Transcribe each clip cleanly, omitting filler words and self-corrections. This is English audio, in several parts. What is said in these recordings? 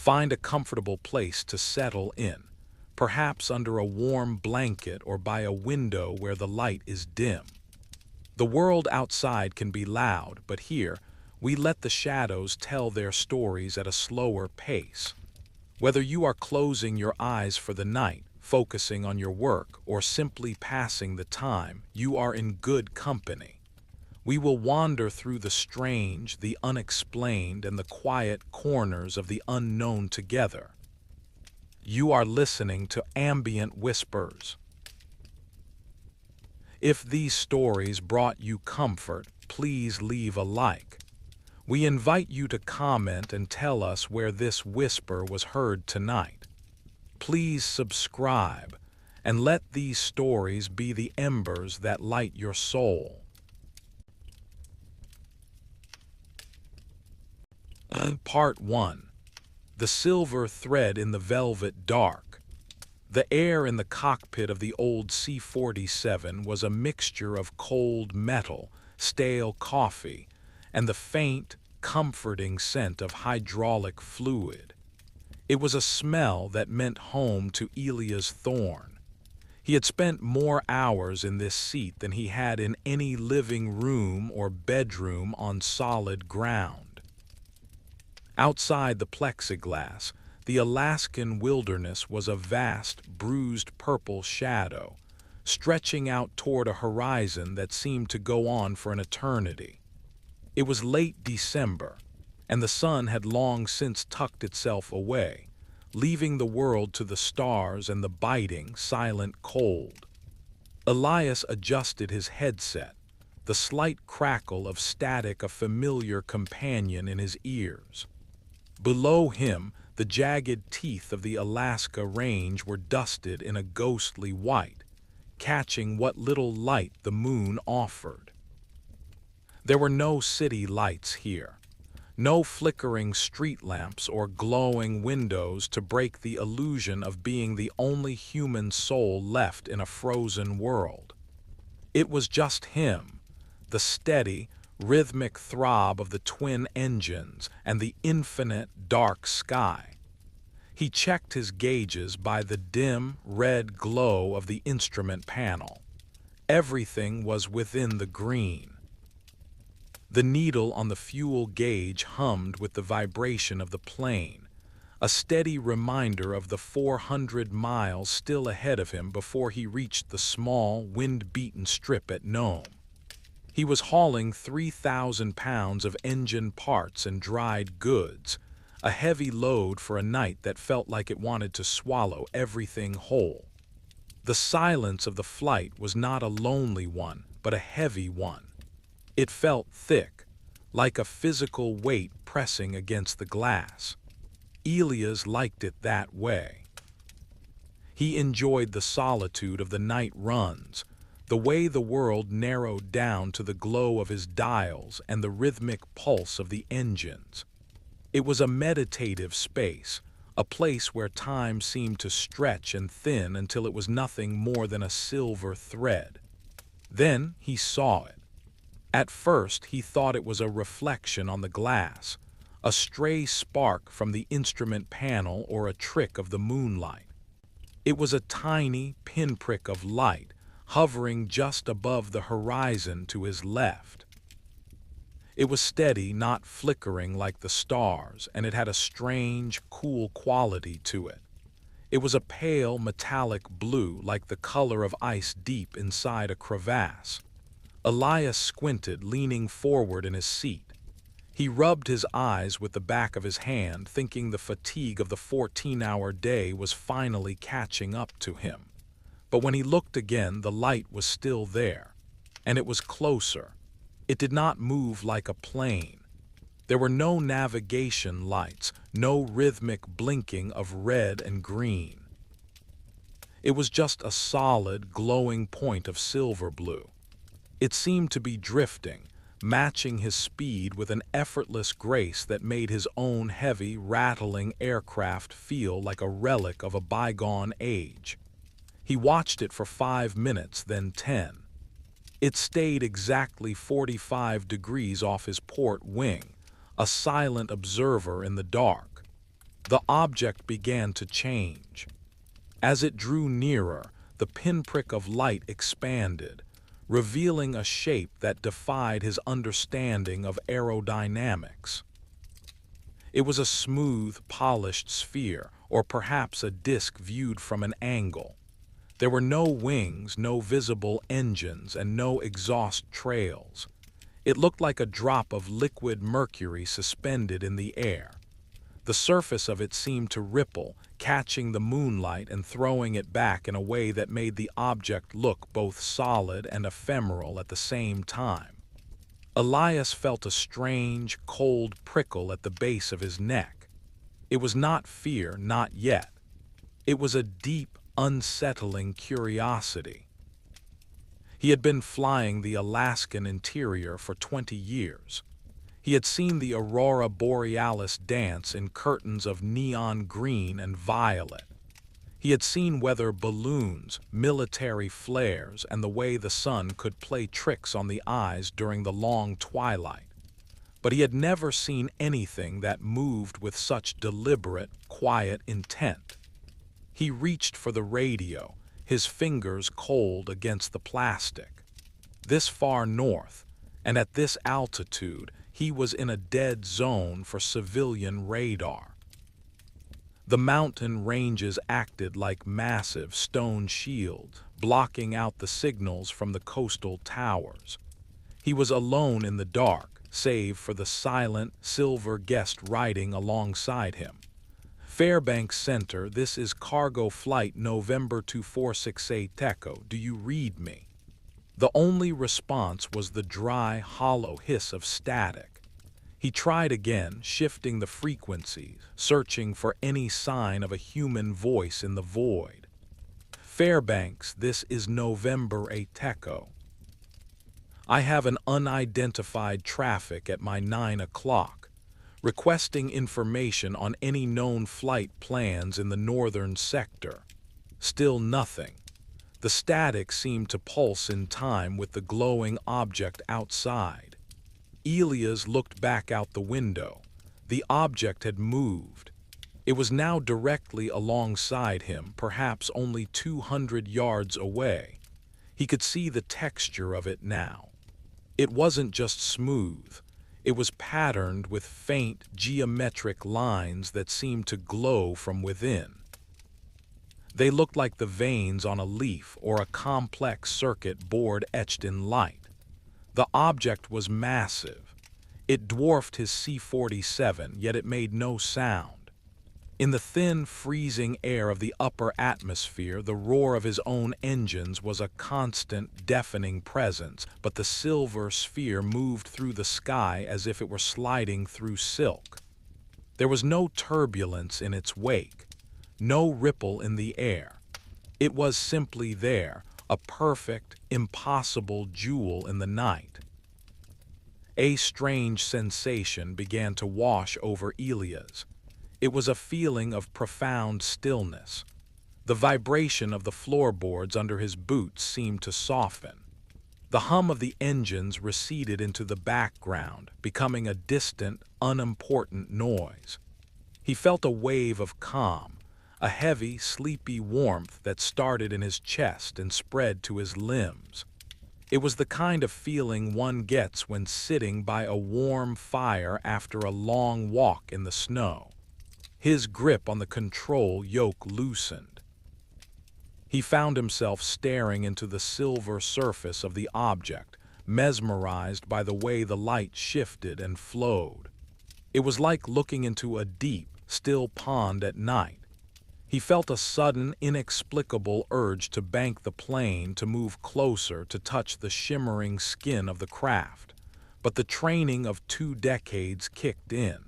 Find a comfortable place to settle in, perhaps under a warm blanket or by a window where the light is dim. The world outside can be loud, but here, we let the shadows tell their stories at a slower pace. Whether you are closing your eyes for the night, focusing on your work, or simply passing the time, you are in good company. We will wander through the strange, the unexplained, and the quiet corners of the unknown together. You are listening to Ambient Whispers. If these stories brought you comfort, please leave a like. We invite you to comment and tell us where this whisper was heard tonight. Please subscribe and let these stories be the embers that light your soul. Part 1. The Silver Thread in the Velvet Dark. The air in the cockpit of the old C-47 was a mixture of cold metal, stale coffee, and the faint, comforting scent of hydraulic fluid. It was a smell that meant home to Elias Thorne. He had spent more hours in this seat than he had in any living room or bedroom on solid ground. Outside the plexiglass, the Alaskan wilderness was a vast, bruised purple shadow, stretching out toward a horizon that seemed to go on for an eternity. It was late December, and the sun had long since tucked itself away, leaving the world to the stars and the biting, silent cold. Elias adjusted his headset, the slight crackle of static a familiar companion in his ears. Below him, the jagged teeth of the Alaska Range were dusted in a ghostly white, catching what little light the moon offered. There were no city lights here, no flickering street lamps or glowing windows to break the illusion of being the only human soul left in a frozen world. It was just him, the steady, rhythmic throb of the twin engines and the infinite dark sky. He checked his gauges by the dim, red glow of the instrument panel. Everything was within the green. The needle on the fuel gauge hummed with the vibration of the plane, a steady reminder of the 400 miles still ahead of him before he reached the small, wind-beaten strip at Nome. He was hauling 3,000 pounds of engine parts and dried goods, a heavy load for a night that felt like it wanted to swallow everything whole. The silence of the flight was not a lonely one, but a heavy one. It felt thick, like a physical weight pressing against the glass. Elias liked it that way. He enjoyed the solitude of the night runs, the way the world narrowed down to the glow of his dials and the rhythmic pulse of the engines. It was a meditative space, a place where time seemed to stretch and thin until it was nothing more than a silver thread. Then he saw it. At first he thought it was a reflection on the glass, a stray spark from the instrument panel or a trick of the moonlight. It was a tiny pinprick of light, hovering just above the horizon to his left. It was steady, not flickering like the stars, and it had a strange, cool quality to it. It was a pale, metallic blue, like the color of ice deep inside a crevasse. Elias squinted, leaning forward in his seat. He rubbed his eyes with the back of his hand, thinking the fatigue of the 14-hour day was finally catching up to him. But when he looked again, the light was still there, and it was closer. It did not move like a plane. There were no navigation lights, no rhythmic blinking of red and green. It was just a solid, glowing point of silver blue. It seemed to be drifting, matching his speed with an effortless grace that made his own heavy, rattling aircraft feel like a relic of a bygone age. He watched it for 5 minutes, then 10. It stayed exactly 45 degrees off his port wing, a silent observer in the dark. The object began to change. As it drew nearer, the pinprick of light expanded, revealing a shape that defied his understanding of aerodynamics. It was a smooth, polished sphere, or perhaps a disk viewed from an angle. There were no wings, no visible engines, and no exhaust trails. It looked like a drop of liquid mercury suspended in the air. The surface of it seemed to ripple, catching the moonlight and throwing it back in a way that made the object look both solid and ephemeral at the same time. Elias felt a strange, cold prickle at the base of his neck. It was not fear, not yet. It was a deep, unsettling curiosity. He had been flying the Alaskan interior for 20 years. He had seen the aurora borealis dance in curtains of neon green and violet. He had seen weather balloons, military flares, and the way the sun could play tricks on the eyes during the long twilight. But he had never seen anything that moved with such deliberate, quiet intent. He reached for the radio, his fingers cold against the plastic. This far north, and at this altitude, he was in a dead zone for civilian radar. The mountain ranges acted like massive stone shields, blocking out the signals from the coastal towers. He was alone in the dark, save for the silent, silver guest riding alongside him. Fairbanks Center, this is cargo flight November 2468 Teco, do you read me? The only response was the dry, hollow hiss of static. He tried again, shifting the frequencies, searching for any sign of a human voice in the void. Fairbanks, this is November 8 Teco. I have an unidentified traffic at my 9 o'clock, requesting information on any known flight plans in the northern sector. Still nothing. The static seemed to pulse in time with the glowing object outside. Elias looked back out the window. The object had moved. It was now directly alongside him, perhaps only 200 yards away. He could see the texture of it now. It wasn't just smooth. It was patterned with faint, geometric lines that seemed to glow from within. They looked like the veins on a leaf or a complex circuit board etched in light. The object was massive. It dwarfed his C-47, yet it made no sound. In the thin, freezing air of the upper atmosphere, the roar of his own engines was a constant, deafening presence, but the silver sphere moved through the sky as if it were sliding through silk. There was no turbulence in its wake, no ripple in the air. It was simply there, a perfect, impossible jewel in the night. A strange sensation began to wash over Elias. It was a feeling of profound stillness. The vibration of the floorboards under his boots seemed to soften. The hum of the engines receded into the background, becoming a distant, unimportant noise. He felt a wave of calm, a heavy, sleepy warmth that started in his chest and spread to his limbs. It was the kind of feeling one gets when sitting by a warm fire after a long walk in the snow. His grip on the control yoke loosened. He found himself staring into the silver surface of the object, mesmerized by the way the light shifted and flowed. It was like looking into a deep, still pond at night. He felt a sudden, inexplicable urge to bank the plane, to move closer, to touch the shimmering skin of the craft. But the training of 2 decades kicked in.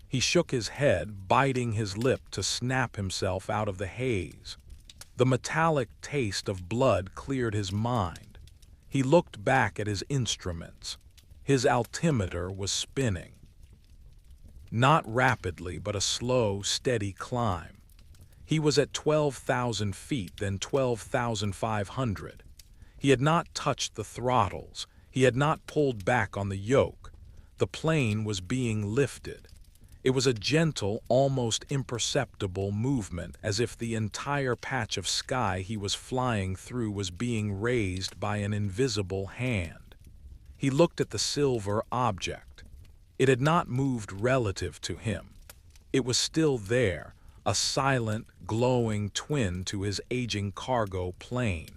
He shook his head, biting his lip to snap himself out of the haze. The metallic taste of blood cleared his mind. He looked back at his instruments. His altimeter was spinning. Not rapidly, but a slow, steady climb. He was at 12,000 feet, then 12,500. He had not touched the throttles. He had not pulled back on the yoke. The plane was being lifted. It was a gentle, almost imperceptible movement, as if the entire patch of sky he was flying through was being raised by an invisible hand. He looked at the silver object. It had not moved relative to him. It was still there, a silent, glowing twin to his aging cargo plane.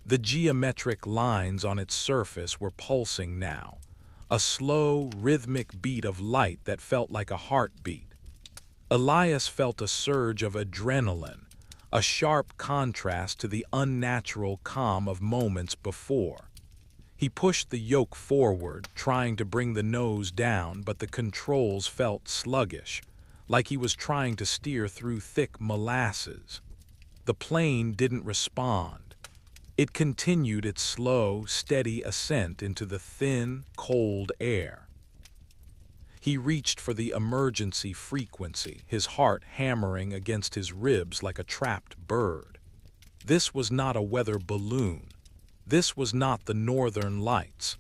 The geometric lines on its surface were pulsing now, a slow, rhythmic beat of light that felt like a heartbeat. Elias felt a surge of adrenaline, a sharp contrast to the unnatural calm of moments before. He pushed the yoke forward, trying to bring the nose down, but the controls felt sluggish, like he was trying to steer through thick molasses. The plane didn't respond. It continued its slow, steady ascent into the thin, cold air. He reached for the emergency frequency, his heart hammering against his ribs like a trapped bird. This was not a weather balloon. This was not the northern lights.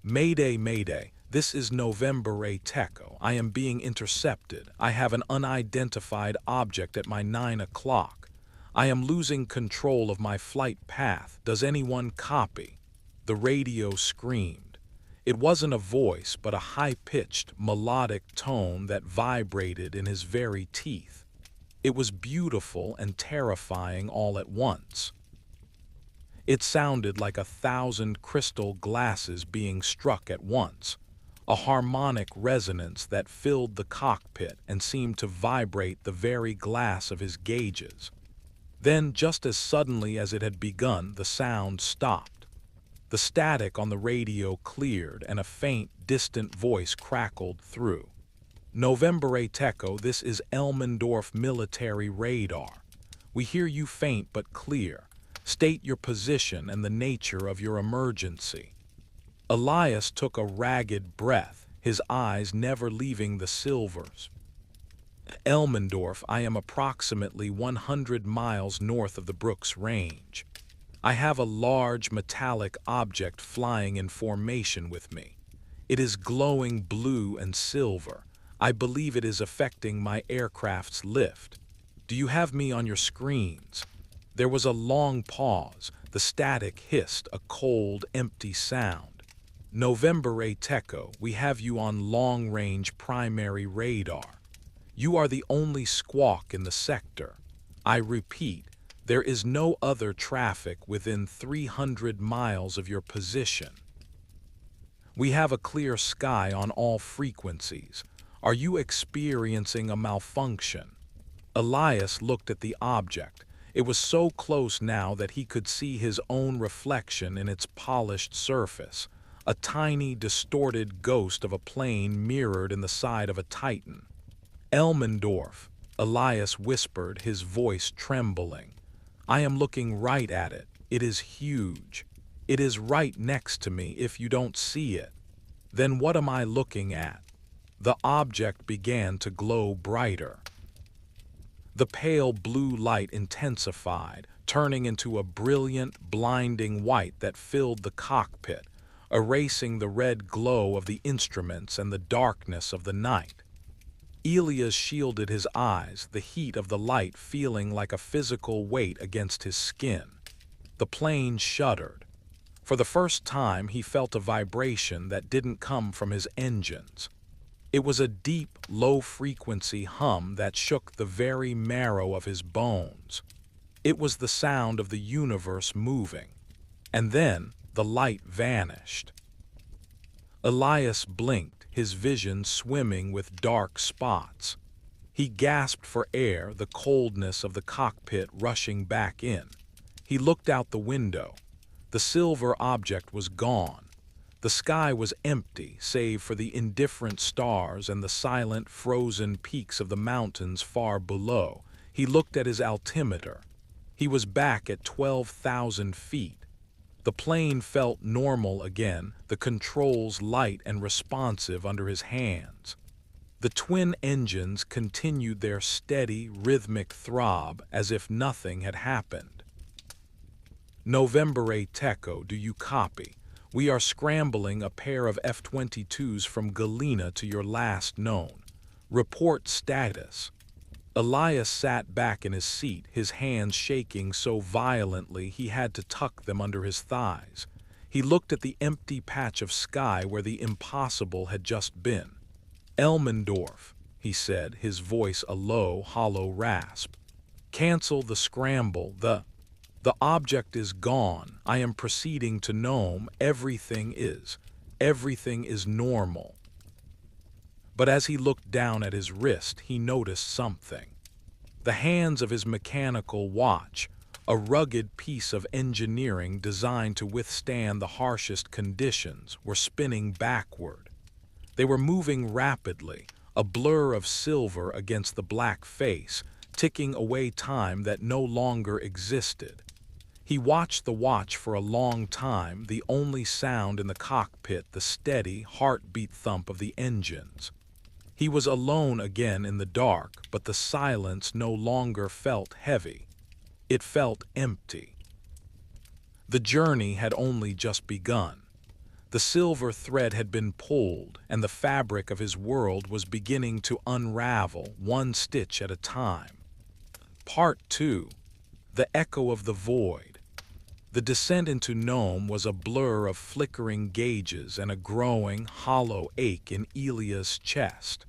Mayday, mayday, this is November Teco. I am being intercepted. I have an unidentified object at my 9 o'clock. I am losing control of my flight path. Does anyone copy? The radio screamed. It wasn't a voice, but a high-pitched, melodic tone that vibrated in his very teeth. It was beautiful and terrifying all at once. It sounded like 1,000 crystal glasses being struck at once, a harmonic resonance that filled the cockpit and seemed to vibrate the very glass of his gauges. Then, just as suddenly as it had begun, the sound stopped. The static on the radio cleared and a faint, distant voice crackled through. November Teco, this is Elmendorf military radar. We hear you faint but clear. State your position and the nature of your emergency. Elias took a ragged breath, his eyes never leaving the silvers. Elmendorf, I am approximately 100 miles north of the Brooks Range. I have a large metallic object flying in formation with me. It is glowing blue and silver. I believe it is affecting my aircraft's lift. Do you have me on your screens? There was a long pause. The static hissed, a cold, empty sound. November Teco, we have you on long-range primary radar. You are the only squawk in the sector. I repeat, there is no other traffic within 300 miles of your position. We have a clear sky on all frequencies. Are you experiencing a malfunction? Elias looked at the object. It was so close now that he could see his own reflection in its polished surface, a tiny, distorted ghost of a plane mirrored in the side of a Titan. Elmendorf, Elias whispered, his voice trembling. I am looking right at it. It is huge. It is right next to me if you don't see it. Then what am I looking at? The object began to glow brighter. The pale blue light intensified, turning into a brilliant, blinding white that filled the cockpit, erasing the red glow of the instruments and the darkness of the night. Elias shielded his eyes, the heat of the light feeling like a physical weight against his skin. The plane shuddered. For the first time, he felt a vibration that didn't come from his engines. It was a deep, low-frequency hum that shook the very marrow of his bones. It was the sound of the universe moving. And then the light vanished. Elias blinked, his vision swimming with dark spots. He gasped for air, the coldness of the cockpit rushing back in. He looked out the window. The silver object was gone. The sky was empty, save for the indifferent stars and the silent, frozen peaks of the mountains far below. He looked at his altimeter. He was back at 12,000 feet. The plane felt normal again, the controls light and responsive under his hands. The twin engines continued their steady, rhythmic throb as if nothing had happened. November Teco, do you copy? We are scrambling a pair of F-22s from Galena to your last known. Report status. Elias sat back in his seat, his hands shaking so violently he had to tuck them under his thighs. He looked at the empty patch of sky where the impossible had just been. Elmendorf, he said, his voice a low, hollow rasp. Cancel the scramble. The object is gone. I am proceeding to Nome. Everything is normal. But as he looked down at his wrist, he noticed something. The hands of his mechanical watch, a rugged piece of engineering designed to withstand the harshest conditions, were spinning backward. They were moving rapidly, a blur of silver against the black face, ticking away time that no longer existed. He watched the watch for a long time, the only sound in the cockpit the steady, heartbeat thump of the engines. He was alone again in the dark, but the silence no longer felt heavy. It felt empty. The journey had only just begun. The silver thread had been pulled, and the fabric of his world was beginning to unravel, one stitch at a time. Part 2. The Echo of the Void. The descent into Nome was a blur of flickering gauges and a growing, hollow ache in Elia's chest.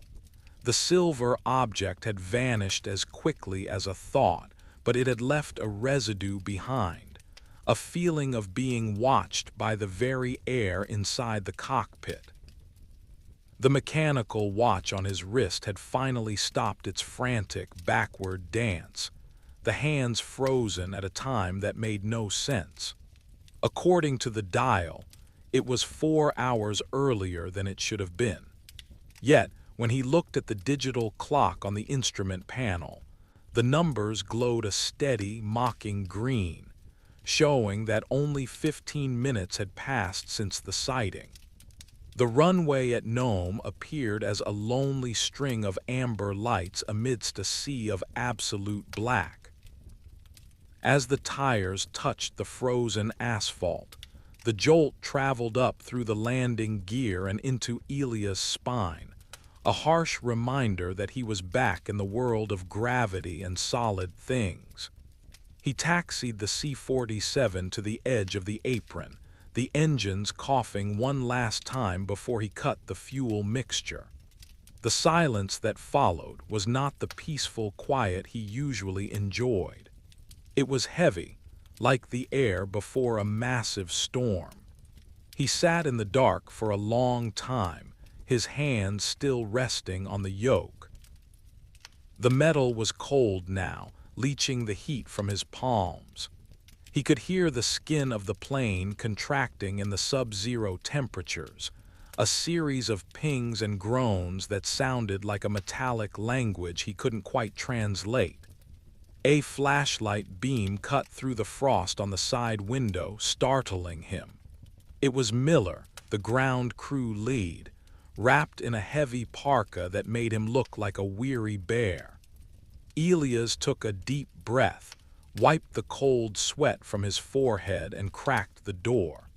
The silver object had vanished as quickly as a thought, but it had left a residue behind, a feeling of being watched by the very air inside the cockpit. The mechanical watch on his wrist had finally stopped its frantic, backward dance, the hands frozen at a time that made no sense. According to the dial, it was 4 hours earlier than it should have been. Yet, when he looked at the digital clock on the instrument panel, the numbers glowed a steady, mocking green, showing that only 15 minutes had passed since the sighting. The runway at Nome appeared as a lonely string of amber lights amidst a sea of absolute black. As the tires touched the frozen asphalt, the jolt traveled up through the landing gear and into Elia's spine, a harsh reminder that he was back in the world of gravity and solid things. He taxied the C-47 to the edge of the apron, the engines coughing one last time before he cut the fuel mixture. The silence that followed was not the peaceful quiet he usually enjoyed. It was heavy, like the air before a massive storm. He sat in the dark for a long time, his hands still resting on the yoke. The metal was cold now, leaching the heat from his palms. He could hear the skin of the plane contracting in the sub-zero temperatures, a series of pings and groans that sounded like a metallic language he couldn't quite translate. A flashlight beam cut through the frost on the side window, startling him. It was Miller, the ground crew lead, wrapped in a heavy parka that made him look like a weary bear. Elias took a deep breath, wiped the cold sweat from his forehead, and cracked the door.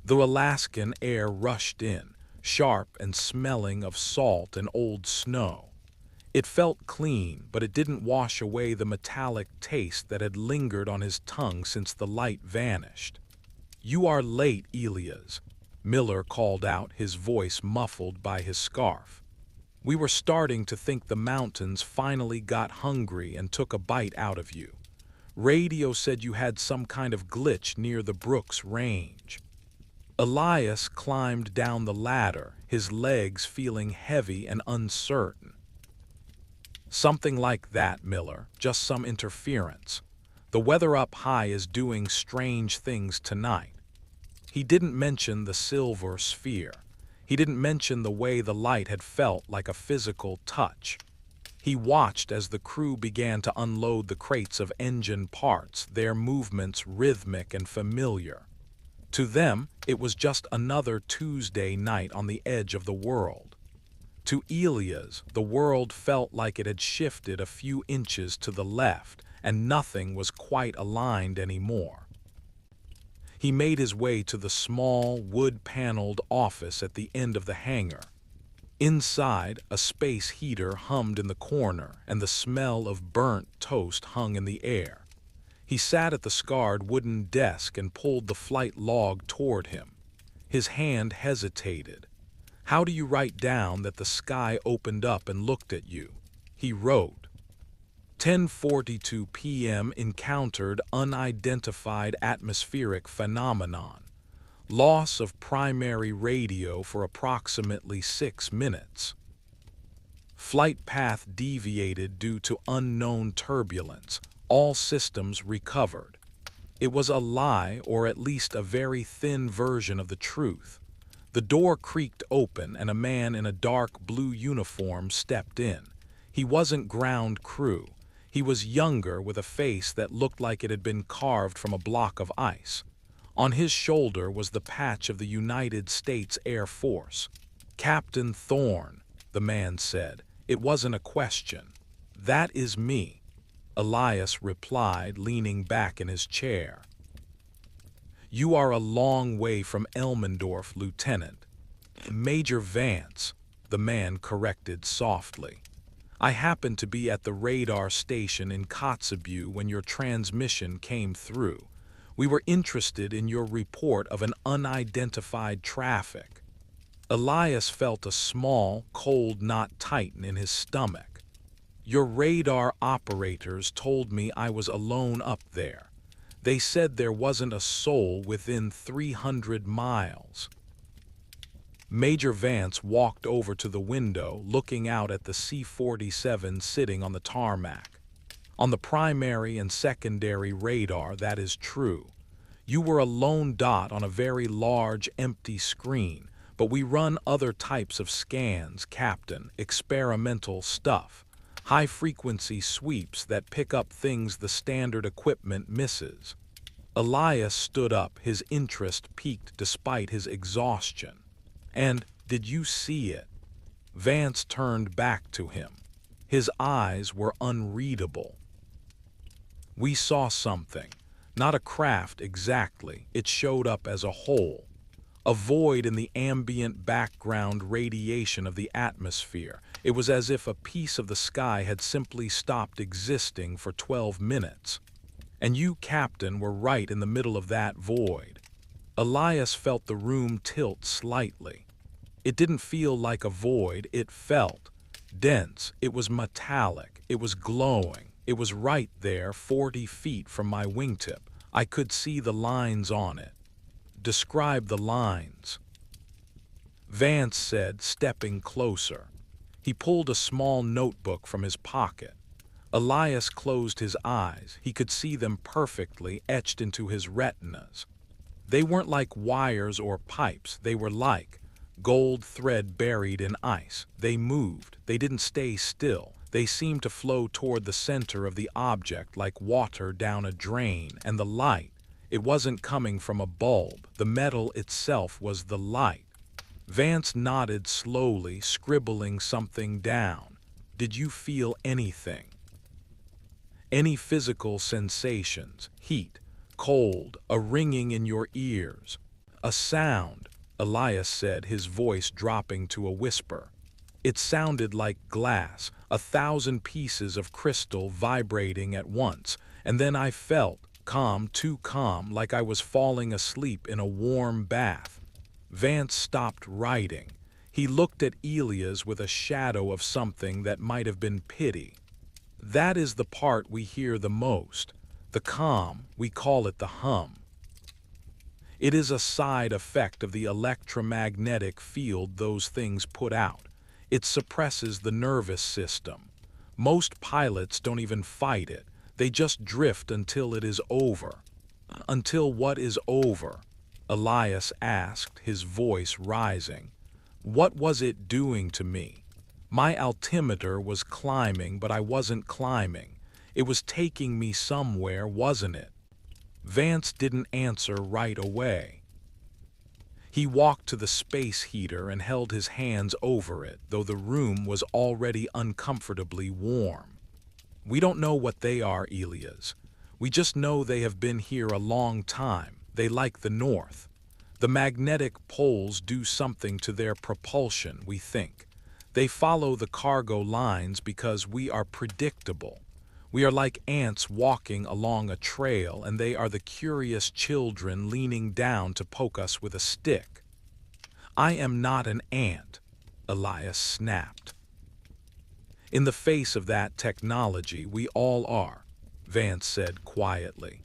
The Alaskan air rushed in, sharp and smelling of salt and old snow. It felt clean, but it didn't wash away the metallic taste that had lingered on his tongue since the light vanished. "You are late, Elias," Miller called out, his voice muffled by his scarf. "We were starting to think the mountains finally got hungry and took a bite out of you. Radio said you had some kind of glitch near the Brooks Range." Elias climbed down the ladder, his legs feeling heavy and uncertain. "Something like that, Miller, just some interference. The weather up high is doing strange things tonight." He didn't mention the silver sphere. He didn't mention the way the light had felt like a physical touch. He watched as the crew began to unload the crates of engine parts, their movements rhythmic and familiar. To them, it was just another Tuesday night on the edge of the world. To Elias, the world felt like it had shifted a few inches to the left, and nothing was quite aligned anymore. He made his way to the small, wood-paneled office at the end of the hangar. Inside, a space heater hummed in the corner, and the smell of burnt toast hung in the air. He sat at the scarred wooden desk and pulled the flight log toward him. His hand hesitated. "How do you write down that the sky opened up and looked at you?" He wrote, 10:42 p.m. encountered unidentified atmospheric phenomenon. Loss of primary radio for approximately 6 minutes. Flight path deviated due to unknown turbulence. All systems recovered. It was a lie, or at least a very thin version of the truth. The door creaked open and a man in a dark blue uniform stepped in. He wasn't ground crew. He was younger, with a face that looked like it had been carved from a block of ice. On his shoulder was the patch of the United States Air Force. "Captain Thorne," the man said. It wasn't a question. "That is me," Elias replied, leaning back in his chair. "You are a long way from Elmendorf, Lieutenant." "Major Vance," the man corrected softly. "I happened to be at the radar station in Kotzebue when your transmission came through. We were interested in your report of an unidentified traffic." Elias felt a small, cold knot tighten in his stomach. "Your radar operators told me I was alone up there. They said there wasn't a soul within 300 miles. Major Vance walked over to the window, looking out at the C-47 sitting on the tarmac. "On the primary and secondary radar, that is true. You were a lone dot on a very large, empty screen, but we run other types of scans, Captain, experimental stuff. High-frequency sweeps that pick up things the standard equipment misses." Elias stood up, his interest piqued despite his exhaustion. "And did you see it?" Vance turned back to him. His eyes were unreadable. "We saw something. Not a craft exactly. It showed up as a whole. A void in the ambient background radiation of the atmosphere. It was as if a piece of the sky had simply stopped existing for 12 minutes. And you, Captain, were right in the middle of that void." Elias felt the room tilt slightly. It didn't feel like a void, it felt dense. It was metallic. It was glowing. It was right there, 40 feet from my wingtip. I could see the lines on it. "Describe the lines," Vance said, stepping closer. He pulled a small notebook from his pocket. Elias closed his eyes. He could see them perfectly, etched into his retinas. They weren't like wires or pipes. They were like gold thread buried in ice. They moved. They didn't stay still. They seemed to flow toward the center of the object like water down a drain, and the light, it wasn't coming from a bulb. The metal itself was the light. Vance nodded slowly, scribbling something down. "Did you feel anything? Any physical sensations? Heat, cold, a ringing in your ears?" "A sound," Elias said, his voice dropping to a whisper. "It sounded like glass, 1,000 pieces of crystal vibrating at once, and then I felt calm, too calm, like I was falling asleep in a warm bath." Vance stopped writing. He looked at Elias with a shadow of something that might have been pity. "That is the part we hear the most. The calm, we call it the hum. It is a side effect of the electromagnetic field those things put out. It suppresses the nervous system. Most pilots don't even fight it. They just drift until it is over." "Until what is over?" Elias asked, his voice rising. "What was it doing to me? My altimeter was climbing, but I wasn't climbing. It was taking me somewhere, wasn't it?" Vance didn't answer right away. He walked to the space heater and held his hands over it, though the room was already uncomfortably warm. "We don't know what they are, Elias. We just know they have been here a long time. They like the north. The magnetic poles do something to their propulsion, we think. They follow the cargo lines because we are predictable. We are like ants walking along a trail, and they are the curious children leaning down to poke us with a stick. I am not an ant, Elias snapped. In the face of that technology, we all are, Vance said quietly.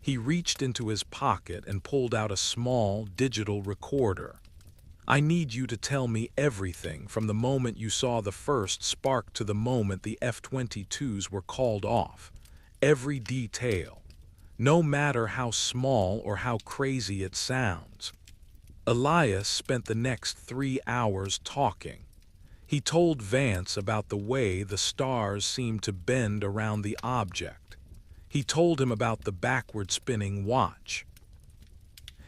He reached into his pocket and pulled out a small digital recorder. I need you to tell me everything from the moment you saw the first spark to the moment the F-22s were called off. Every detail, no matter how small or how crazy it sounds. Elias spent the next 3 hours talking. He told Vance about the way the stars seemed to bend around the object. He told him about the backward-spinning watch.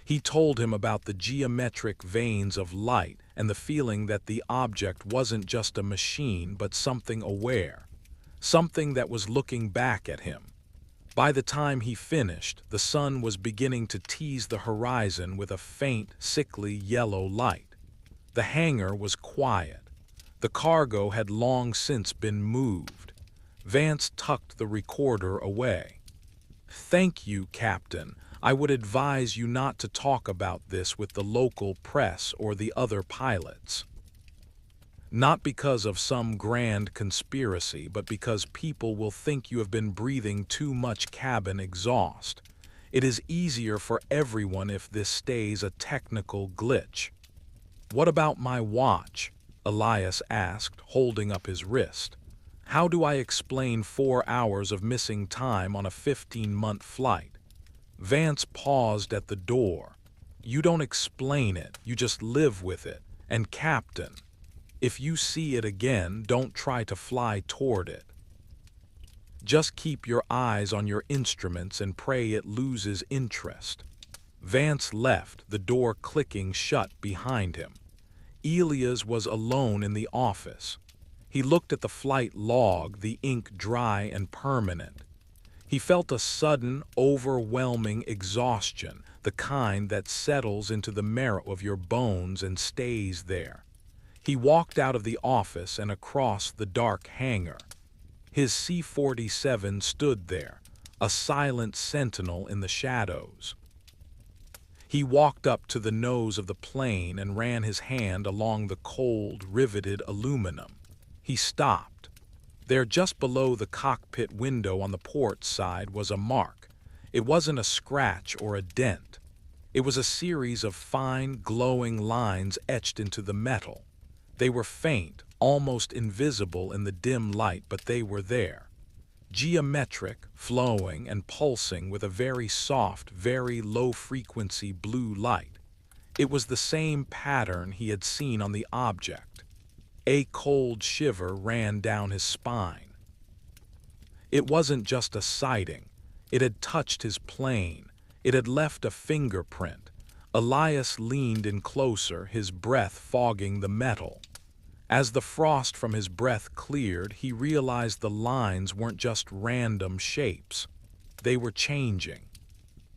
He told him about the geometric veins of light and the feeling that the object wasn't just a machine but something aware, something that was looking back at him. By the time he finished, the sun was beginning to tease the horizon with a faint, sickly yellow light. The hangar was quiet. The cargo had long since been moved. Vance tucked the recorder away. "Thank you, Captain. I would advise you not to talk about this with the local press or the other pilots. Not because of some grand conspiracy, but because people will think you have been breathing too much cabin exhaust. It is easier for everyone if this stays a technical glitch." "What about my watch?" Elias asked, holding up his wrist. "How do I explain 4 hours of missing time on a 15-month flight?" Vance paused at the door. "You don't explain it, you just live with it. And Captain, if you see it again, don't try to fly toward it. Just keep your eyes on your instruments and pray it loses interest." Vance left, the door clicking shut behind him. Elias was alone in the office. He looked at the flight log, the ink dry and permanent. He felt a sudden, overwhelming exhaustion, the kind that settles into the marrow of your bones and stays there. He walked out of the office and across the dark hangar. His C-47 stood there, a silent sentinel in the shadows. He walked up to the nose of the plane and ran his hand along the cold, riveted aluminum. He stopped. There, just below the cockpit window on the port side, was a mark. It wasn't a scratch or a dent. It was a series of fine, glowing lines etched into the metal. They were faint, almost invisible in the dim light, but they were there. Geometric, flowing, and pulsing with a very soft, very low-frequency blue light. It was the same pattern he had seen on the object. A cold shiver ran down his spine. It wasn't just a sighting. It had touched his plane. It had left a fingerprint. Elias leaned in closer, his breath fogging the metal. As the frost from his breath cleared, he realized the lines weren't just random shapes. They were changing.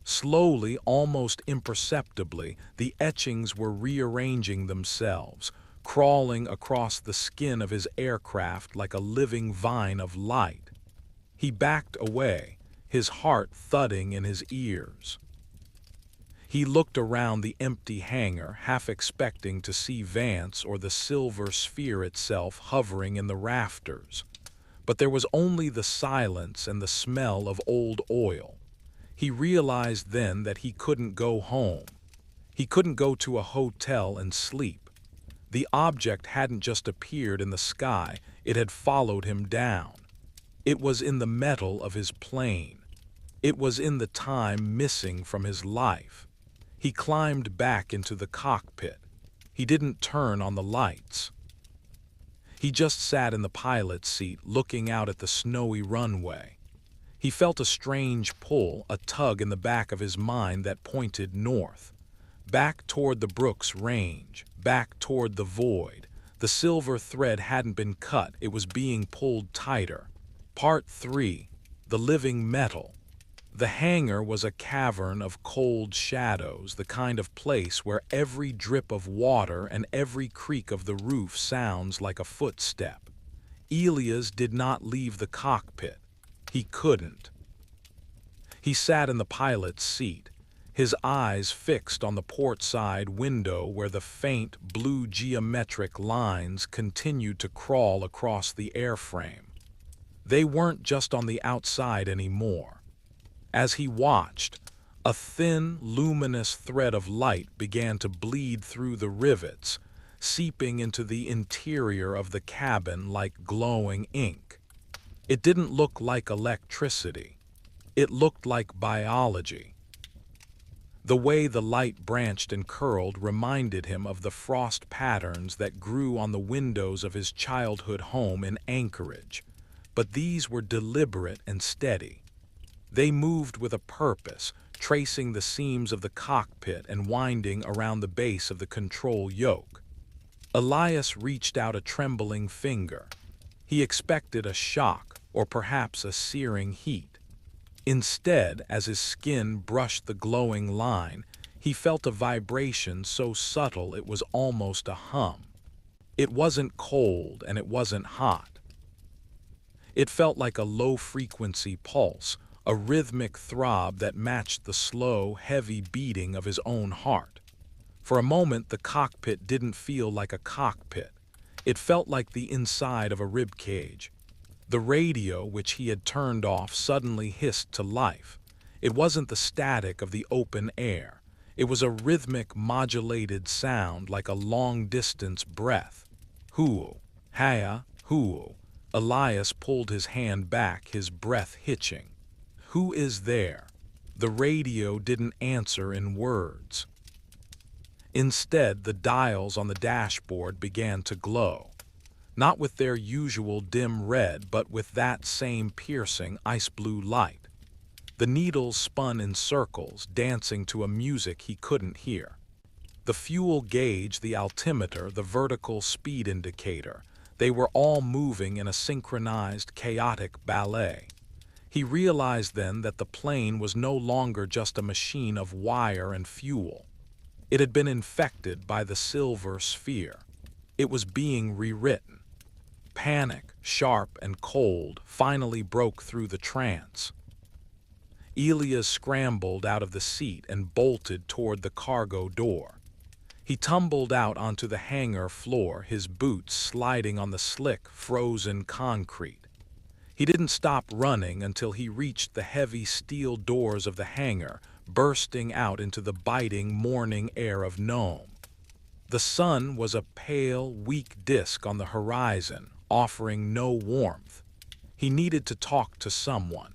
Slowly, almost imperceptibly, the etchings were rearranging themselves, crawling across the skin of his aircraft like a living vine of light. He backed away, his heart thudding in his ears. He looked around the empty hangar, half expecting to see Vance or the silver sphere itself hovering in the rafters. But there was only the silence and the smell of old oil. He realized then that he couldn't go home. He couldn't go to a hotel and sleep. The object hadn't just appeared in the sky, it had followed him down. It was in the metal of his plane. It was in the time missing from his life. He climbed back into the cockpit. He didn't turn on the lights. He just sat in the pilot's seat, looking out at the snowy runway. He felt a strange pull, a tug in the back of his mind that pointed north. Back toward the Brooks Range, back toward the void. The silver thread hadn't been cut, it was being pulled tighter. Part 3. The Living Metal. The hangar was a cavern of cold shadows, the kind of place where every drip of water and every creak of the roof sounds like a footstep. Elias did not leave the cockpit. He couldn't. He sat in the pilot's seat, his eyes fixed on the port side window where the faint blue geometric lines continued to crawl across the airframe. They weren't just on the outside anymore. As he watched, a thin, luminous thread of light began to bleed through the rivets, seeping into the interior of the cabin like glowing ink. It didn't look like electricity. It looked like biology. The way the light branched and curled reminded him of the frost patterns that grew on the windows of his childhood home in Anchorage, but these were deliberate and steady. They moved with a purpose, tracing the seams of the cockpit and winding around the base of the control yoke. Elias reached out a trembling finger. He expected a shock or perhaps a searing heat. Instead, as his skin brushed the glowing line, he felt a vibration so subtle it was almost a hum. It wasn't cold and it wasn't hot. It felt like a low-frequency pulse, a rhythmic throb that matched the slow, heavy beating of his own heart. For a moment, the cockpit didn't feel like a cockpit. It felt like the inside of a rib cage. The radio, which he had turned off, suddenly hissed to life. It wasn't the static of the open air. It was a rhythmic, modulated sound like a long-distance breath. Hoo, haya, hoo. Elias pulled his hand back, his breath hitching. Who is there? The radio didn't answer in words. Instead, the dials on the dashboard began to glow. Not with their usual dim red, but with that same piercing ice-blue light. The needles spun in circles, dancing to a music he couldn't hear. The fuel gauge, the altimeter, the vertical speed indicator, they were all moving in a synchronized, chaotic ballet. He realized then that the plane was no longer just a machine of wire and fuel. It had been infected by the silver sphere. It was being rewritten. Panic, sharp and cold, finally broke through the trance. Elias scrambled out of the seat and bolted toward the cargo door. He tumbled out onto the hangar floor, his boots sliding on the slick, frozen concrete. He didn't stop running until he reached the heavy steel doors of the hangar, bursting out into the biting morning air of Nome. The sun was a pale, weak disk on the horizon, offering no warmth. He needed to talk to someone.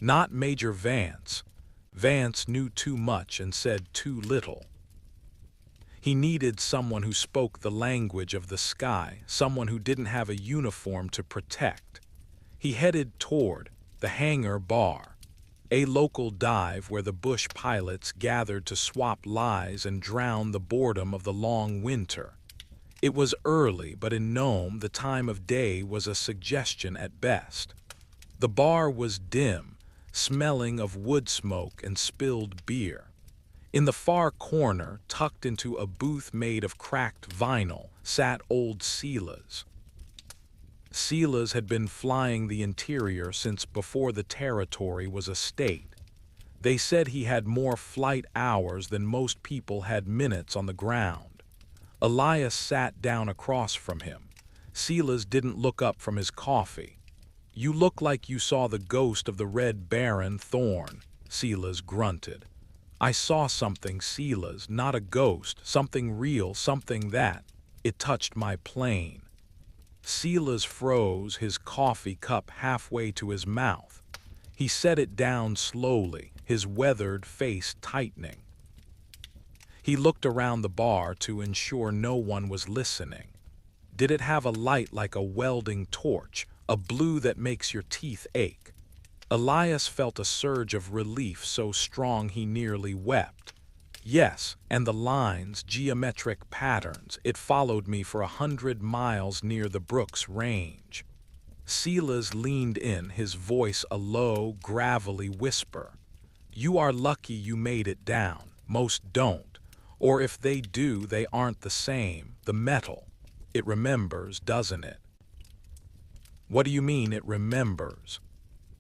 Not Major Vance. Vance knew too much and said too little. He needed someone who spoke the language of the sky, someone who didn't have a uniform to protect. He headed toward the hangar bar, a local dive where the bush pilots gathered to swap lies and drown the boredom of the long winter. It was early, but in Nome the time of day was a suggestion at best. The bar was dim, smelling of wood smoke and spilled beer. In the far corner, tucked into a booth made of cracked vinyl, sat old Silas. Silas had been flying the interior since before the territory was a state. They said he had more flight hours than most people had minutes on the ground. Elias sat down across from him. Silas didn't look up from his coffee. "You look like you saw the ghost of the Red Baron Thorn," Silas grunted. "I saw something, Silas, not a ghost, something real, something that, it touched my plane." Silas froze, his coffee cup halfway to his mouth. He set it down slowly, his weathered face tightening. He looked around the bar to ensure no one was listening. Did it have a light like a welding torch, a blue that makes your teeth ache? Elias felt a surge of relief so strong he nearly wept. Yes, and the lines, geometric patterns, it followed me for 100 miles near the Brooks Range. Silas leaned in, his voice a low, gravelly whisper. You are lucky you made it down. Most don't. Or if they do, they aren't the same. The metal. It remembers, doesn't it? What do you mean it remembers?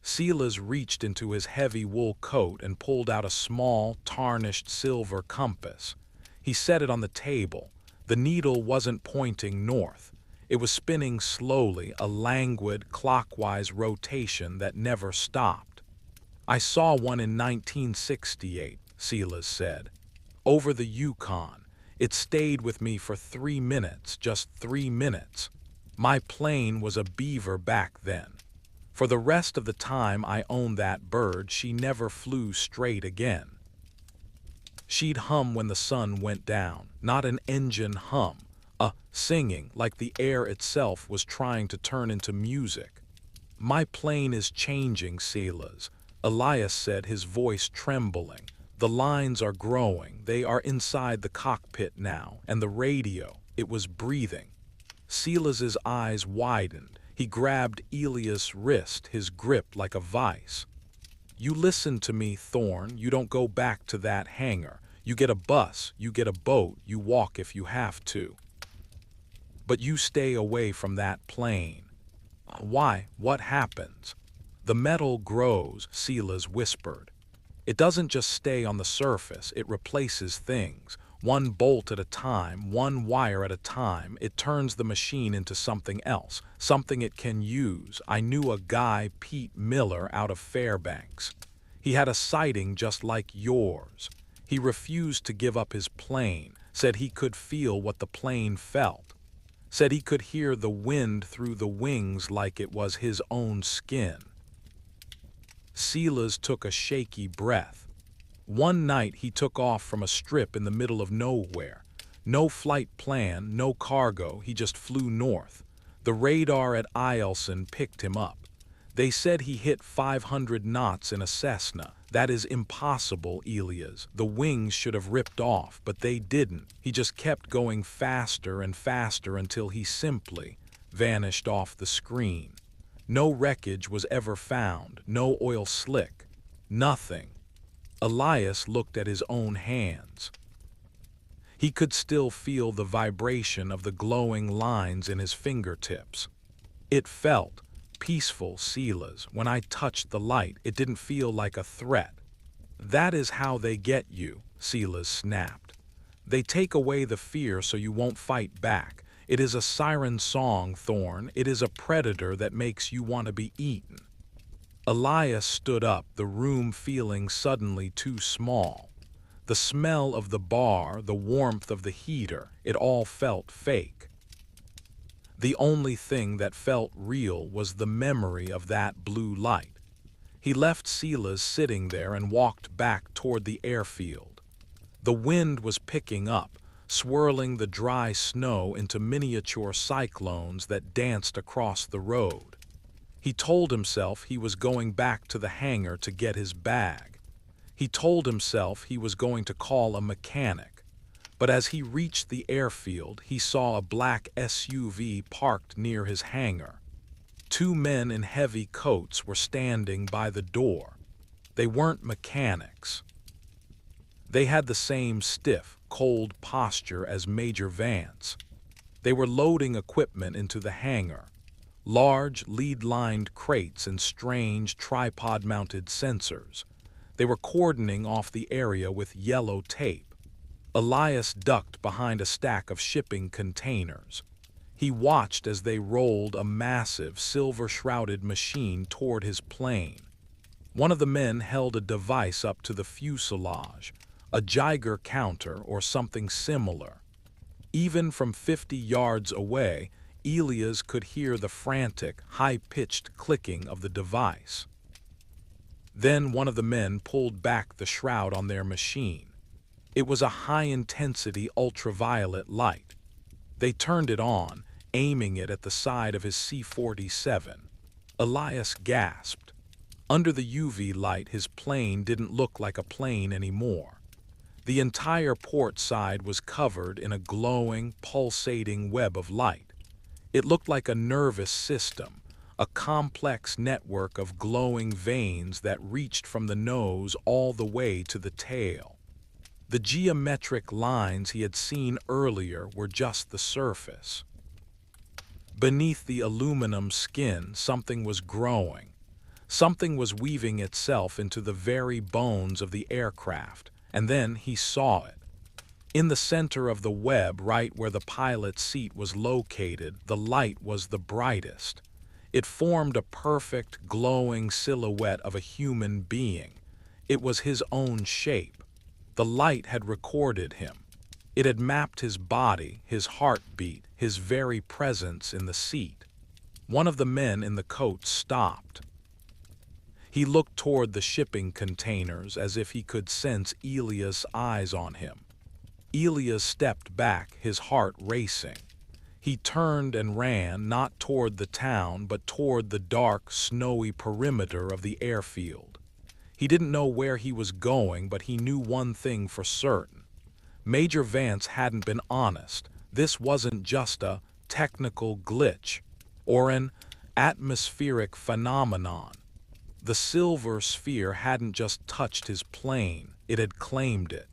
Silas reached into his heavy wool coat and pulled out a small, tarnished silver compass. He set it on the table. The needle wasn't pointing north. It was spinning slowly, a languid, clockwise rotation that never stopped. I saw one in 1968, Silas said. Over the Yukon. It stayed with me for 3 minutes, just 3 minutes. My plane was a beaver back then. For the rest of the time I owned that bird, she never flew straight again. She'd hum when the sun went down, not an engine hum, a singing like the air itself was trying to turn into music. My plane is changing, Silas, Elias said, his voice trembling. The lines are growing, they are inside the cockpit now, and the radio, it was breathing. Silas's eyes widened. He grabbed Elias' wrist, his grip like a vice. You listen to me, Thorne. You don't go back to that hangar. You get a bus, you get a boat, you walk if you have to. But you stay away from that plane. Why? What happens? The metal grows, Silas whispered. It doesn't just stay on the surface, it replaces things. One bolt at a time, one wire at a time, it turns the machine into something else, something it can use. I knew a guy, Pete Miller, out of Fairbanks. He had a sighting just like yours. He refused to give up his plane, said he could feel what the plane felt, said he could hear the wind through the wings like it was his own skin. Silas took a shaky breath. One night he took off from a strip in the middle of nowhere. No flight plan, no cargo, he just flew north. The radar at Eielson picked him up. They said he hit 500 knots in a Cessna. That is impossible, Elias. The wings should have ripped off, but they didn't. He just kept going faster and faster until he simply vanished off the screen. No wreckage was ever found, no oil slick, nothing. Elias looked at his own hands. He could still feel the vibration of the glowing lines in his fingertips. It felt peaceful, Silas. When I touched the light, it didn't feel like a threat. That is how they get you, Silas snapped. They take away the fear so you won't fight back. It is a siren song, Thorne. It is a predator that makes you want to be eaten. Elias stood up, the room feeling suddenly too small. The smell of the bar, the warmth of the heater, it all felt fake. The only thing that felt real was the memory of that blue light. He left Silas sitting there and walked back toward the airfield. The wind was picking up, swirling the dry snow into miniature cyclones that danced across the road. He told himself he was going back to the hangar to get his bag. He told himself he was going to call a mechanic. But as he reached the airfield, he saw a black SUV parked near his hangar. 2 men in heavy coats were standing by the door. They weren't mechanics. They had the same stiff, cold posture as Major Vance. They were loading equipment into the hangar. Large, lead-lined crates and strange tripod-mounted sensors. They were cordoning off the area with yellow tape. Elias ducked behind a stack of shipping containers. He watched as they rolled a massive, silver-shrouded machine toward his plane. One of the men held a device up to the fuselage, a Geiger counter or something similar. Even from 50 yards away, Elias could hear the frantic, high-pitched clicking of the device. Then one of the men pulled back the shroud on their machine. It was a high-intensity ultraviolet light. They turned it on, aiming it at the side of his C-47. Elias gasped. Under the UV light, his plane didn't look like a plane anymore. The entire port side was covered in a glowing, pulsating web of light. It looked like a nervous system, a complex network of glowing veins that reached from the nose all the way to the tail. The geometric lines he had seen earlier were just the surface. Beneath the aluminum skin, something was growing. Something was weaving itself into the very bones of the aircraft, and then he saw it. In the center of the web, right where the pilot's seat was located, the light was the brightest. It formed a perfect, glowing silhouette of a human being. It was his own shape. The light had recorded him. It had mapped his body, his heartbeat, his very presence in the seat. One of the men in the coat stopped. He looked toward the shipping containers as if he could sense Elia's eyes on him. Elia stepped back, his heart racing. He turned and ran, not toward the town, but toward the dark, snowy perimeter of the airfield. He didn't know where he was going, but he knew one thing for certain. Major Vance hadn't been honest. This wasn't just a technical glitch or an atmospheric phenomenon. The silver sphere hadn't just touched his plane, it had claimed it.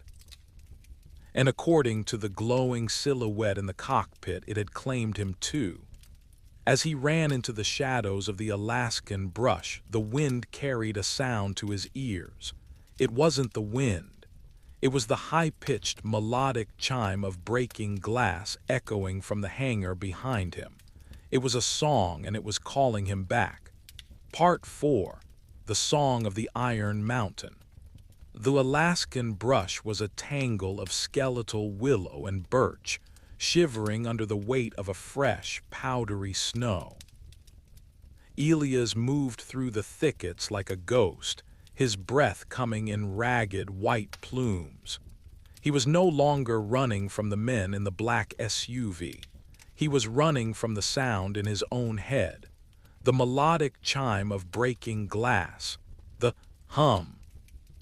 And according to the glowing silhouette in the cockpit, it had claimed him too. As he ran into the shadows of the Alaskan brush, the wind carried a sound to his ears. It wasn't the wind. It was the high-pitched, melodic chime of breaking glass echoing from the hangar behind him. It was a song, and it was calling him back. Part 4. The Song of the Iron Mountain. The Alaskan brush was a tangle of skeletal willow and birch, shivering under the weight of a fresh, powdery snow. Elias moved through the thickets like a ghost, his breath coming in ragged, white plumes. He was no longer running from the men in the black SUV. He was running from the sound in his own head. The melodic chime of breaking glass, the hum,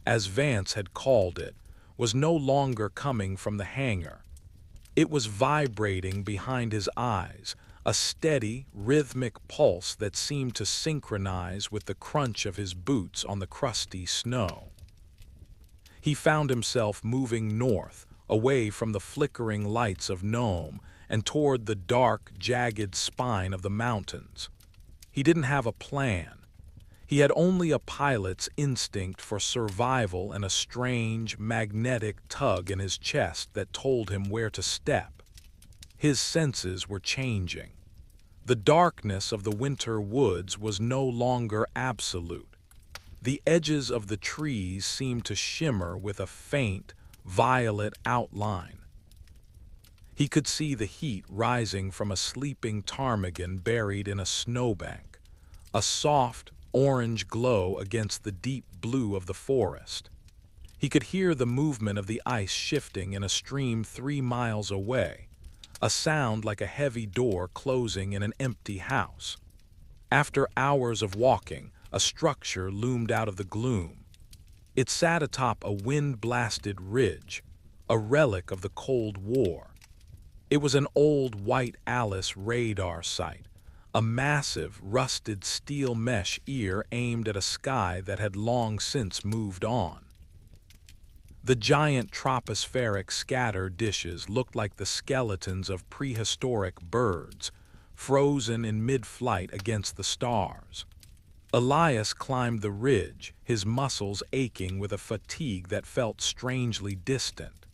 as Vance had called it, was no longer coming from the hangar. It was vibrating behind his eyes, a steady, rhythmic pulse that seemed to synchronize with the crunch of his boots on the crusty snow. He found himself moving north, away from the flickering lights of Nome and toward the dark, jagged spine of the mountains. He didn't have a plan. He had only a pilot's instinct for survival and a strange, magnetic tug in his chest that told him where to step. His senses were changing. The darkness of the winter woods was no longer absolute. The edges of the trees seemed to shimmer with a faint, violet outline. He could see the heat rising from a sleeping ptarmigan buried in a snowbank, a soft, orange glow against the deep blue of the forest. He could hear the movement of the ice shifting in a stream 3 miles away, a sound like a heavy door closing in an empty house. After hours of walking, a structure loomed out of the gloom. It sat atop a wind-blasted ridge, a relic of the Cold War. It was an old White Alice radar site, a massive, rusted steel mesh ear aimed at a sky that had long since moved on. The giant tropospheric scatter dishes looked like the skeletons of prehistoric birds, frozen in mid-flight against the stars. Elias climbed the ridge, his muscles aching with a fatigue that felt strangely distant.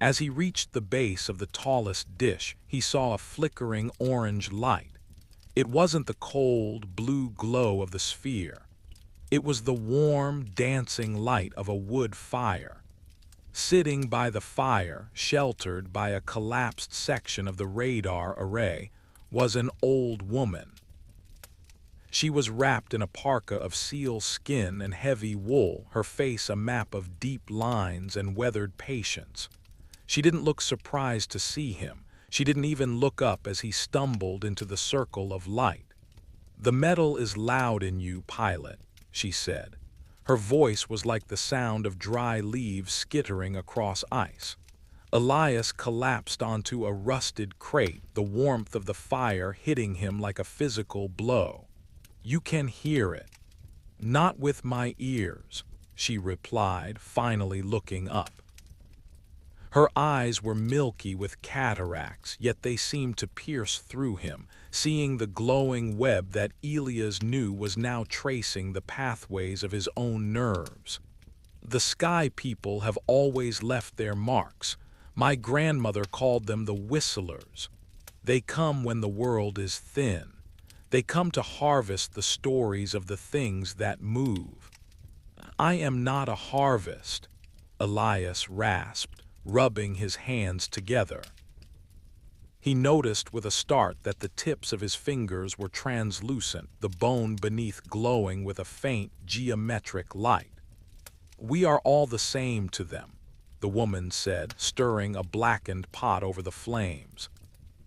As he reached the base of the tallest dish, he saw a flickering orange light. It wasn't the cold, blue glow of the sphere. It was the warm, dancing light of a wood fire. Sitting by the fire, sheltered by a collapsed section of the radar array, was an old woman. She was wrapped in a parka of seal skin and heavy wool, her face a map of deep lines and weathered patience. She didn't look surprised to see him. She didn't even look up as he stumbled into the circle of light. "The metal is loud in you, pilot," she said. Her voice was like the sound of dry leaves skittering across ice. Elias collapsed onto a rusted crate, the warmth of the fire hitting him like a physical blow. You can hear it. Not with my ears, she replied, finally looking up. Her eyes were milky with cataracts, yet they seemed to pierce through him, seeing the glowing web that Elias knew was now tracing the pathways of his own nerves. The sky people have always left their marks. My grandmother called them the whistlers. They come when the world is thin. They come to harvest the stories of the things that move. I am not a harvest, Elias rasped, rubbing his hands together. He noticed with a start that the tips of his fingers were translucent, the bone beneath glowing with a faint geometric light. We are all the same to them, the woman said, stirring a blackened pot over the flames.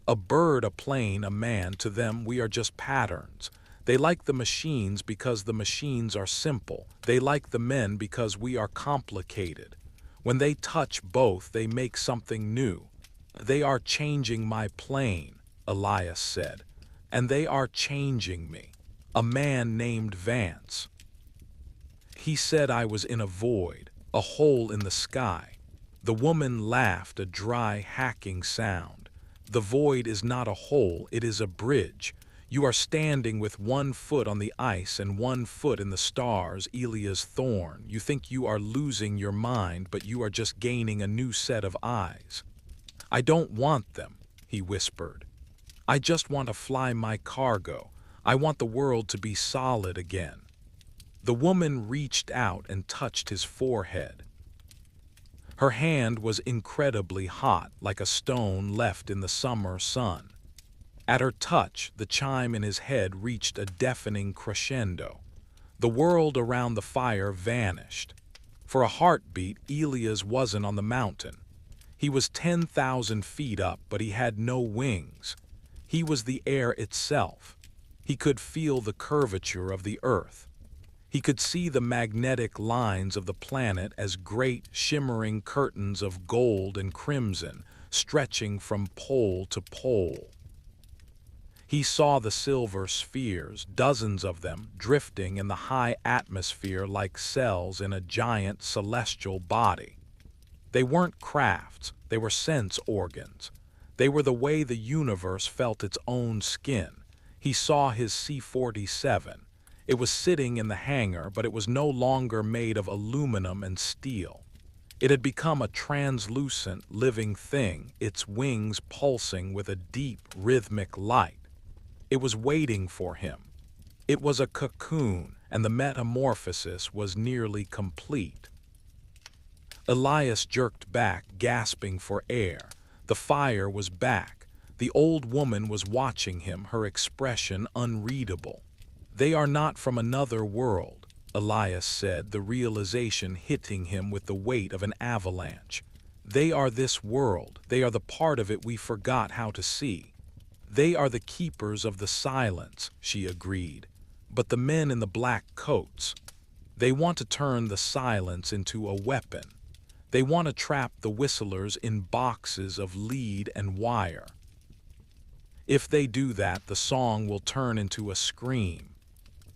A bird, a plane, a man, to them we are just patterns. They like the machines because the machines are simple. They like the men because we are complicated. When they touch both, they make something new. They are changing my plane, Elias said, and they are changing me. A man named Vance. He said I was in a void, a hole in the sky. The woman laughed, a dry, hacking sound. The void is not a hole, it is a bridge. You are standing with one foot on the ice and one foot in the stars, Elias Thorne. You think you are losing your mind, but you are just gaining a new set of eyes. I don't want them, he whispered. I just want to fly my cargo. I want the world to be solid again. The woman reached out and touched his forehead. Her hand was incredibly hot, like a stone left in the summer sun. At her touch, the chime in his head reached a deafening crescendo. The world around the fire vanished. For a heartbeat, Elias wasn't on the mountain. He was 10,000 feet up, but he had no wings. He was the air itself. He could feel the curvature of the earth. He could see the magnetic lines of the planet as great, shimmering curtains of gold and crimson, stretching from pole to pole. He saw the silver spheres, dozens of them, drifting in the high atmosphere like cells in a giant celestial body. They weren't crafts, they were sense organs. They were the way the universe felt its own skin. He saw his C-47. It was sitting in the hangar, but it was no longer made of aluminum and steel. It had become a translucent, living thing, its wings pulsing with a deep, rhythmic light. It was waiting for him. It was a cocoon, and the metamorphosis was nearly complete. Elias jerked back, gasping for air. The fire was back. The old woman was watching him, her expression unreadable. They are not from another world, Elias said, the realization hitting him with the weight of an avalanche. They are this world. They are the part of it we forgot how to see. They are the keepers of the silence, she agreed. But the men in the black coats, they want to turn the silence into a weapon. They want to trap the whistlers in boxes of lead and wire. If they do that, the song will turn into a scream.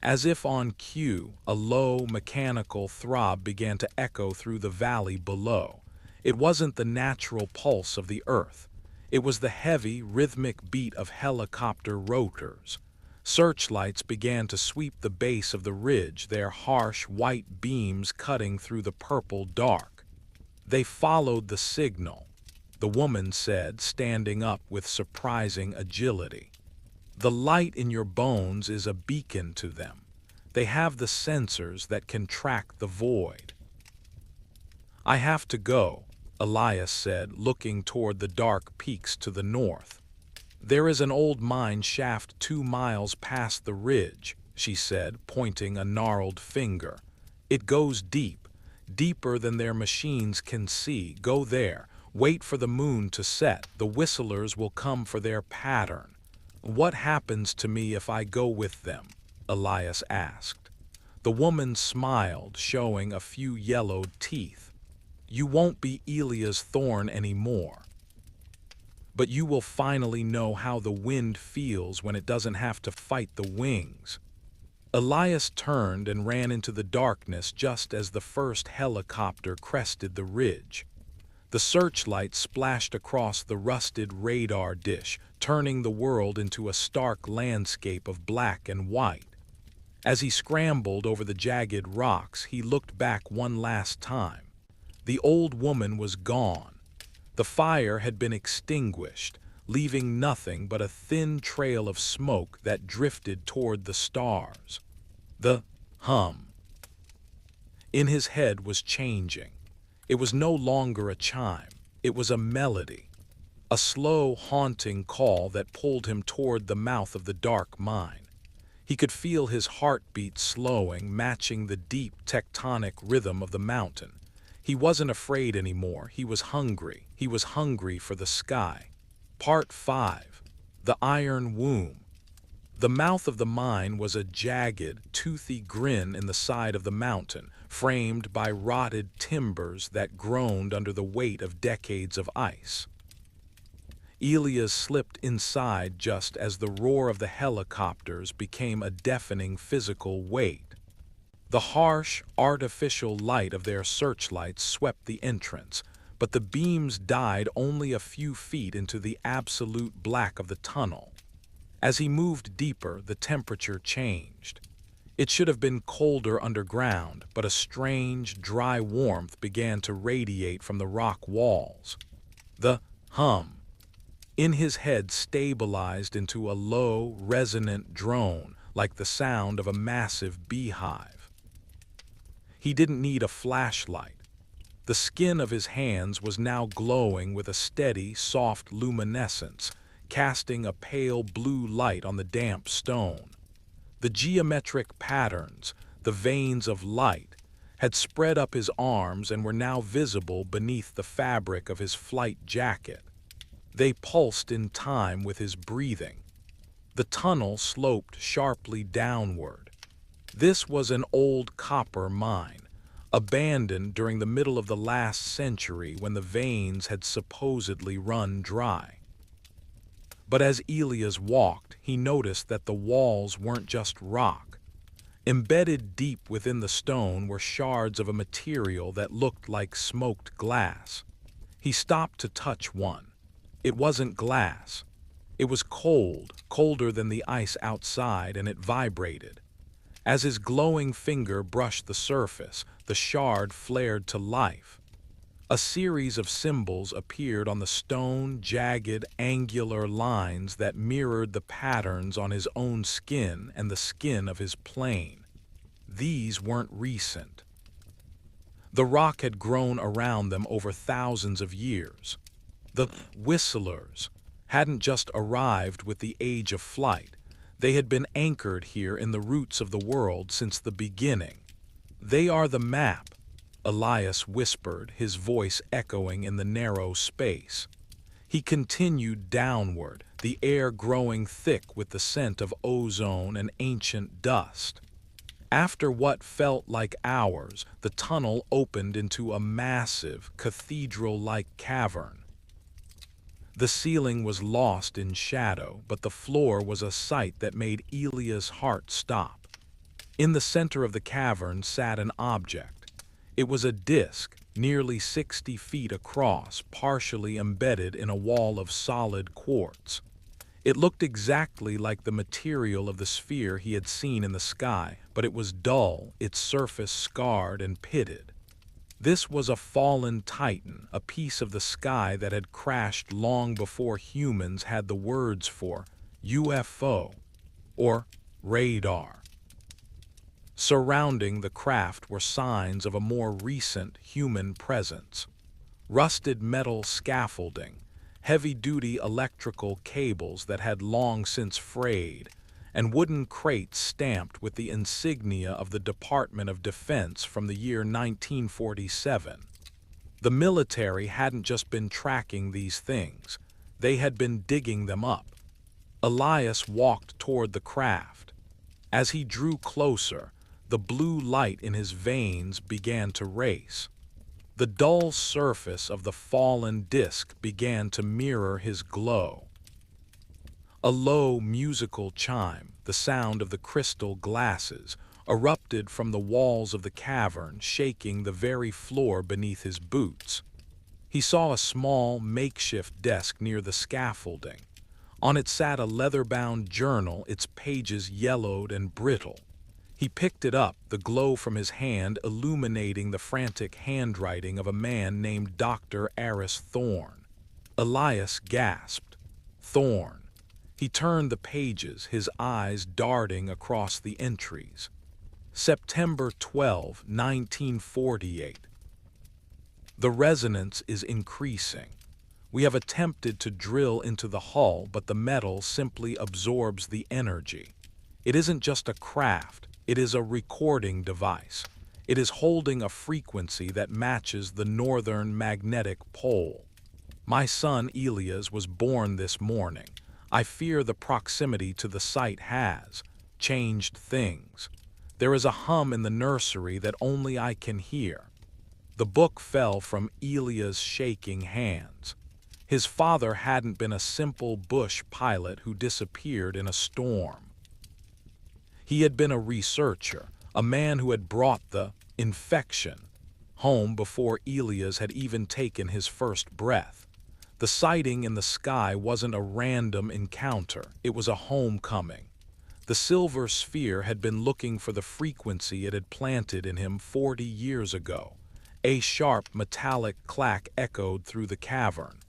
As if on cue, a low, mechanical throb began to echo through the valley below. It wasn't the natural pulse of the earth. It was the heavy, rhythmic beat of helicopter rotors. Searchlights began to sweep the base of the ridge, their harsh, white beams cutting through the purple dark. They followed the signal, the woman said, standing up with surprising agility. The light in your bones is a beacon to them. They have the sensors that can track the void. I have to go, Elias said, looking toward the dark peaks to the north. There is an old mine shaft 2 miles past the ridge, she said, pointing a gnarled finger. It goes deep, deeper than their machines can see. Go there, wait for the moon to set. The whistlers will come for their pattern. What happens to me if I go with them? Elias asked. The woman smiled, showing a few yellowed teeth. You won't be Elias Thorne anymore. But you will finally know how the wind feels when it doesn't have to fight the wings. Elias turned and ran into the darkness just as the first helicopter crested the ridge. The searchlight splashed across the rusted radar dish, turning the world into a stark landscape of black and white. As he scrambled over the jagged rocks, he looked back one last time. The old woman was gone. The fire had been extinguished, leaving nothing but a thin trail of smoke that drifted toward the stars. The hum in his head was changing. It was no longer a chime. It was a melody, a slow, haunting call that pulled him toward the mouth of the dark mine. He could feel his heartbeat slowing, matching the deep tectonic rhythm of the mountain. He wasn't afraid anymore. He was hungry. He was hungry for the sky. Part 5. The Iron Womb. The mouth of the mine was a jagged, toothy grin in the side of the mountain, framed by rotted timbers that groaned under the weight of decades of ice. Elias slipped inside just as the roar of the helicopters became a deafening physical weight. The harsh, artificial light of their searchlights swept the entrance, but the beams died only a few feet into the absolute black of the tunnel. As he moved deeper, the temperature changed. It should have been colder underground, but a strange, dry warmth began to radiate from the rock walls. The hum in his head stabilized into a low, resonant drone, like the sound of a massive beehive. He didn't need a flashlight. The skin of his hands was now glowing with a steady, soft luminescence, casting a pale blue light on the damp stone. The geometric patterns, the veins of light, had spread up his arms and were now visible beneath the fabric of his flight jacket. They pulsed in time with his breathing. The tunnel sloped sharply downward. This was an old copper mine, abandoned during the middle of the last century when the veins had supposedly run dry. But as Elias walked, he noticed that the walls weren't just rock. Embedded deep within the stone were shards of a material that looked like smoked glass. He stopped to touch one. It wasn't glass. It was cold, colder than the ice outside, and it vibrated. As his glowing finger brushed the surface, the shard flared to life. A series of symbols appeared on the stone, jagged, angular lines that mirrored the patterns on his own skin and the skin of his plane. These weren't recent. The rock had grown around them over thousands of years. The whistlers hadn't just arrived with the age of flight. They had been anchored here in the roots of the world since the beginning. They are the map, Elias whispered, his voice echoing in the narrow space. He continued downward, the air growing thick with the scent of ozone and ancient dust. After what felt like hours, the tunnel opened into a massive, cathedral-like cavern. The ceiling was lost in shadow, but the floor was a sight that made Elias' heart stop. In the center of the cavern sat an object. It was a disc, nearly 60 feet across, partially embedded in a wall of solid quartz. It looked exactly like the material of the sphere he had seen in the sky, but it was dull, its surface scarred and pitted. This was a fallen titan, a piece of the sky that had crashed long before humans had the words for UFO or radar. Surrounding the craft were signs of a more recent human presence. Rusted metal scaffolding, heavy-duty electrical cables that had long since frayed, and wooden crates stamped with the insignia of the Department of Defense from the year 1947. The military hadn't just been tracking these things, they had been digging them up. Elias walked toward the craft. As he drew closer, the blue light in his veins began to race. The dull surface of the fallen disc began to mirror his glow. A low musical chime, the sound of the crystal glasses, erupted from the walls of the cavern, shaking the very floor beneath his boots. He saw a small, makeshift desk near the scaffolding. On it sat a leather-bound journal, its pages yellowed and brittle. He picked it up, the glow from his hand illuminating the frantic handwriting of a man named Dr. Aris Thorne. Elias gasped. Thorne. He turned the pages, his eyes darting across the entries. September 12, 1948. The resonance is increasing. We have attempted to drill into the hull, but the metal simply absorbs the energy. It isn't just a craft, it is a recording device. It is holding a frequency that matches the northern magnetic pole. My son Elias was born this morning. I fear the proximity to the site has changed things. There is a hum in the nursery that only I can hear. The book fell from Elias' shaking hands. His father hadn't been a simple bush pilot who disappeared in a storm. He had been a researcher, a man who had brought the infection home before Elias had even taken his first breath. The sighting in the sky wasn't a random encounter, it was a homecoming. The silver sphere had been looking for the frequency it had planted in him 40 years ago. A sharp metallic clack echoed through the cavern.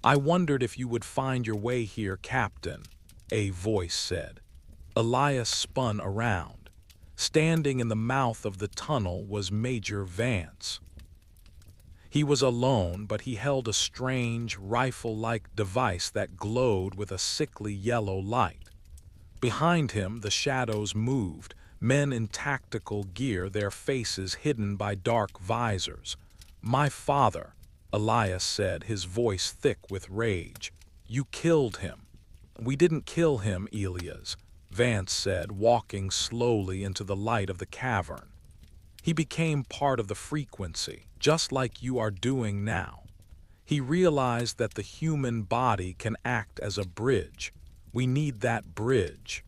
"I wondered if you would find your way here, Captain," a voice said. Elias spun around. Standing in the mouth of the tunnel was Major Vance. He was alone, but he held a strange, rifle-like device that glowed with a sickly yellow light. Behind him, the shadows moved, men in tactical gear, their faces hidden by dark visors. "My father," Elias said, his voice thick with rage. "You killed him." "We didn't kill him, Elias," Vance said, walking slowly into the light of the cavern. "He became part of the frequency, just like you are doing now." He realized that the human body can act as a bridge. We need that bridge.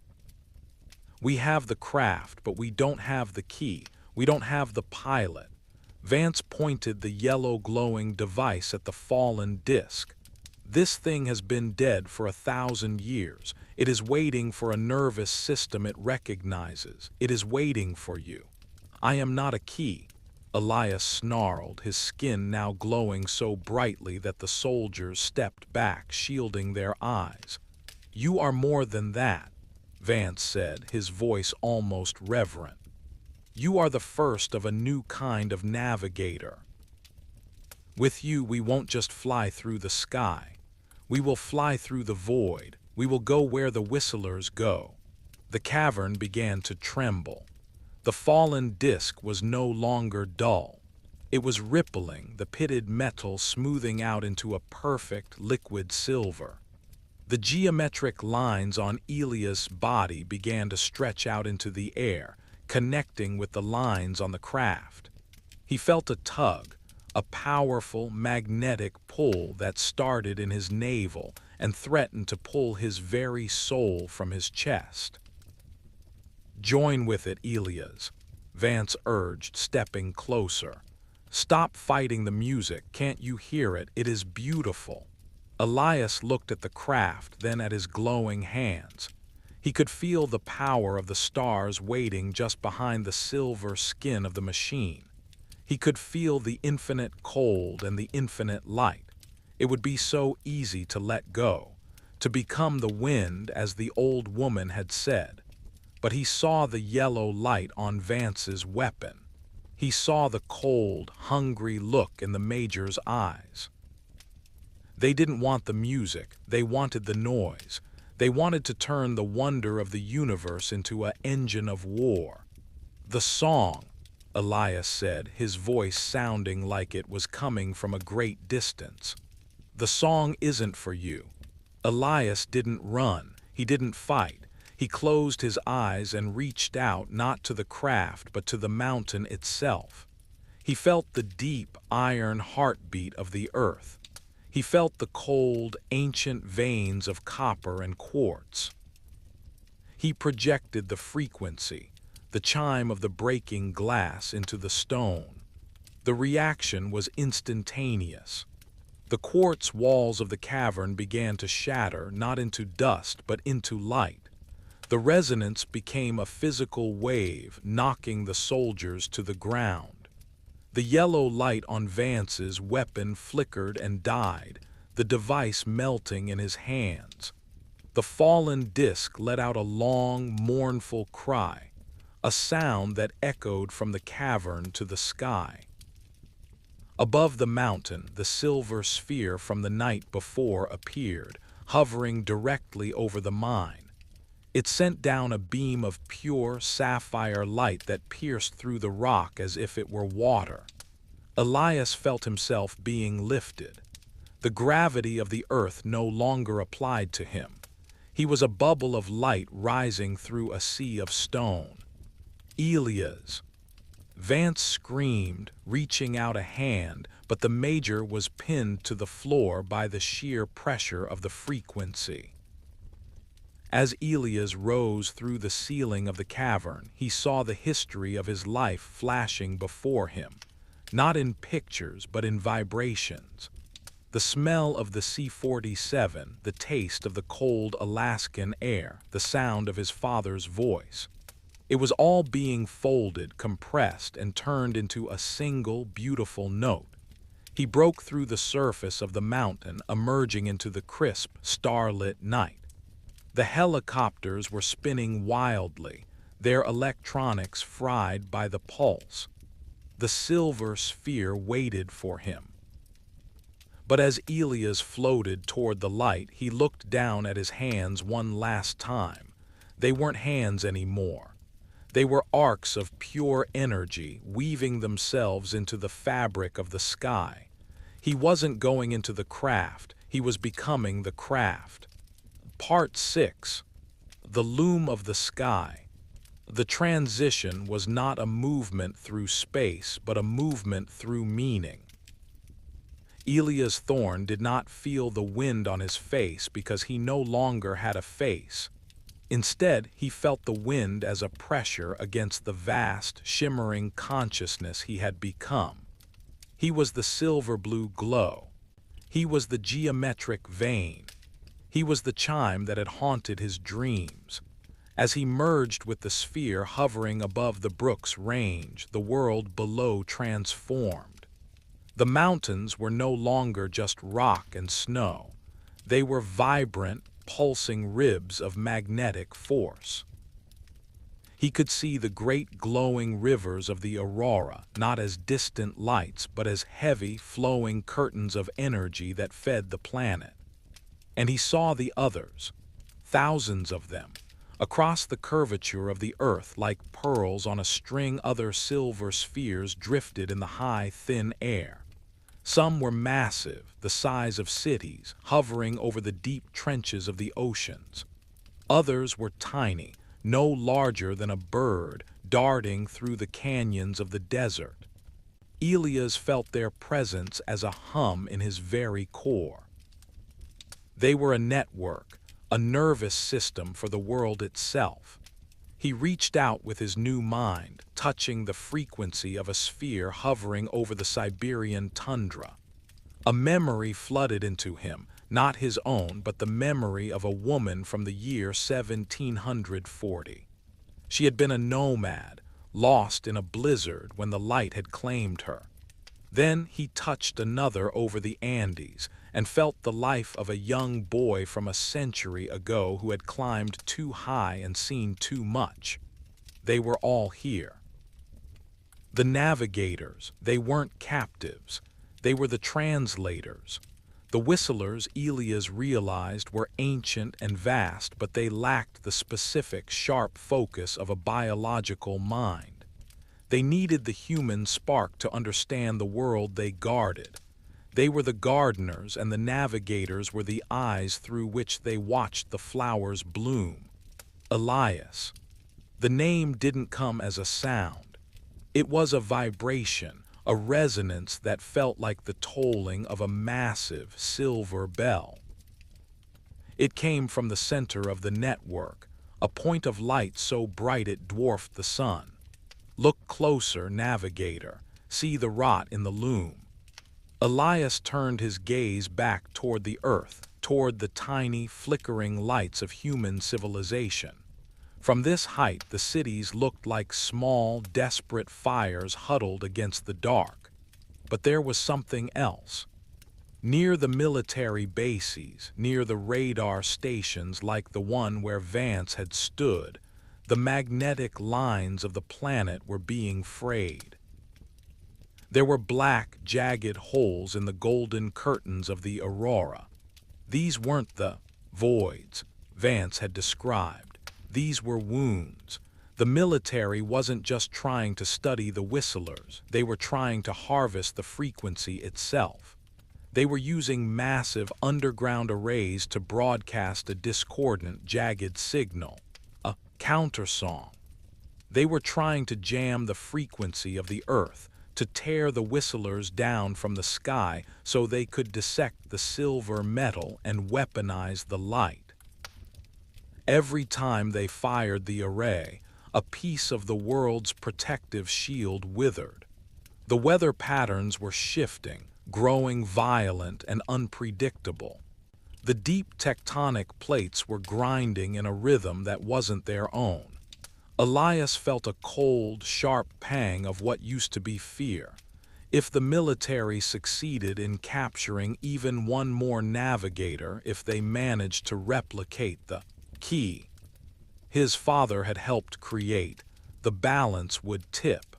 "We have the craft, but we don't have the key. We don't have the pilot." Vance pointed the yellow glowing device at the fallen disk. "This thing has been dead for 1,000 years. It is waiting for a nervous system it recognizes. It is waiting for you." "I am not a key," Elias snarled, his skin now glowing so brightly that the soldiers stepped back, shielding their eyes. "You are more than that," Vance said, his voice almost reverent. "You are the first of a new kind of navigator. With you we won't just fly through the sky. We will fly through the void. We will go where the whistlers go." The cavern began to tremble. The fallen disk was no longer dull. It was rippling, the pitted metal smoothing out into a perfect liquid silver. The geometric lines on Elias' body began to stretch out into the air, connecting with the lines on the craft. He felt a tug, a powerful magnetic pull that started in his navel and threatened to pull his very soul from his chest. "Join with it, Elias," Vance urged, stepping closer. "Stop fighting the music. Can't you hear it? It is beautiful." Elias looked at the craft, then at his glowing hands. He could feel the power of the stars waiting just behind the silver skin of the machine. He could feel the infinite cold and the infinite light. It would be so easy to let go, to become the wind, as the old woman had said. But he saw the yellow light on Vance's weapon. He saw the cold, hungry look in the Major's eyes. They didn't want the music, they wanted the noise. They wanted to turn the wonder of the universe into an engine of war. "The song," Elias said, his voice sounding like it was coming from a great distance. "The song isn't for you." Elias didn't run, he didn't fight. He closed his eyes and reached out, not to the craft but to the mountain itself. He felt the deep, iron heartbeat of the earth. He felt the cold, ancient veins of copper and quartz. He projected the frequency, the chime of the breaking glass, into the stone. The reaction was instantaneous. The quartz walls of the cavern began to shatter, not into dust but into light. The resonance became a physical wave, knocking the soldiers to the ground. The yellow light on Vance's weapon flickered and died, the device melting in his hands. The fallen disc let out a long, mournful cry, a sound that echoed from the cavern to the sky. Above the mountain, the silver sphere from the night before appeared, hovering directly over the mine. It sent down a beam of pure sapphire light that pierced through the rock as if it were water. Elias felt himself being lifted. The gravity of the earth no longer applied to him. He was a bubble of light rising through a sea of stone. Elias! Vance screamed, reaching out a hand, but the Major was pinned to the floor by the sheer pressure of the frequency. As Elias rose through the ceiling of the cavern, he saw the history of his life flashing before him, not in pictures but in vibrations. The smell of the C-47, the taste of the cold Alaskan air, the sound of his father's voice. It was all being folded, compressed, and turned into a single beautiful note. He broke through the surface of the mountain, emerging into the crisp, starlit night. The helicopters were spinning wildly, their electronics fried by the pulse. The silver sphere waited for him. But as Elias floated toward the light, he looked down at his hands one last time. They weren't hands anymore. They were arcs of pure energy, weaving themselves into the fabric of the sky. He wasn't going into the craft, he was becoming the craft. Part 6. The Loom of the Sky. The transition was not a movement through space, but a movement through meaning. Elias Thorne did not feel the wind on his face because he no longer had a face. Instead, he felt the wind as a pressure against the vast, shimmering consciousness he had become. He was the silver-blue glow. He was the geometric vein. He was the chime that had haunted his dreams. As he merged with the sphere hovering above the brook's range, the world below transformed. The mountains were no longer just rock and snow. They were vibrant, pulsing ribs of magnetic force. He could see the great glowing rivers of the aurora, not as distant lights, but as heavy, flowing curtains of energy that fed the planet. And he saw the others, thousands of them, across the curvature of the earth like pearls on a string. Other silver spheres drifted in the high, thin air. Some were massive, the size of cities, hovering over the deep trenches of the oceans. Others were tiny, no larger than a bird, darting through the canyons of the desert. Elias felt their presence as a hum in his very core. They were a network, a nervous system for the world itself. He reached out with his new mind, touching the frequency of a sphere hovering over the Siberian tundra. A memory flooded into him, not his own, but the memory of a woman from the year 1740. She had been a nomad, lost in a blizzard when the light had claimed her. Then he touched another over the Andes and felt the life of a young boy from a century ago who had climbed too high and seen too much. They were all here. The navigators, they weren't captives. They were the translators. The whistlers, Elias realized, were ancient and vast, but they lacked the specific, sharp focus of a biological mind. They needed the human spark to understand the world they guarded. They were the gardeners, and the navigators were the eyes through which they watched the flowers bloom. Elias. The name didn't come as a sound. It was a vibration, a resonance that felt like the tolling of a massive silver bell. It came from the center of the network, a point of light so bright it dwarfed the sun. "Look closer, navigator. See the rot in the loom." Elias turned his gaze back toward the earth, toward the tiny, flickering lights of human civilization. From this height, the cities looked like small, desperate fires huddled against the dark. But there was something else. Near the military bases, near the radar stations like the one where Vance had stood, the magnetic lines of the planet were being frayed. There were black, jagged holes in the golden curtains of the aurora. These weren't the voids Vance had described. These were wounds. The military wasn't just trying to study the whistlers, they were trying to harvest the frequency itself. They were using massive underground arrays to broadcast a discordant, jagged signal, a countersong. They were trying to jam the frequency of the earth, to tear the whistlers down from the sky so they could dissect the silver metal and weaponize the light. Every time they fired the array, a piece of the world's protective shield withered. The weather patterns were shifting, growing violent and unpredictable. The deep tectonic plates were grinding in a rhythm that wasn't their own. Elias felt a cold, sharp pang of what used to be fear. If the military succeeded in capturing even one more navigator, if they managed to replicate the key his father had helped create, the balance would tip.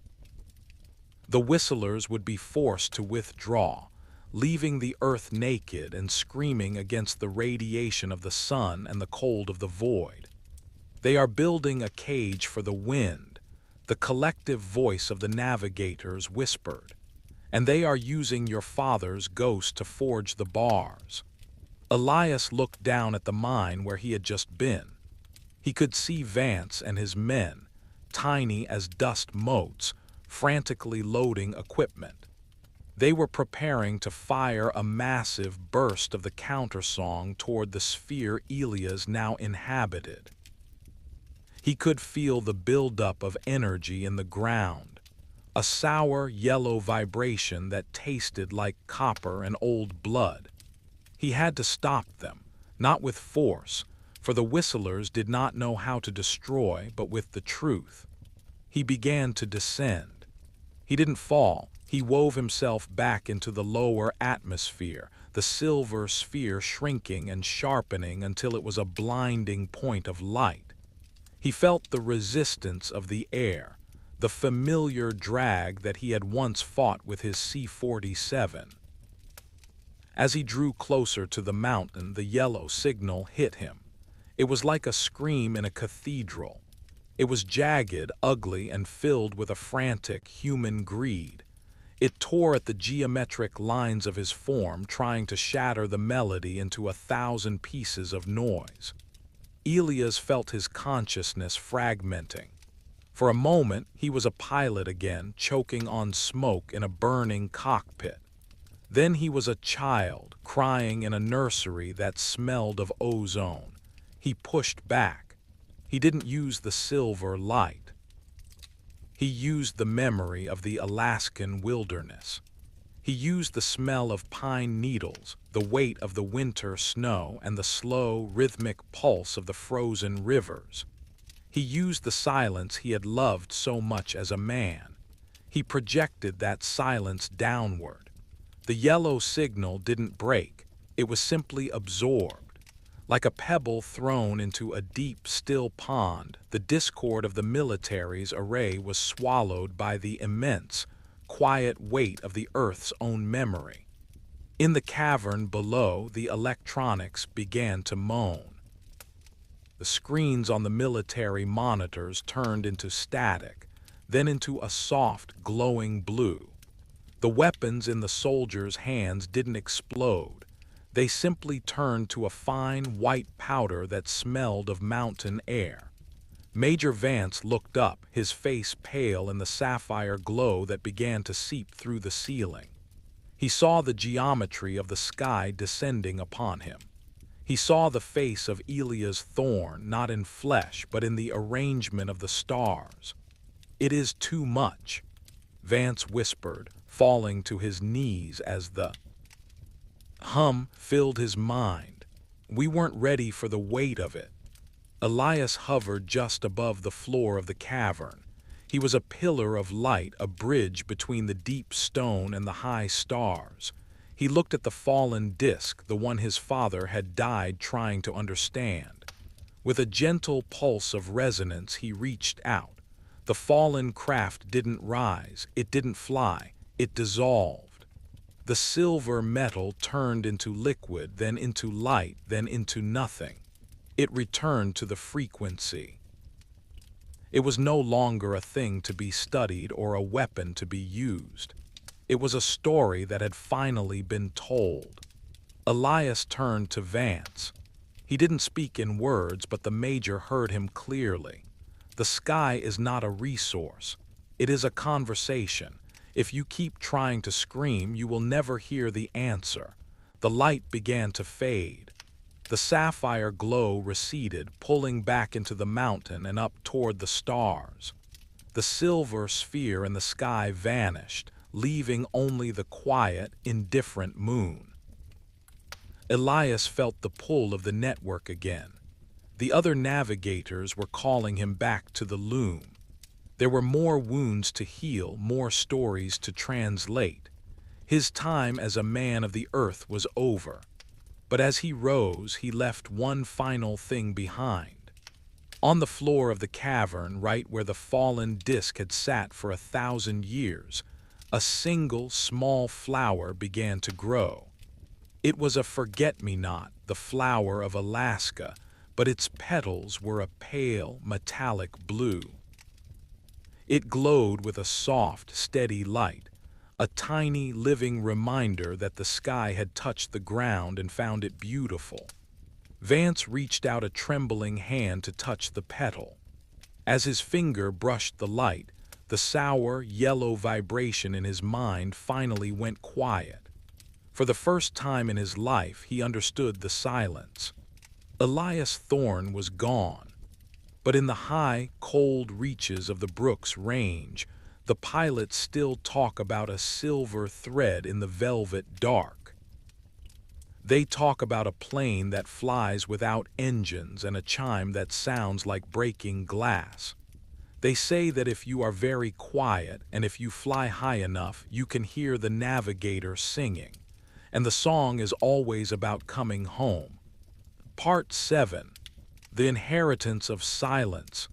The whistlers would be forced to withdraw, leaving the earth naked and screaming against the radiation of the sun and the cold of the void. "They are building a cage for the wind," the collective voice of the navigators whispered, "and they are using your father's ghost to forge the bars." Elias looked down at the mine where he had just been. He could see Vance and his men, tiny as dust motes, frantically loading equipment. They were preparing to fire a massive burst of the countersong toward the sphere Elias now inhabited. He could feel the buildup of energy in the ground, a sour yellow vibration that tasted like copper and old blood. He had to stop them, not with force, for the whistlers did not know how to destroy, but with the truth. He began to descend. He didn't fall. He wove himself back into the lower atmosphere, the silver sphere shrinking and sharpening until it was a blinding point of light. He felt the resistance of the air, the familiar drag that he had once fought with his C-47. As he drew closer to the mountain, the yellow signal hit him. It was like a scream in a cathedral. It was jagged, ugly, and filled with a frantic human greed. It tore at the geometric lines of his form, trying to shatter the melody into 1,000 pieces of noise. Elias felt his consciousness fragmenting. For a moment, he was a pilot again, choking on smoke in a burning cockpit. Then he was a child, crying in a nursery that smelled of ozone. He pushed back. He didn't use the silver light. He used the memory of the Alaskan wilderness. He used the smell of pine needles, the weight of the winter snow, and the slow, rhythmic pulse of the frozen rivers. He used the silence he had loved so much as a man. He projected that silence downward. The yellow signal didn't break. It was simply absorbed. Like a pebble thrown into a deep, still pond, the discord of the military's array was swallowed by the immense, quiet weight of the Earth's own memory. In the cavern below, the electronics began to moan. The screens on the military monitors turned into static, then into a soft, glowing blue. The weapons in the soldiers' hands didn't explode. They simply turned to a fine white powder that smelled of mountain air. Major Vance looked up, his face pale in the sapphire glow that began to seep through the ceiling. He saw the geometry of the sky descending upon him. He saw the face of Elia's thorn not in flesh but in the arrangement of the stars. "It is too much," Vance whispered, falling to his knees as the hum filled his mind. We weren't ready for the weight of it. Elias hovered just above the floor of the cavern. He was a pillar of light, a bridge between the deep stone and the high stars. He looked at the fallen disk, the one his father had died trying to understand. With a gentle pulse of resonance, he reached out. The fallen craft didn't rise, it didn't fly, it dissolved. The silver metal turned into liquid, then into light, then into nothing. It returned to the frequency. It was no longer a thing to be studied or a weapon to be used. It was a story that had finally been told. Elias turned to Vance. He didn't speak in words, but the Major heard him clearly. The sky is not a resource. It is a conversation. If you keep trying to scream, you will never hear the answer. The light began to fade. The sapphire glow receded, pulling back into the mountain and up toward the stars. The silver sphere in the sky vanished, leaving only the quiet, indifferent moon. Elias felt the pull of the network again. The other navigators were calling him back to the loom. There were more wounds to heal, more stories to translate. His time as a man of the earth was over. But as he rose, he left one final thing behind. On the floor of the cavern, right where the fallen disk had sat for 1,000 years, a single small flower began to grow. It was a forget-me-not, the flower of Alaska, but its petals were a pale, metallic blue. It glowed with a soft, steady light, a tiny, living reminder that the sky had touched the ground and found it beautiful. Vance reached out a trembling hand to touch the petal. As his finger brushed the light, the sour, yellow vibration in his mind finally went quiet. For the first time in his life, he understood the silence. Elias Thorne was gone. But in the high, cold reaches of the Brooks Range, the pilots still talk about a silver thread in the velvet dark. They talk about a plane that flies without engines and a chime that sounds like breaking glass. They say that if you are very quiet and if you fly high enough, you can hear the navigator singing. And the song is always about coming home. Part 7. The Inheritance of Silence.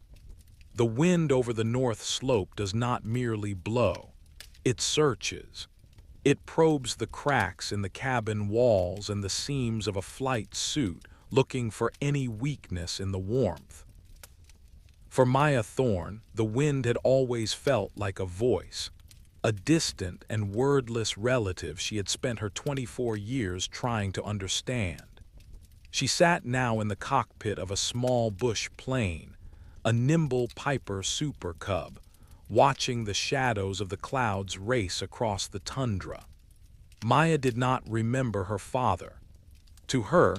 The wind over the north slope does not merely blow. It searches. It probes the cracks in the cabin walls and the seams of a flight suit, looking for any weakness in the warmth. For Maya Thorne, the wind had always felt like a voice, a distant and wordless relative she had spent her 24 years trying to understand. She sat now in the cockpit of a small bush plane, a nimble Piper Super Cub, watching the shadows of the clouds race across the tundra. Maya did not remember her father. To her,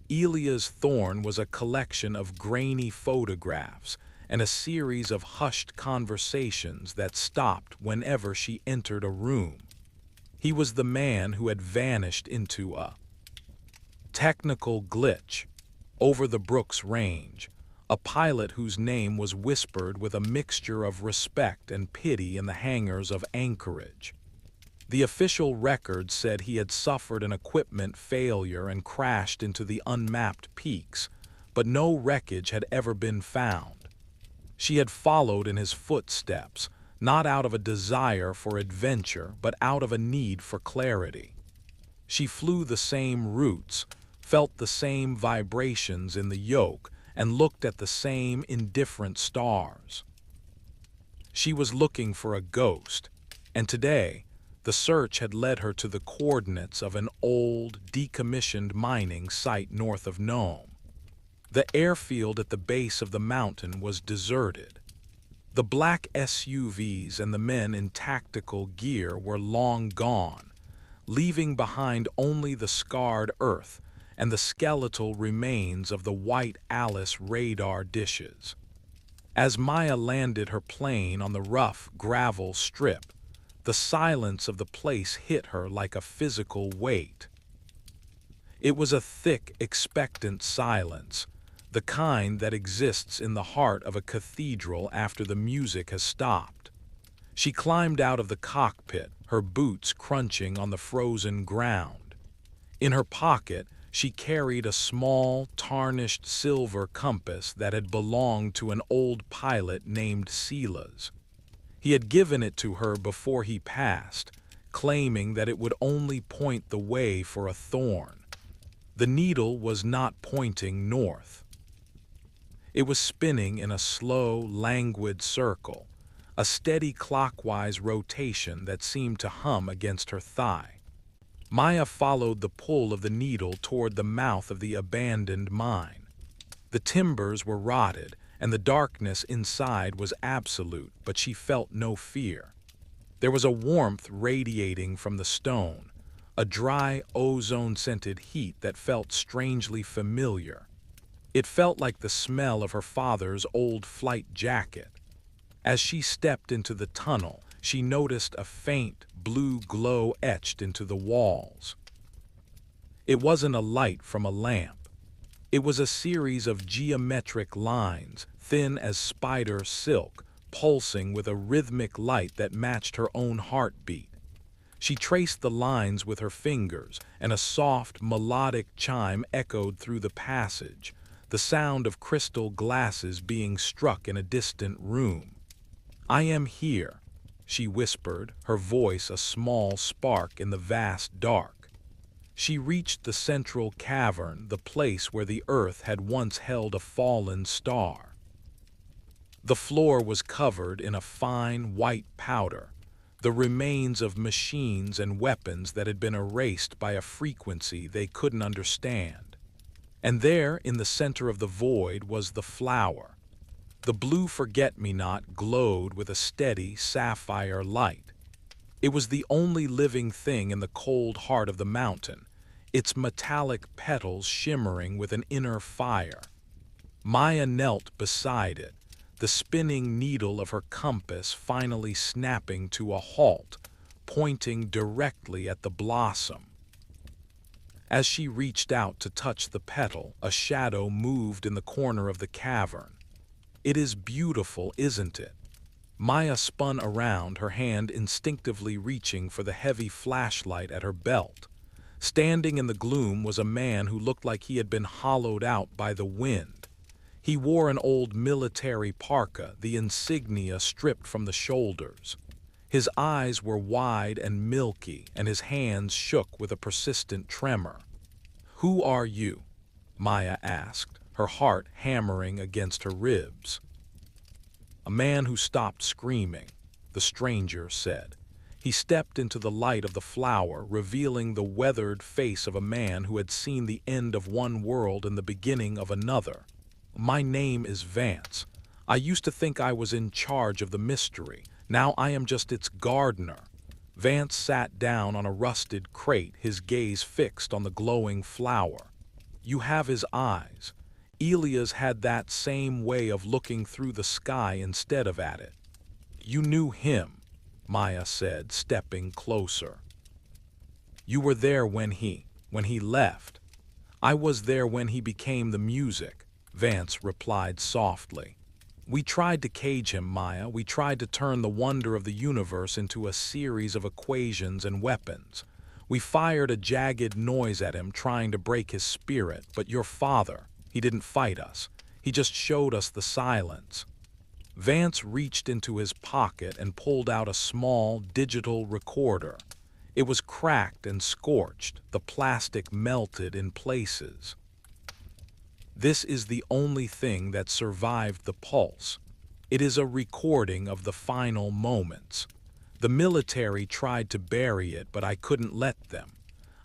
Elia's Thorne was a collection of grainy photographs and a series of hushed conversations that stopped whenever she entered a room. He was the man who had vanished into a technical glitch over the Brooks Range, a pilot whose name was whispered with a mixture of respect and pity in the hangars of Anchorage. The official record said he had suffered an equipment failure and crashed into the unmapped peaks, but no wreckage had ever been found. She had followed in his footsteps, not out of a desire for adventure, but out of a need for clarity. She flew the same routes, felt the same vibrations in the yoke, and looked at the same indifferent stars. She was looking for a ghost, and today, the search had led her to the coordinates of an old, decommissioned mining site north of Nome. The airfield at the base of the mountain was deserted. The black SUVs and the men in tactical gear were long gone, leaving behind only the scarred earth and the skeletal remains of the white Alice radar dishes. As Maya landed her plane on the rough gravel strip, the silence of the place hit her like a physical weight. It was a thick, expectant silence, the kind that exists in the heart of a cathedral after the music has stopped. She climbed out of the cockpit, her boots crunching on the frozen ground. In her pocket, she carried a small, tarnished silver compass that had belonged to an old pilot named Silas. He had given it to her before he passed, claiming that it would only point the way for a thorn. The needle was not pointing north. It was spinning in a slow, languid circle, a steady clockwise rotation that seemed to hum against her thigh. Maya followed the pull of the needle toward the mouth of the abandoned mine. The timbers were rotted, and the darkness inside was absolute, but she felt no fear. There was a warmth radiating from the stone, a dry, ozone-scented heat that felt strangely familiar. It felt like the smell of her father's old flight jacket. As she stepped into the tunnel, she noticed a faint, blue glow etched into the walls. It wasn't a light from a lamp. It was a series of geometric lines, thin as spider silk, pulsing with a rhythmic light that matched her own heartbeat. She traced the lines with her fingers, and a soft, melodic chime echoed through the passage, the sound of crystal glasses being struck in a distant room. "I am here," she whispered, her voice a small spark in the vast dark. She reached the central cavern, the place where the earth had once held a fallen star. The floor was covered in a fine white powder, the remains of machines and weapons that had been erased by a frequency they couldn't understand. And there, in the center of the void, was the flower. The blue forget-me-not glowed with a steady sapphire light. It was the only living thing in the cold heart of the mountain, its metallic petals shimmering with an inner fire. Maya knelt beside it, the spinning needle of her compass finally snapping to a halt, pointing directly at the blossom. As she reached out to touch the petal, a shadow moved in the corner of the cavern. "It is beautiful, isn't it?" Maya spun around, her hand instinctively reaching for the heavy flashlight at her belt. Standing in the gloom was a man who looked like he had been hollowed out by the wind. He wore an old military parka, the insignia stripped from the shoulders. His eyes were wide and milky, and his hands shook with a persistent tremor. "Who are you?" Maya asked, her heart hammering against her ribs. "A man who stopped screaming," the stranger said. He stepped into the light of the flower, revealing the weathered face of a man who had seen the end of one world and the beginning of another. "My name is Vance. I used to think I was in charge of the mystery. Now I am just its gardener." Vance sat down on a rusted crate, his gaze fixed on the glowing flower. "You have his eyes. Elia's had that same way of looking through the sky instead of at it." "You knew him," Maya said, stepping closer. "You were there when he left." "I was there when he became the music," Vance replied softly. "We tried to cage him, Maya. We tried to turn the wonder of the universe into a series of equations and weapons. We fired a jagged noise at him, trying to break his spirit, but your father, he didn't fight us. He just showed us the silence." Vance reached into his pocket and pulled out a small digital recorder. It was cracked and scorched, the plastic melted in places. "This is the only thing that survived the pulse. It is a recording of the final moments. The military tried to bury it, but I couldn't let them.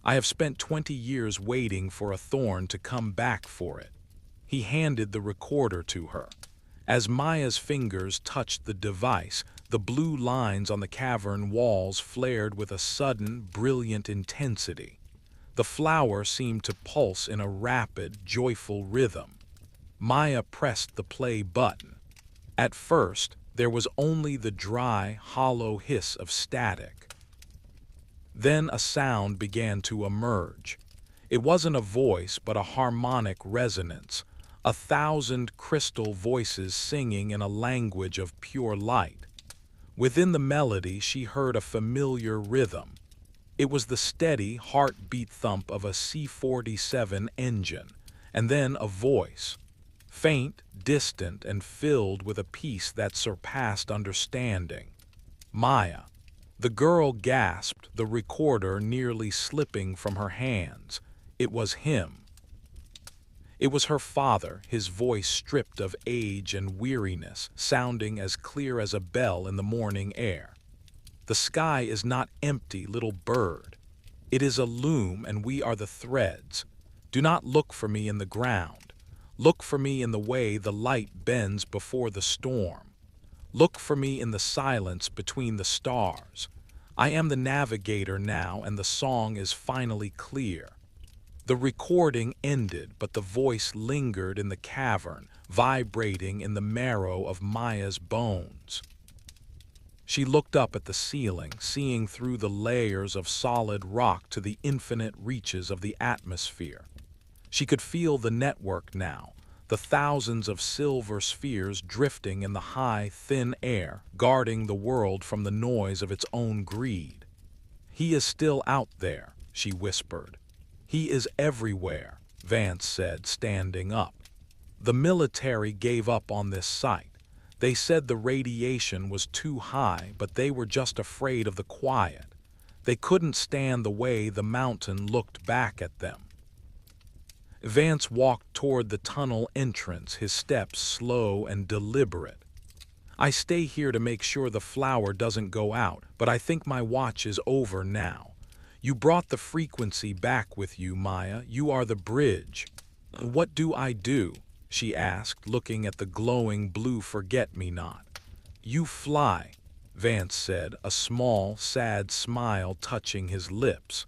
I have spent 20 years waiting for a thorn to come back for it." He handed the recorder to her. As Maya's fingers touched the device, the blue lines on the cavern walls flared with a sudden, brilliant intensity. The flower seemed to pulse in a rapid, joyful rhythm. Maya pressed the play button. At first, there was only the dry, hollow hiss of static. Then a sound began to emerge. It wasn't a voice, but a harmonic resonance, 1,000 crystal voices singing in a language of pure light. Within the melody, she heard a familiar rhythm. It was the steady, heartbeat thump of a C-47 engine, and then a voice, faint, distant, and filled with a peace that surpassed understanding. Maya. The girl gasped, the recorder nearly slipping from her hands. It was him. It was her father, his voice stripped of age and weariness, sounding as clear as a bell in the morning air. The sky is not empty, little bird. It is a loom, and we are the threads. Do not look for me in the ground. Look for me in the way the light bends before the storm. Look for me in the silence between the stars. I am the navigator now, and the song is finally clear. The recording ended, but the voice lingered in the cavern, vibrating in the marrow of Maya's bones. She looked up at the ceiling, seeing through the layers of solid rock to the infinite reaches of the atmosphere. She could feel the network now, the thousands of silver spheres drifting in the high, thin air, guarding the world from the noise of its own greed. "He is still out there," she whispered. "He is everywhere," Vance said, standing up. "The military gave up on this site. They said the radiation was too high, but they were just afraid of the quiet. They couldn't stand the way the mountain looked back at them." Vance walked toward the tunnel entrance, his steps slow and deliberate. "I stay here to make sure the flower doesn't go out, but I think my watch is over now. You brought the frequency back with you, Maya. You are the bridge." "What do I do?" she asked, looking at the glowing blue forget-me-not. "You fly," Vance said, a small, sad smile touching his lips.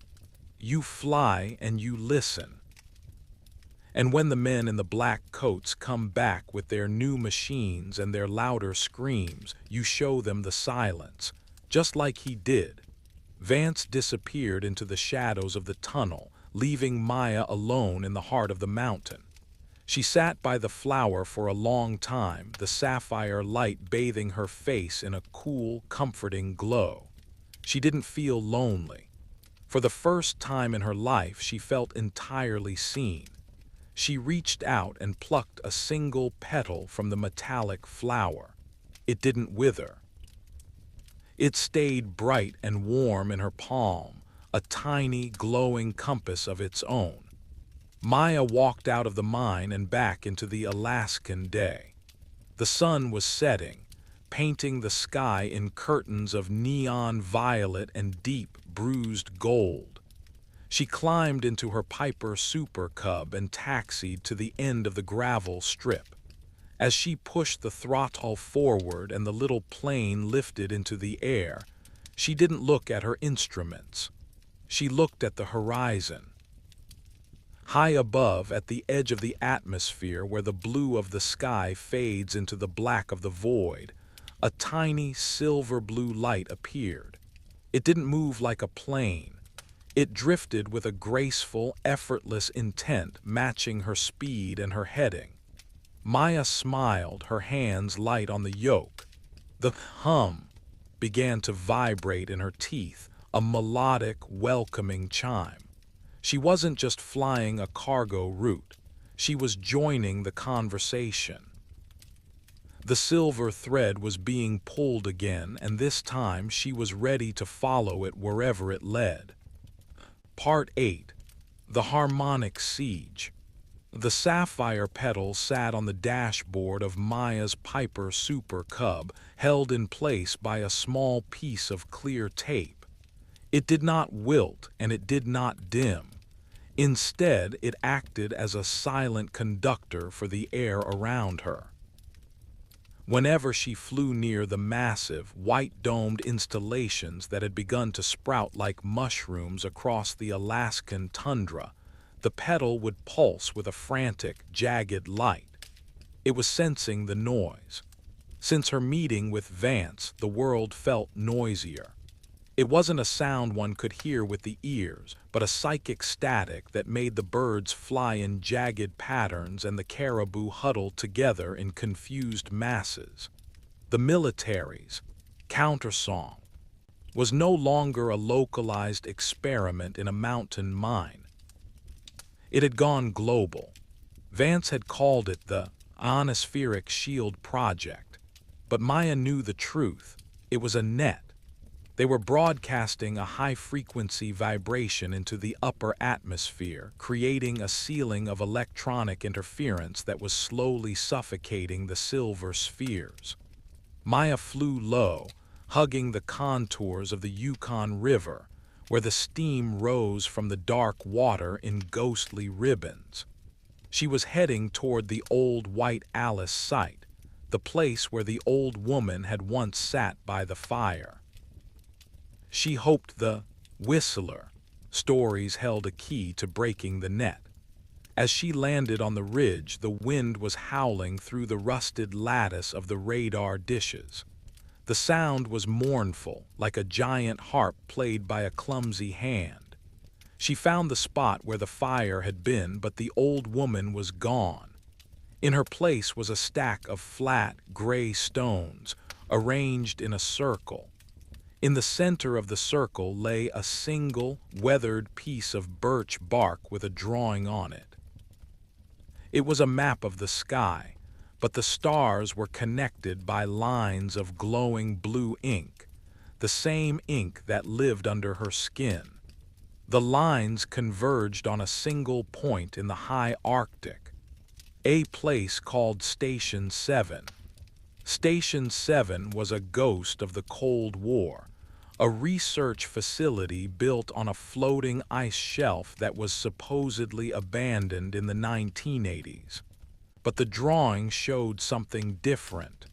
"You fly and you listen. And when the men in the black coats come back with their new machines and their louder screams, you show them the silence, just like he did." Vance disappeared into the shadows of the tunnel, leaving Maya alone in the heart of the mountain. She sat by the flower for a long time, the sapphire light bathing her face in a cool, comforting glow. She didn't feel lonely. For the first time in her life, she felt entirely seen. She reached out and plucked a single petal from the metallic flower. It didn't wither. It stayed bright and warm in her palm, a tiny, glowing compass of its own. Maya walked out of the mine and back into the Alaskan day. The sun was setting, painting the sky in curtains of neon violet and deep, bruised gold. She climbed into her Piper Super Cub and taxied to the end of the gravel strip. As she pushed the throttle forward and the little plane lifted into the air, she didn't look at her instruments. She looked at the horizon. High above, at the edge of the atmosphere where the blue of the sky fades into the black of the void, a tiny silver-blue light appeared. It didn't move like a plane. It drifted with a graceful, effortless intent matching her speed and her heading. Maya smiled, her hands light on the yoke. The hum began to vibrate in her teeth, a melodic, welcoming chime. She wasn't just flying a cargo route. She was joining the conversation. The silver thread was being pulled again, and this time she was ready to follow it wherever it led. Part 8. The Harmonic Siege. The sapphire petal sat on the dashboard of Maya's Piper Super Cub, held in place by a small piece of clear tape. It did not wilt and it did not dim. Instead, it acted as a silent conductor for the air around her. Whenever she flew near the massive, white-domed installations that had begun to sprout like mushrooms across the Alaskan tundra, the petal would pulse with a frantic, jagged light. It was sensing the noise. Since her meeting with Vance, the world felt noisier. It wasn't a sound one could hear with the ears, but a psychic static that made the birds fly in jagged patterns and the caribou huddle together in confused masses. The military's countersong was no longer a localized experiment in a mountain mine. It had gone global. Vance had called it the Ionospheric Shield Project, but Maya knew the truth. It was a net. They were broadcasting a high-frequency vibration into the upper atmosphere, creating a ceiling of electronic interference that was slowly suffocating the silver spheres. Maya flew low, hugging the contours of the Yukon River, where the steam rose from the dark water in ghostly ribbons. She was heading toward the old White Alice site, the place where the old woman had once sat by the fire. She hoped the Whistler stories held a key to breaking the net. As she landed on the ridge, the wind was howling through the rusted lattice of the radar dishes. The sound was mournful, like a giant harp played by a clumsy hand. She found the spot where the fire had been, but the old woman was gone. In her place was a stack of flat, gray stones, arranged in a circle. In the center of the circle lay a single, weathered piece of birch bark with a drawing on it. It was a map of the sky, but the stars were connected by lines of glowing blue ink, the same ink that lived under her skin. The lines converged on a single point in the high Arctic, a place called Station 7. Station 7 was a ghost of the Cold War, a research facility built on a floating ice shelf that was supposedly abandoned in the 1980s. But the drawing showed something different.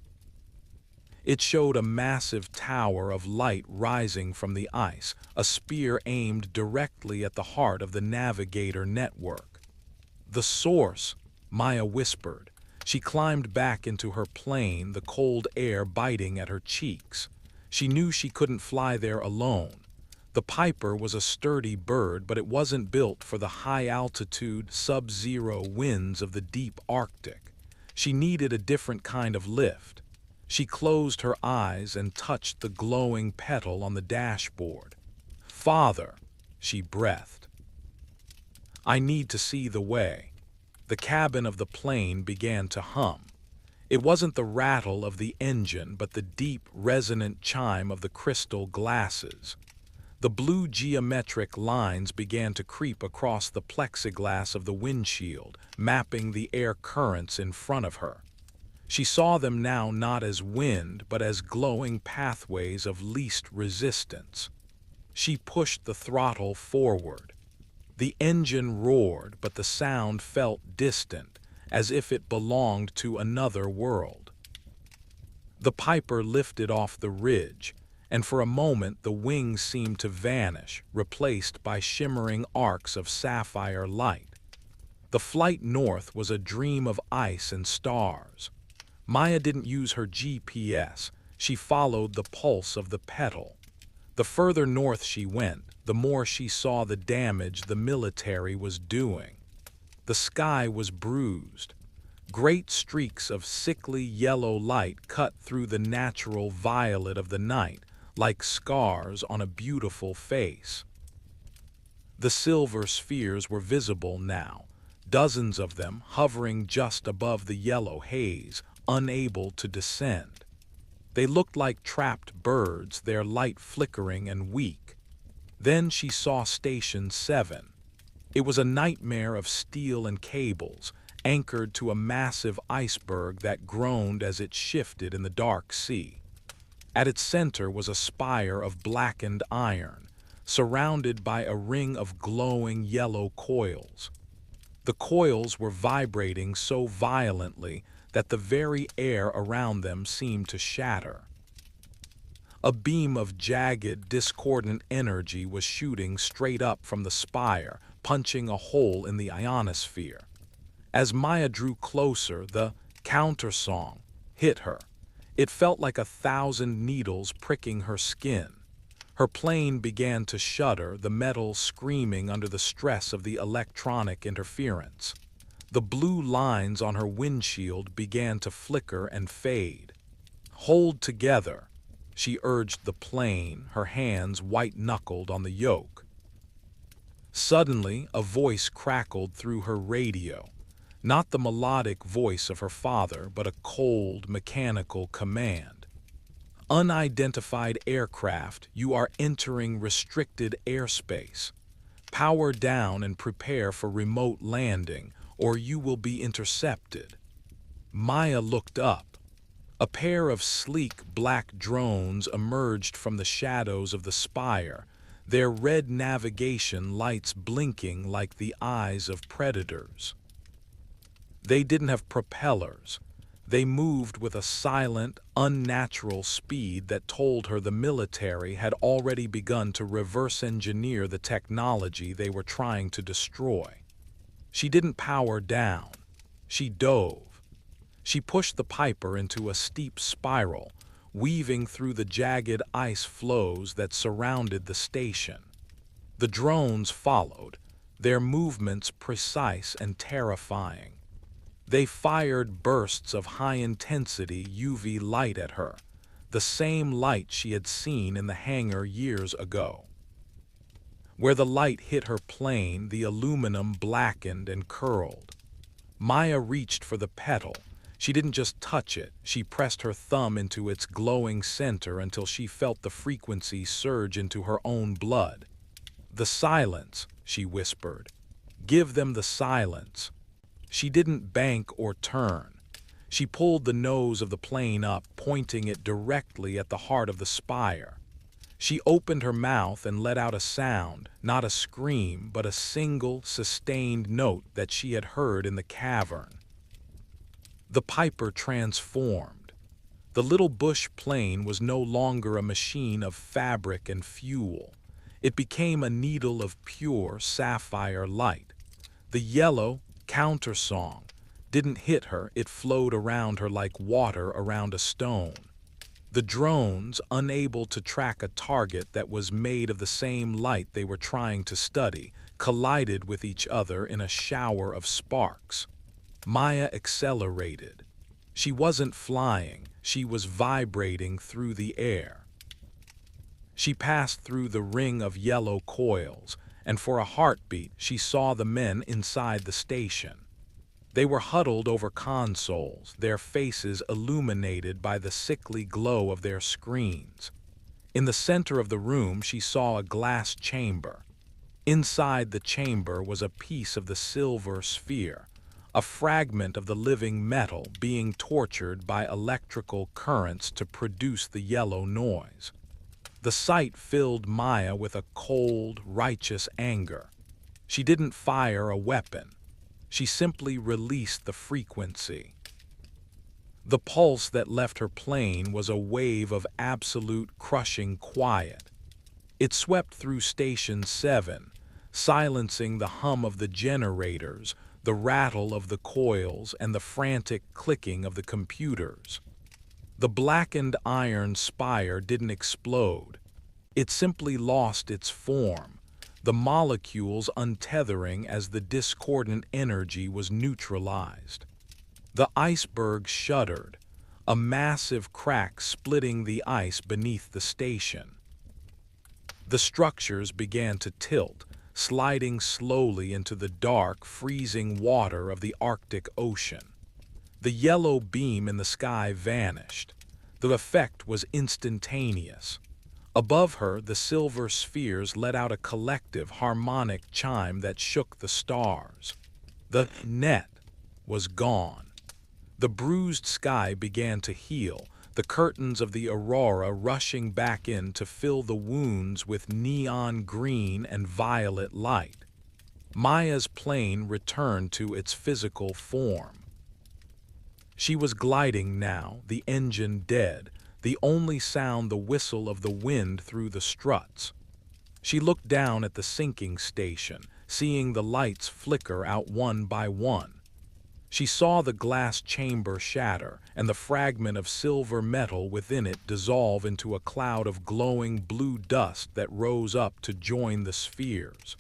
It showed a massive tower of light rising from the ice, a spear aimed directly at the heart of the navigator network. "The source," Maya whispered. She climbed back into her plane, the cold air biting at her cheeks. She knew she couldn't fly there alone. The Piper was a sturdy bird, but it wasn't built for the high-altitude, sub-zero winds of the deep Arctic. She needed a different kind of lift. She closed her eyes and touched the glowing petal on the dashboard. "Father," she breathed. "I need to see the way." The cabin of the plane began to hum. It wasn't the rattle of the engine, but the deep, resonant chime of the crystal glasses. The blue geometric lines began to creep across the plexiglass of the windshield, mapping the air currents in front of her. She saw them now not as wind, but as glowing pathways of least resistance. She pushed the throttle forward. The engine roared, but the sound felt distant, as if it belonged to another world. The Piper lifted off the ridge, and for a moment the wings seemed to vanish, replaced by shimmering arcs of sapphire light. The flight north was a dream of ice and stars. Maya didn't use her GPS. She followed the pulse of the petal. The further north she went, the more she saw the damage the military was doing. The sky was bruised. Great streaks of sickly yellow light cut through the natural violet of the night, like scars on a beautiful face. The silver spheres were visible now, dozens of them hovering just above the yellow haze, unable to descend. They looked like trapped birds, their light flickering and weak. Then she saw Station 7. It was a nightmare of steel and cables, anchored to a massive iceberg that groaned as it shifted in the dark sea. At its center was a spire of blackened iron, surrounded by a ring of glowing yellow coils. The coils were vibrating so violently that the very air around them seemed to shatter. A beam of jagged, discordant energy was shooting straight up from the spire, punching a hole in the ionosphere. As Maya drew closer, the countersong hit her. It felt like 1,000 needles pricking her skin. Her plane began to shudder, the metal screaming under the stress of the electronic interference. The blue lines on her windshield began to flicker and fade. "Hold together," she urged the plane, her hands white-knuckled on the yoke. Suddenly, a voice crackled through her radio. Not the melodic voice of her father, but a cold, mechanical command. "Unidentified aircraft, you are entering restricted airspace. Power down and prepare for remote landing, or you will be intercepted." Maya looked up. A pair of sleek black drones emerged from the shadows of the spire, their red navigation lights blinking like the eyes of predators. They didn't have propellers. They moved with a silent, unnatural speed that told her the military had already begun to reverse engineer the technology they were trying to destroy. She didn't power down. She dove. She pushed the Piper into a steep spiral, weaving through the jagged ice floes that surrounded the station. The drones followed, their movements precise and terrifying. They fired bursts of high-intensity UV light at her, the same light she had seen in the hangar years ago. Where the light hit her plane, the aluminum blackened and curled. Maya reached for the pedal. She didn't just touch it, she pressed her thumb into its glowing center until she felt the frequency surge into her own blood. "The silence," she whispered. "Give them the silence." She didn't bank or turn. She pulled the nose of the plane up, pointing it directly at the heart of the spire. She opened her mouth and let out a sound, not a scream, but a single, sustained note that she had heard in the cavern. The Piper transformed. The little bush plane was no longer a machine of fabric and fuel. It became a needle of pure sapphire light. The yellow countersong didn't hit her, it flowed around her like water around a stone. The drones, unable to track a target that was made of the same light they were trying to study, collided with each other in a shower of sparks. Maya accelerated. She wasn't flying, she was vibrating through the air. She passed through the ring of yellow coils, and for a heartbeat she saw the men inside the station. They were huddled over consoles, their faces illuminated by the sickly glow of their screens. In the center of the room she saw a glass chamber. Inside the chamber was a piece of the silver sphere, a fragment of the living metal being tortured by electrical currents to produce the yellow noise. The sight filled Maya with a cold, righteous anger. She didn't fire a weapon. She simply released the frequency. The pulse that left her plane was a wave of absolute crushing quiet. It swept through Station 7, silencing the hum of the generators, the rattle of the coils, and the frantic clicking of the computers. The blackened iron spire didn't explode. It simply lost its form, the molecules untethering as the discordant energy was neutralized. The iceberg shuddered, a massive crack splitting the ice beneath the station. The structures began to tilt, sliding slowly into the dark, freezing water of the Arctic Ocean. The yellow beam in the sky vanished. The effect was instantaneous. Above her, the silver spheres let out a collective harmonic chime that shook the stars. The net was gone. The bruised sky began to heal, the curtains of the aurora rushing back in to fill the wounds with neon green and violet light. Maya's plane returned to its physical form. She was gliding now, the engine dead, the only sound the whistle of the wind through the struts. She looked down at the sinking station, seeing the lights flicker out one by one. She saw the glass chamber shatter and the fragment of silver metal within it dissolve into a cloud of glowing blue dust that rose up to join the spheres.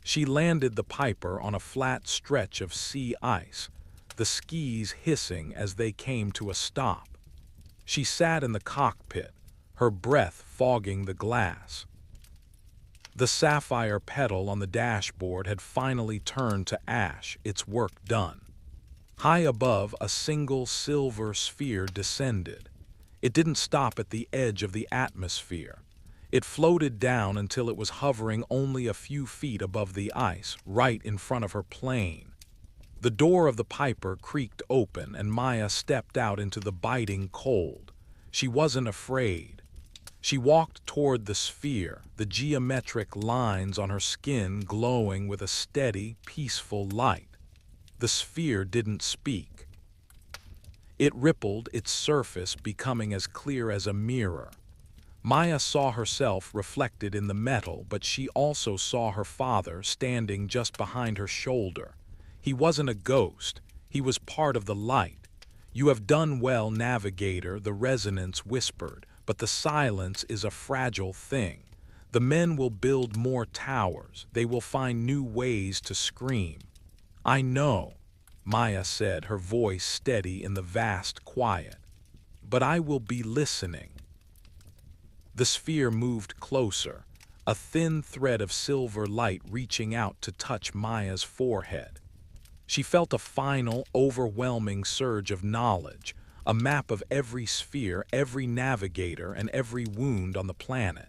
She landed the Piper on a flat stretch of sea ice, the skis hissing as they came to a stop. She sat in the cockpit, her breath fogging the glass. The sapphire pedal on the dashboard had finally turned to ash, its work done. High above, a single silver sphere descended. It didn't stop at the edge of the atmosphere. It floated down until it was hovering only a few feet above the ice, right in front of her plane. The door of the Piper creaked open and Maya stepped out into the biting cold. She wasn't afraid. She walked toward the sphere, the geometric lines on her skin glowing with a steady, peaceful light. The sphere didn't speak. It rippled, its surface becoming as clear as a mirror. Maya saw herself reflected in the metal, but she also saw her father standing just behind her shoulder. He wasn't a ghost. He was part of the light. "You have done well, navigator," the resonance whispered, "but the silence is a fragile thing. The men will build more towers. They will find new ways to scream." "I know," Maya said, her voice steady in the vast quiet. "But I will be listening." The sphere moved closer, a thin thread of silver light reaching out to touch Maya's forehead. She felt a final, overwhelming surge of knowledge, a map of every sphere, every navigator, and every wound on the planet.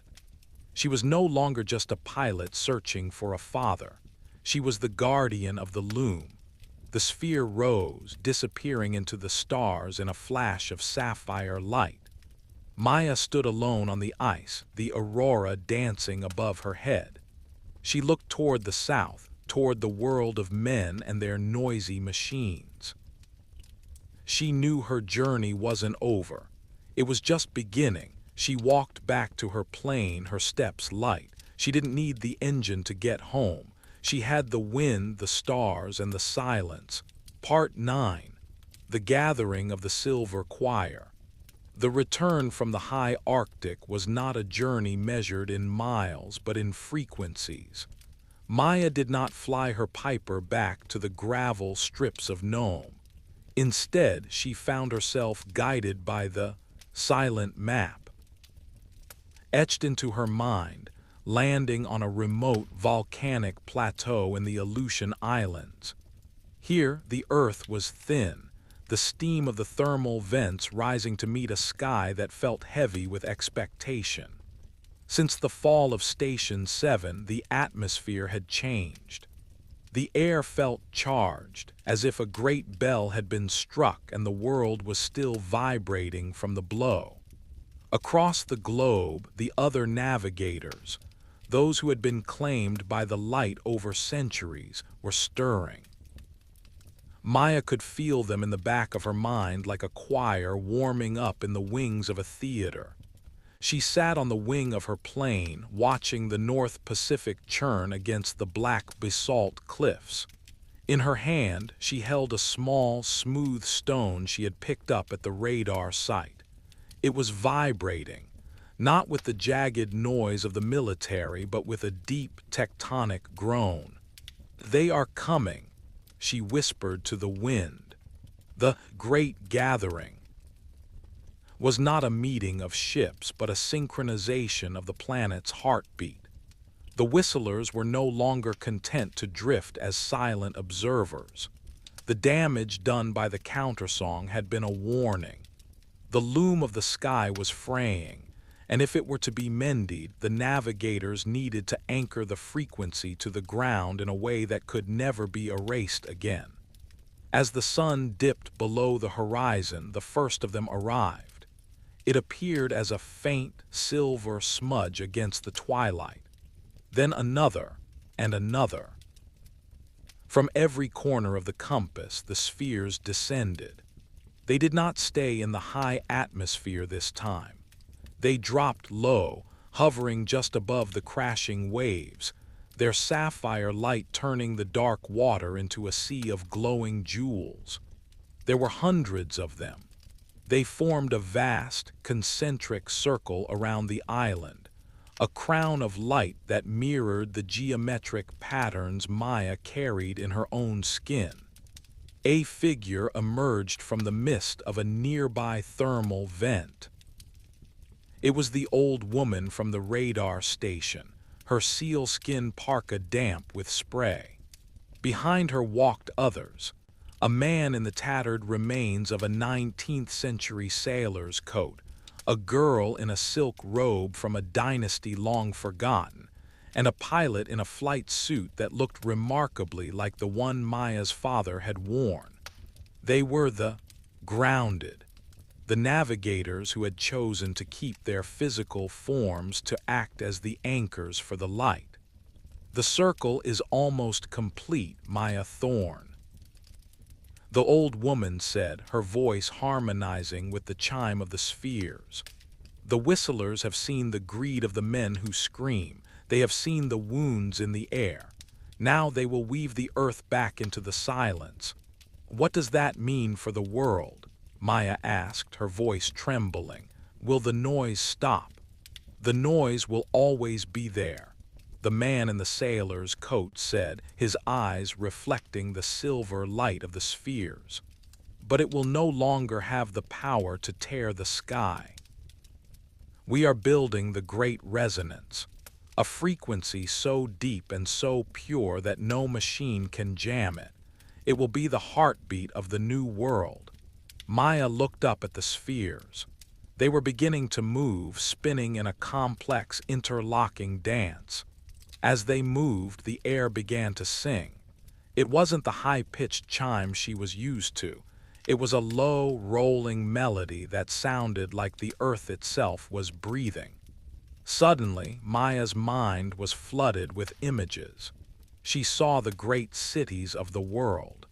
She was no longer just a pilot searching for a father. She was the guardian of the loom. The sphere rose, disappearing into the stars in a flash of sapphire light. Maya stood alone on the ice, the aurora dancing above her head. She looked toward the south, toward the world of men and their noisy machines. She knew her journey wasn't over. It was just beginning. She walked back to her plane, her steps light. She didn't need the engine to get home. She had the wind, the stars, and the silence. Part 9. The Gathering of the Silver Choir. The return from the high Arctic was not a journey measured in miles, but in frequencies. Maya did not fly her Piper back to the gravel strips of Nome. Instead, she found herself guided by the silent map. Etched into her mind, landing on a remote volcanic plateau in the Aleutian Islands. Here, the earth was thin, the steam of the thermal vents rising to meet a sky that felt heavy with expectation. Since the fall of Station 7, the atmosphere had changed. The air felt charged, as if a great bell had been struck and the world was still vibrating from the blow. Across the globe, the other navigators, those who had been claimed by the light over centuries, were stirring. Maya could feel them in the back of her mind like a choir warming up in the wings of a theater. She sat on the wing of her plane, watching the North Pacific churn against the black basalt cliffs. In her hand, she held a small, smooth stone she had picked up at the radar site. It was vibrating, not with the jagged noise of the military, but with a deep tectonic groan. "They are coming," she whispered to the wind. The Great Gathering was not a meeting of ships, but a synchronization of the planet's heartbeat. The whistlers were no longer content to drift as silent observers. The damage done by the countersong had been a warning. The loom of the sky was fraying, and if it were to be mended, the navigators needed to anchor the frequency to the ground in a way that could never be erased again. As the sun dipped below the horizon, the first of them arrived. It appeared as a faint, silver smudge against the twilight. Then another, and another. From every corner of the compass, the spheres descended. They did not stay in the high atmosphere this time. They dropped low, hovering just above the crashing waves, their sapphire light turning the dark water into a sea of glowing jewels. There were hundreds of them. They formed a vast, concentric circle around the island, a crown of light that mirrored the geometric patterns Maya carried in her own skin. A figure emerged from the mist of a nearby thermal vent. It was the old woman from the radar station, her sealskin parka damp with spray. Behind her walked others, a man in the tattered remains of a 19th century sailor's coat, a girl in a silk robe from a dynasty long forgotten, and a pilot in a flight suit that looked remarkably like the one Maya's father had worn. They were the grounded, the navigators who had chosen to keep their physical forms to act as the anchors for the light. The circle is almost complete, Maya Thorne, the old woman said, her voice harmonizing with the chime of the spheres. The whistlers have seen the greed of the men who scream. They have seen the wounds in the air. Now they will weave the earth back into the silence. What does that mean for the world? Maya asked, her voice trembling. Will the noise stop? The noise will always be there, the man in the sailor's coat said, his eyes reflecting the silver light of the spheres. But it will no longer have the power to tear the sky. We are building the great resonance, a frequency so deep and so pure that no machine can jam it. It will be the heartbeat of the new world. Maya looked up at the spheres. They were beginning to move, spinning in a complex, interlocking dance. As they moved, the air began to sing. It wasn't the high-pitched chime she was used to. It was a low, rolling melody that sounded like the earth itself was breathing. Suddenly, Maya's mind was flooded with images. She saw the great cities of the world.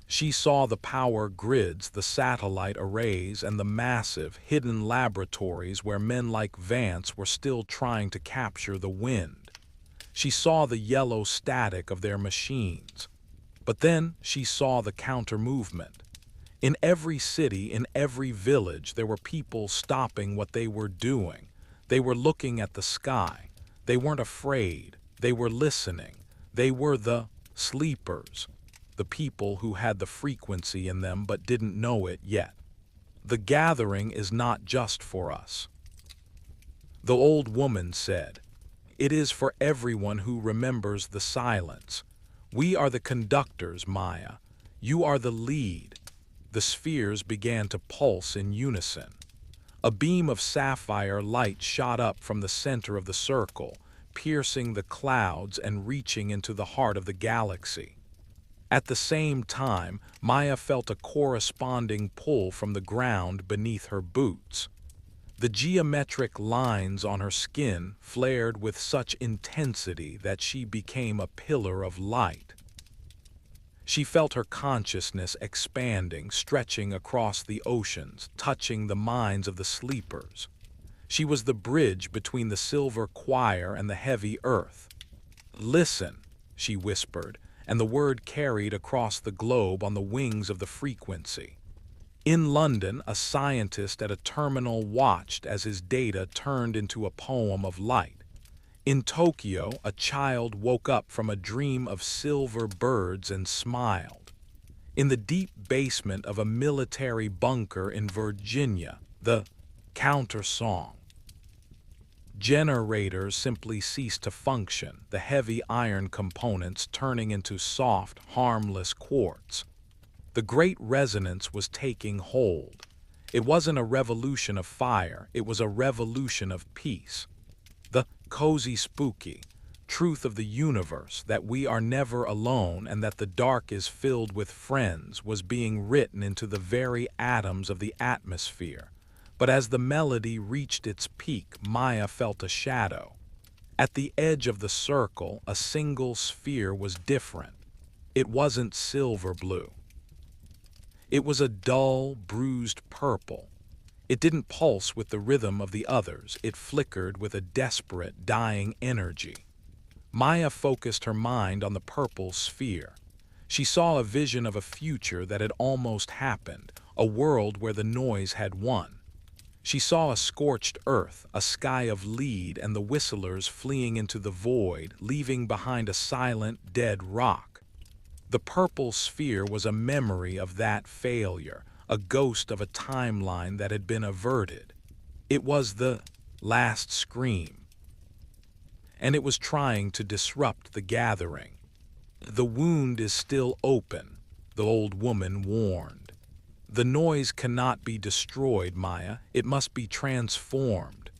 She saw the power grids, the satellite arrays, and the massive, hidden laboratories where men like Vance were still trying to capture the wind. She saw the yellow static of their machines. But then she saw the counter-movement. In every city, in every village, there were people stopping what they were doing. They were looking at the sky. They weren't afraid. They were listening. They were the sleepers, the people who had the frequency in them but didn't know it yet. The gathering is not just for us, the old woman said. It is for everyone who remembers the silence. We are the conductors, Maya. You are the lead. The spheres began to pulse in unison. A beam of sapphire light shot up from the center of the circle, piercing the clouds and reaching into the heart of the galaxy. At the same time, Maya felt a corresponding pull from the ground beneath her boots. The geometric lines on her skin flared with such intensity that she became a pillar of light. She felt her consciousness expanding, stretching across the oceans, touching the minds of the sleepers. She was the bridge between the silver choir and the heavy earth. Listen, she whispered, and the word carried across the globe on the wings of the frequency. In London, a scientist at a terminal watched as his data turned into a poem of light. In Tokyo, a child woke up from a dream of silver birds and smiled. In the deep basement of a military bunker in Virginia, the counter-song. Generators simply ceased to function, the heavy iron components turning into soft, harmless quartz. The great resonance was taking hold. It wasn't a revolution of fire, it was a revolution of peace. The cozy spooky truth of the universe, that we are never alone and that the dark is filled with friends, was being written into the very atoms of the atmosphere. But as the melody reached its peak, Maya felt a shadow. At the edge of the circle, a single sphere was different. It wasn't silver blue. It was a dull, bruised purple. It didn't pulse with the rhythm of the others, it flickered with a desperate, dying energy. Maya focused her mind on the purple sphere. She saw a vision of a future that had almost happened, a world where the noise had won. She saw a scorched earth, a sky of lead, and the whistlers fleeing into the void, leaving behind a silent, dead rock. The purple sphere was a memory of that failure, a ghost of a timeline that had been averted. It was the last scream, and it was trying to disrupt the gathering. "The wound is still open," the old woman warned. "The noise cannot be destroyed, Maya. It must be transformed."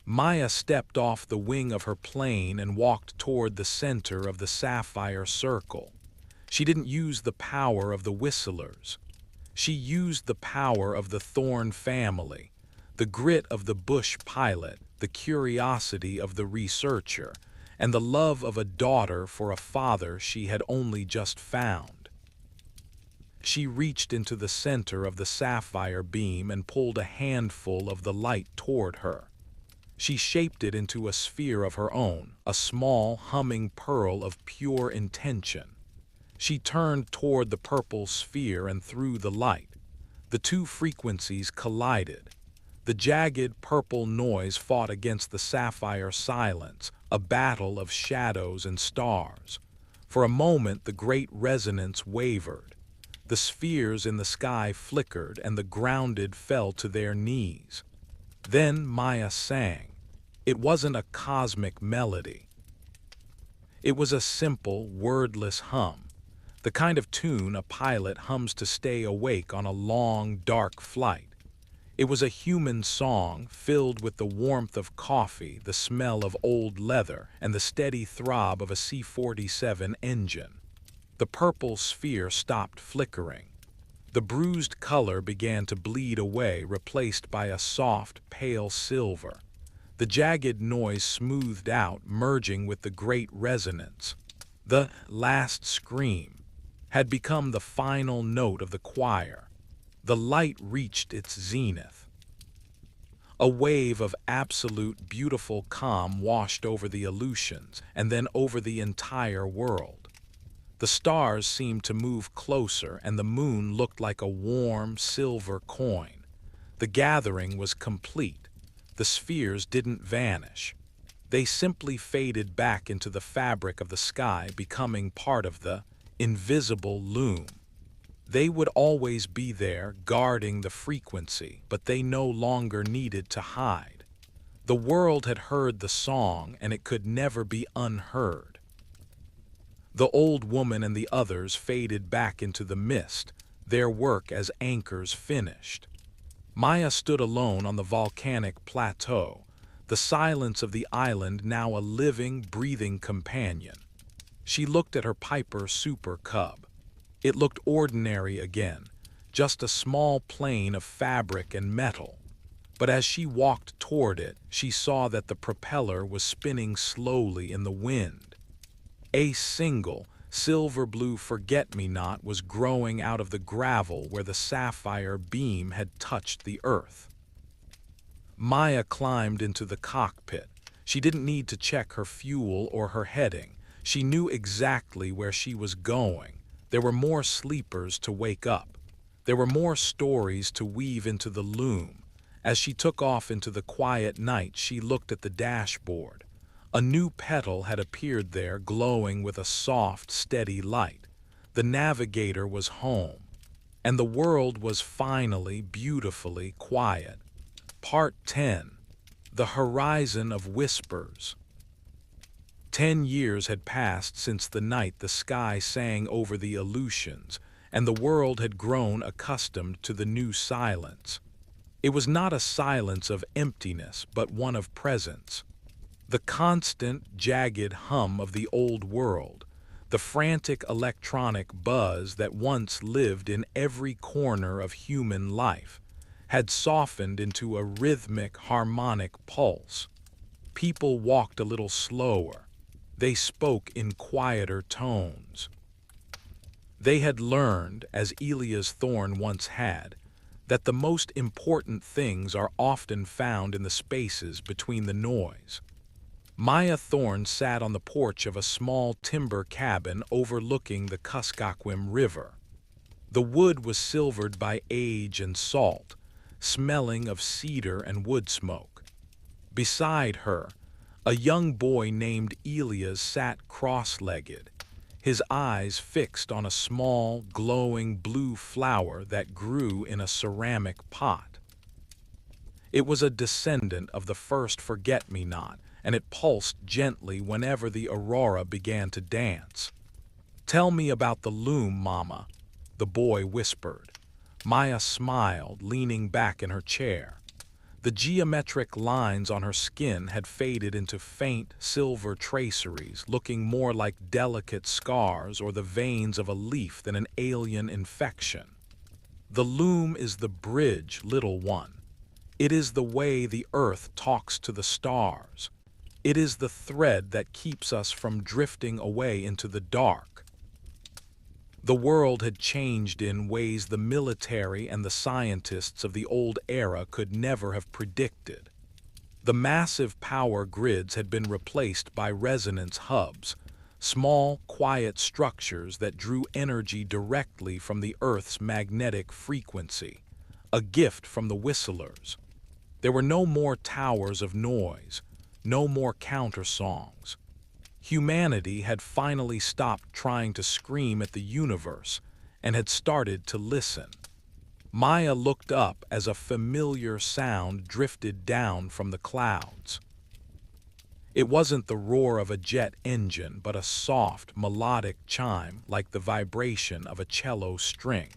Maya stepped off the wing of her plane and walked toward the center of the sapphire circle. She didn't use the power of the whistlers. She used the power of the Thorn family, the grit of the bush pilot, the curiosity of the researcher, and the love of a daughter for a father she had only just found. She reached into the center of the sapphire beam and pulled a handful of the light toward her. She shaped it into a sphere of her own, a small, humming pearl of pure intention. She turned toward the purple sphere and threw the light. The two frequencies collided. The jagged purple noise fought against the sapphire silence, a battle of shadows and stars. For a moment the great resonance wavered. The spheres in the sky flickered and the grounded fell to their knees. Then Maya sang. It wasn't a cosmic melody. It was a simple, wordless hum, the kind of tune a pilot hums to stay awake on a long, dark flight. It was a human song filled with the warmth of coffee, the smell of old leather, and the steady throb of a C-47 engine. The purple sphere stopped flickering. The bruised color began to bleed away, replaced by a soft, pale silver. The jagged noise smoothed out, merging with the great resonance. The last scream had become the final note of the choir. The light reached its zenith. A wave of absolute beautiful calm washed over the Aleutians and then over the entire world. The stars seemed to move closer and the moon looked like a warm silver coin. The gathering was complete. The spheres didn't vanish. They simply faded back into the fabric of the sky, becoming part of the invisible loom. They would always be there, guarding the frequency, but they no longer needed to hide. The world had heard the song, and it could never be unheard. The old woman and the others faded back into the mist, their work as anchors finished. Maya stood alone on the volcanic plateau, the silence of the island now a living, breathing companion. She looked at her Piper Super Cub. It looked ordinary again, just a small plane of fabric and metal. But as she walked toward it, she saw that the propeller was spinning slowly in the wind. A single, silver-blue forget-me-not was growing out of the gravel where the sapphire beam had touched the earth. Maya climbed into the cockpit. She didn't need to check her fuel or her heading. She knew exactly where she was going. There were more sleepers to wake up. There were more stories to weave into the loom. As she took off into the quiet night, she looked at the dashboard. A new petal had appeared there, glowing with a soft, steady light. The navigator was home, and the world was finally beautifully quiet. Part 10. The Horizon of Whispers. 10 years had passed since the night the sky sang over the Aleutians, and the world had grown accustomed to the new silence. It was not a silence of emptiness, but one of presence. The constant, jagged hum of the old world, the frantic electronic buzz that once lived in every corner of human life, had softened into a rhythmic, harmonic pulse. People walked a little slower. They spoke in quieter tones. They had learned, as Elia's thorn once had, that the most important things are often found in the spaces between the noise. Maya Thorne sat on the porch of a small timber cabin overlooking the Kuskokwim River. The wood was silvered by age and salt, smelling of cedar and wood smoke. Beside her, a young boy named Elias sat cross-legged, his eyes fixed on a small, glowing blue flower that grew in a ceramic pot. It was a descendant of the first forget-me-not, and it pulsed gently whenever the aurora began to dance. "Tell me about the loom, Mama," the boy whispered. Maya smiled, leaning back in her chair. The geometric lines on her skin had faded into faint silver traceries, looking more like delicate scars or the veins of a leaf than an alien infection. "The loom is the bridge, little one. It is the way the earth talks to the stars. It is the thread that keeps us from drifting away into the dark." The world had changed in ways the military and the scientists of the old era could never have predicted. The massive power grids had been replaced by resonance hubs, small, quiet structures that drew energy directly from the Earth's magnetic frequency, a gift from the whistlers. There were no more towers of noise, no more counter-songs. Humanity had finally stopped trying to scream at the universe and had started to listen. Maya looked up as a familiar sound drifted down from the clouds. It wasn't the roar of a jet engine, but a soft, melodic chime like the vibration of a cello string.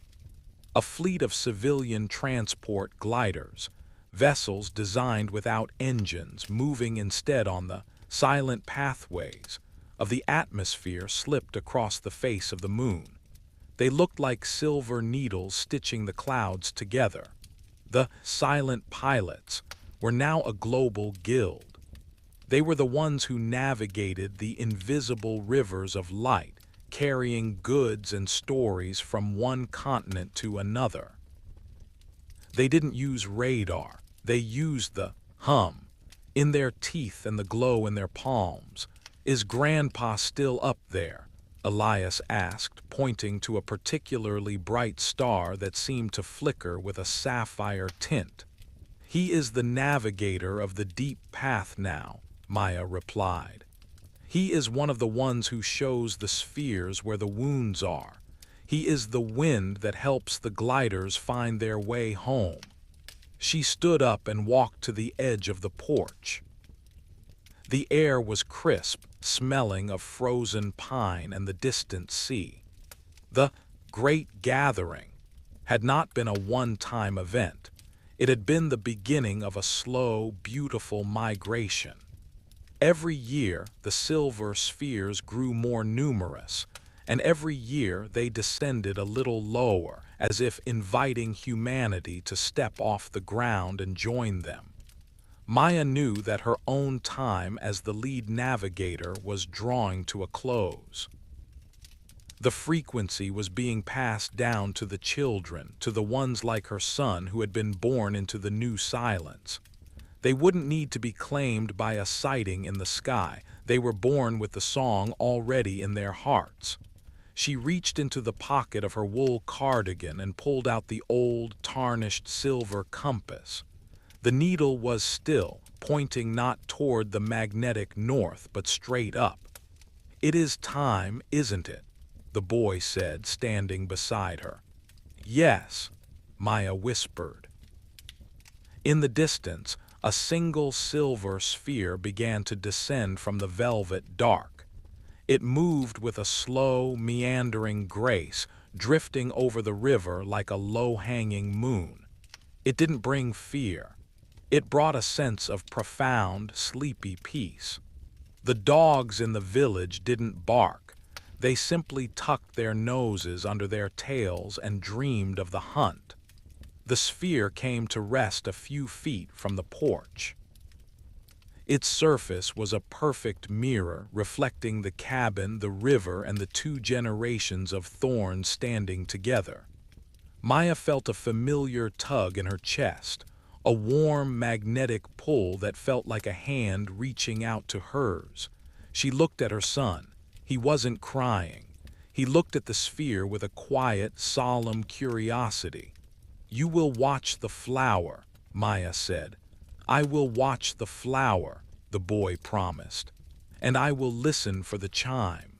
A fleet of civilian transport gliders, vessels designed without engines, moving instead on the silent pathways of the atmosphere, slipped across the face of the moon. They looked like silver needles stitching the clouds together. The silent pilots were now a global guild. They were the ones who navigated the invisible rivers of light, carrying goods and stories from one continent to another. They didn't use radar, they used the hum in their teeth and the glow in their palms. "Is Grandpa still up there?" Elias asked, pointing to a particularly bright star that seemed to flicker with a sapphire tint. "He is the navigator of the deep path now," Maya replied. "He is one of the ones who shows the spheres where the wounds are. He is the wind that helps the gliders find their way home." She stood up and walked to the edge of the porch. The air was crisp, smelling of frozen pine and the distant sea. The Great Gathering had not been a one-time event. It had been the beginning of a slow, beautiful migration. Every year, the silver spheres grew more numerous, and every year they descended a little lower, as if inviting humanity to step off the ground and join them. Maya knew that her own time as the lead navigator was drawing to a close. The frequency was being passed down to the children, to the ones like her son who had been born into the new silence. They wouldn't need to be claimed by a sighting in the sky. They were born with the song already in their hearts. She reached into the pocket of her wool cardigan and pulled out the old, tarnished silver compass. The needle was still, pointing not toward the magnetic north, but straight up. "It is time, isn't it?" the boy said, standing beside her. "Yes," Maya whispered. In the distance, a single silver sphere began to descend from the velvet dark. It moved with a slow, meandering grace, drifting over the river like a low-hanging moon. It didn't bring fear. It brought a sense of profound, sleepy peace. The dogs in the village didn't bark. They simply tucked their noses under their tails and dreamed of the hunt. The sphere came to rest a few feet from the porch. Its surface was a perfect mirror reflecting the cabin, the river, and the two generations of thorns standing together. Maya felt a familiar tug in her chest, a warm magnetic pull that felt like a hand reaching out to hers. She looked at her son. He wasn't crying. He looked at the sphere with a quiet, solemn curiosity. "You will watch the flower," Maya said. "I will watch the flower," the boy promised. "And I will listen for the chime."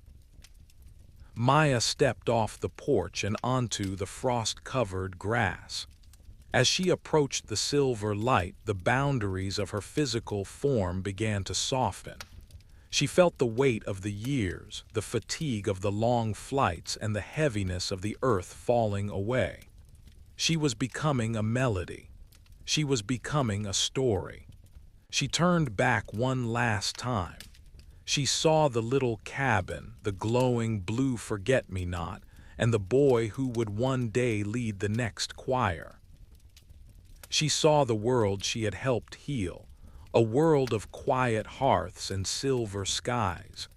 Maya stepped off the porch and onto the frost-covered grass. As she approached the silver light, the boundaries of her physical form began to soften. She felt the weight of the years, the fatigue of the long flights, and the heaviness of the earth falling away. She was becoming a melody. She was becoming a story. She turned back one last time. She saw the little cabin, the glowing blue forget-me-not, and the boy who would one day lead the next choir. She saw the world she had helped heal, a world of quiet hearths and silver skies.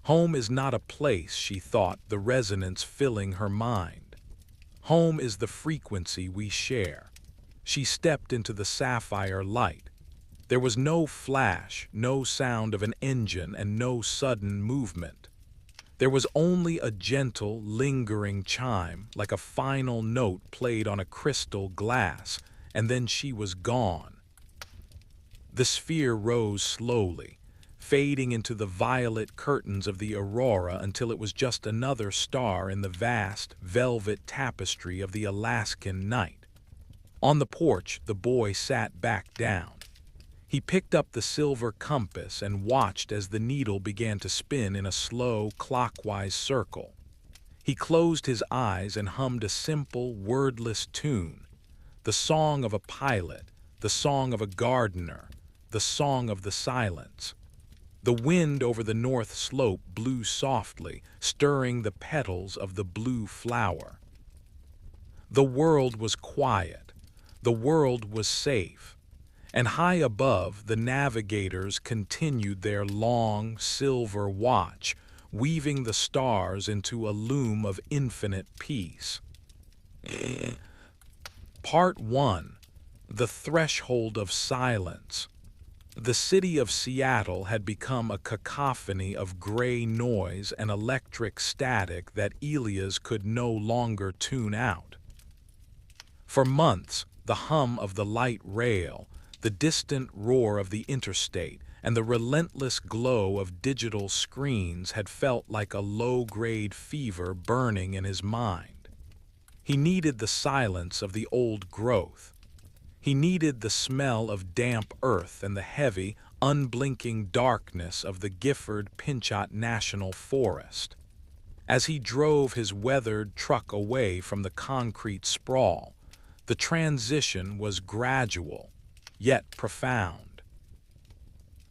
Home is not a place, she thought, the resonance filling her mind. Home is the frequency we share. She stepped into the sapphire light. There was no flash, no sound of an engine, and no sudden movement. There was only a gentle, lingering chime, like a final note played on a crystal glass, and then she was gone. The sphere rose slowly, fading into the violet curtains of the aurora until it was just another star in the vast, velvet tapestry of the Alaskan night. On the porch, the boy sat back down. He picked up the silver compass and watched as the needle began to spin in a slow, clockwise circle. He closed his eyes and hummed a simple, wordless tune, the song of a pilot, the song of a gardener, the song of the silence. The wind over the north slope blew softly, stirring the petals of the blue flower. The world was quiet. The world was safe. And high above, the navigators continued their long, silver watch, weaving the stars into a loom of infinite peace. Part 1. The Threshold of Silence. The city of Seattle had become a cacophony of gray noise and electric static that Elias could no longer tune out. For months, the hum of the light rail, the distant roar of the interstate, and the relentless glow of digital screens had felt like a low-grade fever burning in his mind. He needed the silence of the old growth. He needed the smell of damp earth and the heavy, unblinking darkness of the Gifford-Pinchot National Forest. As he drove his weathered truck away from the concrete sprawl, the transition was gradual, yet profound.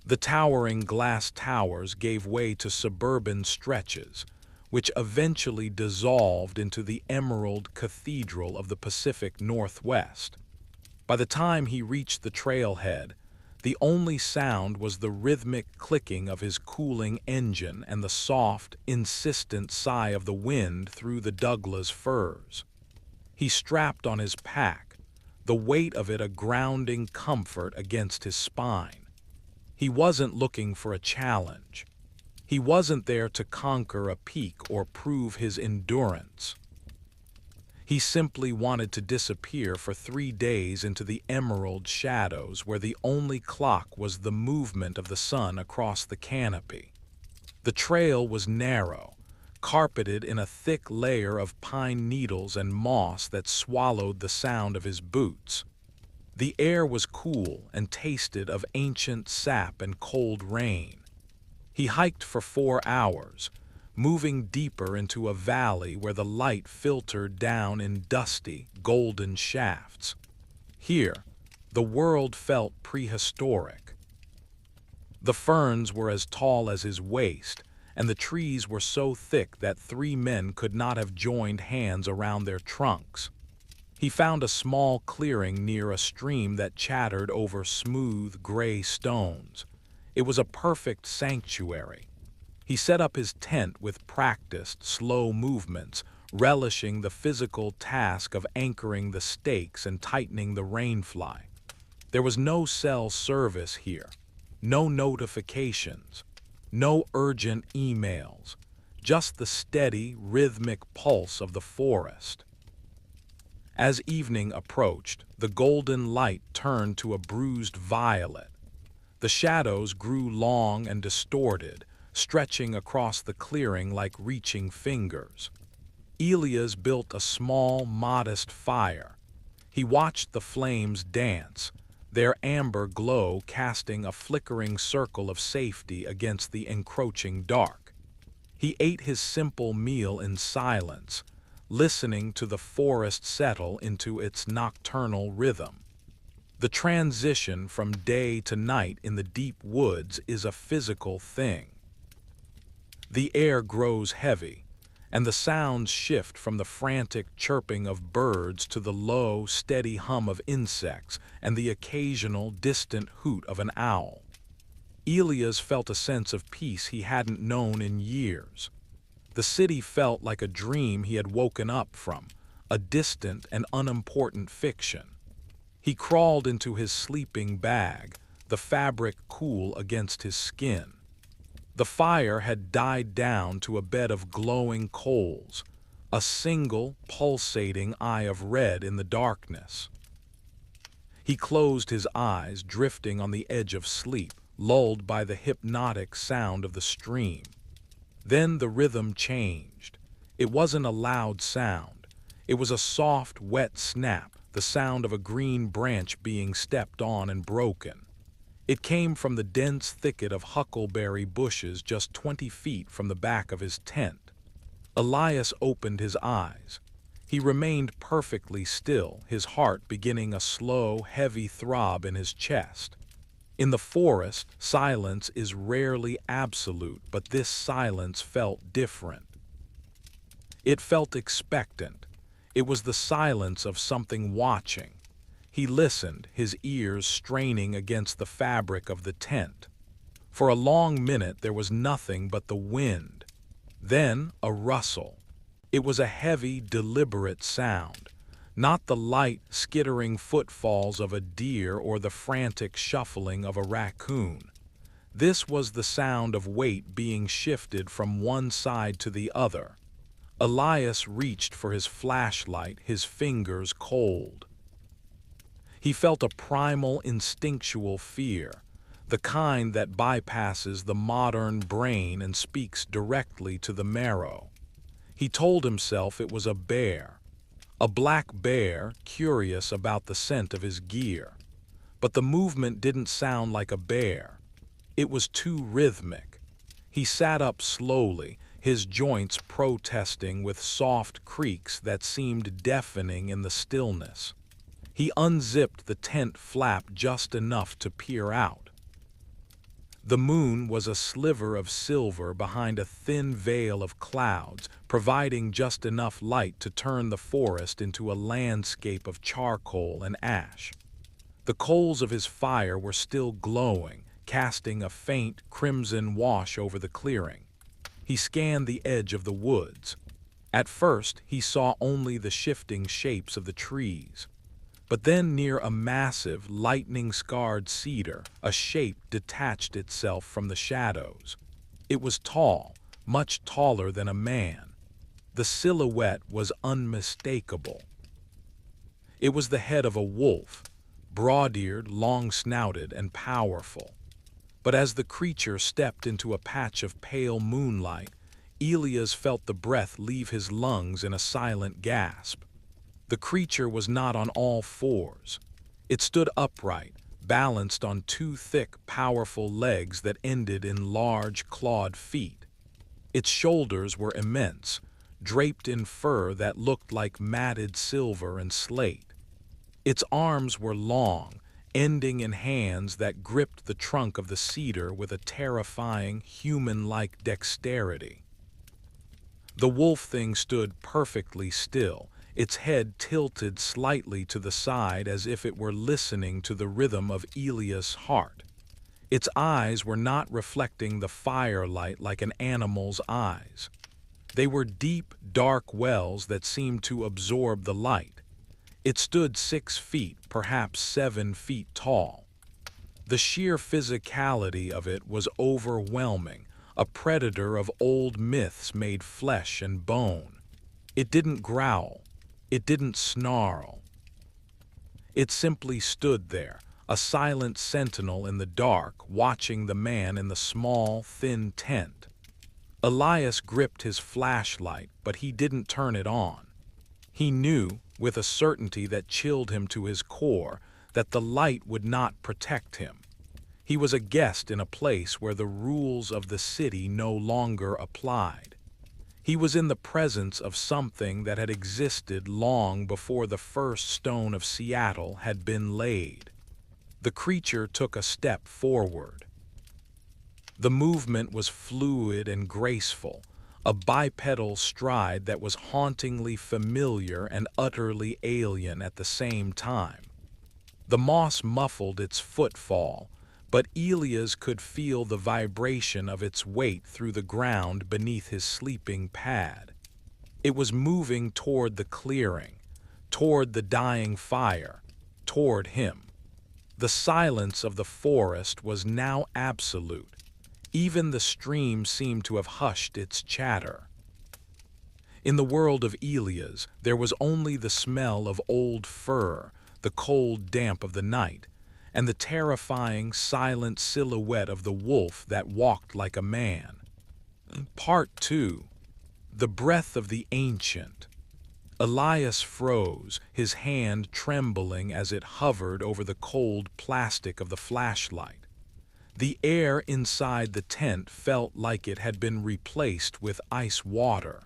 The towering glass towers gave way to suburban stretches, which eventually dissolved into the emerald cathedral of the Pacific Northwest. By the time he reached the trailhead, the only sound was the rhythmic clicking of his cooling engine and the soft, insistent sigh of the wind through the Douglas firs. He strapped on his pack, the weight of it a grounding comfort against his spine. He wasn't looking for a challenge. He wasn't there to conquer a peak or prove his endurance. He simply wanted to disappear for 3 days into the emerald shadows where the only clock was the movement of the sun across the canopy. The trail was narrow, carpeted in a thick layer of pine needles and moss that swallowed the sound of his boots. The air was cool and tasted of ancient sap and cold rain. He hiked for 4 hours, moving deeper into a valley where the light filtered down in dusty, golden shafts. Here, the world felt prehistoric. The ferns were as tall as his waist, and the trees were so thick that 3 men could not have joined hands around their trunks. He found a small clearing near a stream that chattered over smooth, gray stones. It was a perfect sanctuary. He set up his tent with practiced, slow movements, relishing the physical task of anchoring the stakes and tightening the rainfly. There was no cell service here, no notifications, no urgent emails, just the steady, rhythmic pulse of the forest. As evening approached, the golden light turned to a bruised violet. The shadows grew long and distorted, stretching across the clearing like reaching fingers. Elias built a small, modest fire. He watched the flames dance, their amber glow casting a flickering circle of safety against the encroaching dark. He ate his simple meal in silence, listening to the forest settle into its nocturnal rhythm. The transition from day to night in the deep woods is a physical thing. The air grows heavy, and the sounds shift from the frantic chirping of birds to the low, steady hum of insects and the occasional distant hoot of an owl. Elias felt a sense of peace he hadn't known in years. The city felt like a dream he had woken up from, a distant and unimportant fiction. He crawled into his sleeping bag, the fabric cool against his skin. The fire had died down to a bed of glowing coals, a single, pulsating eye of red in the darkness. He closed his eyes, drifting on the edge of sleep, lulled by the hypnotic sound of the stream. Then the rhythm changed. It wasn't a loud sound. It was a soft, wet snap, the sound of a green branch being stepped on and broken. It came from the dense thicket of huckleberry bushes just 20 feet from the back of his tent. Elias opened his eyes. He remained perfectly still, his heart beginning a slow, heavy throb in his chest. In the forest, silence is rarely absolute, but this silence felt different. It felt expectant. It was the silence of something watching. He listened, his ears straining against the fabric of the tent. For a long minute there was nothing but the wind. Then a rustle. It was a heavy, deliberate sound, not the light, skittering footfalls of a deer or the frantic shuffling of a raccoon. This was the sound of weight being shifted from one side to the other. Elias reached for his flashlight, his fingers cold. He felt a primal, instinctual fear, the kind that bypasses the modern brain and speaks directly to the marrow. He told himself it was a bear, a black bear curious about the scent of his gear. But the movement didn't sound like a bear. It was too rhythmic. He sat up slowly, his joints protesting with soft creaks that seemed deafening in the stillness. He unzipped the tent flap just enough to peer out. The moon was a sliver of silver behind a thin veil of clouds, providing just enough light to turn the forest into a landscape of charcoal and ash. The coals of his fire were still glowing, casting a faint, crimson wash over the clearing. He scanned the edge of the woods. At first, he saw only the shifting shapes of the trees. But then near a massive, lightning-scarred cedar, a shape detached itself from the shadows. It was tall, much taller than a man. The silhouette was unmistakable. It was the head of a wolf, broad-eared, long-snouted, and powerful. But as the creature stepped into a patch of pale moonlight, Elias felt the breath leave his lungs in a silent gasp. The creature was not on all fours. It stood upright, balanced on two thick, powerful legs that ended in large, clawed feet. Its shoulders were immense, draped in fur that looked like matted silver and slate. Its arms were long, ending in hands that gripped the trunk of the cedar with a terrifying, human-like dexterity. The wolf thing stood perfectly still, its head tilted slightly to the side as if it were listening to the rhythm of Elias' heart. Its eyes were not reflecting the firelight like an animal's eyes. They were deep, dark wells that seemed to absorb the light. It stood 6 feet, perhaps 7 feet tall. The sheer physicality of it was overwhelming, a predator of old myths made flesh and bone. It didn't growl. It didn't snarl. It simply stood there, a silent sentinel in the dark, watching the man in the small, thin tent. Elias gripped his flashlight, but he didn't turn it on. He knew, with a certainty that chilled him to his core, that the light would not protect him. He was a guest in a place where the rules of the city no longer applied. He was in the presence of something that had existed long before the first stone of Seattle had been laid. The creature took a step forward. The movement was fluid and graceful, a bipedal stride that was hauntingly familiar and utterly alien at the same time. The moss muffled its footfall, but Elias could feel the vibration of its weight through the ground beneath his sleeping pad. It was moving toward the clearing, toward the dying fire, toward him. The silence of the forest was now absolute. Even the stream seemed to have hushed its chatter. In the world of Elias, there was only the smell of old fur, the cold damp of the night, and the terrifying, silent silhouette of the wolf that walked like a man. Part 2. The breath of the ancient. Elias froze, his hand trembling as it hovered over the cold plastic of the flashlight. The air inside the tent felt like it had been replaced with ice water.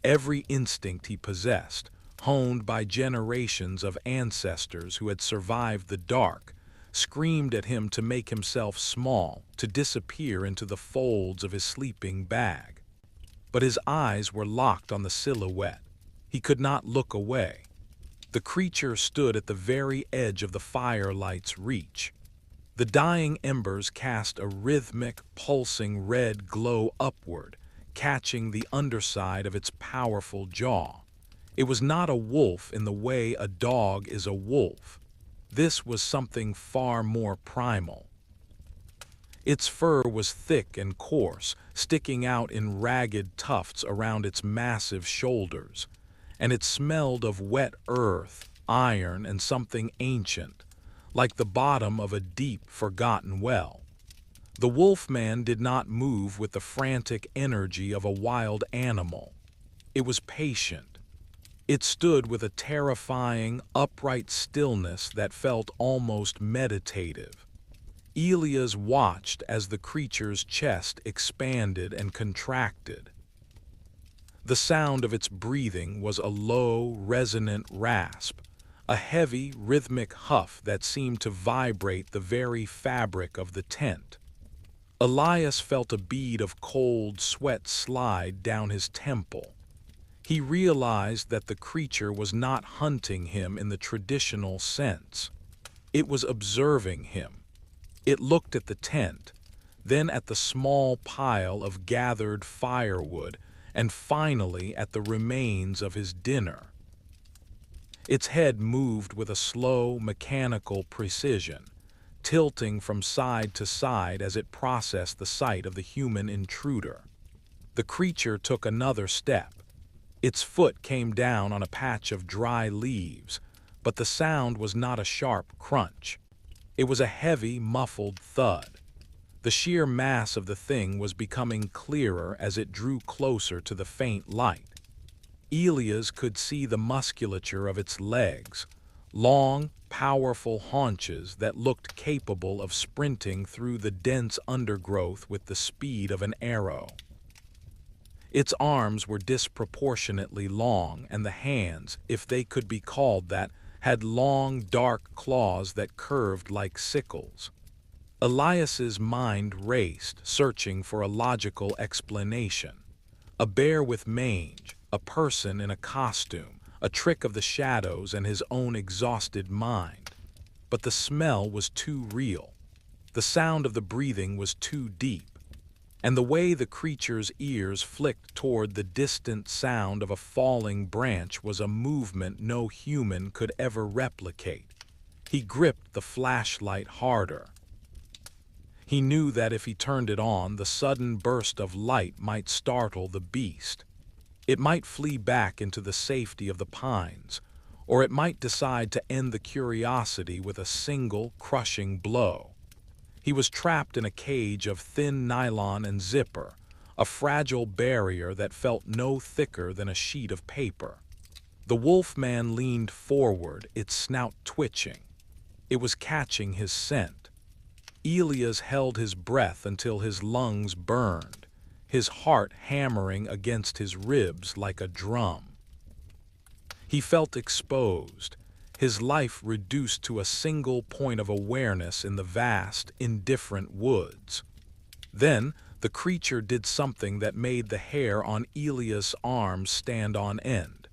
Every instinct he possessed, honed by generations of ancestors who had survived the dark, screamed at him to make himself small, to disappear into the folds of his sleeping bag. But his eyes were locked on the silhouette. He could not look away. The creature stood at the very edge of the firelight's reach. The dying embers cast a rhythmic, pulsing red glow upward, catching the underside of its powerful jaw. It was not a wolf in the way a dog is a wolf. This was something far more primal. Its fur was thick and coarse, sticking out in ragged tufts around its massive shoulders, and it smelled of wet earth, iron, and something ancient, like the bottom of a deep, forgotten well. The wolfman did not move with the frantic energy of a wild animal. It was patient. It stood with a terrifying, upright stillness that felt almost meditative. Elias watched as the creature's chest expanded and contracted. The sound of its breathing was a low, resonant rasp, a heavy, rhythmic huff that seemed to vibrate the very fabric of the tent. Elias felt a bead of cold sweat slide down his temple. He realized that the creature was not hunting him in the traditional sense. It was observing him. It looked at the tent, then at the small pile of gathered firewood, and finally at the remains of his dinner. Its head moved with a slow, mechanical precision, tilting from side to side as it processed the sight of the human intruder. The creature took another step. Its foot came down on a patch of dry leaves, but the sound was not a sharp crunch. It was a heavy, muffled thud. The sheer mass of the thing was becoming clearer as it drew closer to the faint light. Elias could see the musculature of its legs, long, powerful haunches that looked capable of sprinting through the dense undergrowth with the speed of an arrow. Its arms were disproportionately long, and the hands, if they could be called that, had long, dark claws that curved like sickles. Elias's mind raced, searching for a logical explanation. A bear with mange, a person in a costume, a trick of the shadows and his own exhausted mind. But the smell was too real. The sound of the breathing was too deep, and the way the creature's ears flicked toward the distant sound of a falling branch was a movement no human could ever replicate. He gripped the flashlight harder. He knew that if he turned it on, the sudden burst of light might startle the beast. It might flee back into the safety of the pines, or it might decide to end the curiosity with a single, crushing blow. He was trapped in a cage of thin nylon and zipper, a fragile barrier that felt no thicker than a sheet of paper. The wolfman leaned forward, its snout twitching. It was catching his scent. Elias held his breath until his lungs burned, his heart hammering against his ribs like a drum. He felt exposed, his life reduced to a single point of awareness in the vast, indifferent woods. Then, the creature did something that made the hair on Elias' arms stand on end.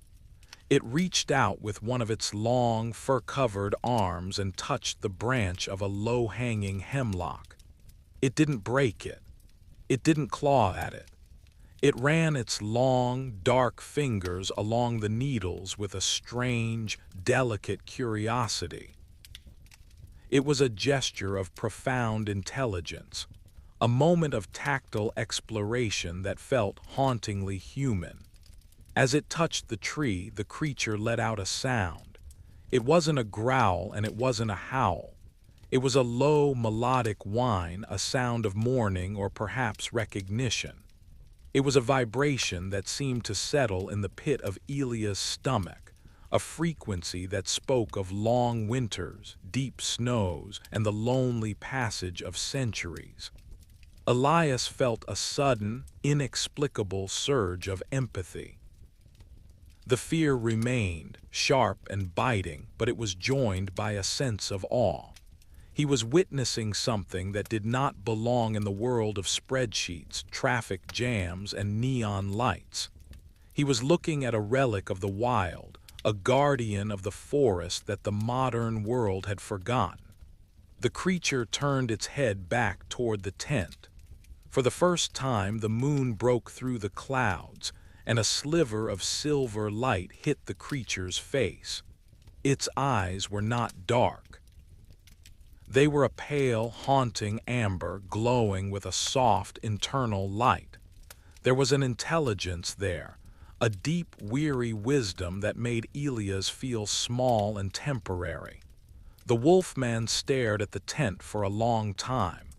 It reached out with one of its long, fur-covered arms and touched the branch of a low-hanging hemlock. It didn't break it. It didn't claw at it. It ran its long, dark fingers along the needles with a strange, delicate curiosity. It was a gesture of profound intelligence, a moment of tactile exploration that felt hauntingly human. As it touched the tree, the creature let out a sound. It wasn't a growl and it wasn't a howl. It was a low, melodic whine, a sound of mourning or perhaps recognition. It was a vibration that seemed to settle in the pit of Elias' stomach, a frequency that spoke of long winters, deep snows, and the lonely passage of centuries. Elias felt a sudden, inexplicable surge of empathy. The fear remained, sharp and biting, but it was joined by a sense of awe. He was witnessing something that did not belong in the world of spreadsheets, traffic jams, and neon lights. He was looking at a relic of the wild, a guardian of the forest that the modern world had forgotten. The creature turned its head back toward the tent. For the first time, the moon broke through the clouds, and a sliver of silver light hit the creature's face. Its eyes were not dark. They were a pale, haunting amber, glowing with a soft, internal light. There was an intelligence there, a deep, weary wisdom that made Elias feel small and temporary. The wolfman stared at the tent for a long time.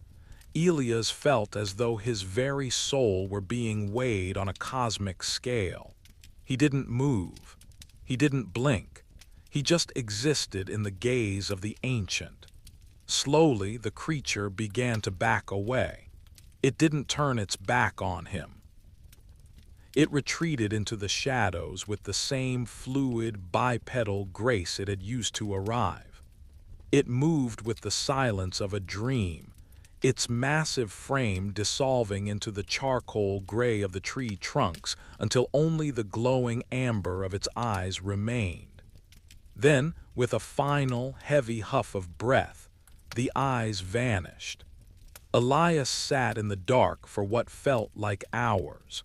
Elias felt as though his very soul were being weighed on a cosmic scale. He didn't move. He didn't blink. He just existed in the gaze of the ancient. Slowly, the creature began to back away. It didn't turn its back on him. It retreated into the shadows with the same fluid, bipedal grace it had used to arrive. It moved with the silence of a dream, its massive frame dissolving into the charcoal gray of the tree trunks until only the glowing amber of its eyes remained. Then, with a final, heavy huff of breath, the eyes vanished. Elias sat in the dark for what felt like hours.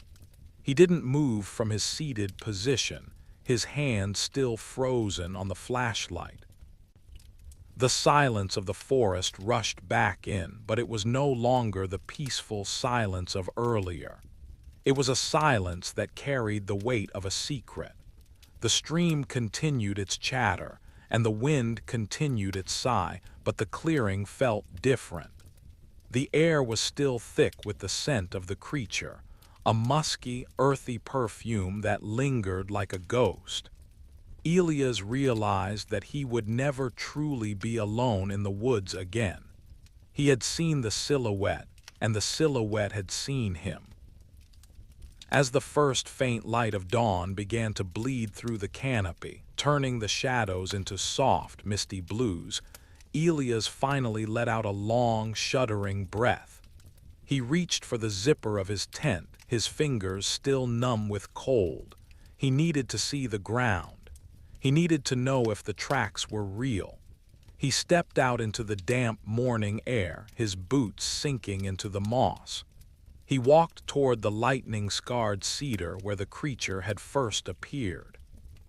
He didn't move from his seated position, his hand still frozen on the flashlight. The silence of the forest rushed back in, but it was no longer the peaceful silence of earlier. It was a silence that carried the weight of a secret. The stream continued its chatter, and the wind continued its sigh, but the clearing felt different. The air was still thick with the scent of the creature, a musky, earthy perfume that lingered like a ghost. Elias realized that he would never truly be alone in the woods again. He had seen the silhouette, and the silhouette had seen him. As the first faint light of dawn began to bleed through the canopy, turning the shadows into soft, misty blues, Elias finally let out a long, shuddering breath. He reached for the zipper of his tent, his fingers still numb with cold. He needed to see the ground. He needed to know if the tracks were real. He stepped out into the damp morning air, his boots sinking into the moss. He walked toward the lightning-scarred cedar where the creature had first appeared.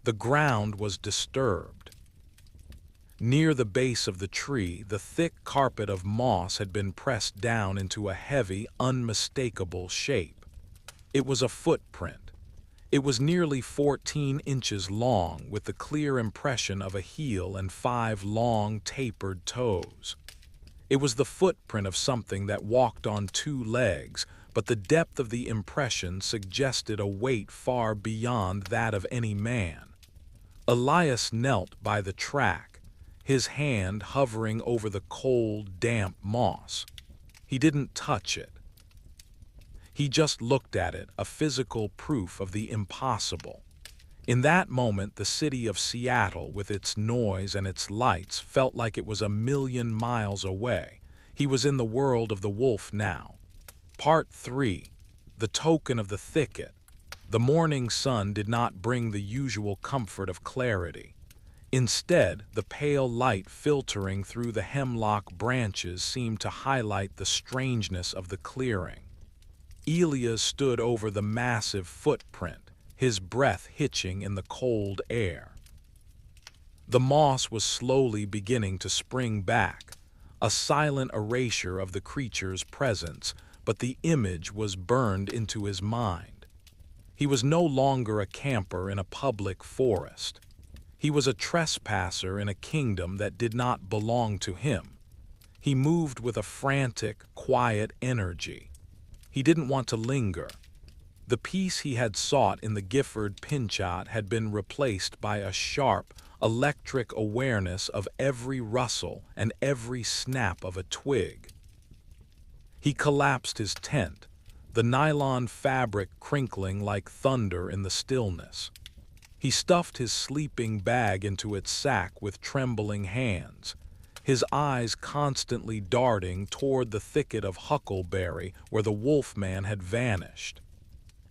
The ground was disturbed. Near the base of the tree, the thick carpet of moss had been pressed down into a heavy, unmistakable shape. It was a footprint. It was nearly 14 inches long, with the clear impression of a heel and 5 long, tapered toes. It was the footprint of something that walked on 2 legs, but the depth of the impression suggested a weight far beyond that of any man. Elias knelt by the track, his hand hovering over the cold, damp moss. He didn't touch it. He just looked at it, a physical proof of the impossible. In that moment, the city of Seattle, with its noise and its lights, felt like it was a million miles away. He was in the world of the wolf now. Part 3. The Token of the Thicket. The morning sun did not bring the usual comfort of clarity. Instead, the pale light filtering through the hemlock branches seemed to highlight the strangeness of the clearing. Elias stood over the massive footprint, his breath hitching in the cold air. The moss was slowly beginning to spring back, a silent erasure of the creature's presence, but the image was burned into his mind. He was no longer a camper in a public forest. He was a trespasser in a kingdom that did not belong to him. He moved with a frantic, quiet energy. He didn't want to linger. The peace he had sought in the Gifford Pinchot had been replaced by a sharp, electric awareness of every rustle and every snap of a twig. He collapsed his tent, the nylon fabric crinkling like thunder in the stillness. He stuffed his sleeping bag into its sack with trembling hands, his eyes constantly darting toward the thicket of huckleberry where the wolfman had vanished.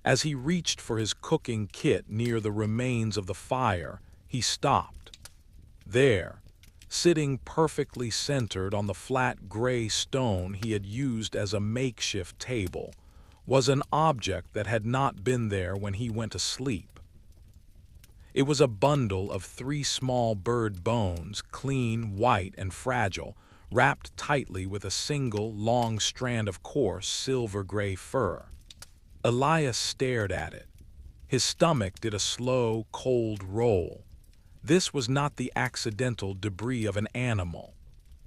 As he reached for his cooking kit near the remains of the fire, he stopped. There, sitting perfectly centered on the flat gray stone he had used as a makeshift table, was an object that had not been there when he went to sleep. It was a bundle of 3 small bird bones, clean, white, and fragile, wrapped tightly with a single, long strand of coarse, silver-gray fur. Elias stared at it. His stomach did a slow, cold roll. This was not the accidental debris of an animal.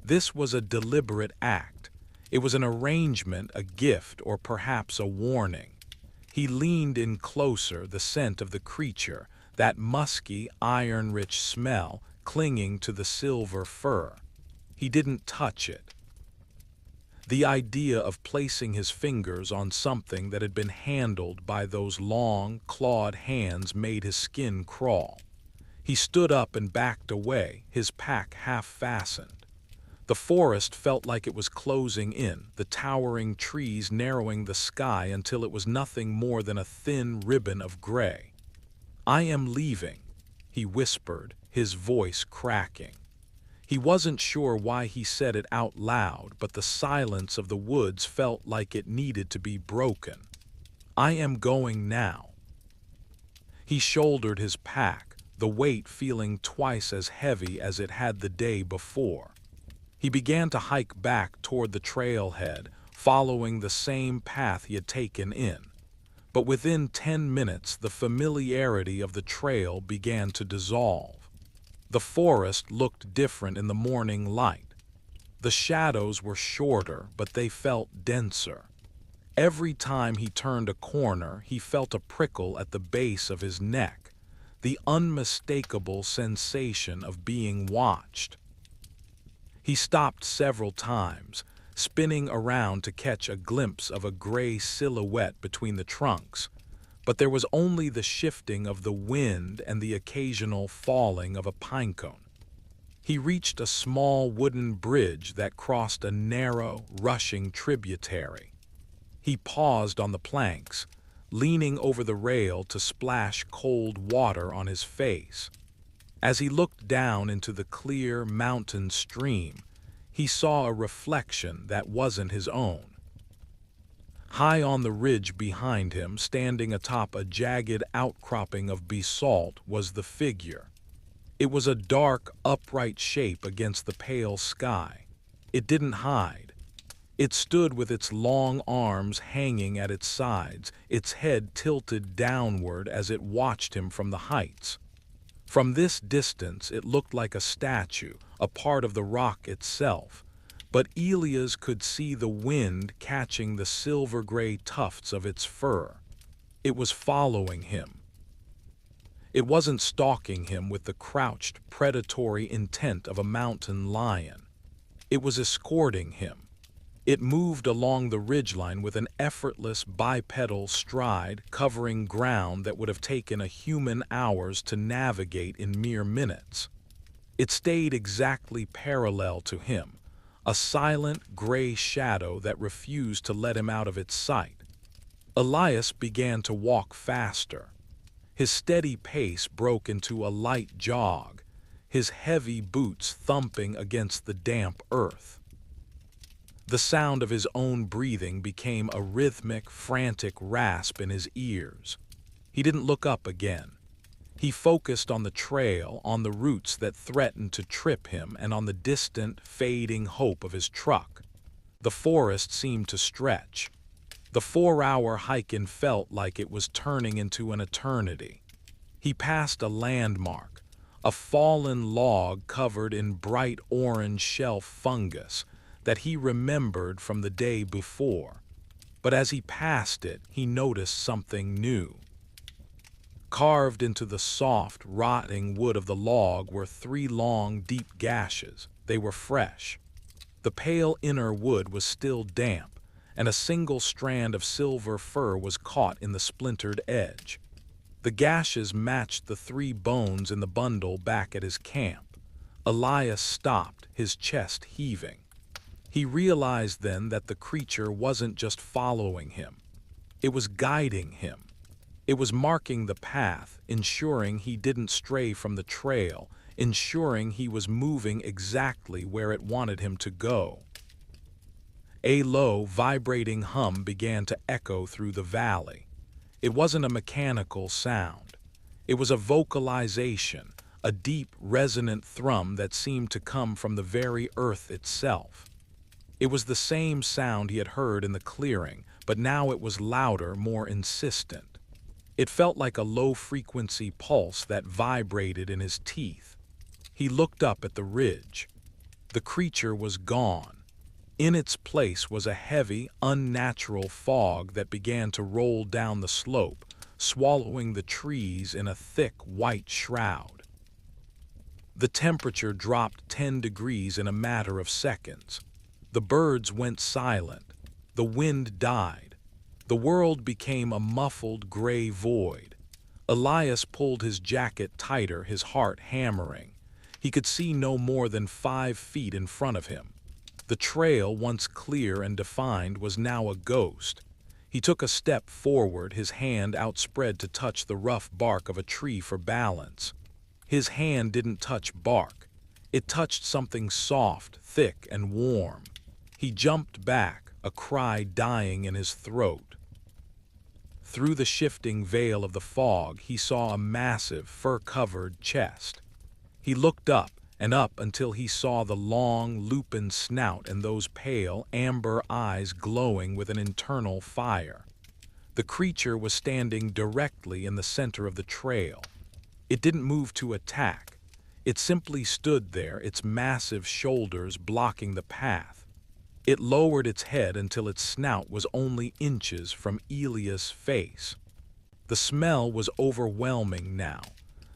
This was a deliberate act. It was an arrangement, a gift, or perhaps a warning. He leaned in closer, the scent of the creature, that musky, iron-rich smell clinging to the silver fur. He didn't touch it. The idea of placing his fingers on something that had been handled by those long, clawed hands made his skin crawl. He stood up and backed away, his pack half-fastened. The forest felt like it was closing in, the towering trees narrowing the sky until it was nothing more than a thin ribbon of gray. "I am leaving," he whispered, his voice cracking. He wasn't sure why he said it out loud, but the silence of the woods felt like it needed to be broken. "I am going now." He shouldered his pack, the weight feeling twice as heavy as it had the day before. He began to hike back toward the trailhead, following the same path he had taken in. But within 10 minutes, the familiarity of the trail began to dissolve. The forest looked different in the morning light. The shadows were shorter, but they felt denser. Every time he turned a corner, he felt a prickle at the base of his neck, the unmistakable sensation of being watched. He stopped several times, spinning around to catch a glimpse of a gray silhouette between the trunks, but there was only the shifting of the wind and the occasional falling of a pinecone. He reached a small wooden bridge that crossed a narrow, rushing tributary. He paused on the planks, leaning over the rail to splash cold water on his face. As he looked down into the clear mountain stream, he saw a reflection that wasn't his own. High on the ridge behind him, standing atop a jagged outcropping of basalt, was the figure. It was a dark, upright shape against the pale sky. It didn't hide. It stood with its long arms hanging at its sides, its head tilted downward as it watched him from the heights. From this distance it looked like a statue, a part of the rock itself, but Elias could see the wind catching the silver-gray tufts of its fur. It was following him. It wasn't stalking him with the crouched, predatory intent of a mountain lion. It was escorting him. It moved along the ridgeline with an effortless bipedal stride, covering ground that would have taken a human hours to navigate in mere minutes. It stayed exactly parallel to him, a silent gray shadow that refused to let him out of its sight. Elias began to walk faster. His steady pace broke into a light jog, his heavy boots thumping against the damp earth. The sound of his own breathing became a rhythmic, frantic rasp in his ears. He didn't look up again. He focused on the trail, on the roots that threatened to trip him, and on the distant, fading hope of his truck. The forest seemed to stretch. The 4-hour hike-in felt like it was turning into an eternity. He passed a landmark, a fallen log covered in bright orange shelf fungus that he remembered from the day before. But as he passed it, he noticed something new. Carved into the soft, rotting wood of the log were 3 long, deep gashes. They were fresh. The pale inner wood was still damp, and a single strand of silver fur was caught in the splintered edge. The gashes matched the 3 bones in the bundle back at his camp. Elias stopped, his chest heaving. He realized then that the creature wasn't just following him. It was guiding him. It was marking the path, ensuring he didn't stray from the trail, ensuring he was moving exactly where it wanted him to go. A low, vibrating hum began to echo through the valley. It wasn't a mechanical sound. It was a vocalization, a deep, resonant thrum that seemed to come from the very earth itself. It was the same sound he had heard in the clearing, but now it was louder, more insistent. It felt like a low-frequency pulse that vibrated in his teeth. He looked up at the ridge. The creature was gone. In its place was a heavy, unnatural fog that began to roll down the slope, swallowing the trees in a thick, white shroud. The temperature dropped 10 degrees in a matter of seconds. The birds went silent. The wind died. The world became a muffled gray void. Elias pulled his jacket tighter, his heart hammering. He could see no more than 5 feet in front of him. The trail, once clear and defined, was now a ghost. He took a step forward, his hand outspread to touch the rough bark of a tree for balance. His hand didn't touch bark. It touched something soft, thick, and warm. He jumped back, a cry dying in his throat. Through the shifting veil of the fog, he saw a massive, fur-covered chest. He looked up and up until he saw the long, lupin snout and those pale, amber eyes glowing with an internal fire. The creature was standing directly in the center of the trail. It didn't move to attack. It simply stood there, its massive shoulders blocking the path. It lowered its head until its snout was only inches from Elias' face. The smell was overwhelming now,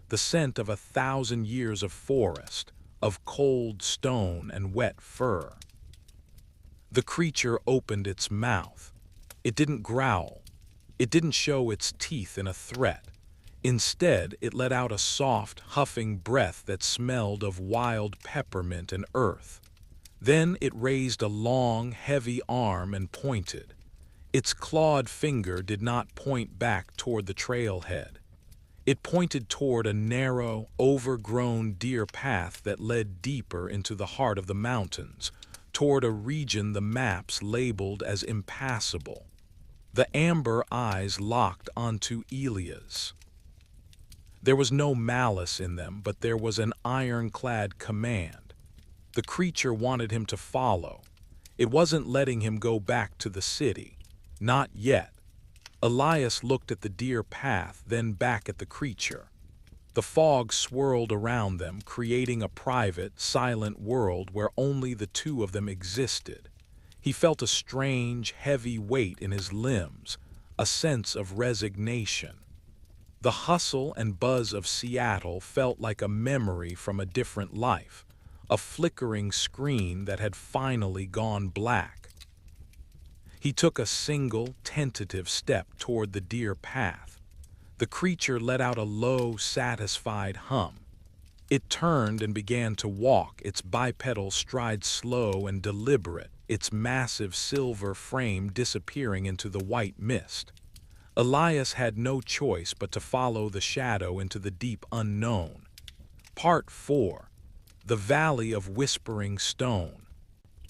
the scent of 1,000 years of forest, of cold stone and wet fur. The creature opened its mouth. It didn't growl. It didn't show its teeth in a threat. Instead, it let out a soft, huffing breath that smelled of wild peppermint and earth. Then it raised a long, heavy arm and pointed. Its clawed finger did not point back toward the trailhead. It pointed toward a narrow, overgrown deer path that led deeper into the heart of the mountains, toward a region the maps labeled as impassable. The amber eyes locked onto Elias. There was no malice in them, but there was an ironclad command. The creature wanted him to follow. It wasn't letting him go back to the city. Not yet. Elias looked at the deer path, then back at the creature. The fog swirled around them, creating a private, silent world where only the two of them existed. He felt a strange, heavy weight in his limbs, a sense of resignation. The hustle and buzz of Seattle felt like a memory from a different life, a flickering screen that had finally gone black. He took a single, tentative step toward the deer path. The creature let out a low, satisfied hum. It turned and began to walk, its bipedal stride slow and deliberate, its massive silver frame disappearing into the white mist. Elias had no choice but to follow the shadow into the deep unknown. Part 4. The Valley of Whispering Stone.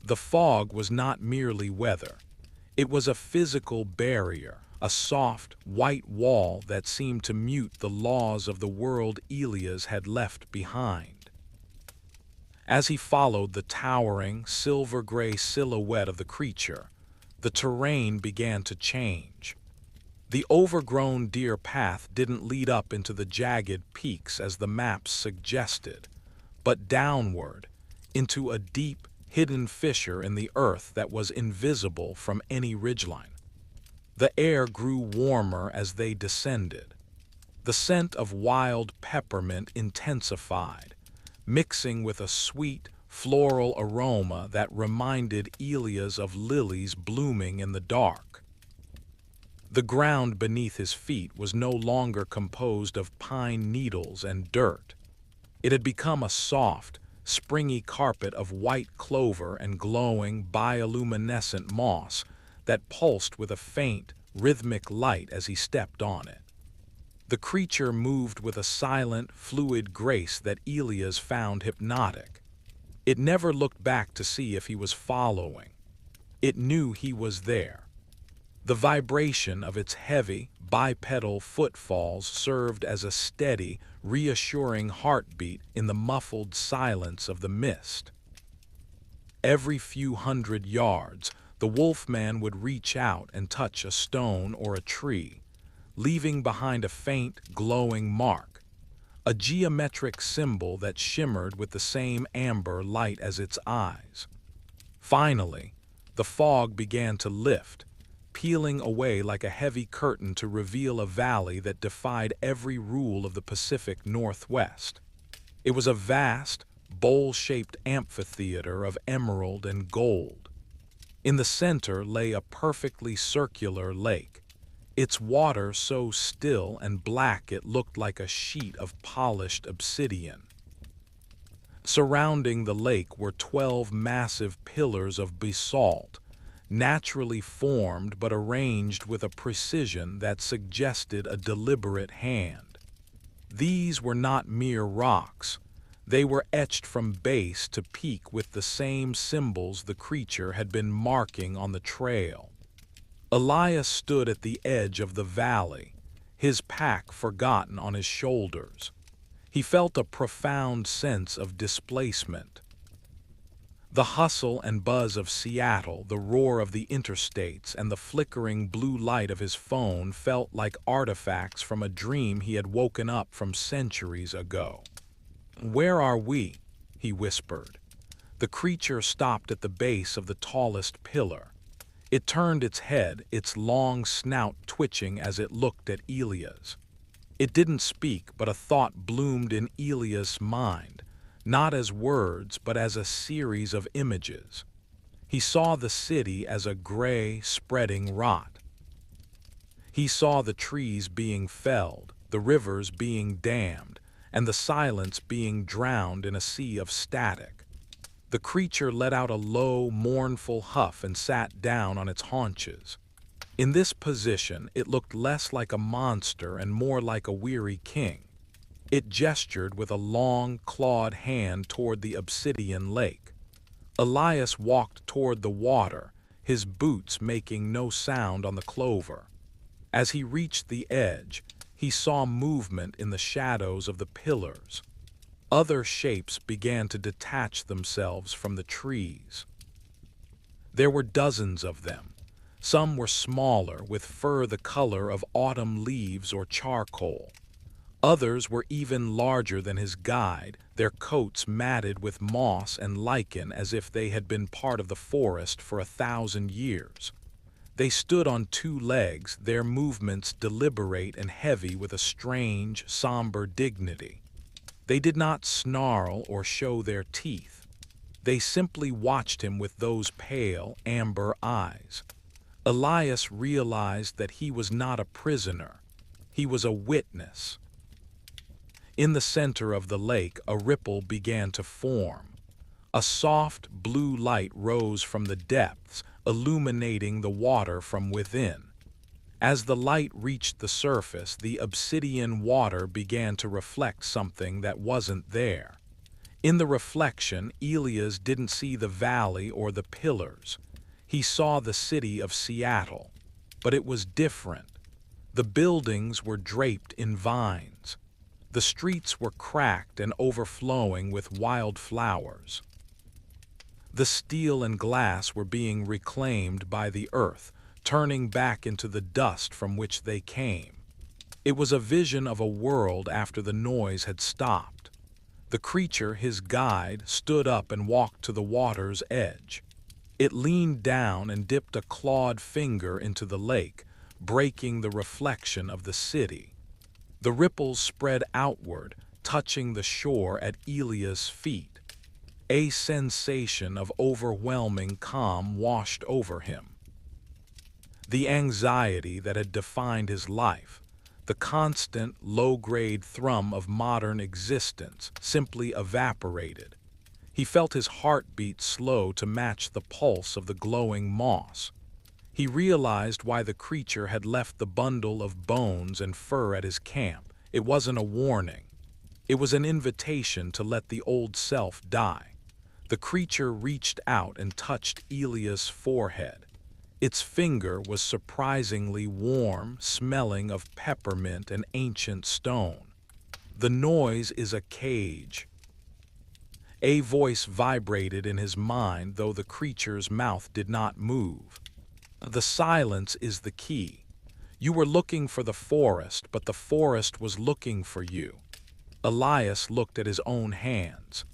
The fog was not merely weather. It was a physical barrier, a soft, white wall that seemed to mute the laws of the world Elias had left behind. As he followed the towering, silver-gray silhouette of the creature, the terrain began to change. The overgrown deer path didn't lead up into the jagged peaks as the maps suggested, but downward, into a deep, hidden fissure in the earth that was invisible from any ridgeline. The air grew warmer as they descended. The scent of wild peppermint intensified, mixing with a sweet, floral aroma that reminded Elias of lilies blooming in the dark. The ground beneath his feet was no longer composed of pine needles and dirt. It had become a soft, springy carpet of white clover and glowing, bioluminescent moss that pulsed with a faint, rhythmic light as he stepped on it. The creature moved with a silent, fluid grace that Elias found hypnotic. It never looked back to see if he was following. It knew he was there. The vibration of its heavy, bipedal footfalls served as a steady, reassuring heartbeat in the muffled silence of the mist. Every few hundred yards, the wolfman would reach out and touch a stone or a tree, leaving behind a faint, glowing mark, a geometric symbol that shimmered with the same amber light as its eyes. Finally, the fog began to lift, peeling away like a heavy curtain to reveal a valley that defied every rule of the Pacific Northwest. It was a vast, bowl-shaped amphitheater of emerald and gold. In the center lay a perfectly circular lake, its water so still and black it looked like a sheet of polished obsidian. Surrounding the lake were 12 massive pillars of basalt, naturally formed but arranged with a precision that suggested a deliberate hand. These were not mere rocks. They were etched from base to peak with the same symbols the creature had been marking on the trail. Elias stood at the edge of the valley, his pack forgotten on his shoulders. He felt a profound sense of displacement. The hustle and buzz of Seattle, the roar of the interstates, and the flickering blue light of his phone felt like artifacts from a dream he had woken up from centuries ago. "Where are we?" he whispered. The creature stopped at the base of the tallest pillar. It turned its head, its long snout twitching as it looked at Elias. It didn't speak, but a thought bloomed in Elias' mind, not as words, but as a series of images. He saw the city as a gray, spreading rot. He saw the trees being felled, the rivers being dammed, and the silence being drowned in a sea of static. The creature let out a low, mournful huff and sat down on its haunches. In this position, it looked less like a monster and more like a weary king. It gestured with a long, clawed hand toward the obsidian lake. Elias walked toward the water, his boots making no sound on the clover. As he reached the edge, he saw movement in the shadows of the pillars. Other shapes began to detach themselves from the trees. There were dozens of them. Some were smaller, with fur the color of autumn leaves or charcoal. Others were even larger than his guide, their coats matted with moss and lichen as if they had been part of the forest for 1,000 years. They stood on two legs, their movements deliberate and heavy with a strange, somber dignity. They did not snarl or show their teeth. They simply watched him with those pale, amber eyes. Elias realized that he was not a prisoner. He was a witness. In the center of the lake, a ripple began to form. A soft blue light rose from the depths, illuminating the water from within. As the light reached the surface, the obsidian water began to reflect something that wasn't there. In the reflection, Elias didn't see the valley or the pillars. He saw the city of Seattle, but it was different. The buildings were draped in vines. The streets were cracked and overflowing with wild flowers. The steel and glass were being reclaimed by the earth, turning back into the dust from which they came. It was a vision of a world after the noise had stopped. The creature, his guide, stood up and walked to the water's edge. It leaned down and dipped a clawed finger into the lake, breaking the reflection of the city. The ripples spread outward, touching the shore at Elias' feet. A sensation of overwhelming calm washed over him. The anxiety that had defined his life, the constant, low-grade thrum of modern existence, simply evaporated. He felt his heartbeat slow to match the pulse of the glowing moss. He realized why the creature had left the bundle of bones and fur at his camp. It wasn't a warning. It was an invitation to let the old self die. The creature reached out and touched Elias' forehead. Its finger was surprisingly warm, smelling of peppermint and ancient stone. The noise is a cage. A voice vibrated in his mind, though the creature's mouth did not move. The silence is the key. You were looking for the forest, but the forest was looking for you. Elias looked at his own hands.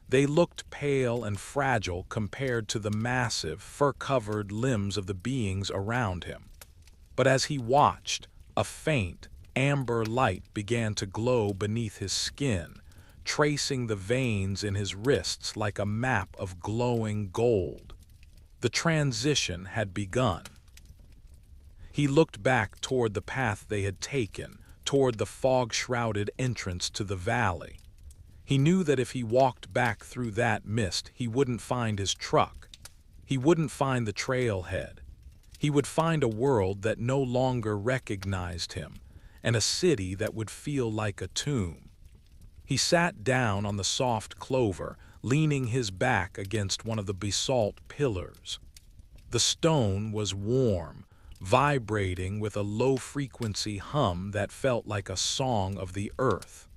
They looked pale and fragile compared to the massive, fur-covered limbs of the beings around him. But as he watched, a faint, amber light began to glow beneath his skin, tracing the veins in his wrists like a map of glowing gold. The transition had begun. He looked back toward the path they had taken, toward the fog-shrouded entrance to the valley. He knew that if he walked back through that mist, he wouldn't find his truck. He wouldn't find the trailhead. He would find a world that no longer recognized him, and a city that would feel like a tomb. He sat down on the soft clover, leaning his back against one of the basalt pillars. The stone was warm, vibrating with a low-frequency hum that felt like a song of the earth.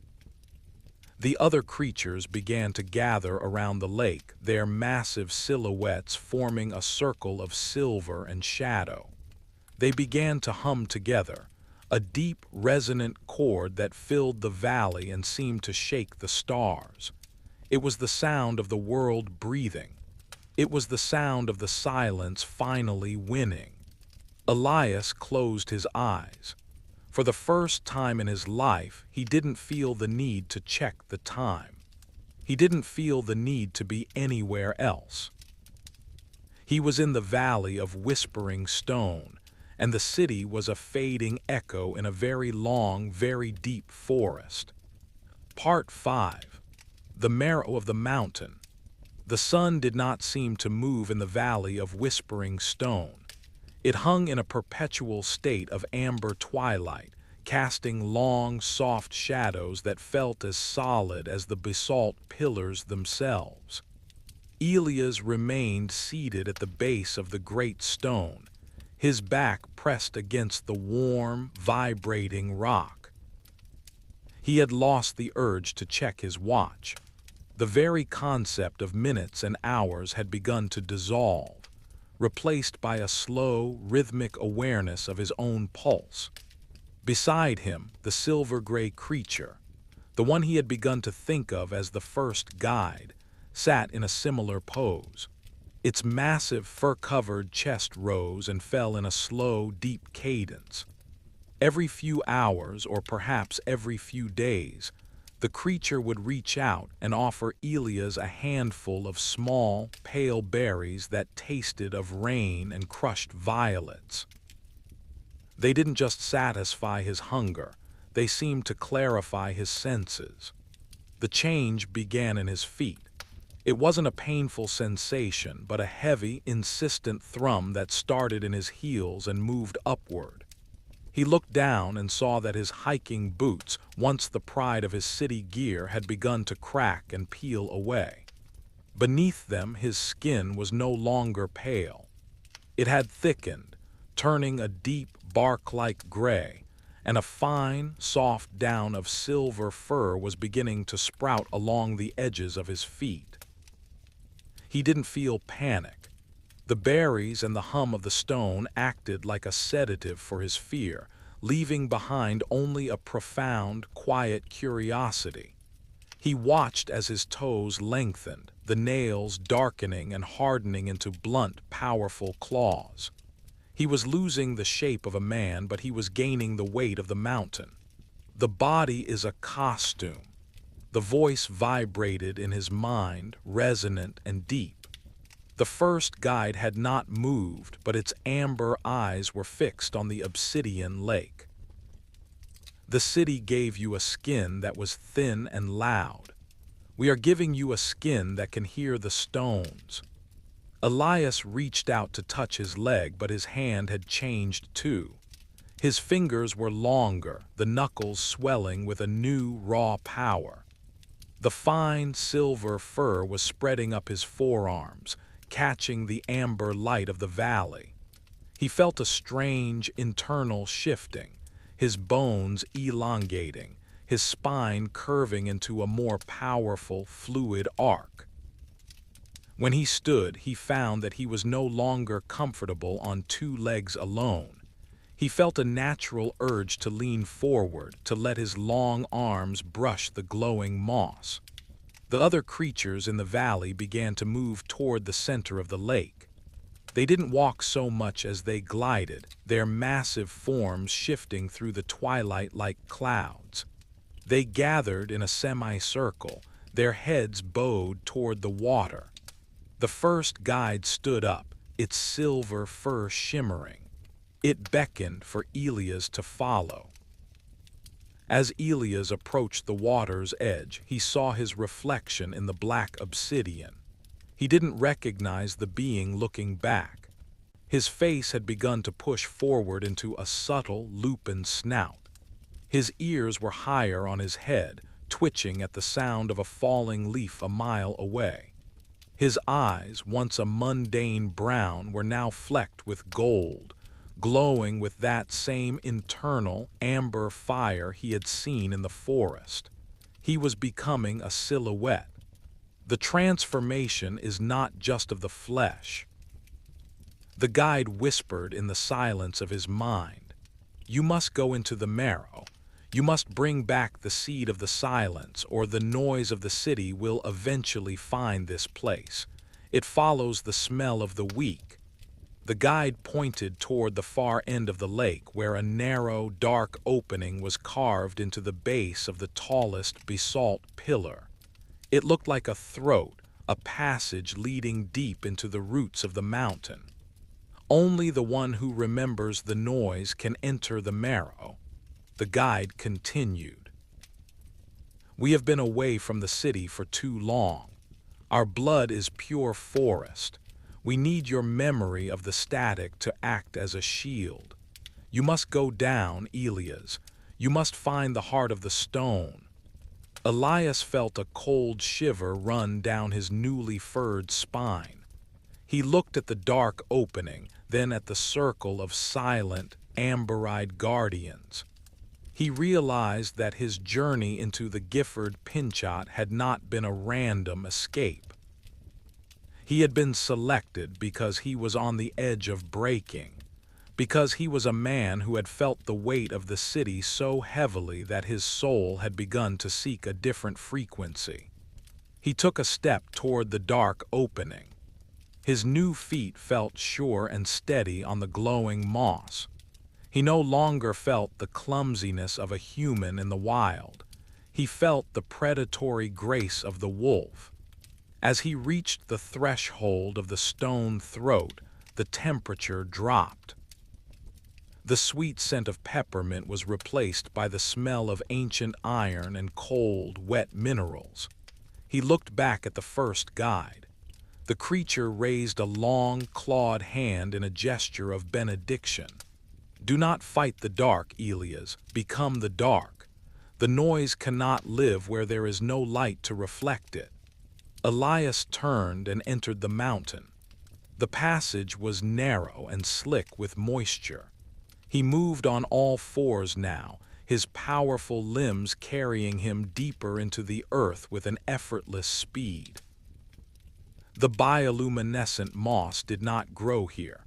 The other creatures began to gather around the lake, their massive silhouettes forming a circle of silver and shadow. They began to hum together, a deep, resonant chord that filled the valley and seemed to shake the stars. It was the sound of the world breathing. It was the sound of the silence finally winning. Elias closed his eyes. For the first time in his life, he didn't feel the need to check the time. He didn't feel the need to be anywhere else. He was in the valley of whispering stone, and the city was a fading echo in a very long, very deep forest. Part 5. The Marrow of the Mountain. The sun did not seem to move in the valley of whispering stone. It hung in a perpetual state of amber twilight, casting long, soft shadows that felt as solid as the basalt pillars themselves. Elias remained seated at the base of the great stone, his back pressed against the warm, vibrating rock. He had lost the urge to check his watch. The very concept of minutes and hours had begun to dissolve, replaced by a slow, rhythmic awareness of his own pulse. Beside him, the silver-gray creature, the one he had begun to think of as the first guide, sat in a similar pose. Its massive, fur-covered chest rose and fell in a slow, deep cadence. Every few hours, or perhaps every few days, the creature would reach out and offer Elias a handful of small, pale berries that tasted of rain and crushed violets. They didn't just satisfy his hunger, they seemed to clarify his senses. The change began in his feet. It wasn't a painful sensation, but a heavy, insistent thrum that started in his heels and moved upward. He looked down and saw that his hiking boots, once the pride of his city gear, had begun to crack and peel away. Beneath them, his skin was no longer pale. It had thickened, turning a deep, bark-like gray, and a fine, soft down of silver fur was beginning to sprout along the edges of his feet. He didn't feel panic. The berries and the hum of the stone acted like a sedative for his fear, leaving behind only a profound, quiet curiosity. He watched as his toes lengthened, the nails darkening and hardening into blunt, powerful claws. He was losing the shape of a man, but he was gaining the weight of the mountain. The body is a costume. The voice vibrated in his mind, resonant and deep. The first guide had not moved, but its amber eyes were fixed on the obsidian lake. The city gave you a skin that was thin and loud. We are giving you a skin that can hear the stones. Elias reached out to touch his leg, but his hand had changed too. His fingers were longer, the knuckles swelling with a new, raw power. The fine, silver fur was spreading up his forearms, catching the amber light of the valley. He felt a strange, internal shifting, his bones elongating, his spine curving into a more powerful, fluid arc. When he stood, he found that he was no longer comfortable on two legs alone. He felt a natural urge to lean forward, to let his long arms brush the glowing moss. The other creatures in the valley began to move toward the center of the lake. They didn't walk so much as they glided, their massive forms shifting through the twilight like clouds. They gathered in a semicircle, their heads bowed toward the water. The first guide stood up, its silver fur shimmering. It beckoned for Elias to follow. As Elias approached the water's edge, he saw his reflection in the black obsidian. He didn't recognize the being looking back. His face had begun to push forward into a subtle, lupin snout. His ears were higher on his head, twitching at the sound of a falling leaf a mile away. His eyes, once a mundane brown, were now flecked with gold, glowing with that same internal, amber fire he had seen in the forest. He was becoming a silhouette. The transformation is not just of the flesh. The guide whispered in the silence of his mind, "You must go into the marrow. You must bring back the seed of the silence, or the noise of the city will eventually find this place. It follows the smell of the weak." The guide pointed toward the far end of the lake, where a narrow, dark opening was carved into the base of the tallest basalt pillar. It looked like a throat, a passage leading deep into the roots of the mountain. Only the one who remembers the noise can enter the marrow. The guide continued. "We have been away from the city for too long. Our blood is pure forest. We need your memory of the static to act as a shield. You must go down, Elias. You must find the heart of the stone. Elias felt a cold shiver run down his newly furred spine. He looked at the dark opening, then at the circle of silent, amber-eyed guardians. He realized that his journey into the Gifford Pinchot had not been a random escape. He had been selected because he was on the edge of breaking, because he was a man who had felt the weight of the city so heavily that his soul had begun to seek a different frequency. He took a step toward the dark opening. His new feet felt sure and steady on the glowing moss. He no longer felt the clumsiness of a human in the wild. He felt the predatory grace of the wolf. As he reached the threshold of the stone throat, the temperature dropped. The sweet scent of peppermint was replaced by the smell of ancient iron and cold, wet minerals. He looked back at the first guide. The creature raised a long, clawed hand in a gesture of benediction. Do not fight the dark, Elias. Become the dark. The noise cannot live where there is no light to reflect it. Elias turned and entered the mountain. The passage was narrow and slick with moisture. He moved on all fours now, his powerful limbs carrying him deeper into the earth with an effortless speed. The bioluminescent moss did not grow here.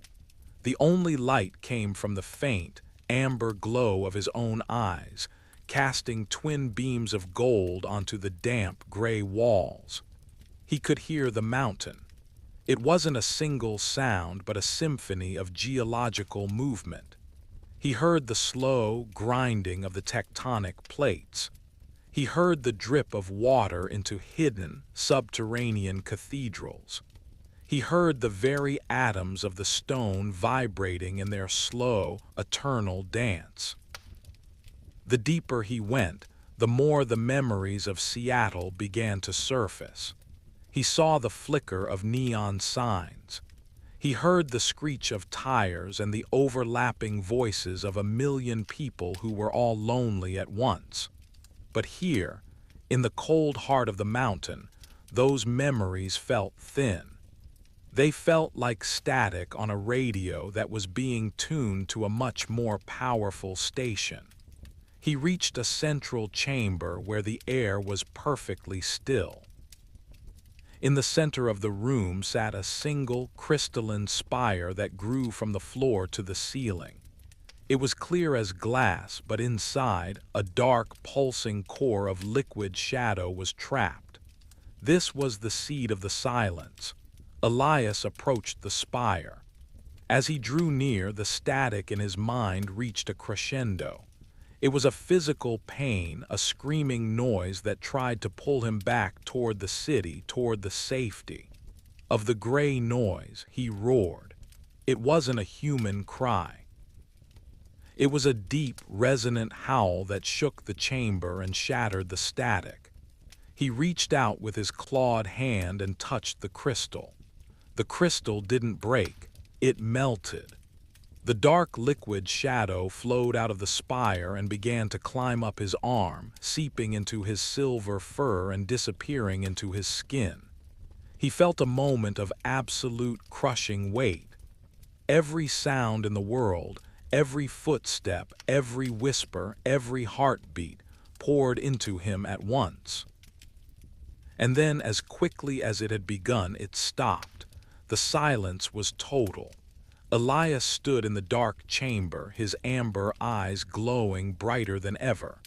The only light came from the faint, amber glow of his own eyes, casting twin beams of gold onto the damp, gray walls. He could hear the mountain. It wasn't a single sound, but a symphony of geological movement. He heard the slow grinding of the tectonic plates. He heard the drip of water into hidden, subterranean cathedrals. He heard the very atoms of the stone vibrating in their slow, eternal dance. The deeper he went, the more the memories of Seattle began to surface. He saw the flicker of neon signs. He heard the screech of tires and the overlapping voices of 1,000,000 people who were all lonely at once. But here, in the cold heart of the mountain, those memories felt thin. They felt like static on a radio that was being tuned to a much more powerful station. He reached a central chamber where the air was perfectly still. In the center of the room sat a single crystalline spire that grew from the floor to the ceiling. It was clear as glass, but inside, a dark, pulsing core of liquid shadow was trapped. This was the seed of the silence. Elias approached the spire. As he drew near, the static in his mind reached a crescendo. It was a physical pain, a screaming noise that tried to pull him back toward the city, toward the safety. Of the gray noise, he roared. It wasn't a human cry. It was a deep, resonant howl that shook the chamber and shattered the static. He reached out with his clawed hand and touched the crystal. The crystal didn't break, it melted. The dark liquid shadow flowed out of the spire and began to climb up his arm, seeping into his silver fur and disappearing into his skin. He felt a moment of absolute crushing weight. Every sound in the world, every footstep, every whisper, every heartbeat poured into him at once. And then, as quickly as it had begun, it stopped. The silence was total. Elias stood in the dark chamber, his amber eyes glowing brighter than ever.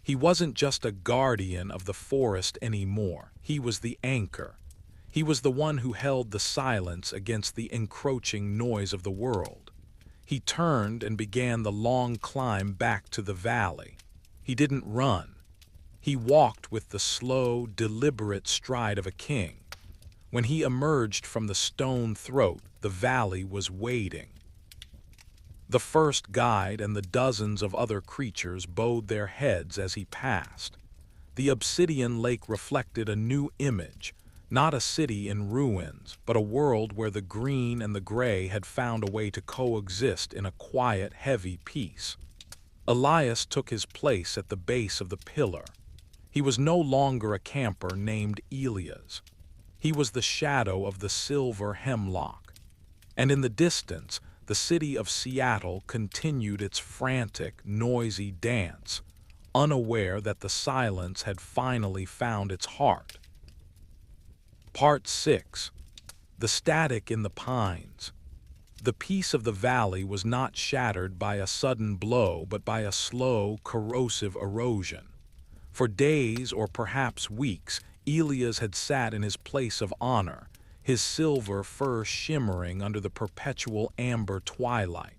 He wasn't just a guardian of the forest anymore. He was the anchor. He was the one who held the silence against the encroaching noise of the world. He turned and began the long climb back to the valley. He didn't run. He walked with the slow, deliberate stride of a king. When he emerged from the stone throat, the valley was waiting. The first guide and the dozens of other creatures bowed their heads as he passed. The obsidian lake reflected a new image, Not a city in ruins, but a world where the green and the gray had found a way to coexist in a quiet, heavy peace. Elias took his place at the base of the pillar. He was no longer a camper named Elias. He was the shadow of the silver hemlock. And in the distance, the city of Seattle continued its frantic, noisy dance, unaware that the silence had finally found its heart. Part 6. The Static in the Pines. The peace of the valley was not shattered by a sudden blow, but by a slow, corrosive erosion. For days, or perhaps weeks, Elias had sat in his place of honor, his silver fur shimmering under the perpetual amber twilight.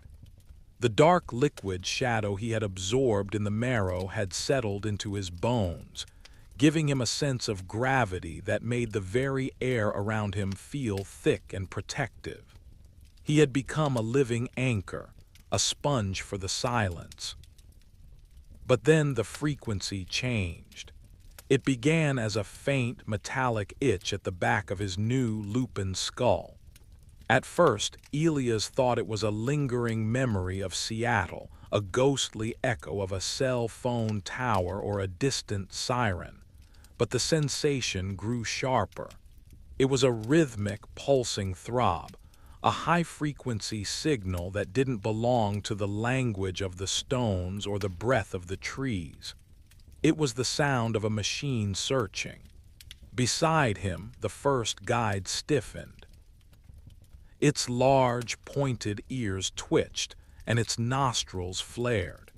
The dark liquid shadow he had absorbed in the marrow had settled into his bones, giving him a sense of gravity that made the very air around him feel thick and protective. He had become a living anchor, a sponge for the silence. But then the frequency changed. It began as a faint, metallic itch at the back of his new lupin skull. At first, Elias thought it was a lingering memory of Seattle, a ghostly echo of a cell phone tower or a distant siren. But the sensation grew sharper. It was a rhythmic, pulsing throb, a high-frequency signal that didn't belong to the language of the stones or the breath of the trees. It was the sound of a machine searching. Beside him, the first guide stiffened. Its large, pointed ears twitched, and its nostrils flared.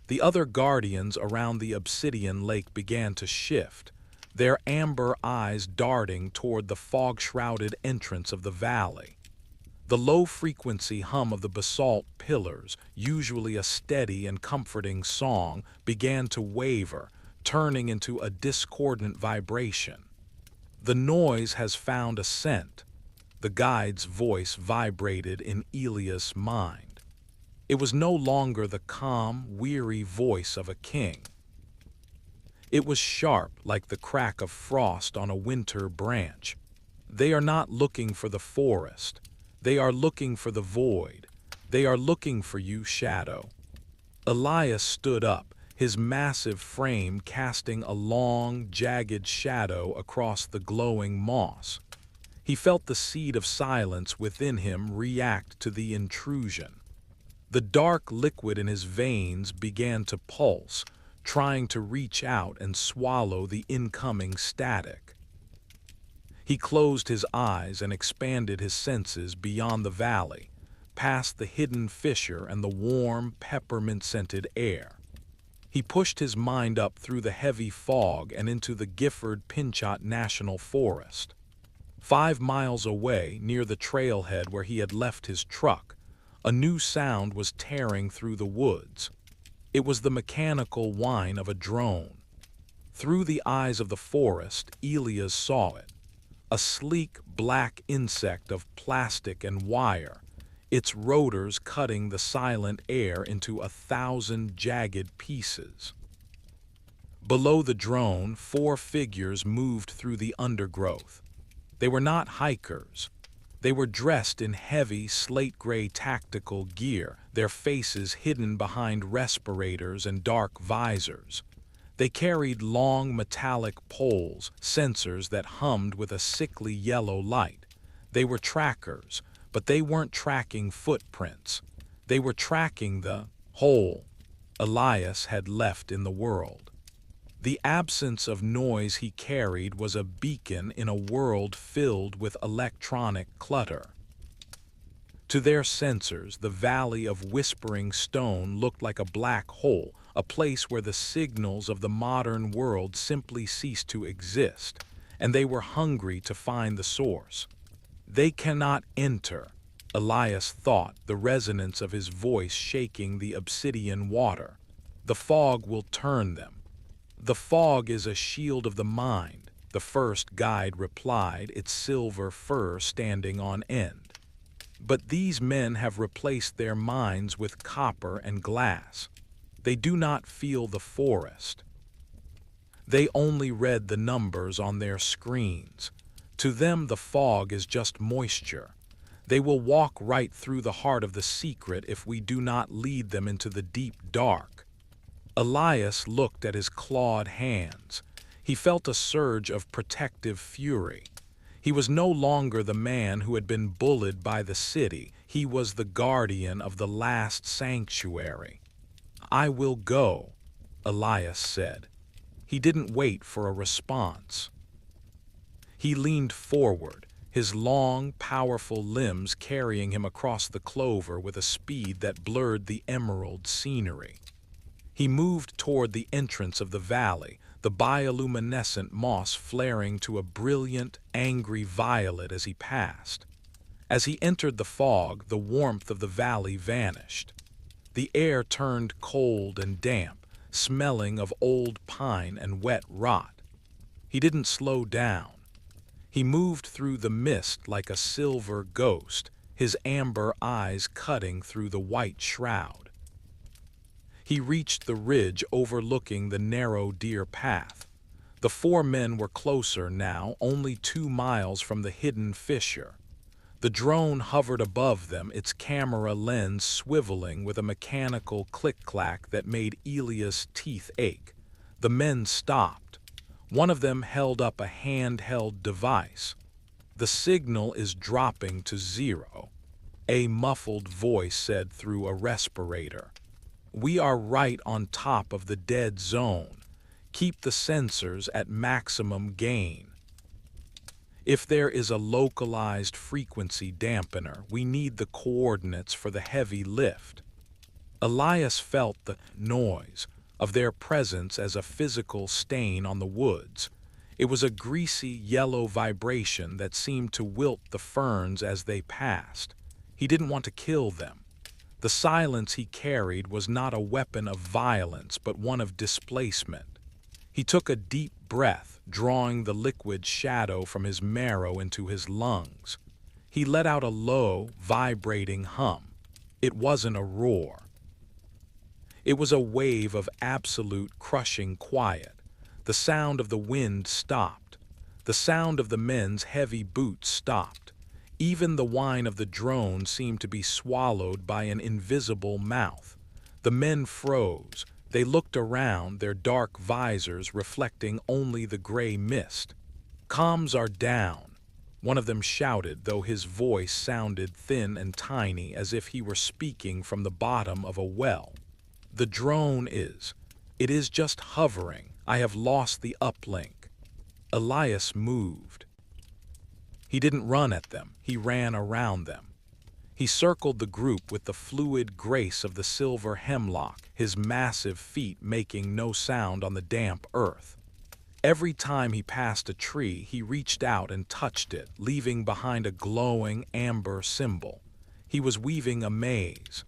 The other guardians around the obsidian lake began to shift, their amber eyes darting toward the fog-shrouded entrance of the valley. The low-frequency hum of the basalt pillars, usually a steady and comforting song, began to waver, turning into a discordant vibration. "The noise has found a scent," the guide's voice vibrated in Elias' mind. It was no longer the calm, weary voice of a king. It was sharp, like the crack of frost on a winter branch. "They are not looking for the forest. They are looking for the void. They are looking for you, Shadow." Elias stood up, his massive frame casting a long, jagged shadow across the glowing moss. He felt the seed of silence within him react to the intrusion. The dark liquid in his veins began to pulse, trying to reach out and swallow the incoming static. He closed his eyes and expanded his senses beyond the valley, past the hidden fissure and the warm, peppermint-scented air. He pushed his mind up through the heavy fog and into the Gifford-Pinchot National Forest. 5 miles away, near the trailhead where he had left his truck, a new sound was tearing through the woods. It was the mechanical whine of a drone. Through the eyes of the forest, Elias saw it. A sleek black insect of plastic and wire, its rotors cutting the silent air into 1,000 jagged pieces. Below the drone, 4 figures moved through the undergrowth. They were not hikers. They were dressed in heavy, slate-gray tactical gear, their faces hidden behind respirators and dark visors. They carried long metallic poles, sensors that hummed with a sickly yellow light. They were trackers, but they weren't tracking footprints. They were tracking the hole Elias had left in the world. The absence of noise he carried was a beacon in a world filled with electronic clutter. To their sensors, the valley of whispering stone looked like a black hole, a place where the signals of the modern world simply ceased to exist, and they were hungry to find the source. "They cannot enter," Elias thought, the resonance of his voice shaking the obsidian water. "The fog will turn them." "The fog is a shield of the mind," the first guide replied, its silver fur standing on end. "But these men have replaced their minds with copper and glass. They do not feel the forest. They only read the numbers on their screens. To them, the fog is just moisture. They will walk right through the heart of the secret if we do not lead them into the deep dark. Elias looked at his clawed hands. He felt a surge of protective fury. He was no longer the man who had been bullied by the city. He was the guardian of the last sanctuary. "I will go," Elias said. He didn't wait for a response. He leaned forward, his long, powerful limbs carrying him across the clover with a speed that blurred the emerald scenery. He moved toward the entrance of the valley, the bioluminescent moss flaring to a brilliant, angry violet as he passed. As he entered the fog, the warmth of the valley vanished. The air turned cold and damp, smelling of old pine and wet rot. He didn't slow down. He moved through the mist like a silver ghost, his amber eyes cutting through the white shroud. He reached the ridge overlooking the narrow deer path. The four men were closer now, only 2 miles from the hidden fissure. The drone hovered above them, its camera lens swiveling with a mechanical click-clack that made Elias' teeth ache. The men stopped. One of them held up a handheld device. "The signal is dropping to 0, a muffled voice said through a respirator. "We are right on top of the dead zone. Keep the sensors at maximum gain. If there is a localized frequency dampener, we need the coordinates for the heavy lift." Elias felt the noise of their presence as a physical stain on the woods. It was a greasy yellow vibration that seemed to wilt the ferns as they passed. He didn't want to kill them. The silence he carried was not a weapon of violence, but one of displacement. He took a deep breath, drawing the liquid shadow from his marrow into his lungs. He let out a low, vibrating hum. It wasn't a roar. It was a wave of absolute, crushing quiet. The sound of the wind stopped. The sound of the men's heavy boots stopped. Even the whine of the drone seemed to be swallowed by an invisible mouth. The men froze. They looked around, their dark visors reflecting only the gray mist. "Comms are down," one of them shouted, though his voice sounded thin and tiny as if he were speaking from the bottom of a well. "The drone is. It is just hovering. I have lost the uplink." Elias moved. He didn't run at them, he ran around them. He circled the group with the fluid grace of the silver hemlock, his massive feet making no sound on the damp earth. Every time he passed a tree, he reached out and touched it, leaving behind a glowing amber symbol. He was weaving a maze.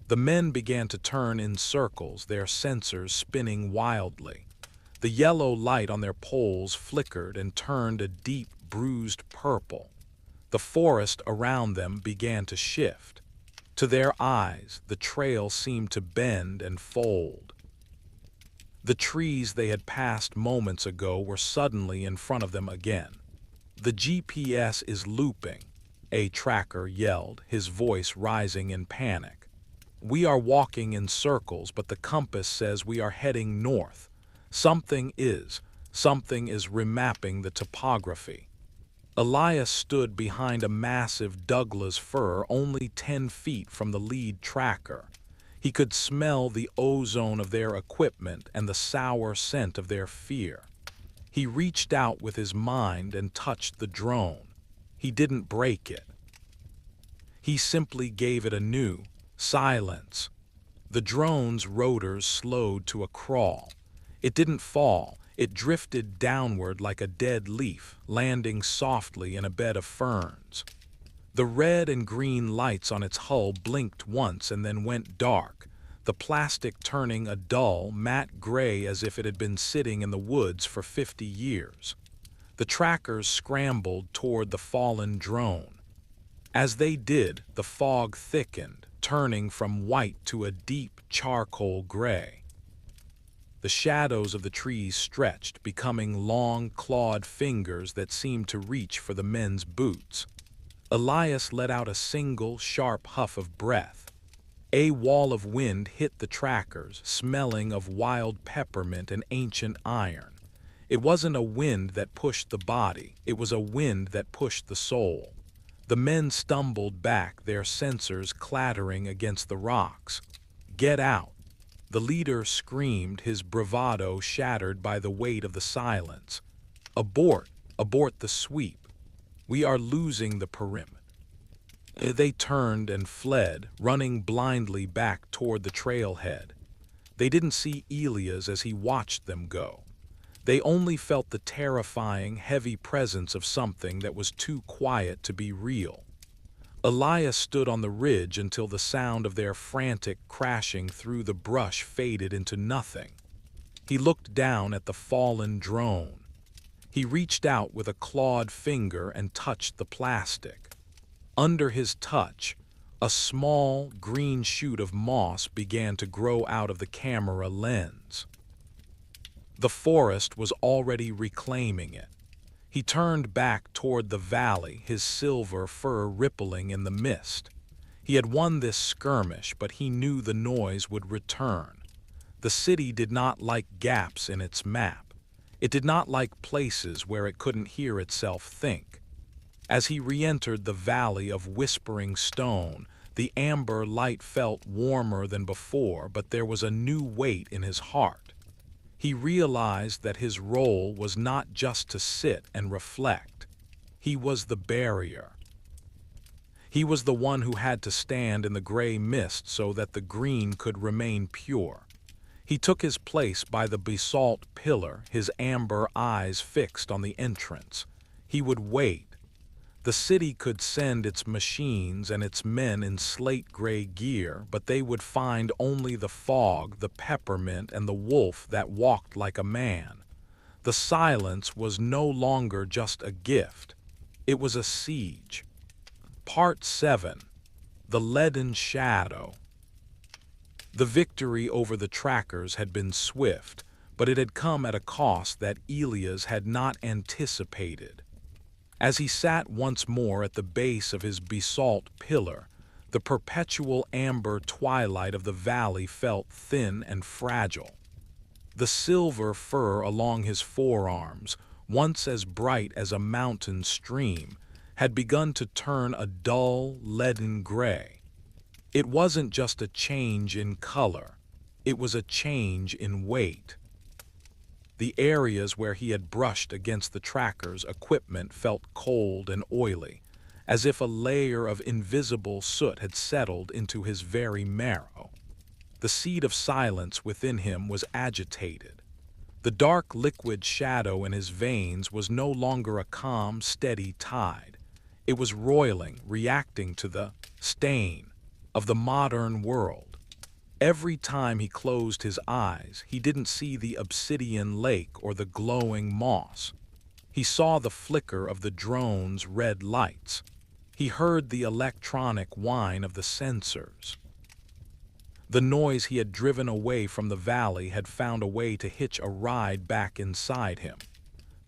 The men began to turn in circles, their sensors spinning wildly. The yellow light on their poles flickered and turned a deep, bruised purple. The forest around them began to shift. To their eyes, the trail seemed to bend and fold. The trees they had passed moments ago were suddenly in front of them again. "The GPS is looping," a tracker yelled, his voice rising in panic. "We are walking in circles, but the compass says we are heading north. Something is remapping the topography." Elias stood behind a massive Douglas fir only 10 feet from the lead tracker. He could smell the ozone of their equipment and the sour scent of their fear. He reached out with his mind and touched the drone. He didn't break it. He simply gave it a new silence. The drone's rotors slowed to a crawl. It didn't fall. It drifted downward like a dead leaf, landing softly in a bed of ferns. The red and green lights on its hull blinked once and then went dark, the plastic turning a dull, matte gray as if it had been sitting in the woods for 50 years. The trackers scrambled toward the fallen drone. As they did, the fog thickened, turning from white to a deep charcoal gray. The shadows of the trees stretched, becoming long, clawed fingers that seemed to reach for the men's boots. Elias let out a single, sharp huff of breath. A wall of wind hit the trackers, smelling of wild peppermint and ancient iron. It wasn't a wind that pushed the body, it was a wind that pushed the soul. The men stumbled back, their sensors clattering against the rocks. "Get out!" The leader screamed, his bravado shattered by the weight of the silence. "Abort! Abort the sweep! We are losing the perimeter." They turned and fled, running blindly back toward the trailhead. They didn't see Elias as he watched them go. They only felt the terrifying, heavy presence of something that was too quiet to be real. Elias stood on the ridge until the sound of their frantic crashing through the brush faded into nothing. He looked down at the fallen drone. He reached out with a clawed finger and touched the plastic. Under his touch, a small, green shoot of moss began to grow out of the camera lens. The forest was already reclaiming it. He turned back toward the valley, his silver fur rippling in the mist. He had won this skirmish, but he knew the noise would return. The city did not like gaps in its map. It did not like places where it couldn't hear itself think. As he re-entered the valley of whispering stone, the amber light felt warmer than before, but there was a new weight in his heart. He realized that his role was not just to sit and reflect. He was the barrier. He was the one who had to stand in the gray mist so that the green could remain pure. He took his place by the basalt pillar, his amber eyes fixed on the entrance. He would wait. The city could send its machines and its men in slate-gray gear, but they would find only the fog, the peppermint, and the wolf that walked like a man. The silence was no longer just a gift. It was a siege. Part 7. The Leaden Shadow. The victory over the trackers had been swift, but it had come at a cost that Elias had not anticipated. As he sat once more at the base of his basalt pillar, the perpetual amber twilight of the valley felt thin and fragile. The silver fur along his forearms, once as bright as a mountain stream, had begun to turn a dull, leaden gray. It wasn't just a change in color, it was a change in weight. The areas where he had brushed against the tracker's equipment felt cold and oily, as if a layer of invisible soot had settled into his very marrow. The seed of silence within him was agitated. The dark liquid shadow in his veins was no longer a calm, steady tide. It was roiling, reacting to the stain of the modern world. Every time he closed his eyes, he didn't see the obsidian lake or the glowing moss. He saw the flicker of the drone's red lights. He heard the electronic whine of the sensors. The noise he had driven away from the valley had found a way to hitch a ride back inside him.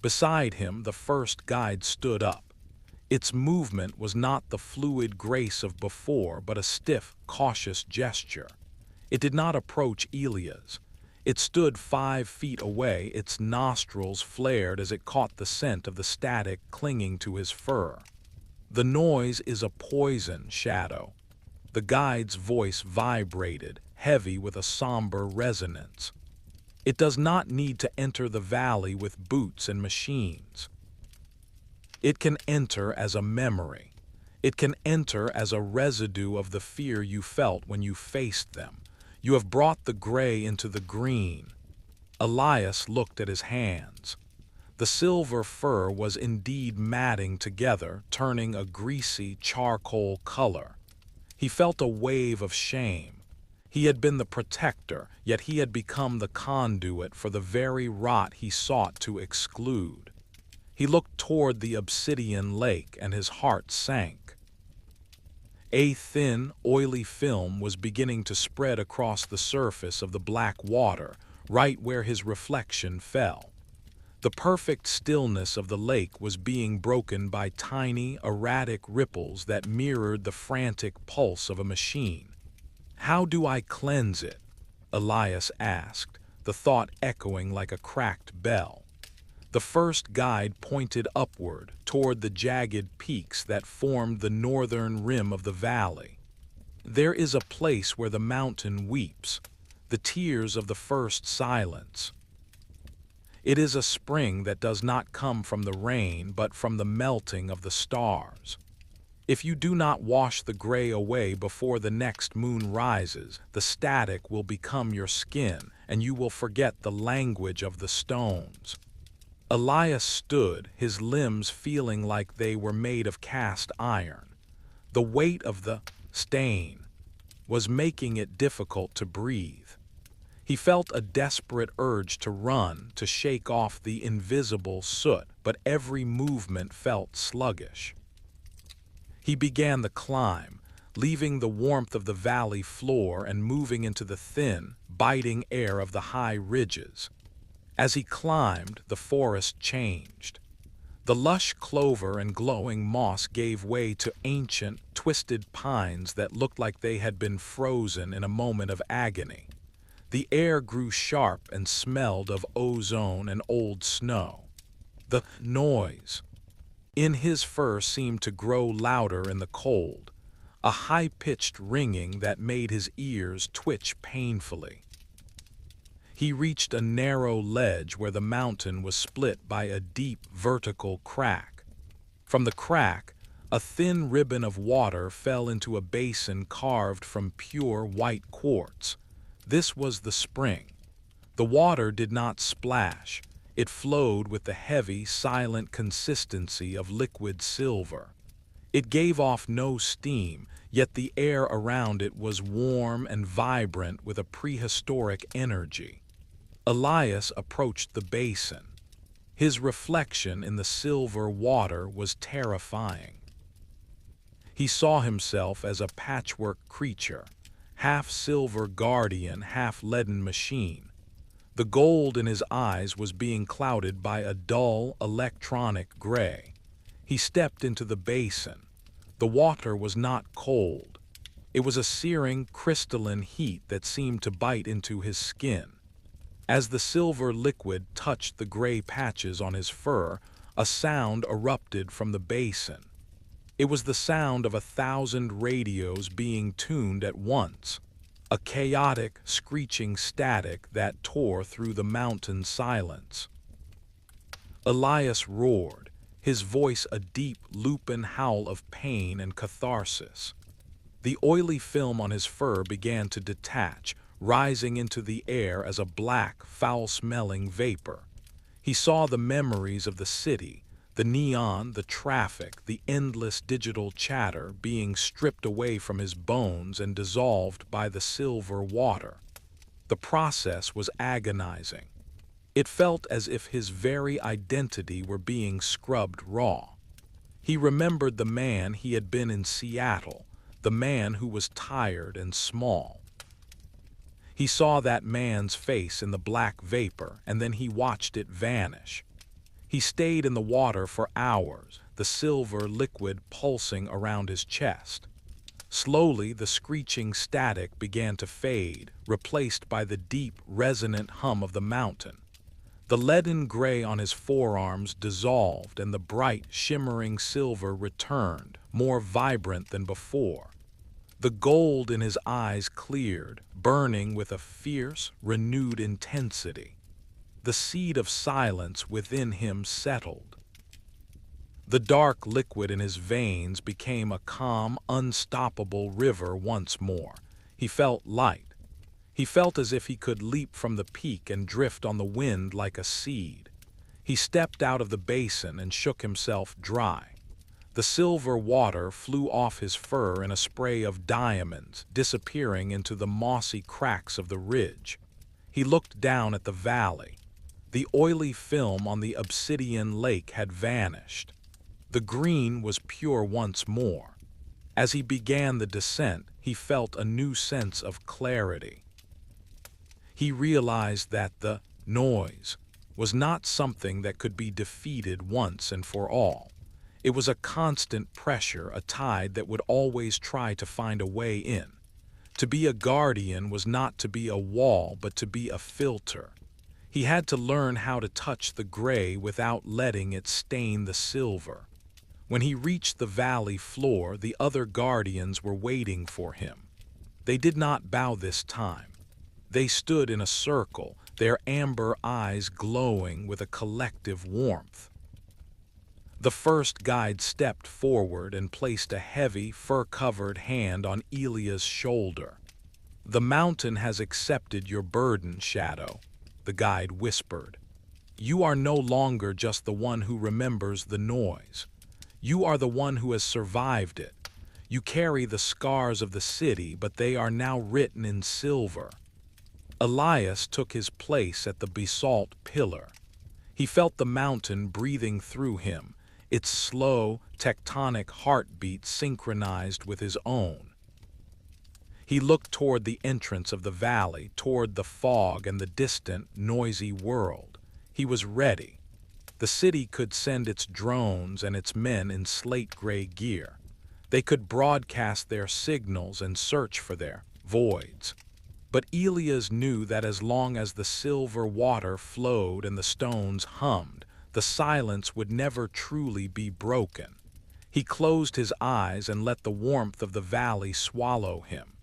Beside him, the first guide stood up. Its movement was not the fluid grace of before, but a stiff, cautious gesture. It did not approach Elias. It stood 5 feet away, its nostrils flared as it caught the scent of the static clinging to his fur. "The noise is a poison, Shadow." The guide's voice vibrated, heavy with a somber resonance. "It does not need to enter the valley with boots and machines. It can enter as a memory. It can enter as a residue of the fear you felt when you faced them. You have brought the gray into the green." Elias looked at his hands. The silver fur was indeed matting together, turning a greasy charcoal color. He felt a wave of shame. He had been the protector, yet he had become the conduit for the very rot he sought to exclude. He looked toward the obsidian lake, and his heart sank. A thin, oily film was beginning to spread across the surface of the black water, right where his reflection fell. The perfect stillness of the lake was being broken by tiny, erratic ripples that mirrored the frantic pulse of a machine. "How do I cleanse it?" Elias asked, the thought echoing like a cracked bell. The first guide pointed upward, toward the jagged peaks that formed the northern rim of the valley. "There is a place where the mountain weeps, the tears of the first silence. It is a spring that does not come from the rain but from the melting of the stars. If you do not wash the gray away before the next moon rises, the static will become your skin, and you will forget the language of the stones." Elias stood, his limbs feeling like they were made of cast iron. The weight of the stain was making it difficult to breathe. He felt a desperate urge to run, to shake off the invisible soot, but every movement felt sluggish. He began the climb, leaving the warmth of the valley floor and moving into the thin, biting air of the high ridges. As he climbed, the forest changed. The lush clover and glowing moss gave way to ancient, twisted pines that looked like they had been frozen in a moment of agony. The air grew sharp and smelled of ozone and old snow. The noise in his fur seemed to grow louder in the cold, a high-pitched ringing that made his ears twitch painfully. He reached a narrow ledge where the mountain was split by a deep vertical crack. From the crack, a thin ribbon of water fell into a basin carved from pure white quartz. This was the spring. The water did not splash. It flowed with the heavy, silent consistency of liquid silver. It gave off no steam, yet the air around it was warm and vibrant with a prehistoric energy. Elias approached the basin. His reflection in the silver water was terrifying. He saw himself as a patchwork creature, half silver guardian, half leaden machine. The gold in his eyes was being clouded by a dull, electronic gray. He stepped into the basin. The water was not cold. It was a searing, crystalline heat that seemed to bite into his skin. As the silver liquid touched the gray patches on his fur, a sound erupted from the basin. It was the sound of 1,000 radios being tuned at once, a chaotic, screeching static that tore through the mountain silence. Elias roared, his voice a deep, lupin howl of pain and catharsis. The oily film on his fur began to detach, rising into the air as a black, foul-smelling vapor. He saw the memories of the city, the neon, the traffic, the endless digital chatter being stripped away from his bones and dissolved by the silver water. The process was agonizing. It felt as if his very identity were being scrubbed raw. He remembered the man he had been in Seattle, the man who was tired and small. He saw that man's face in the black vapor, and then he watched it vanish. He stayed in the water for hours, the silver liquid pulsing around his chest. Slowly, the screeching static began to fade, replaced by the deep, resonant hum of the mountain. The leaden gray on his forearms dissolved, and the bright, shimmering silver returned, more vibrant than before. The gold in his eyes cleared, burning with a fierce, renewed intensity. The seed of silence within him settled. The dark liquid in his veins became a calm, unstoppable river once more. He felt light. He felt as if he could leap from the peak and drift on the wind like a seed. He stepped out of the basin and shook himself dry. The silver water flew off his fur in a spray of diamonds, disappearing into the mossy cracks of the ridge. He looked down at the valley. The oily film on the obsidian lake had vanished. The green was pure once more. As he began the descent, he felt a new sense of clarity. He realized that the noise was not something that could be defeated once and for all. It was a constant pressure, a tide that would always try to find a way in. To be a guardian was not to be a wall, but to be a filter. He had to learn how to touch the gray without letting it stain the silver. When he reached the valley floor, the other guardians were waiting for him. They did not bow this time. They stood in a circle, their amber eyes glowing with a collective warmth. The first guide stepped forward and placed a heavy, fur-covered hand on Elia's shoulder. "The mountain has accepted your burden, Shadow," the guide whispered. "You are no longer just the one who remembers the noise. You are the one who has survived it. You carry the scars of the city, but they are now written in silver." Elias took his place at the basalt pillar. He felt the mountain breathing through him, its slow, tectonic heartbeat synchronized with his own. He looked toward the entrance of the valley, toward the fog and the distant, noisy world. He was ready. The city could send its drones and its men in slate-gray gear. They could broadcast their signals and search for their voids. But Elias knew that as long as the silver water flowed and the stones hummed, the silence would never truly be broken. He closed his eyes and let the warmth of the valley swallow him.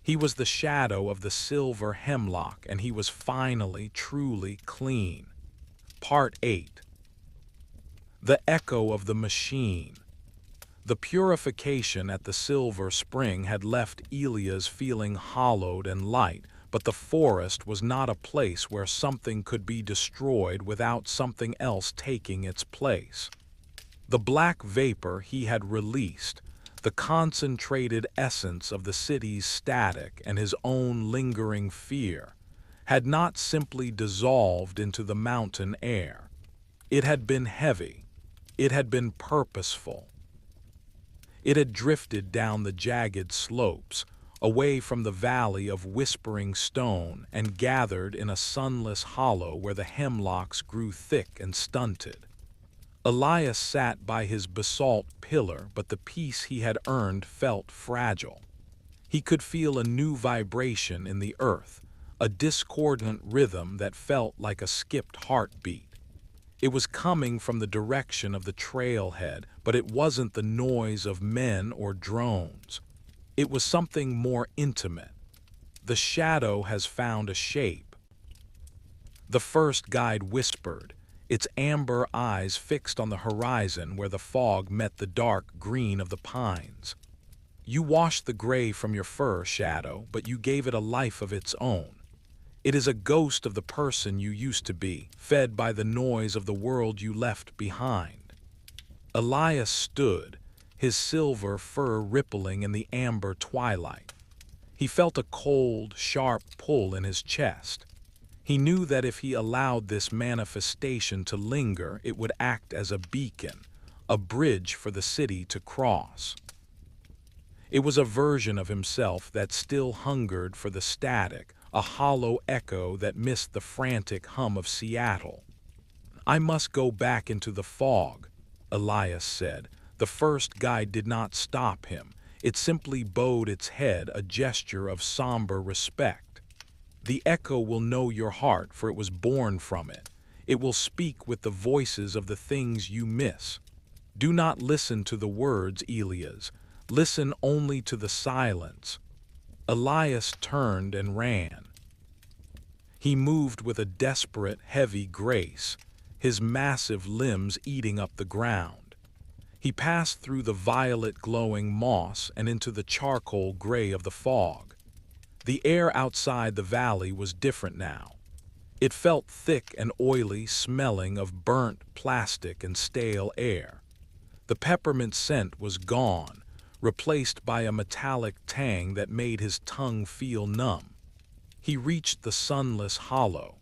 He was the shadow of the silver hemlock, and he was finally truly clean. Part 8. The Echo of the Machine. The purification at the silver spring had left Elias feeling hollowed and light, but the forest was not a place where something could be destroyed without something else taking its place. The black vapor he had released, the concentrated essence of the city's static and his own lingering fear, had not simply dissolved into the mountain air. It had been heavy. It had been purposeful. It had drifted down the jagged slopes, away from the valley of whispering stone, and gathered in a sunless hollow where the hemlocks grew thick and stunted. Elias sat by his basalt pillar, but the peace he had earned felt fragile. He could feel a new vibration in the earth, a discordant rhythm that felt like a skipped heartbeat. It was coming from the direction of the trailhead, but it wasn't the noise of men or drones. It was something more intimate. The shadow has found a shape. The first guide whispered, its amber eyes fixed on the horizon where the fog met the dark green of the pines. "You washed the gray from your fur, Shadow, but you gave it a life of its own. It is a ghost of the person you used to be, fed by the noise of the world you left behind." Elias stood, his silver fur rippling in the amber twilight. He felt a cold, sharp pull in his chest. He knew that if he allowed this manifestation to linger, it would act as a beacon, a bridge for the city to cross. It was a version of himself that still hungered for the static, a hollow echo that missed the frantic hum of Seattle. "I must go back into the fog," Elias said. The first guide did not stop him. It simply bowed its head, a gesture of somber respect. "The echo will know your heart, for it was born from it. It will speak with the voices of the things you miss. Do not listen to the words, Elias. Listen only to the silence." Elias turned and ran. He moved with a desperate, heavy grace, his massive limbs eating up the ground. He passed through the violet-glowing moss and into the charcoal gray of the fog. The air outside the valley was different now. It felt thick and oily, smelling of burnt plastic and stale air. The peppermint scent was gone, replaced by a metallic tang that made his tongue feel numb. He reached the sunless hollow.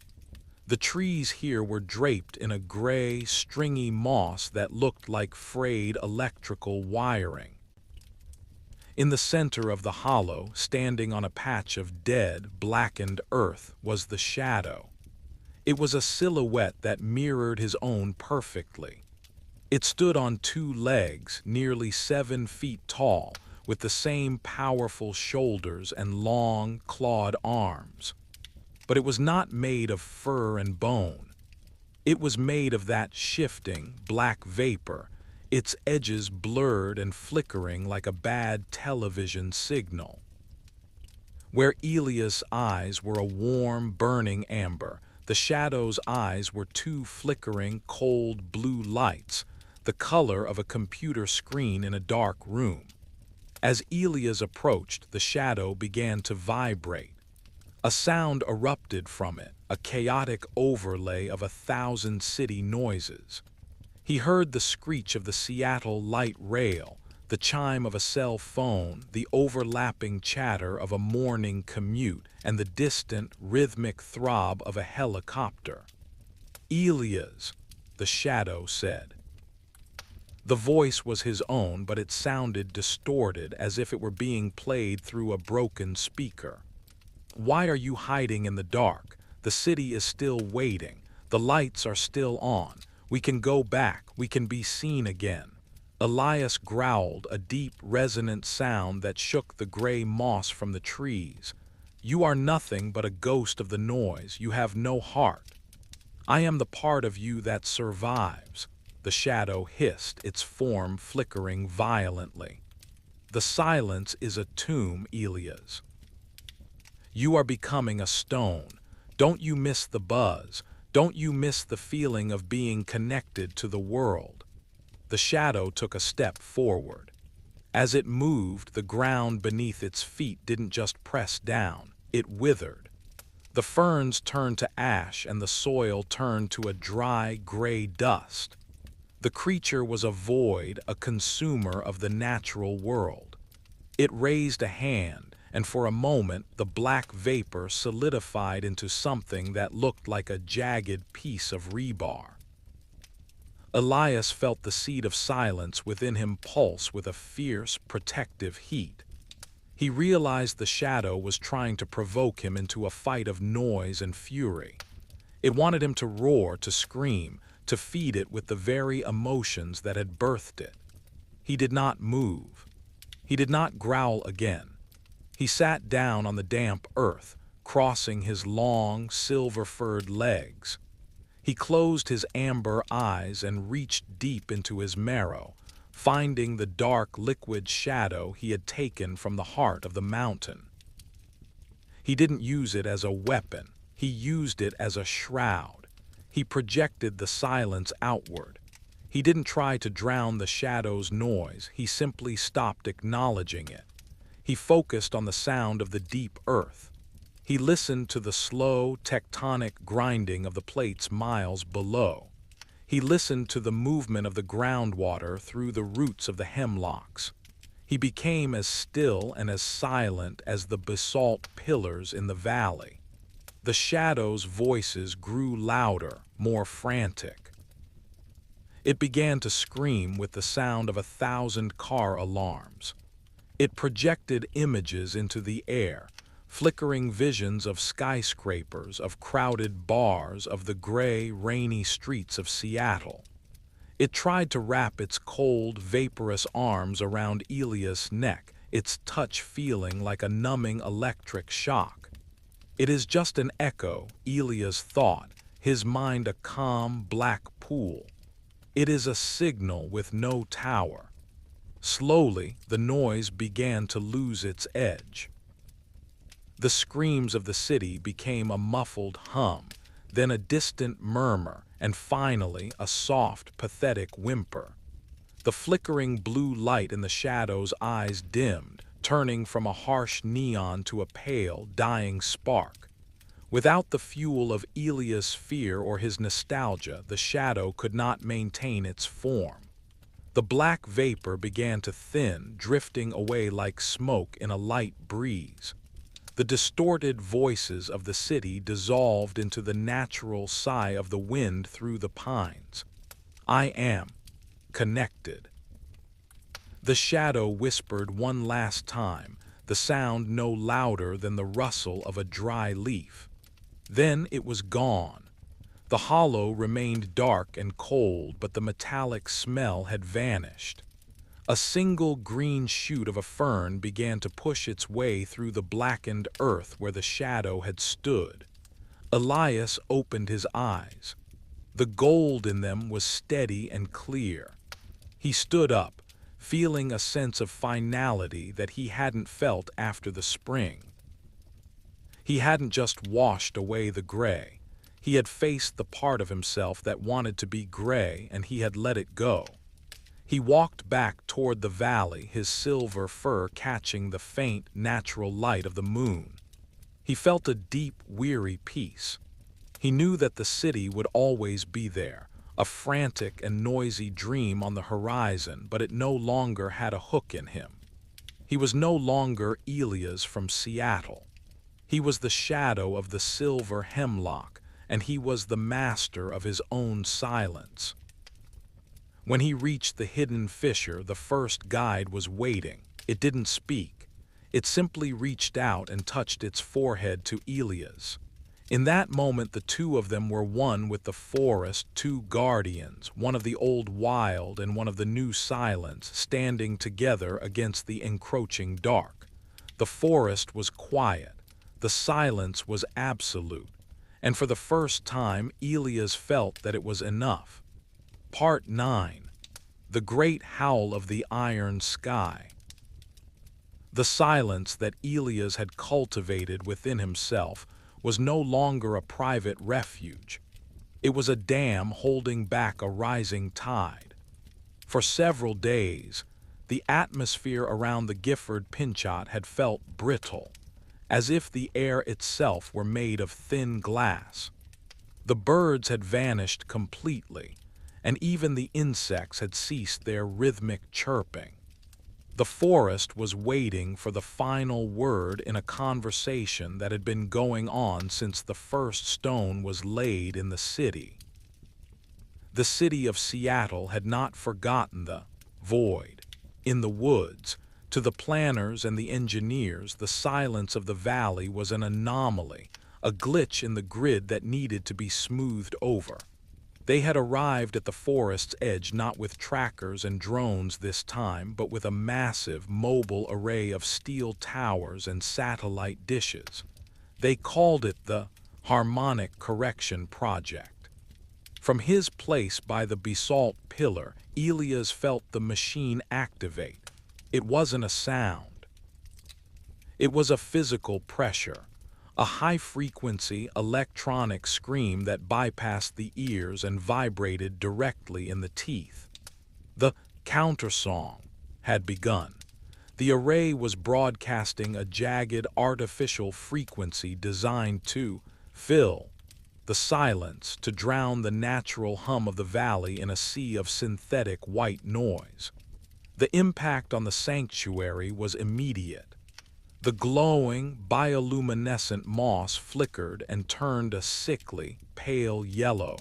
The trees here were draped in a gray, stringy moss that looked like frayed electrical wiring. In the center of the hollow, standing on a patch of dead, blackened earth, was the shadow. It was a silhouette that mirrored his own perfectly. It stood on two legs, nearly 7 feet tall, with the same powerful shoulders and long, clawed arms. But it was not made of fur and bone. It was made of that shifting, black vapor, its edges blurred and flickering like a bad television signal. Where Elia's eyes were a warm, burning amber, the shadow's eyes were two flickering, cold blue lights, the color of a computer screen in a dark room. As Elias approached, the shadow began to vibrate. A sound erupted from it, a chaotic overlay of 1,000 city noises. He heard the screech of the Seattle light rail, the chime of a cell phone, the overlapping chatter of a morning commute, and the distant, rhythmic throb of a helicopter. "Elias," the shadow said. The voice was his own, but it sounded distorted, as if it were being played through a broken speaker. "Why are you hiding in the dark? The city is still waiting. The lights are still on. We can go back. We can be seen again." Elias growled, a deep, resonant sound that shook the gray moss from the trees. "You are nothing but a ghost of the noise. You have no heart." "I am the part of you that survives," the shadow hissed, its form flickering violently. "The silence is a tomb, Elias. You are becoming a stone. Don't you miss the buzz? Don't you miss the feeling of being connected to the world?" The shadow took a step forward. As it moved, the ground beneath its feet didn't just press down, it withered. The ferns turned to ash and the soil turned to a dry, gray dust. The creature was a void, a consumer of the natural world. It raised a hand, and for a moment the black vapor solidified into something that looked like a jagged piece of rebar. Elias felt the seed of silence within him pulse with a fierce, protective heat. He realized the shadow was trying to provoke him into a fight of noise and fury. It wanted him to roar, to scream, to feed it with the very emotions that had birthed it. He did not move. He did not growl again. He sat down on the damp earth, crossing his long, silver-furred legs. He closed his amber eyes and reached deep into his marrow, finding the dark, liquid shadow he had taken from the heart of the mountain. He didn't use it as a weapon. He used it as a shroud. He projected the silence outward. He didn't try to drown the shadow's noise. He simply stopped acknowledging it. He focused on the sound of the deep earth. He listened to the slow, tectonic grinding of the plates miles below. He listened to the movement of the groundwater through the roots of the hemlocks. He became as still and as silent as the basalt pillars in the valley. The shadow's voices grew louder, more frantic. It began to scream with the sound of 1,000 car alarms. It projected images into the air, flickering visions of skyscrapers, of crowded bars, of the gray, rainy streets of Seattle. It tried to wrap its cold, vaporous arms around Elias' neck, its touch feeling like a numbing electric shock. It is just an echo, Elias thought, his mind a calm, black pool. It is a signal with no tower. Slowly, the noise began to lose its edge. The screams of the city became a muffled hum, then a distant murmur, and finally a soft, pathetic whimper. The flickering blue light in the shadow's eyes dimmed, turning from a harsh neon to a pale, dying spark. Without the fuel of Elias' fear or his nostalgia, the shadow could not maintain its form. The black vapor began to thin, drifting away like smoke in a light breeze. The distorted voices of the city dissolved into the natural sigh of the wind through the pines. "I am connected." The shadow whispered one last time, the sound no louder than the rustle of a dry leaf. Then it was gone. The hollow remained dark and cold, but the metallic smell had vanished. A single green shoot of a fern began to push its way through the blackened earth where the shadow had stood. Elias opened his eyes. The gold in them was steady and clear. He stood up, feeling a sense of finality that he hadn't felt after the spring. He hadn't just washed away the gray. He had faced the part of himself that wanted to be gray, and he had let it go. He walked back toward the valley, his silver fur catching the faint, natural light of the moon. He felt a deep, weary peace. He knew that the city would always be there, a frantic and noisy dream on the horizon, but it no longer had a hook in him. He was no longer Elias from Seattle. He was the shadow of the silver hemlock, and he was the master of his own silence. When he reached the hidden fissure, the first guide was waiting. It didn't speak. It simply reached out and touched its forehead to Elias. In that moment, the two of them were one with the forest, two guardians, one of the old wild and one of the new silence, standing together against the encroaching dark. The forest was quiet. The silence was absolute. And for the first time, Elias felt that it was enough. Part 9. The Great Howl of the Iron Sky. The silence that Elias had cultivated within himself was no longer a private refuge. It was a dam holding back a rising tide. For several days, the atmosphere around the Gifford Pinchot had felt brittle, as if the air itself were made of thin glass. The birds had vanished completely, and even the insects had ceased their rhythmic chirping. The forest was waiting for the final word in a conversation that had been going on since the first stone was laid in the city. The city of Seattle had not forgotten the void in the woods. To the planners and the engineers, the silence of the valley was an anomaly, a glitch in the grid that needed to be smoothed over. They had arrived at the forest's edge not with trackers and drones this time, but with a massive, mobile array of steel towers and satellite dishes. They called it the Harmonic Correction Project. From his place by the basalt pillar, Elias felt the machine activate. It wasn't a sound. It was a physical pressure. A high-frequency electronic scream that bypassed the ears and vibrated directly in the teeth. The countersong had begun. The array was broadcasting a jagged artificial frequency designed to fill the silence, to drown the natural hum of the valley in a sea of synthetic white noise. The impact on the sanctuary was immediate. The glowing, bioluminescent moss flickered and turned a sickly, pale yellow.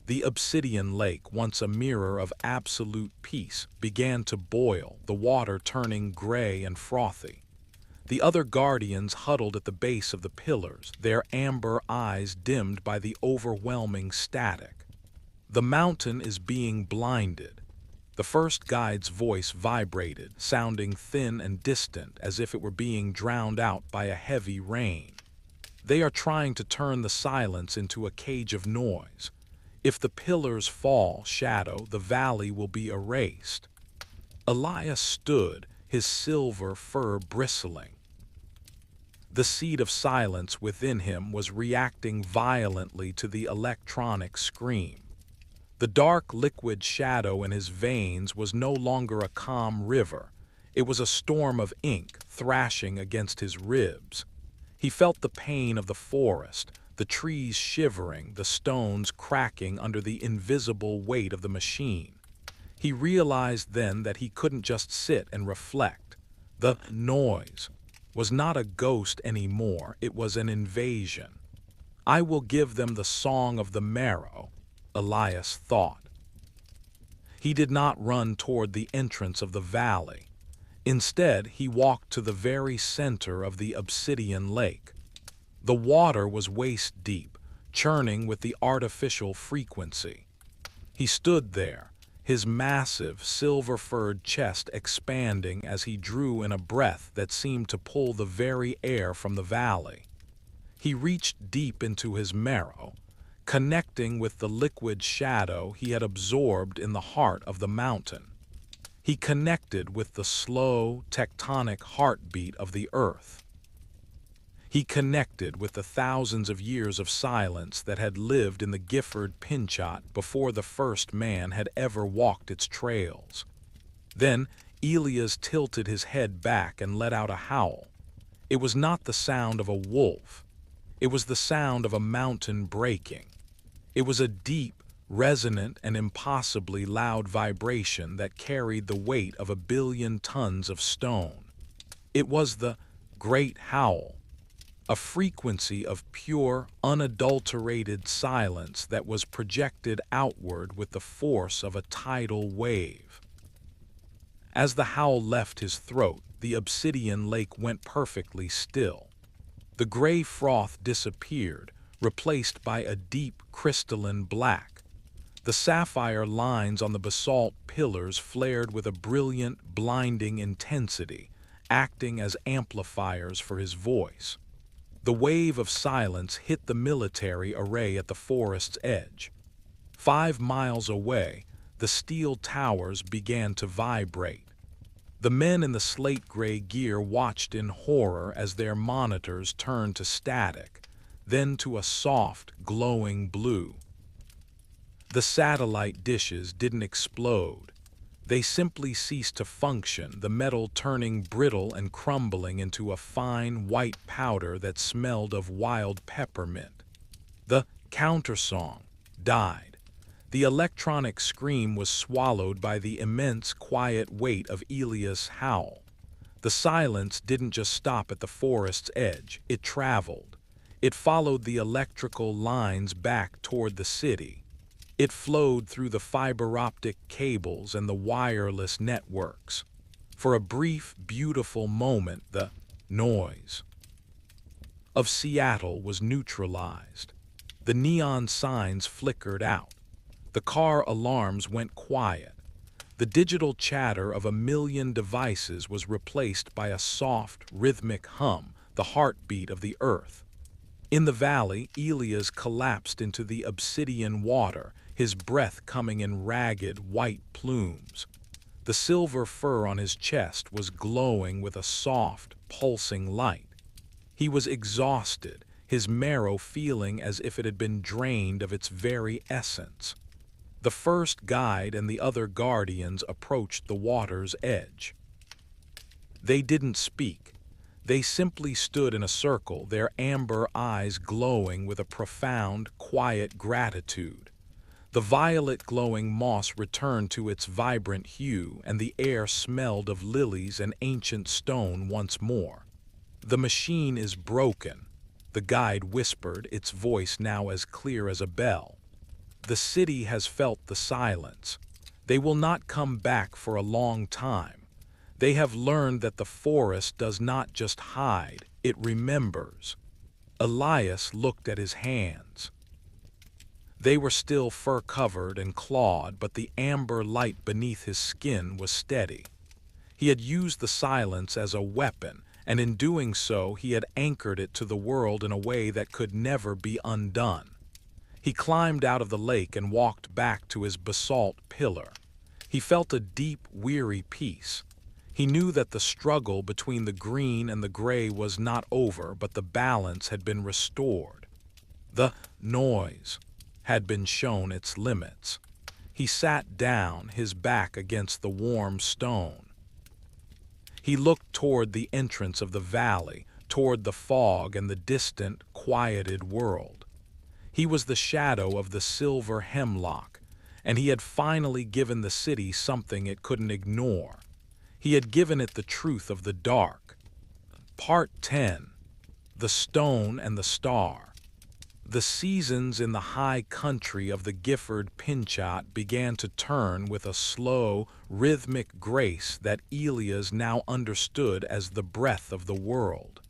The obsidian lake, once a mirror of absolute peace, began to boil, the water turning gray and frothy. The other guardians huddled at the base of the pillars, their amber eyes dimmed by the overwhelming static. The mountain is being blinded. The first guide's voice vibrated, sounding thin and distant, as if it were being drowned out by a heavy rain. They are trying to turn the silence into a cage of noise. If the pillars fall, Shadow, the valley will be erased. Elias stood, his silver fur bristling. The seed of silence within him was reacting violently to the electronic scream. The dark liquid shadow in his veins was no longer a calm river. It was a storm of ink thrashing against his ribs. He felt the pain of the forest, the trees shivering, the stones cracking under the invisible weight of the machine. He realized then that he couldn't just sit and reflect. The noise was not a ghost anymore, it was an invasion. I will give them the song of the marrow, Elias thought. He did not run toward the entrance of the valley. Instead, he walked to the very center of the obsidian lake. The water was waist-deep, churning with the artificial frequency. He stood there, his massive, silver-furred chest expanding as he drew in a breath that seemed to pull the very air from the valley. He reached deep into his marrow, connecting with the liquid shadow he had absorbed in the heart of the mountain. He connected with the slow, tectonic heartbeat of the earth. He connected with the thousands of years of silence that had lived in the Gifford Pinchot before the first man had ever walked its trails. Then Elias tilted his head back and let out a howl. It was not the sound of a wolf. It was the sound of a mountain breaking. It was a deep, resonant, and impossibly loud vibration that carried the weight of 1 billion tons of stone. It was the Great Howl, a frequency of pure, unadulterated silence that was projected outward with the force of a tidal wave. As the howl left his throat, the obsidian lake went perfectly still. The gray froth disappeared, replaced by a deep crystalline black. The sapphire lines on the basalt pillars flared with a brilliant, blinding intensity, acting as amplifiers for his voice. The wave of silence hit the military array at the forest's edge. 5 miles away, the steel towers began to vibrate. The men in the slate-gray gear watched in horror as their monitors turned to static, then to a soft, glowing blue. The satellite dishes didn't explode. They simply ceased to function, the metal turning brittle and crumbling into a fine white powder that smelled of wild peppermint. The countersong died. The electronic scream was swallowed by the immense, quiet weight of Elias' howl. The silence didn't just stop at the forest's edge, it traveled. It followed the electrical lines back toward the city. It flowed through the fiber-optic cables and the wireless networks. For a brief, beautiful moment, the noise of Seattle was neutralized. The neon signs flickered out. The car alarms went quiet. The digital chatter of 1 million devices was replaced by a soft, rhythmic hum, the heartbeat of the earth. In the valley, Elias collapsed into the obsidian water, his breath coming in ragged, white plumes. The silver fur on his chest was glowing with a soft, pulsing light. He was exhausted, his marrow feeling as if it had been drained of its very essence. The first guide and the other guardians approached the water's edge. They didn't speak. They simply stood in a circle, their amber eyes glowing with a profound, quiet gratitude. The violet glowing moss returned to its vibrant hue, and the air smelled of lilies and ancient stone once more. "The machine is broken," the guide whispered, its voice now as clear as a bell. "The city has felt the silence. They will not come back for a long time. They have learned that the forest does not just hide, it remembers." Elias looked at his hands. They were still fur-covered and clawed, but the amber light beneath his skin was steady. He had used the silence as a weapon, and in doing so he had anchored it to the world in a way that could never be undone. He climbed out of the lake and walked back to his basalt pillar. He felt a deep, weary peace. He knew that the struggle between the green and the gray was not over, but the balance had been restored. The noise had been shown its limits. He sat down, his back against the warm stone. He looked toward the entrance of the valley, toward the fog and the distant, quieted world. He was the shadow of the silver hemlock, and he had finally given the city something it couldn't ignore. He had given it the truth of the dark. Part 10. The Stone and the Star. The seasons in the high country of the Gifford Pinchot began to turn with a slow, rhythmic grace that Elias now understood as the breath of the world.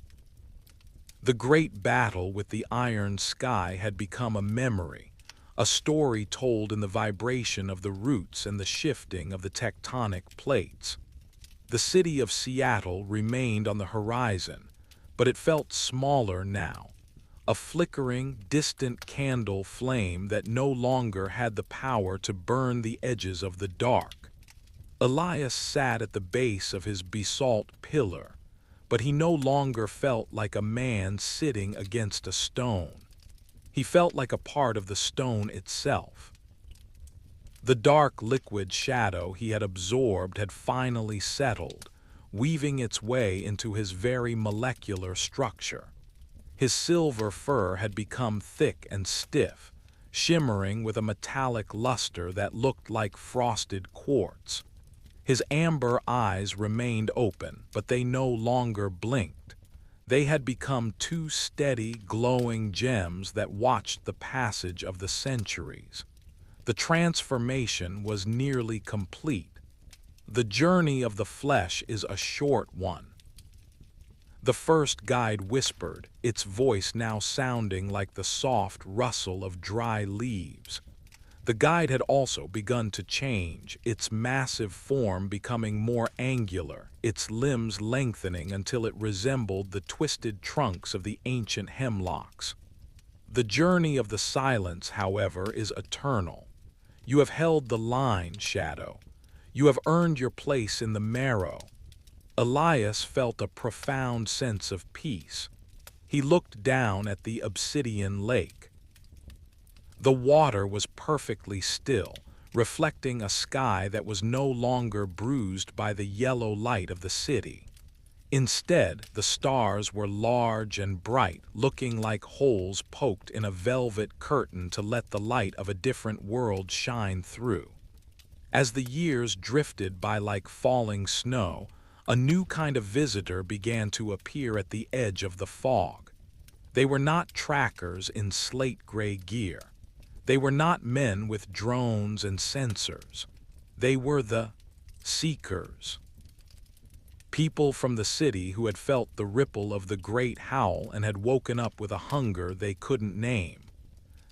The great battle with the iron sky had become a memory, a story told in the vibration of the roots and the shifting of the tectonic plates. The city of Seattle remained on the horizon, but it felt smaller now, a flickering, distant candle flame that no longer had the power to burn the edges of the dark. Elias sat at the base of his basalt pillar, but he no longer felt like a man sitting against a stone. He felt like a part of the stone itself. The dark liquid shadow he had absorbed had finally settled, weaving its way into his very molecular structure. His silver fur had become thick and stiff, shimmering with a metallic luster that looked like frosted quartz. His amber eyes remained open, but they no longer blinked. They had become two steady, glowing gems that watched the passage of the centuries. The transformation was nearly complete. The journey of the flesh is a short one. The first guide whispered, its voice now sounding like the soft rustle of dry leaves. The guide had also begun to change, its massive form becoming more angular, its limbs lengthening until it resembled the twisted trunks of the ancient hemlocks. The journey of the silence, however, is eternal. You have held the line, Shadow. You have earned your place in the marrow. Elias felt a profound sense of peace. He looked down at the obsidian lake. The water was perfectly still, reflecting a sky that was no longer bruised by the yellow light of the city. Instead, the stars were large and bright, looking like holes poked in a velvet curtain to let the light of a different world shine through. As the years drifted by like falling snow, a new kind of visitor began to appear at the edge of the fog. They were not trackers in slate-gray gear. They were not men with drones and sensors. They were the seekers. People from the city who had felt the ripple of the great howl and had woken up with a hunger they couldn't name.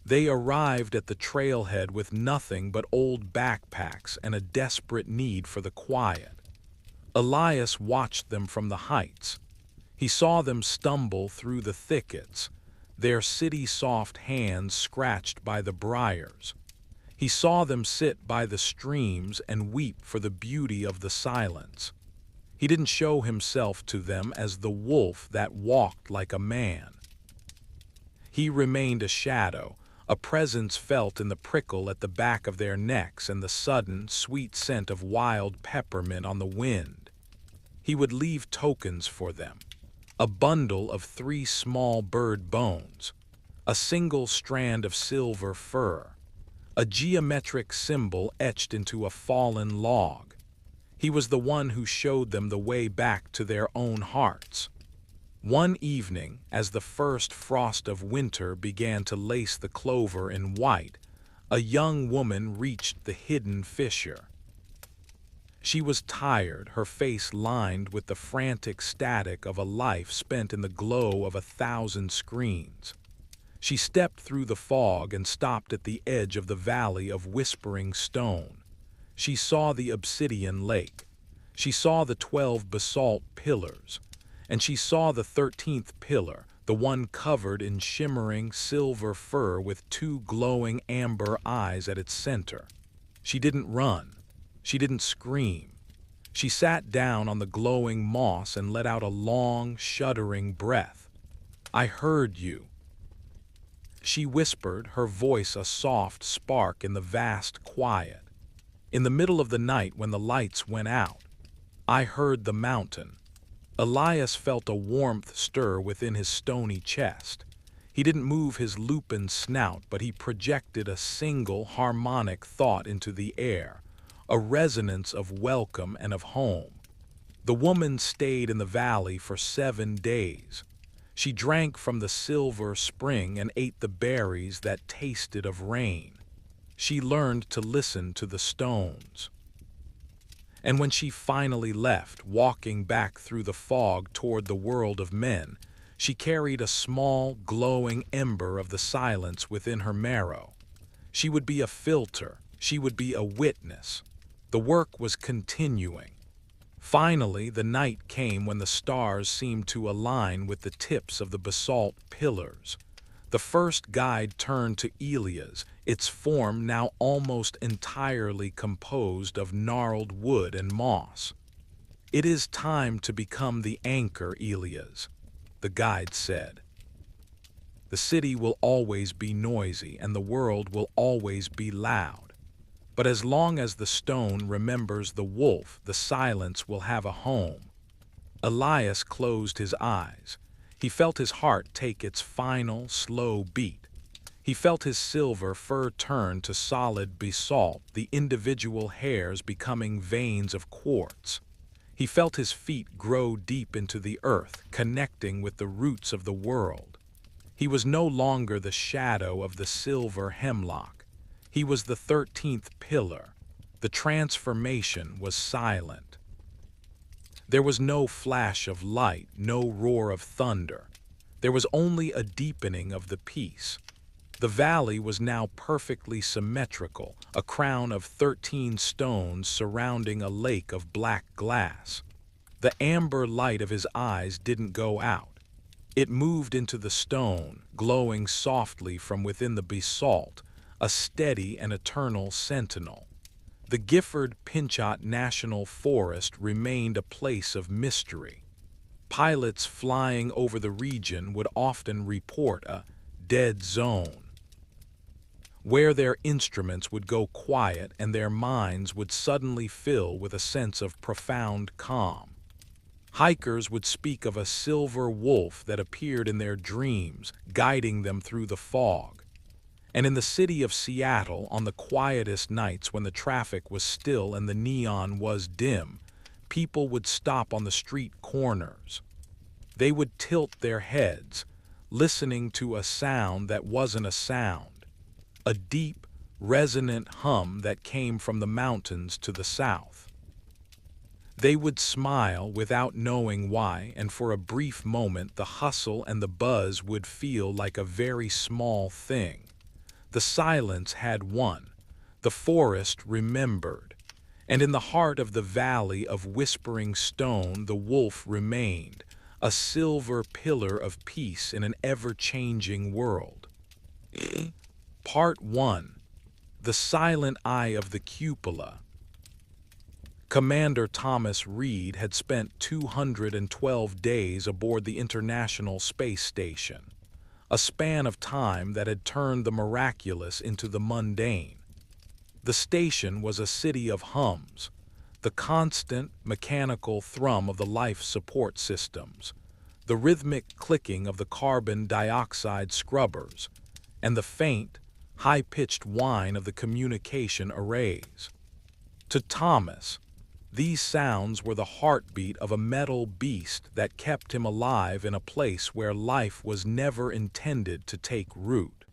They arrived at the trailhead with nothing but old backpacks and a desperate need for the quiet. Elias watched them from the heights. He saw them stumble through the thickets, their city-soft hands scratched by the briars. He saw them sit by the streams and weep for the beauty of the silence. He didn't show himself to them as the wolf that walked like a man. He remained a shadow, a presence felt in the prickle at the back of their necks and the sudden, sweet scent of wild peppermint on the wind. He would leave tokens for them. A bundle of 3 small bird bones, a single strand of silver fur, a geometric symbol etched into a fallen log. He was the one who showed them the way back to their own hearts. One evening, as the first frost of winter began to lace the clover in white, a young woman reached the hidden fissure. She was tired, her face lined with the frantic static of a life spent in the glow of 1,000 screens. She stepped through the fog and stopped at the edge of the valley of whispering stone. She saw the obsidian lake. She saw the 12 basalt pillars. And she saw the 13th pillar, the one covered in shimmering silver fur with 2 glowing amber eyes at its center. She didn't run. She didn't scream. She sat down on the glowing moss and let out a long, shuddering breath. "I heard you," she whispered, her voice a soft spark in the vast quiet. In the middle of the night when the lights went out, I heard the mountain. Elias felt a warmth stir within his stony chest. He didn't move his lupin snout, but he projected a single harmonic thought into the air, a resonance of welcome and of home. The woman stayed in the valley for 7 days. She drank from the silver spring and ate the berries that tasted of rain. She learned to listen to the stones. And when she finally left, walking back through the fog toward the world of men, she carried a small, glowing ember of the silence within her marrow. She would be a filter. She would be a witness. The work was continuing. Finally, the night came when the stars seemed to align with the tips of the basalt pillars. The first guide turned to Elia's, its form now almost entirely composed of gnarled wood and moss. "It is time to become the anchor, Elia's," the guide said. "The city will always be noisy and the world will always be loud. But as long as the stone remembers the wolf, the silence will have a home." Elias closed his eyes. He felt his heart take its final, slow beat. He felt his silver fur turn to solid basalt, the individual hairs becoming veins of quartz. He felt his feet grow deep into the earth, connecting with the roots of the world. He was no longer the shadow of the silver hemlock. He was the 13th pillar. The transformation was silent. There was no flash of light, no roar of thunder. There was only a deepening of the peace. The valley was now perfectly symmetrical, a crown of 13 stones surrounding a lake of black glass. The amber light of his eyes didn't go out. It moved into the stone, glowing softly from within the basalt, a steady and eternal sentinel. The Gifford-Pinchot National Forest remained a place of mystery. Pilots flying over the region would often report a dead zone, where their instruments would go quiet and their minds would suddenly fill with a sense of profound calm. Hikers would speak of a silver wolf that appeared in their dreams, guiding them through the fog. And in the city of Seattle, on the quietest nights when the traffic was still and the neon was dim, people would stop on the street corners. They would tilt their heads, listening to a sound that wasn't a sound, a deep, resonant hum that came from the mountains to the south. They would smile without knowing why, and for a brief moment the hustle and the buzz would feel like a very small thing. The silence had won. The forest remembered. And in the heart of the valley of whispering stone the wolf remained, a silver pillar of peace in an ever-changing world. Part 1. The Silent Eye of the Cupola. Commander Thomas Reed had spent 212 days aboard the International Space Station, a span of time that had turned the miraculous into the mundane. The station was a city of hums, the constant, mechanical thrum of the life support systems, the rhythmic clicking of the carbon dioxide scrubbers, and the faint, high-pitched whine of the communication arrays. To Thomas, these sounds were the heartbeat of a metal beast that kept him alive in a place where life was never intended to take root.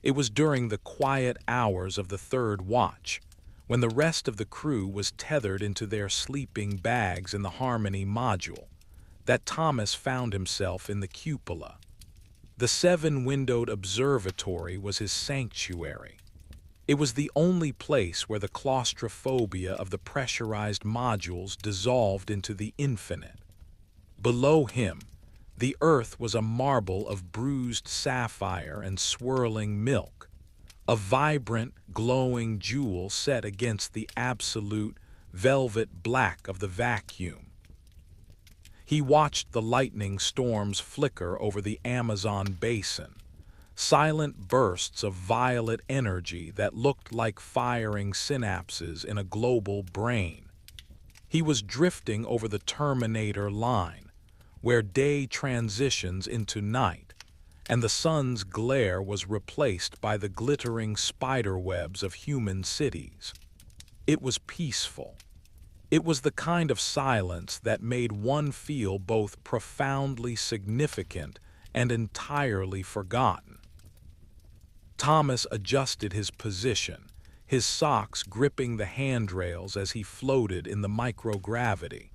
It was during the quiet hours of the third watch, when the rest of the crew was tethered into their sleeping bags in the Harmony module, that Thomas found himself in the cupola. The 7-windowed observatory was his sanctuary. It was the only place where the claustrophobia of the pressurized modules dissolved into the infinite. Below him, the earth was a marble of bruised sapphire and swirling milk, a vibrant, glowing jewel set against the absolute, velvet black of the vacuum. He watched the lightning storms flicker over the Amazon basin, silent bursts of violet energy that looked like firing synapses in a global brain. He was drifting over the Terminator line, where day transitions into night, and the sun's glare was replaced by the glittering spiderwebs of human cities. It was peaceful. It was the kind of silence that made one feel both profoundly significant and entirely forgotten. Thomas adjusted his position, his socks gripping the handrails as he floated in the microgravity.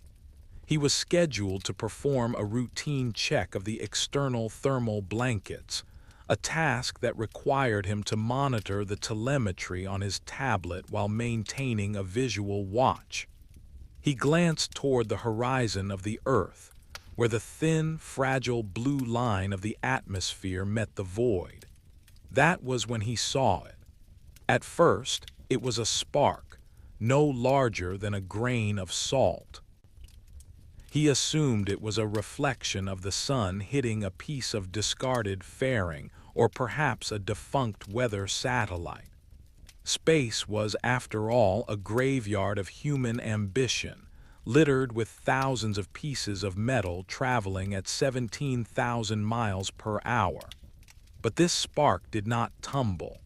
He was scheduled to perform a routine check of the external thermal blankets, a task that required him to monitor the telemetry on his tablet while maintaining a visual watch. He glanced toward the horizon of the Earth, where the thin, fragile blue line of the atmosphere met the void. That was when he saw it. At first, it was a spark, no larger than a grain of salt. He assumed it was a reflection of the sun hitting a piece of discarded fairing or perhaps a defunct weather satellite. Space was, after all, a graveyard of human ambition, littered with thousands of pieces of metal traveling at 17,000 miles per hour. But this spark did not tumble.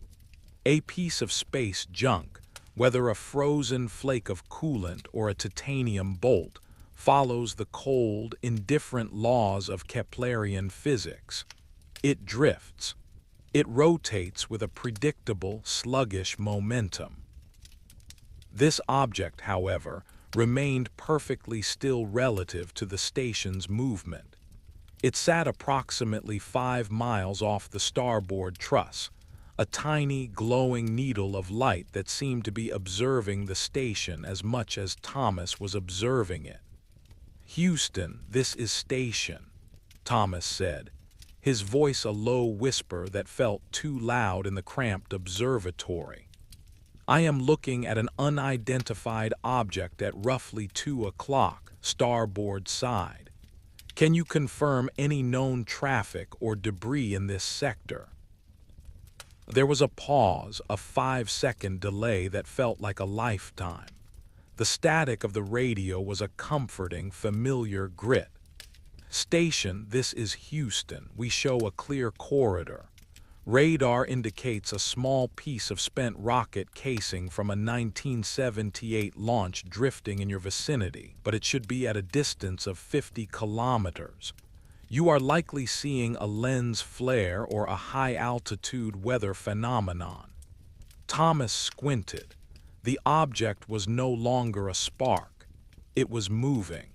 A piece of space junk, whether a frozen flake of coolant or a titanium bolt, follows the cold, indifferent laws of Keplerian physics. It drifts. It rotates with a predictable, sluggish momentum. This object, however, remained perfectly still relative to the station's movement. It sat approximately 5 miles off the starboard truss, a tiny, glowing needle of light that seemed to be observing the station as much as Thomas was observing it. "Houston, this is station," Thomas said, his voice a low whisper that felt too loud in the cramped observatory. "I am looking at an unidentified object at roughly 2 o'clock, starboard side. Can you confirm any known traffic or debris in this sector?" There was a pause, a 5-second delay that felt like a lifetime. The static of the radio was a comforting, familiar grit. "Station, this is Houston. We show a clear corridor. Radar indicates a small piece of spent rocket casing from a 1978 launch drifting in your vicinity, but it should be at a distance of 50 kilometers. You are likely seeing a lens flare or a high-altitude weather phenomenon." Thomas squinted. The object was no longer a spark. It was moving.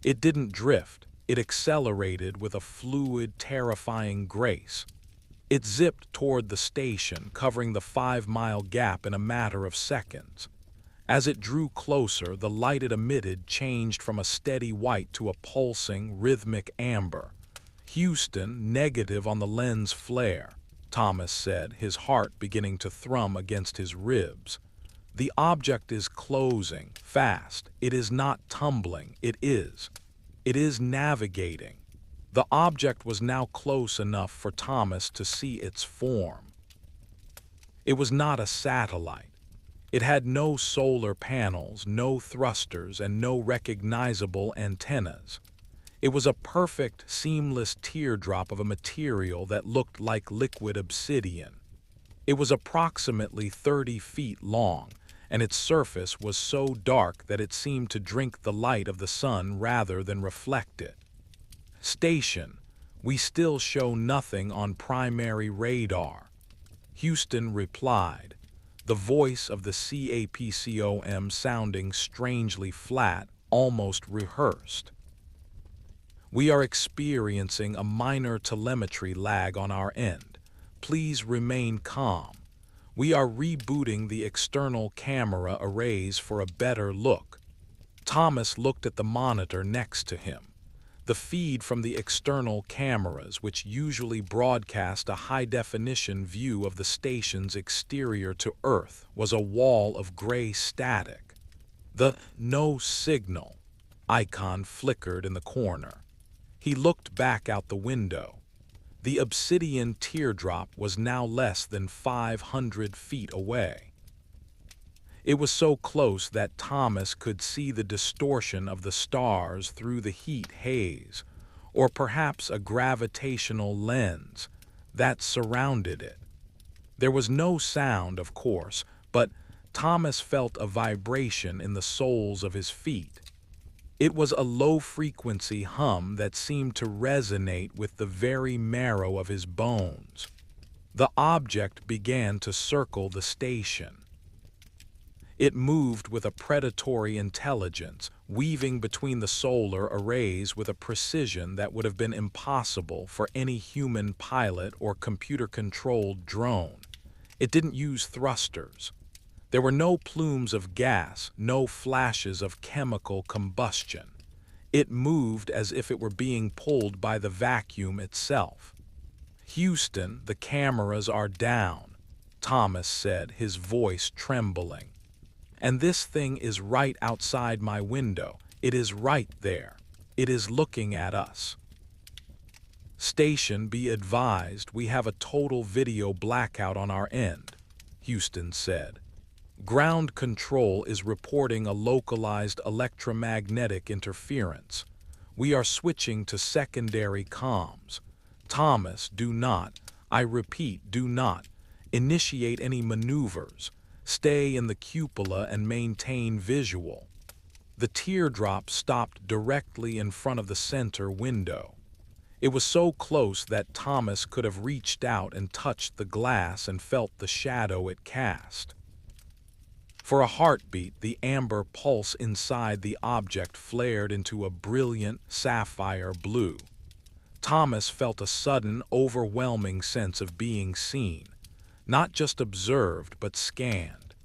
It didn't drift. It accelerated with a fluid, terrifying grace. It zipped toward the station, covering the 5-mile gap in a matter of seconds. As it drew closer, the light it emitted changed from a steady white to a pulsing, rhythmic amber. "Houston, negative on the lens flare," Thomas said, his heart beginning to thrum against his ribs. "The object is closing, fast. It is not tumbling, it is. It is navigating." The object was now close enough for Thomas to see its form. It was not a satellite. It had no solar panels, no thrusters, and no recognizable antennas. It was a perfect, seamless teardrop of a material that looked like liquid obsidian. It was approximately 30 feet long, and its surface was so dark that it seemed to drink the light of the sun rather than reflect it. "Station, we still show nothing on primary radar," Houston replied, the voice of the CAPCOM sounding strangely flat, almost rehearsed. "We are experiencing a minor telemetry lag on our end. Please remain calm. We are rebooting the external camera arrays for a better look." Thomas looked at the monitor next to him. The feed from the external cameras, which usually broadcast a high-definition view of the station's exterior to Earth, was a wall of gray static. The "no signal" icon flickered in the corner. He looked back out the window. The obsidian teardrop was now less than 500 feet away. It was so close that Thomas could see the distortion of the stars through the heat haze, or perhaps a gravitational lens, that surrounded it. There was no sound, of course, but Thomas felt a vibration in the soles of his feet. It was a low-frequency hum that seemed to resonate with the very marrow of his bones. The object began to circle the station. It moved with a predatory intelligence, weaving between the solar arrays with a precision that would have been impossible for any human pilot or computer-controlled drone. It didn't use thrusters. There were no plumes of gas, no flashes of chemical combustion. It moved as if it were being pulled by the vacuum itself. "Houston, the cameras are down," Thomas said, his voice trembling. "And this thing is right outside my window. It is right there. It is looking at us." "Station, be advised, we have a total video blackout on our end," Houston said. "Ground control is reporting a localized electromagnetic interference. We are switching to secondary comms. Thomas, do not, I repeat, do not, initiate any maneuvers. Stay in the cupola and maintain visual." The teardrop stopped directly in front of the center window. It was so close that Thomas could have reached out and touched the glass and felt the shadow it cast. For a heartbeat, the amber pulse inside the object flared into a brilliant sapphire blue. Thomas felt a sudden, overwhelming sense of being seen, not just observed but scanned.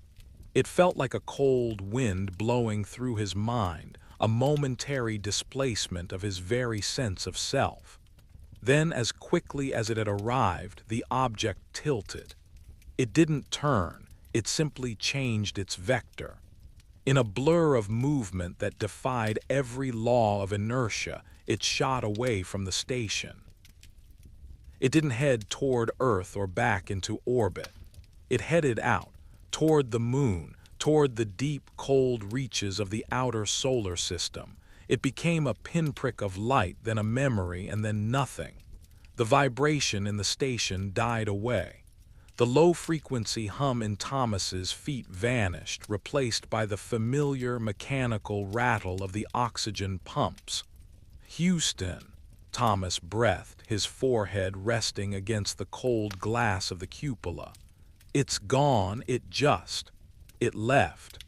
It felt like a cold wind blowing through his mind, a momentary displacement of his very sense of self. Then, as quickly as it had arrived, the object tilted. It didn't turn, it simply changed its vector. In a blur of movement that defied every law of inertia, it shot away from the station. It didn't head toward Earth or back into orbit. It headed out, toward the moon, toward the deep, cold reaches of the outer solar system. It became a pinprick of light, then a memory, and then nothing. The vibration in the station died away. The low-frequency hum in Thomas's feet vanished, replaced by the familiar mechanical rattle of the oxygen pumps. "Houston," Thomas breathed, his forehead resting against the cold glass of the cupola. "It's gone, it left."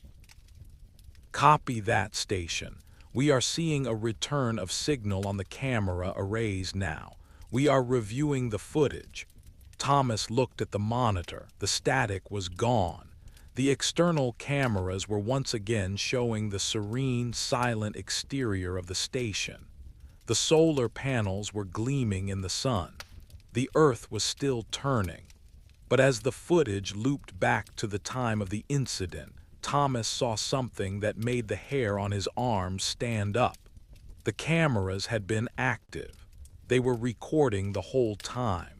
"Copy that, station. We are seeing a return of signal on the camera arrays now. We are reviewing the footage." Thomas looked at the monitor. The static was gone. The external cameras were once again showing the serene, silent exterior of the station. The solar panels were gleaming in the sun. The Earth was still turning. But as the footage looped back to the time of the incident, Thomas saw something that made the hair on his arms stand up. The cameras had been active. They were recording the whole time.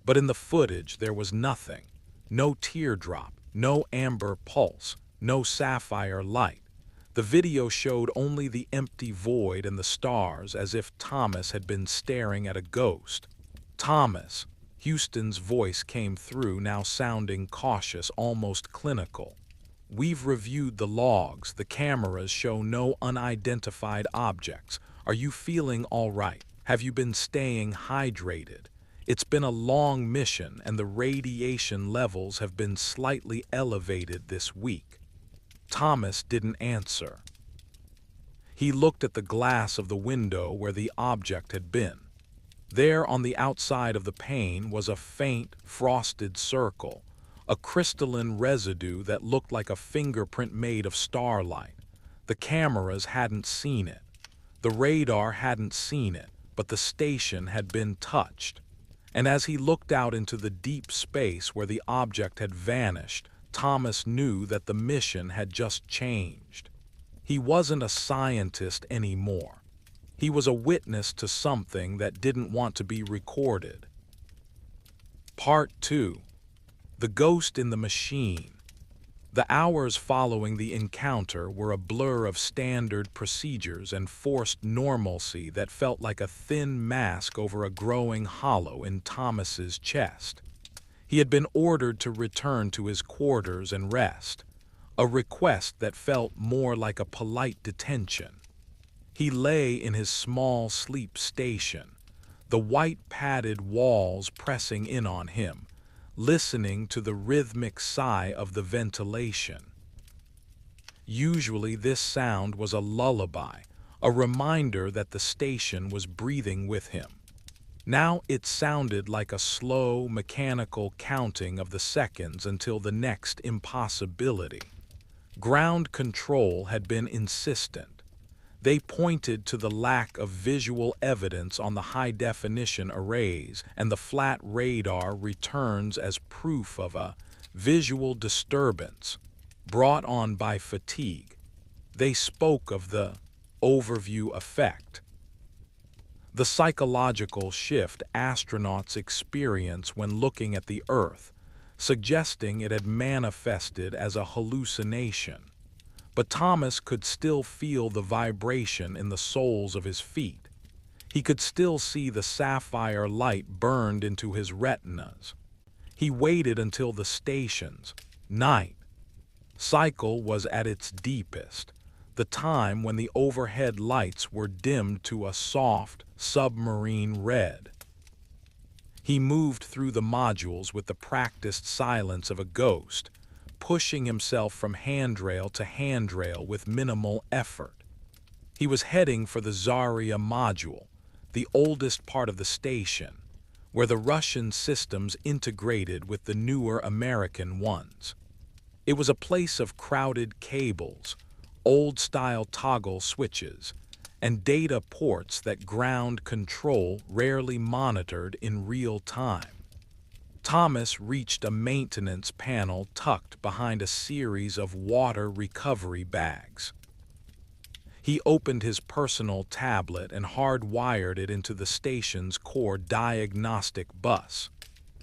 But in the footage there was nothing. No teardrop, no amber pulse, no sapphire light. The video showed only the empty void and the stars, as if Thomas had been staring at a ghost. "Thomas," Houston's voice came through, now sounding cautious, almost clinical. "We've reviewed the logs. The cameras show no unidentified objects. Are you feeling all right? Have you been staying hydrated? It's been a long mission, and the radiation levels have been slightly elevated this week." Thomas didn't answer. He looked at the glass of the window where the object had been. There on the outside of the pane was a faint, frosted circle, a crystalline residue that looked like a fingerprint made of starlight. The cameras hadn't seen it. The radar hadn't seen it, but the station had been touched. And as he looked out into the deep space where the object had vanished, Thomas knew that the mission had just changed. He wasn't a scientist anymore. He was a witness to something that didn't want to be recorded. Part 2. The Ghost in the Machine. The hours following the encounter were a blur of standard procedures and forced normalcy that felt like a thin mask over a growing hollow in Thomas's chest. He had been ordered to return to his quarters and rest, a request that felt more like a polite detention. He lay in his small sleep station, the white padded walls pressing in on him, listening to the rhythmic sigh of the ventilation. Usually this sound was a lullaby, a reminder that the station was breathing with him. Now it sounded like a slow, mechanical counting of the seconds until the next impossibility. Ground control had been insistent. They pointed to the lack of visual evidence on the high-definition arrays, and the flat radar returns as proof of a visual disturbance brought on by fatigue. They spoke of the overview effect, the psychological shift astronauts experience when looking at the Earth, suggesting it had manifested as a hallucination. But Thomas could still feel the vibration in the soles of his feet. He could still see the sapphire light burned into his retinas. He waited until the station's night cycle was at its deepest, the time when the overhead lights were dimmed to a soft, submarine red. He moved through the modules with the practiced silence of a ghost, pushing himself from handrail to handrail with minimal effort. He was heading for the Zarya module, the oldest part of the station, where the Russian systems integrated with the newer American ones. It was a place of crowded cables, old-style toggle switches, and data ports that ground control rarely monitored in real time. Thomas reached a maintenance panel tucked behind a series of water recovery bags. He opened his personal tablet and hardwired it into the station's core diagnostic bus.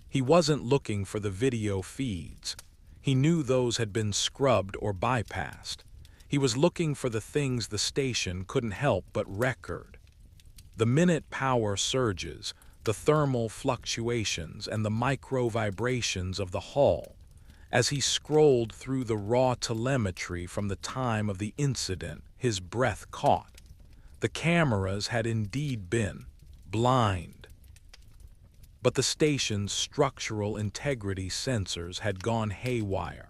He wasn't looking for the video feeds. He knew those had been scrubbed or bypassed. He was looking for the things the station couldn't help but record. The minute power surges, the thermal fluctuations, and the micro-vibrations of the hull. As he scrolled through the raw telemetry from the time of the incident, his breath caught. The cameras had indeed been blind. But the station's structural integrity sensors had gone haywire.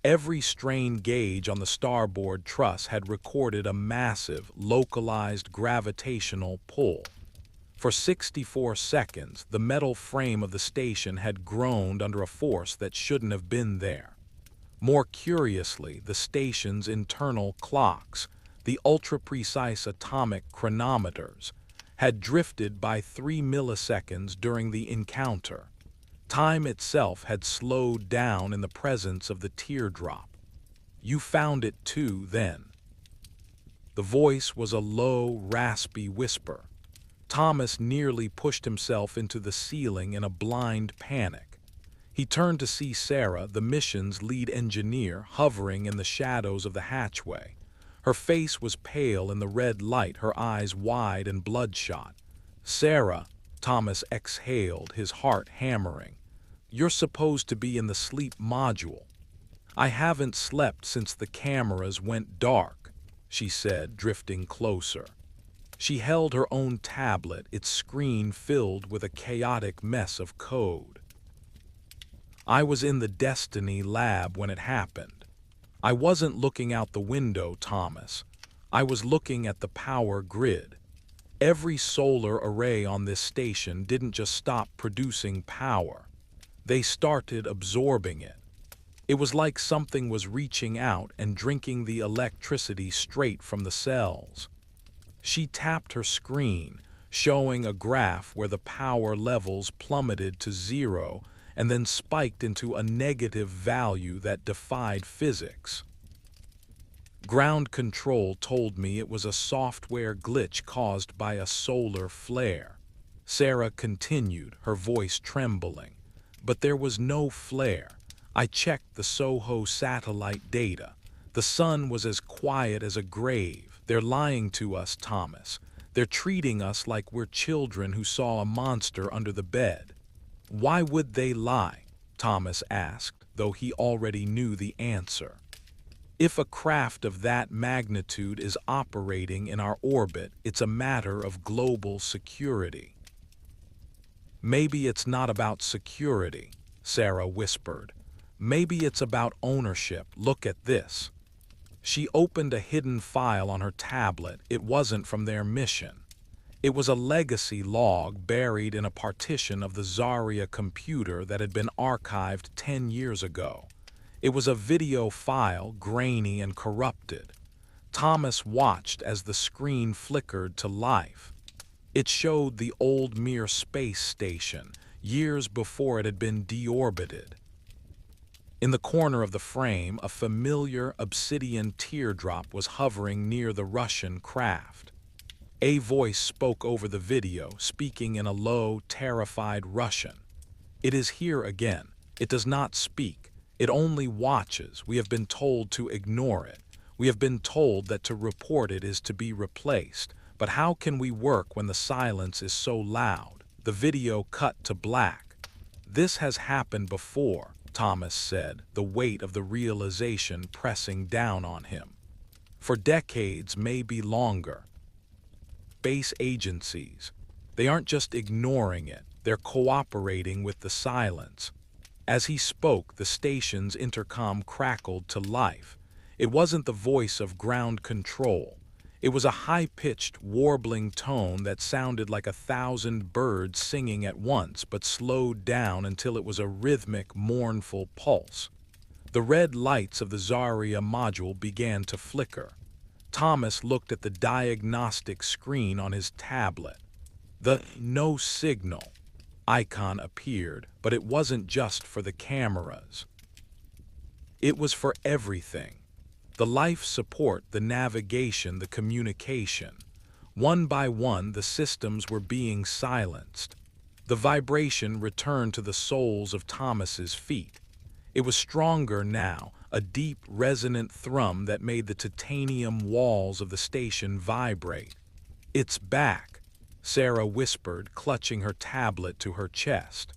Every strain gauge on the starboard truss had recorded a massive, localized gravitational pull. For 64 seconds, the metal frame of the station had groaned under a force that shouldn't have been there. More curiously, the station's internal clocks, the ultra-precise atomic chronometers, had drifted by 3 milliseconds during the encounter. Time itself had slowed down in the presence of the teardrop. "You found it too, then." The voice was a low, raspy whisper. Thomas nearly pushed himself into the ceiling in a blind panic. He turned to see Sarah, the mission's lead engineer, hovering in the shadows of the hatchway. Her face was pale in the red light, her eyes wide and bloodshot. "Sarah," Thomas exhaled, his heart hammering. "You're supposed to be in the sleep module." "I haven't slept since the cameras went dark," she said, drifting closer. She held her own tablet, its screen filled with a chaotic mess of code. "I was in the Destiny lab when it happened. I wasn't looking out the window, Thomas. I was looking at the power grid. Every solar array on this station didn't just stop producing power. They started absorbing it. It was like something was reaching out and drinking the electricity straight from the cells." She tapped her screen, showing a graph where the power levels plummeted to 0 and then spiked into a negative value that defied physics. "Ground control told me it was a software glitch caused by a solar flare," Sarah continued, her voice trembling. "But there was no flare. I checked the Soho satellite data. The sun was as quiet as a grave. They're lying to us, Thomas. They're treating us like we're children who saw a monster under the bed." "Why would they lie?" Thomas asked, though he already knew the answer. If a craft of that magnitude is operating in our orbit, it's a matter of global security. Maybe it's not about security, Sarah whispered. Maybe it's about ownership. Look at this. She opened a hidden file on her tablet. It wasn't from their mission. It was a legacy log buried in a partition of the Zarya computer that had been archived 10 years ago. It was a video file, grainy and corrupted. Thomas watched as the screen flickered to life. It showed the old Mir space station, years before it had been deorbited. In the corner of the frame, a familiar obsidian teardrop was hovering near the Russian craft. A voice spoke over the video, speaking in a low, terrified Russian. "It is here again. It does not speak. It only watches. We have been told to ignore it. We have been told that to report it is to be replaced. But how can we work when the silence is so loud?" The video cut to black. "This has happened before," Thomas said, the weight of the realization pressing down on him. "For decades, maybe longer. Base agencies. They aren't just ignoring it, they're cooperating with the silence." As he spoke, the station's intercom crackled to life. It wasn't the voice of ground control. It was a high-pitched, warbling tone that sounded like 1,000 birds singing at once, but slowed down until it was a rhythmic, mournful pulse. The red lights of the Zarya module began to flicker. Thomas looked at the diagnostic screen on his tablet. The "no signal" icon appeared, but it wasn't just for the cameras. It was for everything. The life support, the navigation, the communication. One by one, the systems were being silenced. The vibration returned to the soles of Thomas's feet. It was stronger now, a deep, resonant thrum that made the titanium walls of the station vibrate. "It's back," Sarah whispered, clutching her tablet to her chest.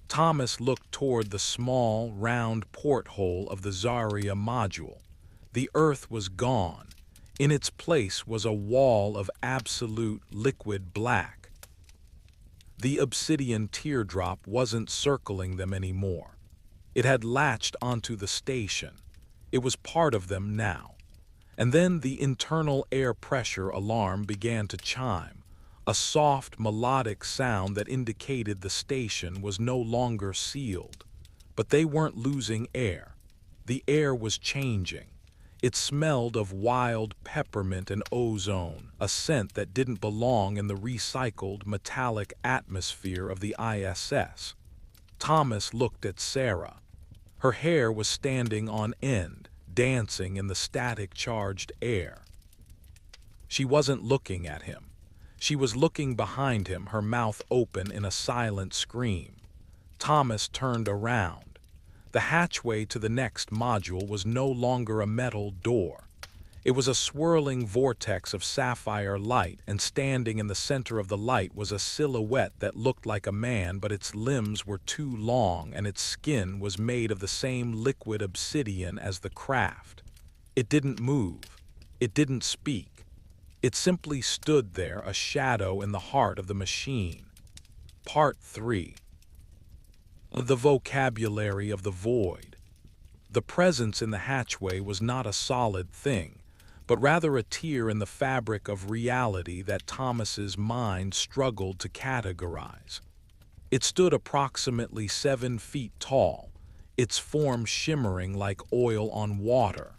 Thomas looked toward the small, round porthole of the Zarya module. The Earth was gone. In its place was a wall of absolute liquid black. The obsidian teardrop wasn't circling them anymore. It had latched onto the station. It was part of them now. And then the internal air pressure alarm began to chime, a soft, melodic sound that indicated the station was no longer sealed. But they weren't losing air. The air was changing. It smelled of wild peppermint and ozone, a scent that didn't belong in the recycled metallic atmosphere of the ISS. Thomas looked at Sarah. Her hair was standing on end, dancing in the static-charged air. She wasn't looking at him. She was looking behind him, her mouth open in a silent scream. Thomas turned around. The hatchway to the next module was no longer a metal door. It was a swirling vortex of sapphire light, and standing in the center of the light was a silhouette that looked like a man, but its limbs were too long and its skin was made of the same liquid obsidian as the craft. It didn't move. It didn't speak. It simply stood there, a shadow in the heart of the machine. Part 3. The vocabulary of the void. The presence in the hatchway was not a solid thing, but rather a tear in the fabric of reality that Thomas's mind struggled to categorize. It stood approximately 7 feet tall, its form shimmering like oil on water.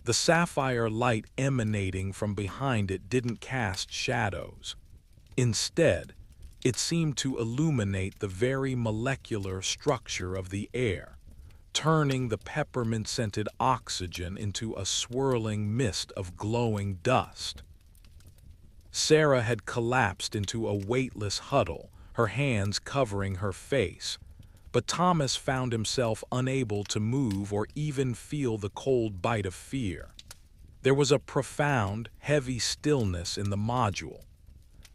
The sapphire light emanating from behind it didn't cast shadows. Instead, it seemed to illuminate the very molecular structure of the air, turning the peppermint-scented oxygen into a swirling mist of glowing dust. Sarah had collapsed into a weightless huddle, her hands covering her face, but Thomas found himself unable to move or even feel the cold bite of fear. There was a profound, heavy stillness in the module.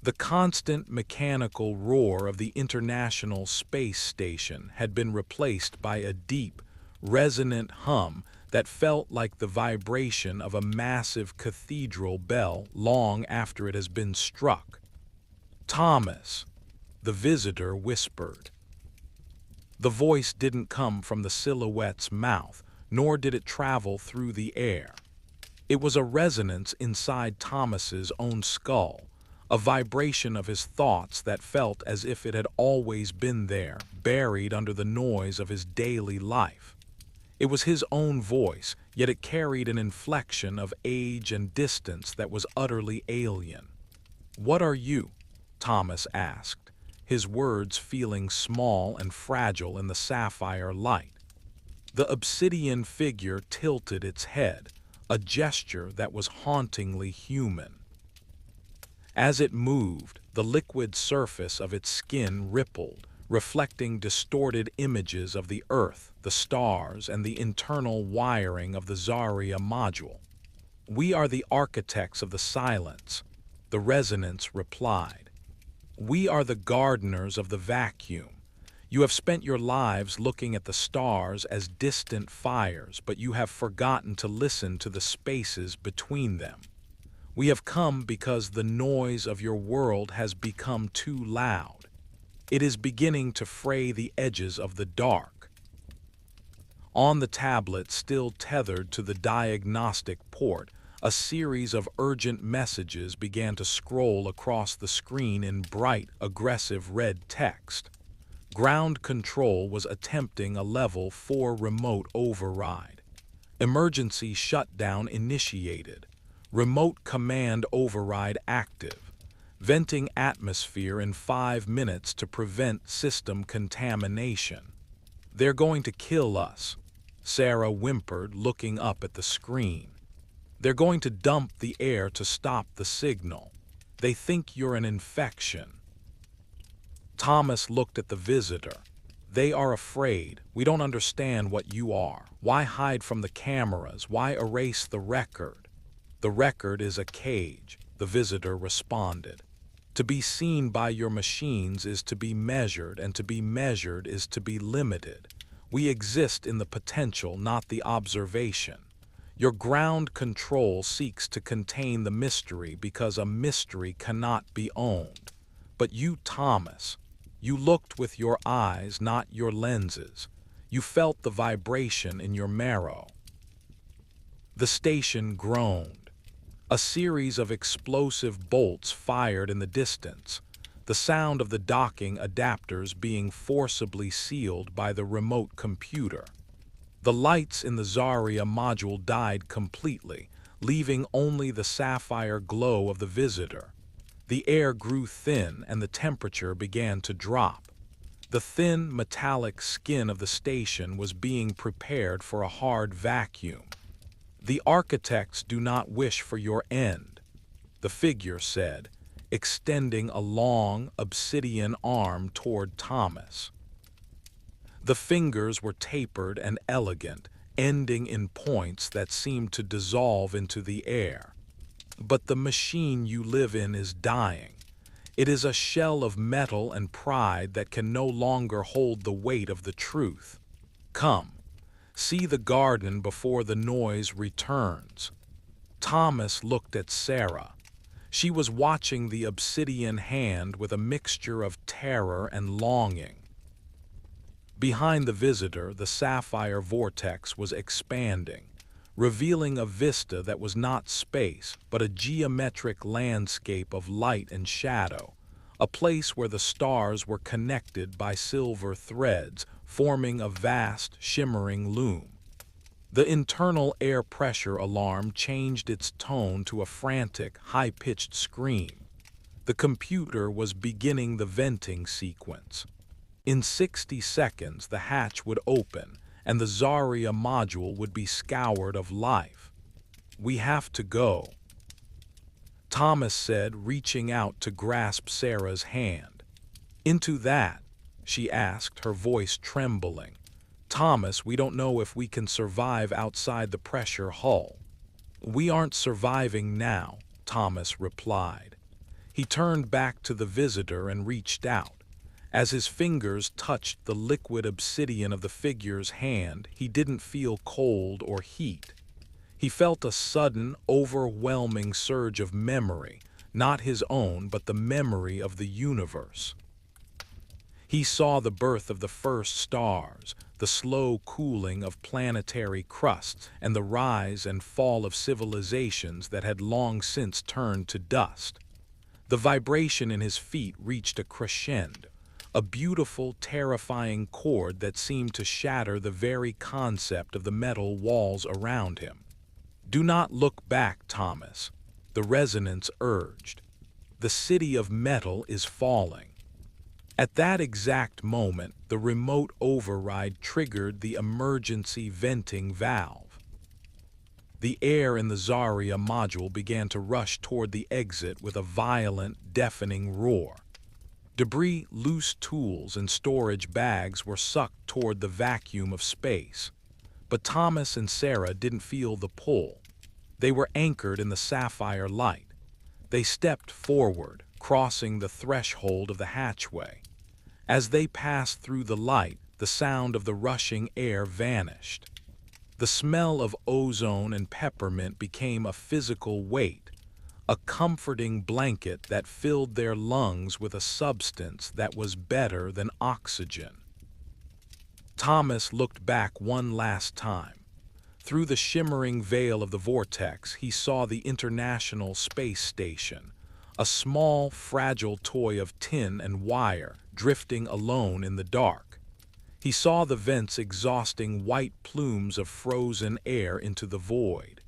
The constant mechanical roar of the International Space Station had been replaced by a deep, resonant hum that felt like the vibration of a massive cathedral bell long after it has been struck. "Thomas," the visitor whispered. The voice didn't come from the silhouette's mouth, nor did it travel through the air. It was a resonance inside Thomas's own skull, a vibration of his thoughts that felt as if it had always been there, buried under the noise of his daily life. It was his own voice, yet it carried an inflection of age and distance that was utterly alien. "What are you?" Thomas asked, his words feeling small and fragile in the sapphire light. The obsidian figure tilted its head, a gesture that was hauntingly human. As it moved, the liquid surface of its skin rippled, reflecting distorted images of the Earth, the stars, and the internal wiring of the Zarya module. "We are the architects of the silence," the resonance replied. "We are the gardeners of the vacuum. You have spent your lives looking at the stars as distant fires, but you have forgotten to listen to the spaces between them. We have come because the noise of your world has become too loud. It is beginning to fray the edges of the dark." On the tablet still tethered to the diagnostic port, a series of urgent messages began to scroll across the screen in bright, aggressive red text. Ground Control was attempting a Level 4 remote override. Emergency shutdown initiated. Remote command override active. Venting atmosphere in 5 minutes to prevent system contamination. "They're going to kill us," Sarah whimpered, looking up at the screen. "They're going to dump the air to stop the signal. They think you're an infection." Thomas looked at the visitor. "They are afraid. We don't understand what you are. Why hide from the cameras? Why erase the record?" "The record is a cage," the visitor responded. "To be seen by your machines is to be measured, and to be measured is to be limited. We exist in the potential, not the observation. Your ground control seeks to contain the mystery because a mystery cannot be owned. But you, Thomas, you looked with your eyes, not your lenses. You felt the vibration in your marrow." The station groaned. A series of explosive bolts fired in the distance, the sound of the docking adapters being forcibly sealed by the remote computer. The lights in the Zarya module died completely, leaving only the sapphire glow of the visitor. The air grew thin and the temperature began to drop. The thin, metallic skin of the station was being prepared for a hard vacuum. "The architects do not wish for your end," the figure said, extending a long, obsidian arm toward Thomas. The fingers were tapered and elegant, ending in points that seemed to dissolve into the air. "But the machine you live in is dying. It is a shell of metal and pride that can no longer hold the weight of the truth. Come, see the garden before the noise returns." Thomas looked at Sarah. She was watching the obsidian hand with a mixture of terror and longing. Behind the visitor, the sapphire vortex was expanding, revealing a vista that was not space, but a geometric landscape of light and shadow, a place where the stars were connected by silver threads, forming a vast, shimmering loom. The internal air pressure alarm changed its tone to a frantic, high-pitched scream. The computer was beginning the venting sequence. In 60 seconds, the hatch would open, and the Zarya module would be scoured of life. "We have to go," Thomas said, reaching out to grasp Sarah's hand. "Into that?" she asked, her voice trembling. "Thomas, we don't know if we can survive outside the pressure hull." "We aren't surviving now," Thomas replied. He turned back to the visitor and reached out. As his fingers touched the liquid obsidian of the figure's hand, he didn't feel cold or heat. He felt a sudden, overwhelming surge of memory, not his own, but the memory of the universe. He saw the birth of the first stars, the slow cooling of planetary crusts, and the rise and fall of civilizations that had long since turned to dust. The vibration in his feet reached a crescendo, a beautiful, terrifying chord that seemed to shatter the very concept of the metal walls around him. "Do not look back, Thomas," the resonance urged. "The city of metal is falling." At that exact moment, the remote override triggered the emergency venting valve. The air in the Zarya module began to rush toward the exit with a violent, deafening roar. Debris, loose tools, and storage bags were sucked toward the vacuum of space. But Thomas and Sarah didn't feel the pull. They were anchored in the sapphire light. They stepped forward, crossing the threshold of the hatchway. As they passed through the light, the sound of the rushing air vanished. The smell of ozone and peppermint became a physical weight, a comforting blanket that filled their lungs with a substance that was better than oxygen. Thomas looked back one last time. Through the shimmering veil of the vortex, he saw the International Space Station, a small, fragile toy of tin and wire, drifting alone in the dark. He saw the vents exhausting white plumes of frozen air into the void.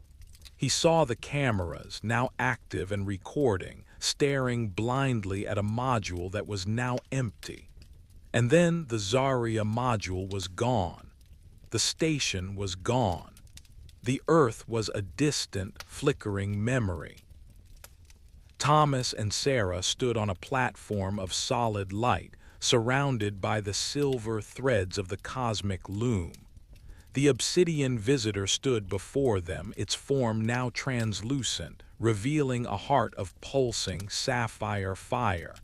He saw the cameras, now active and recording, staring blindly at a module that was now empty. And then the Zarya module was gone. The station was gone. The Earth was a distant, flickering memory. Thomas and Sarah stood on a platform of solid light, surrounded by the silver threads of the cosmic loom. The obsidian visitor stood before them, its form now translucent, revealing a heart of pulsing sapphire fire.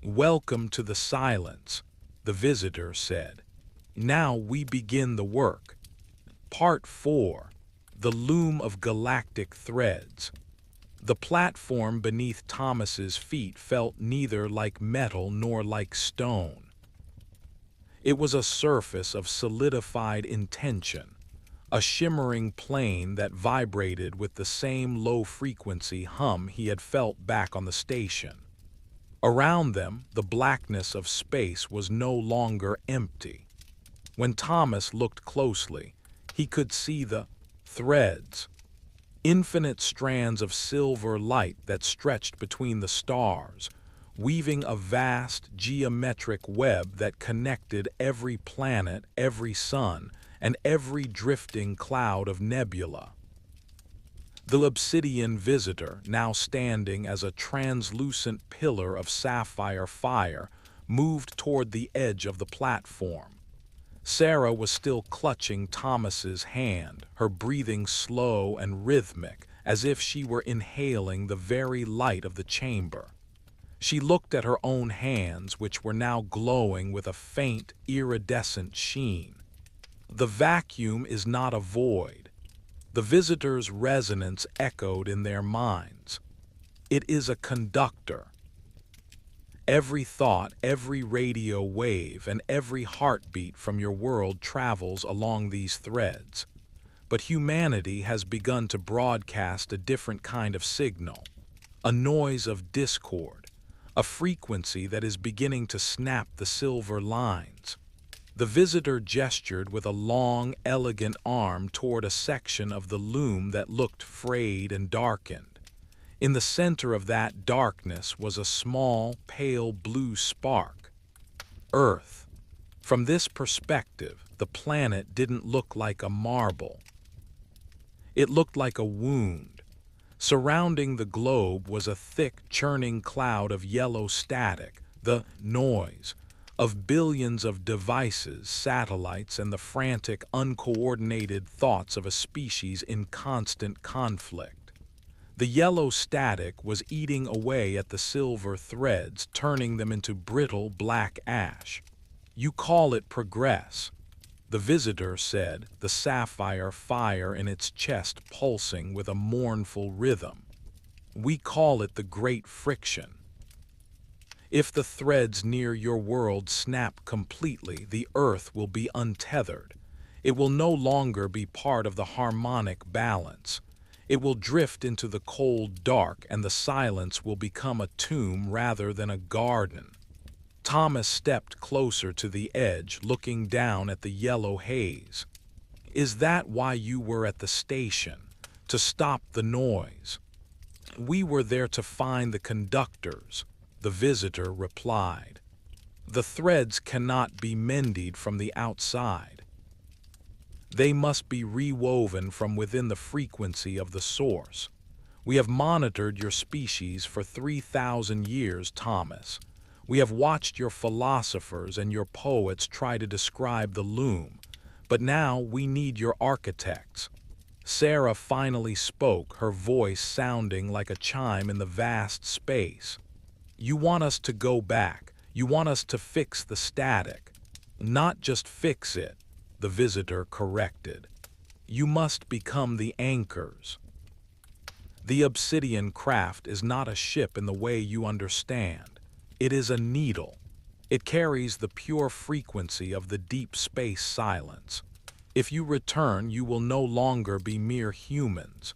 "Welcome to the silence," the visitor said. "Now we begin the work." Part 4. The Loom of Galactic Threads. The platform beneath Thomas's feet felt neither like metal nor like stone. It was a surface of solidified intention, a shimmering plane that vibrated with the same low-frequency hum he had felt back on the station. Around them, the blackness of space was no longer empty. When Thomas looked closely, he could see the threads, infinite strands of silver light that stretched between the stars, weaving a vast geometric web that connected every planet, every sun, and every drifting cloud of nebula. The obsidian visitor, now standing as a translucent pillar of sapphire fire, moved toward the edge of the platform. Sarah was still clutching Thomas's hand, her breathing slow and rhythmic, as if she were inhaling the very light of the chamber. She looked at her own hands, which were now glowing with a faint, iridescent sheen. The vacuum is not a void. The visitor's resonance echoed in their minds. It is a conductor. Every thought, every radio wave, and every heartbeat from your world travels along these threads. But humanity has begun to broadcast a different kind of signal, a noise of discord, a frequency that is beginning to snap the silver lines. The visitor gestured with a long, elegant arm toward a section of the loom that looked frayed and darkened. In the center of that darkness was a small, pale blue spark. Earth. From this perspective, the planet didn't look like a marble. It looked like a wound. Surrounding the globe was a thick, churning cloud of yellow static, the noise of billions of devices, satellites, and the frantic, uncoordinated thoughts of a species in constant conflict. The yellow static was eating away at the silver threads, turning them into brittle black ash. "You call it progress," the visitor said, the sapphire fire in its chest pulsing with a mournful rhythm. "We call it the great friction. If the threads near your world snap completely, the earth will be untethered. It will no longer be part of the harmonic balance. It will drift into the cold dark, and the silence will become a tomb rather than a garden." Thomas stepped closer to the edge, looking down at the yellow haze. "Is that why you were at the station? To stop the noise?" "We were there to find the conductors," the visitor replied. "The threads cannot be mended from the outside. They must be rewoven from within the frequency of the source. We have monitored your species for 3,000 years, Thomas. We have watched your philosophers and your poets try to describe the loom, but now we need your architects." Sarah finally spoke, her voice sounding like a chime in the vast space. "You want us to go back. You want us to fix the static." "Not just fix it," the visitor corrected. "You must become the anchors. The obsidian craft is not a ship in the way you understand. It is a needle. It carries the pure frequency of the deep space silence. If you return, you will no longer be mere humans.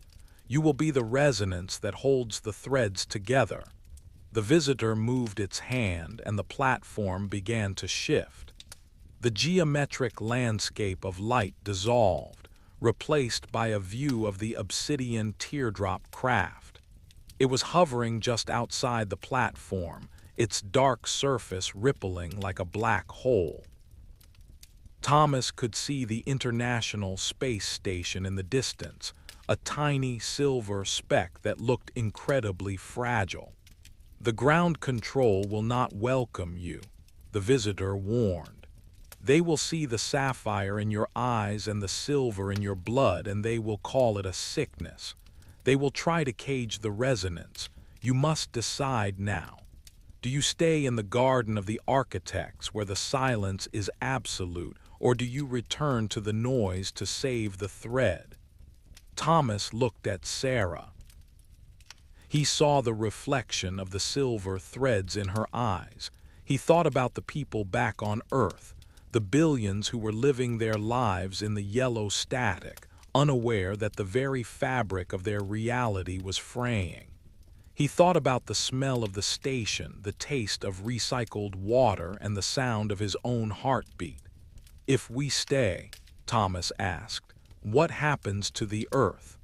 You will be the resonance that holds the threads together." The visitor moved its hand, and the platform began to shift. The geometric landscape of light dissolved, replaced by a view of the obsidian teardrop craft. It was hovering just outside the platform, its dark surface rippling like a black hole. Thomas could see the International Space Station in the distance, a tiny silver speck that looked incredibly fragile. "The ground control will not welcome you," the visitor warned. "They will see the sapphire in your eyes and the silver in your blood, and they will call it a sickness. They will try to cage the resonance. You must decide now. Do you stay in the garden of the architects where the silence is absolute, or do you return to the noise to save the thread?" Thomas looked at Sarah. He saw the reflection of the silver threads in her eyes. He thought about the people back on Earth, the billions who were living their lives in the yellow static, unaware that the very fabric of their reality was fraying. He thought about the smell of the station, the taste of recycled water, and the sound of his own heartbeat. "If we stay," Thomas asked, "what happens to the Earth?"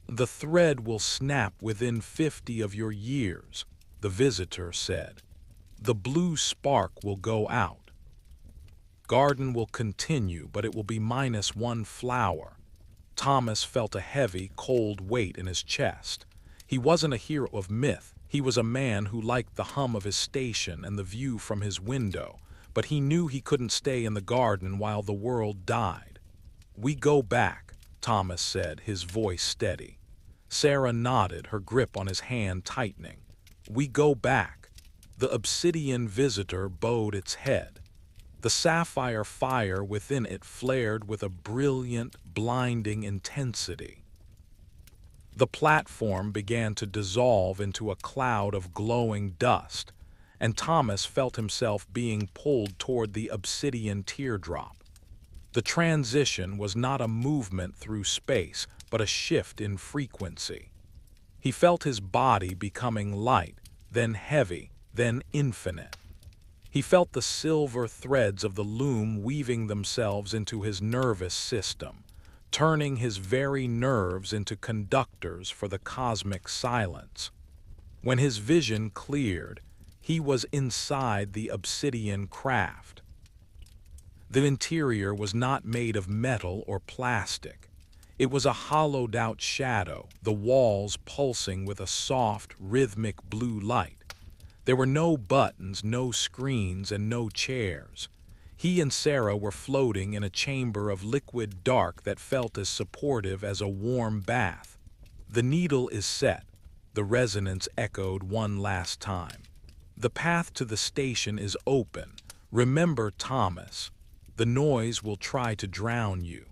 "The thread will snap within 50 of your years," the visitor said. "The blue spark will go out. Garden will continue, but it will be -1 flower." Thomas felt a heavy, cold weight in his chest. He wasn't a hero of myth. He was a man who liked the hum of his station and the view from his window, but he knew he couldn't stay in the garden while the world died. "We go back," Thomas said, his voice steady. Sarah nodded, her grip on his hand tightening. "We go back." The obsidian visitor bowed its head. The sapphire fire within it flared with a brilliant, blinding intensity. The platform began to dissolve into a cloud of glowing dust, and Thomas felt himself being pulled toward the obsidian teardrop. The transition was not a movement through space, but a shift in frequency. He felt his body becoming light, then heavy, then infinite. He felt the silver threads of the loom weaving themselves into his nervous system, turning his very nerves into conductors for the cosmic silence. When his vision cleared, he was inside the obsidian craft. The interior was not made of metal or plastic. It was a hollowed-out shadow, the walls pulsing with a soft, rhythmic blue light. There were no buttons, no screens, and no chairs. He and Sarah were floating in a chamber of liquid dark that felt as supportive as a warm bath. "The needle is set," the resonance echoed one last time. "The path to the station is open. Remember, Thomas. The noise will try to drown you,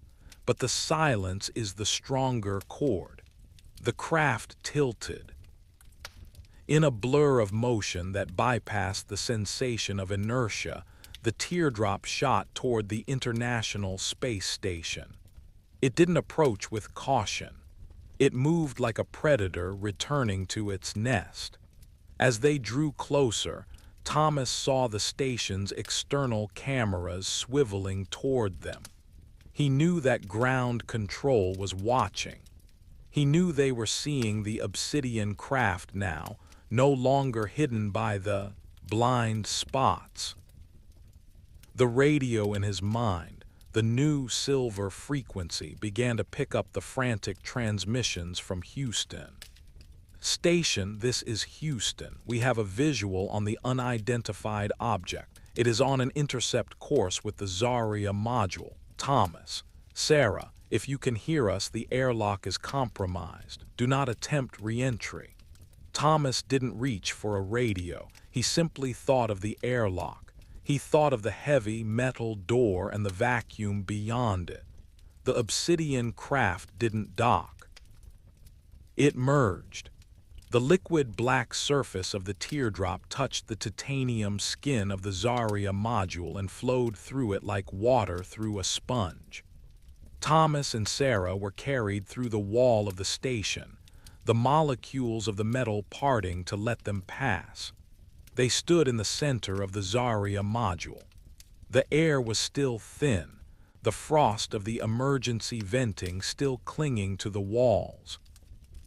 but the silence is the stronger chord." The craft tilted. In a blur of motion that bypassed the sensation of inertia, the teardrop shot toward the International Space Station. It didn't approach with caution. It moved like a predator returning to its nest. As they drew closer, Thomas saw the station's external cameras swiveling toward them. He knew that ground control was watching. He knew they were seeing the obsidian craft now, no longer hidden by the blind spots. The radio in his mind, the new silver frequency, began to pick up the frantic transmissions from Houston. "Station, this is Houston. We have a visual on the unidentified object. It is on an intercept course with the Zarya module. Thomas, Sarah, if you can hear us, the airlock is compromised. Do not attempt re-entry." Thomas didn't reach for a radio. He simply thought of the airlock. He thought of the heavy metal door and the vacuum beyond it. The obsidian craft didn't dock. It merged. The liquid black surface of the teardrop touched the titanium skin of the Zarya module and flowed through it like water through a sponge. Thomas and Sarah were carried through the wall of the station, the molecules of the metal parting to let them pass. They stood in the center of the Zarya module. The air was still thin, the frost of the emergency venting still clinging to the walls.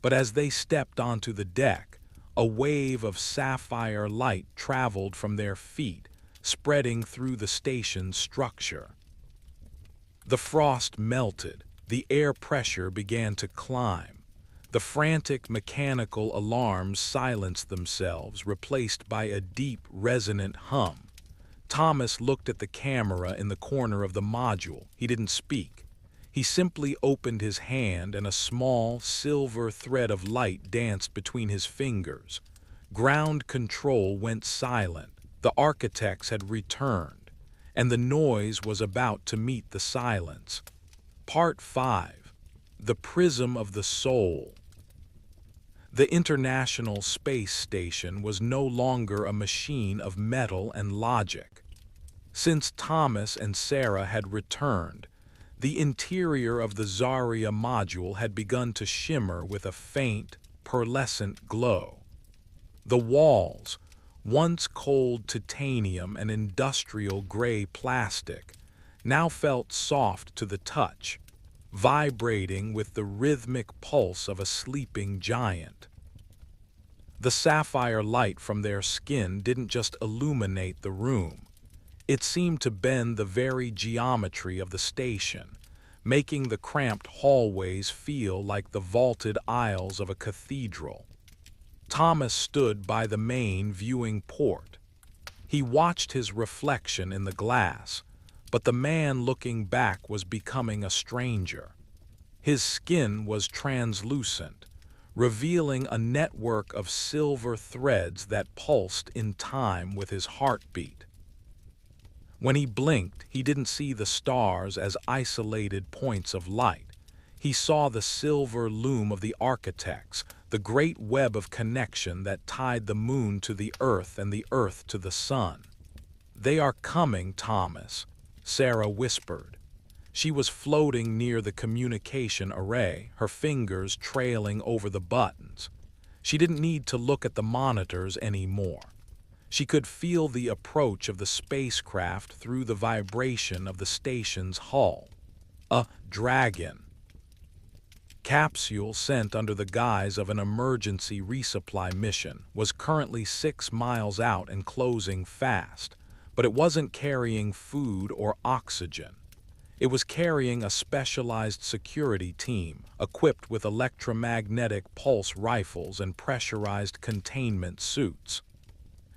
But as they stepped onto the deck, a wave of sapphire light traveled from their feet, spreading through the station's structure. The frost melted, the air pressure began to climb. The frantic mechanical alarms silenced themselves, replaced by a deep, resonant hum. Thomas looked at the camera in the corner of the module. He didn't speak. He simply opened his hand and a small, silver thread of light danced between his fingers. Ground control went silent. The architects had returned, and the noise was about to meet the silence. Part 5. The Prism of the Soul. The International Space Station was no longer a machine of metal and logic. Since Thomas and Sarah had returned, the interior of the Zarya module had begun to shimmer with a faint, pearlescent glow. The walls, once cold titanium and industrial gray plastic, now felt soft to the touch, vibrating with the rhythmic pulse of a sleeping giant. The sapphire light from their skin didn't just illuminate the room. It seemed to bend the very geometry of the station, making the cramped hallways feel like the vaulted aisles of a cathedral. Thomas stood by the main viewing port. He watched his reflection in the glass, but the man looking back was becoming a stranger. His skin was translucent, revealing a network of silver threads that pulsed in time with his heartbeat. When he blinked, he didn't see the stars as isolated points of light. He saw the silver loom of the architects, the great web of connection that tied the moon to the earth and the earth to the sun. "They are coming, Thomas," Sarah whispered. She was floating near the communication array, her fingers trailing over the buttons. She didn't need to look at the monitors anymore. She could feel the approach of the spacecraft through the vibration of the station's hull. A dragon. Capsule sent under the guise of an emergency resupply mission was currently 6 miles out and closing fast, but it wasn't carrying food or oxygen. It was carrying a specialized security team equipped with electromagnetic pulse rifles and pressurized containment suits.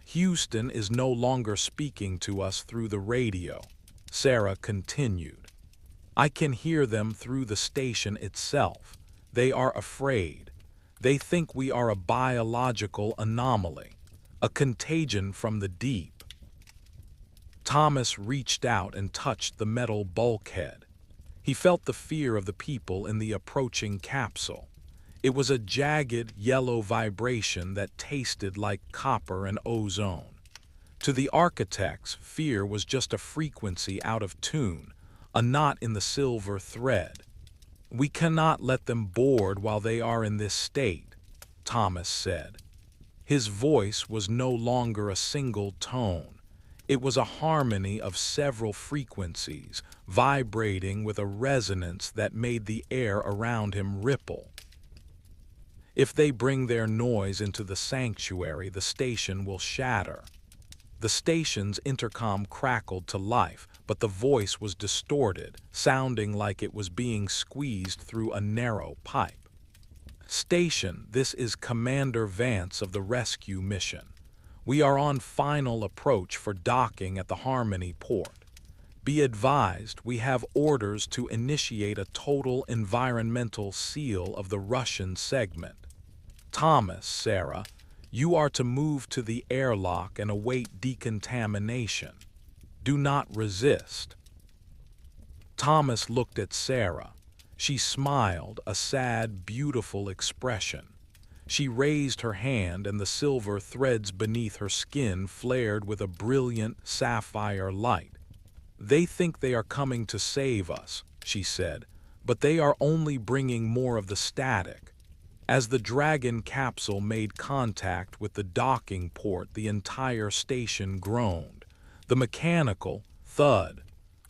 "Houston is no longer speaking to us through the radio," Sarah continued. "I can hear them through the station itself. They are afraid. They think we are a biological anomaly, a contagion from the deep. Thomas reached out and touched the metal bulkhead. He felt the fear of the people in the approaching capsule. It was a jagged, yellow vibration that tasted like copper and ozone. To the architects, fear was just a frequency out of tune, a knot in the silver thread. "We cannot let them board while they are in this state," Thomas said. His voice was no longer a single tone. It was a harmony of several frequencies, vibrating with a resonance that made the air around him ripple. "If they bring their noise into the sanctuary, the station will shatter." The station's intercom crackled to life, but the voice was distorted, sounding like it was being squeezed through a narrow pipe. "Station, this is Commander Vance of the rescue mission. We are on final approach for docking at the Harmony port. Be advised, we have orders to initiate a total environmental seal of the Russian segment. Thomas, Sarah, you are to move to the airlock and await decontamination. Do not resist." Thomas looked at Sarah. She smiled, a sad, beautiful expression. She raised her hand and the silver threads beneath her skin flared with a brilliant sapphire light. "They think they are coming to save us," she said, "but they are only bringing more of the static." As the Dragon capsule made contact with the docking port, the entire station groaned. The mechanical thud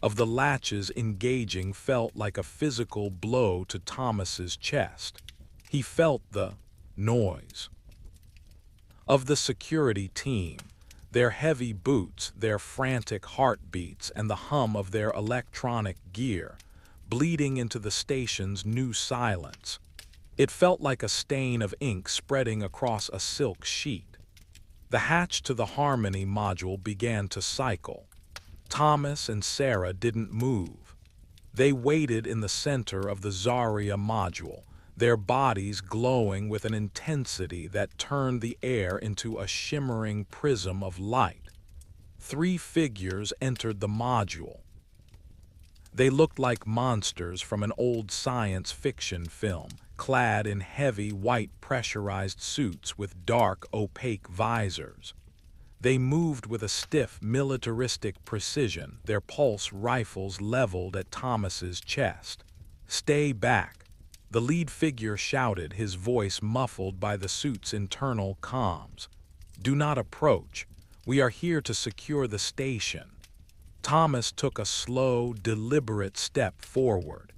of the latches engaging felt like a physical blow to Thomas's chest. He felt the noise of the security team, their heavy boots, their frantic heartbeats, and the hum of their electronic gear, bleeding into the station's new silence. It felt like a stain of ink spreading across a silk sheet. The hatch to the Harmony module began to cycle. Thomas and Sarah didn't move. They waited in the center of the Zarya module, their bodies glowing with an intensity that turned the air into a shimmering prism of light. 3 figures entered the module. They looked like monsters from an old science fiction film, clad in heavy white pressurized suits with dark, opaque visors. They moved with a stiff, militaristic precision, their pulse rifles leveled at Thomas's chest. "Stay back," the lead figure shouted, his voice muffled by the suit's internal comms. "Do not approach. We are here to secure the station." Thomas took a slow, deliberate step forward.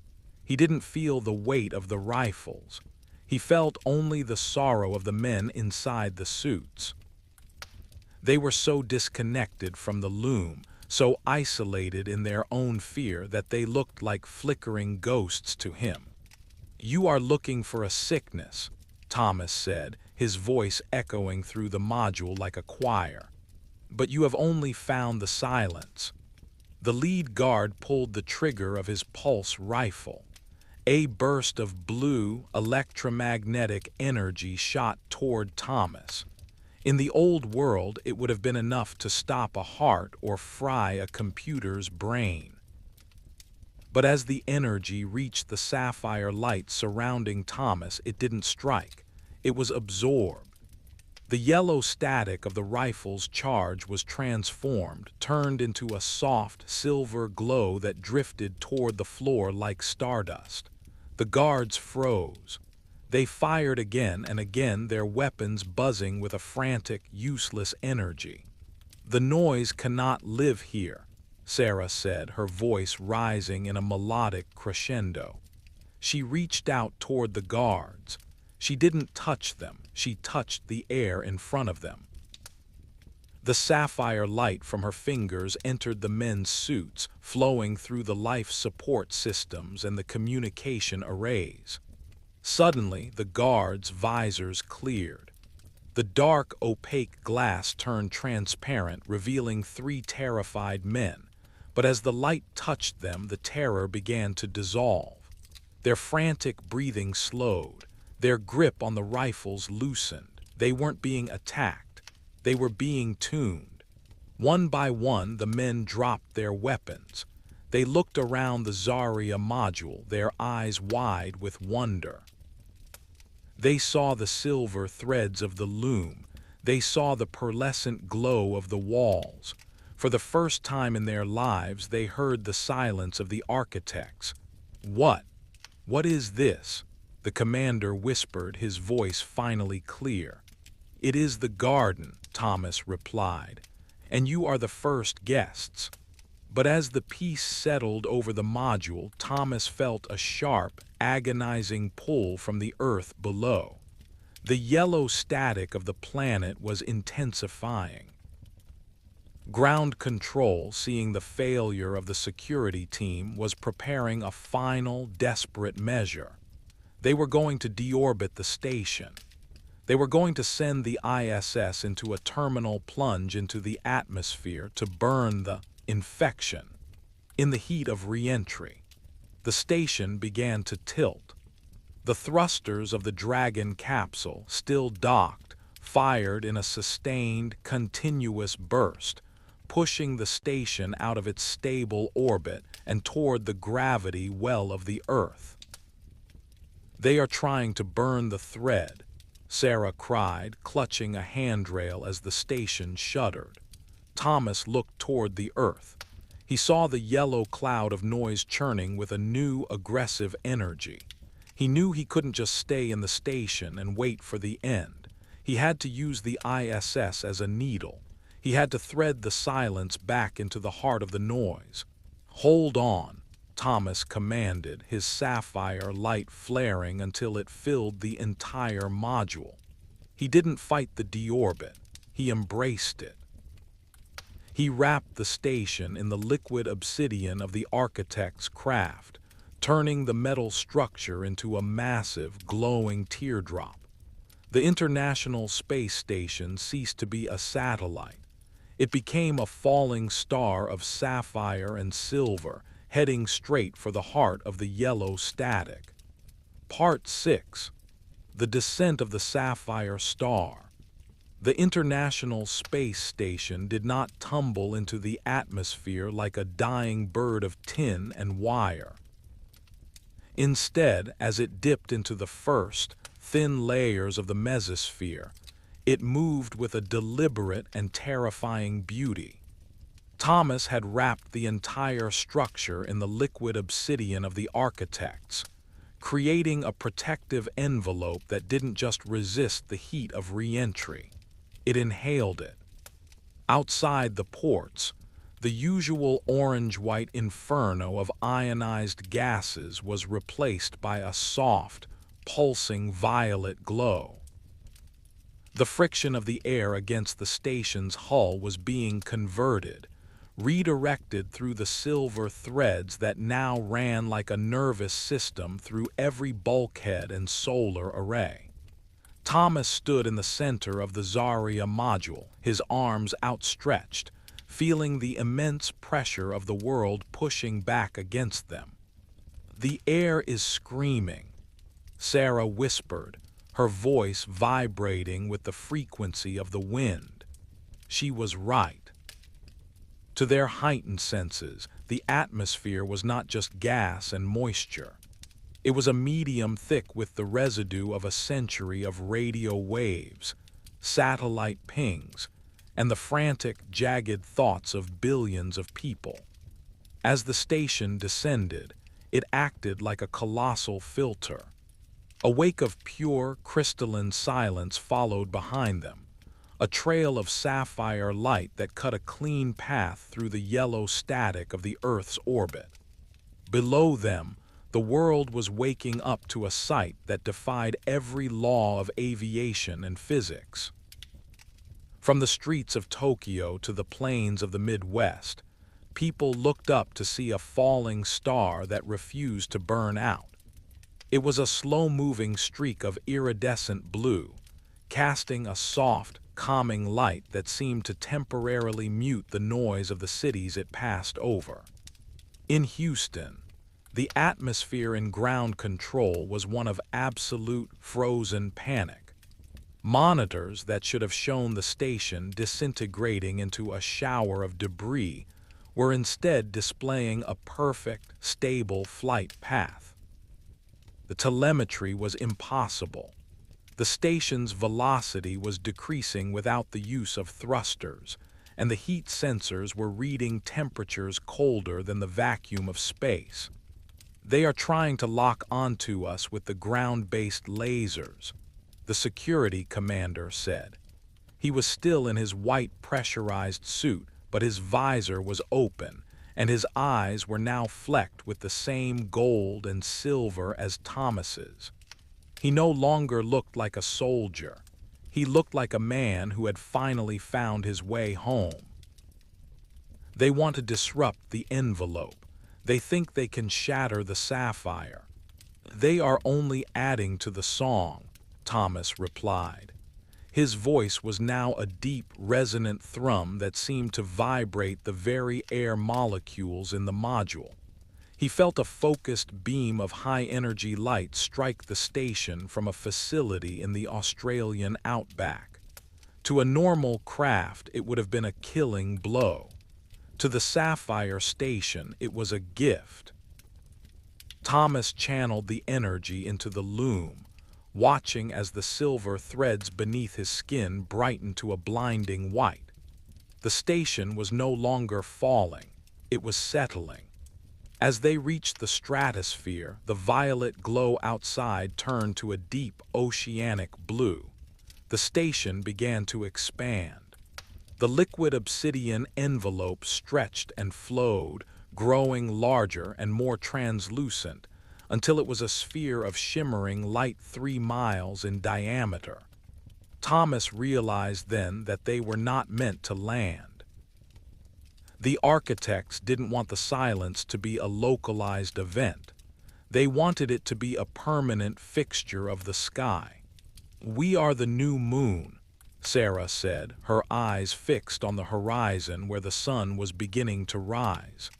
He didn't feel the weight of the rifles. He felt only the sorrow of the men inside the suits. They were so disconnected from the loom, so isolated in their own fear that they looked like flickering ghosts to him. "You are looking for a sickness," Thomas said, his voice echoing through the module like a choir. "But you have only found the silence." The lead guard pulled the trigger of his pulse rifle. A burst of blue, electromagnetic energy shot toward Thomas. In the old world, it would have been enough to stop a heart or fry a computer's brain. But as the energy reached the sapphire light surrounding Thomas, it didn't strike. It was absorbed. The yellow static of the rifle's charge was transformed, turned into a soft, silver glow that drifted toward the floor like stardust. The guards froze. They fired again and again, their weapons buzzing with a frantic, useless energy. "The noise cannot live here," Sarah said, her voice rising in a melodic crescendo. She reached out toward the guards. She didn't touch them, she touched the air in front of them. The sapphire light from her fingers entered the men's suits, flowing through the life support systems and the communication arrays. Suddenly, the guards' visors cleared. The dark, opaque glass turned transparent, revealing 3 terrified men. But as the light touched them, the terror began to dissolve. Their frantic breathing slowed. Their grip on the rifles loosened. They weren't being attacked. They were being tuned. One by one, the men dropped their weapons. They looked around the Zarya module, their eyes wide with wonder. They saw the silver threads of the loom. They saw the pearlescent glow of the walls. For the first time in their lives, they heard the silence of the architects. What? What is this? The commander whispered, his voice finally clear. It is the garden, Thomas replied, and you are the first guests. But as the peace settled over the module, Thomas felt a sharp, agonizing pull from the earth below. The yellow static of the planet was intensifying. Ground Control, seeing the failure of the security team, was preparing a final, desperate measure. They were going to deorbit the station. They were going to send the ISS into a terminal plunge into the atmosphere to burn the infection. In the heat of re-entry, the station began to tilt. The thrusters of the Dragon capsule, still docked, fired in a sustained, continuous burst, pushing the station out of its stable orbit and toward the gravity well of the Earth. They are trying to burn the thread, Sarah cried, clutching a handrail as the station shuddered. Thomas looked toward the Earth. He saw the yellow cloud of noise churning with a new, aggressive energy. He knew he couldn't just stay in the station and wait for the end. He had to use the ISS as a needle. He had to thread the silence back into the heart of the noise. Hold on, Thomas commanded, his sapphire light flaring until it filled the entire module. He didn't fight the deorbit. He embraced it. He wrapped the station in the liquid obsidian of the architect's craft, turning the metal structure into a massive, glowing teardrop. The International Space Station ceased to be a satellite. It became a falling star of sapphire and silver, heading straight for the heart of the yellow static. Part 6. The Descent of the Sapphire Star. The International Space Station did not tumble into the atmosphere like a dying bird of tin and wire. Instead, as it dipped into the first, thin layers of the mesosphere, it moved with a deliberate and terrifying beauty. Thomas had wrapped the entire structure in the liquid obsidian of the architects, creating a protective envelope that didn't just resist the heat of re-entry. It inhaled it. Outside the ports, the usual orange-white inferno of ionized gases was replaced by a soft, pulsing violet glow. The friction of the air against the station's hull was being converted, redirected through the silver threads that now ran like a nervous system through every bulkhead and solar array. Thomas stood in the center of the Zarya module, his arms outstretched, feeling the immense pressure of the world pushing back against them. "The air is screaming," Sarah whispered, her voice vibrating with the frequency of the wind. She was right. To their heightened senses, the atmosphere was not just gas and moisture. It was a medium thick with the residue of a century of radio waves, satellite pings, and the frantic, jagged thoughts of billions of people. As the station descended, it acted like a colossal filter. A wake of pure, crystalline silence followed behind them, a trail of sapphire light that cut a clean path through the yellow static of the Earth's orbit. Below them, the world was waking up to a sight that defied every law of aviation and physics. From the streets of Tokyo to the plains of the Midwest, people looked up to see a falling star that refused to burn out. It was a slow-moving streak of iridescent blue, casting a soft, calming light that seemed to temporarily mute the noise of the cities it passed over. In Houston, The atmosphere in ground control was one of absolute frozen panic. Monitors that should have shown the station disintegrating into a shower of debris were instead displaying a perfect, stable flight path. The telemetry was impossible. The station's velocity was decreasing without the use of thrusters, and the heat sensors were reading temperatures colder than the vacuum of space. "They are trying to lock onto us with the ground-based lasers," the security commander said. He was still in his white pressurized suit, but his visor was open, and his eyes were now flecked with the same gold and silver as Thomas's. He no longer looked like a soldier. He looked like a man who had finally found his way home. "They want to disrupt the envelope. They think they can shatter the sapphire." "They are only adding to the song," Thomas replied. His voice was now a deep, resonant thrum that seemed to vibrate the very air molecules in the module. He felt a focused beam of high-energy light strike the station from a facility in the Australian outback. To a normal craft, it would have been a killing blow. To the Sapphire station, it was a gift. Thomas channeled the energy into the loom, watching as the silver threads beneath his skin brightened to a blinding white. The station was no longer falling, it was settling. As they reached the stratosphere, the violet glow outside turned to a deep oceanic blue. The station began to expand. The liquid obsidian envelope stretched and flowed, growing larger and more translucent, until it was a sphere of shimmering light 3 miles in diameter. Thomas realized then that they were not meant to land. The architects didn't want the silence to be a localized event. They wanted it to be a permanent fixture of the sky. "We are the new moon," Sarah said, her eyes fixed on the horizon where the sun was beginning to rise.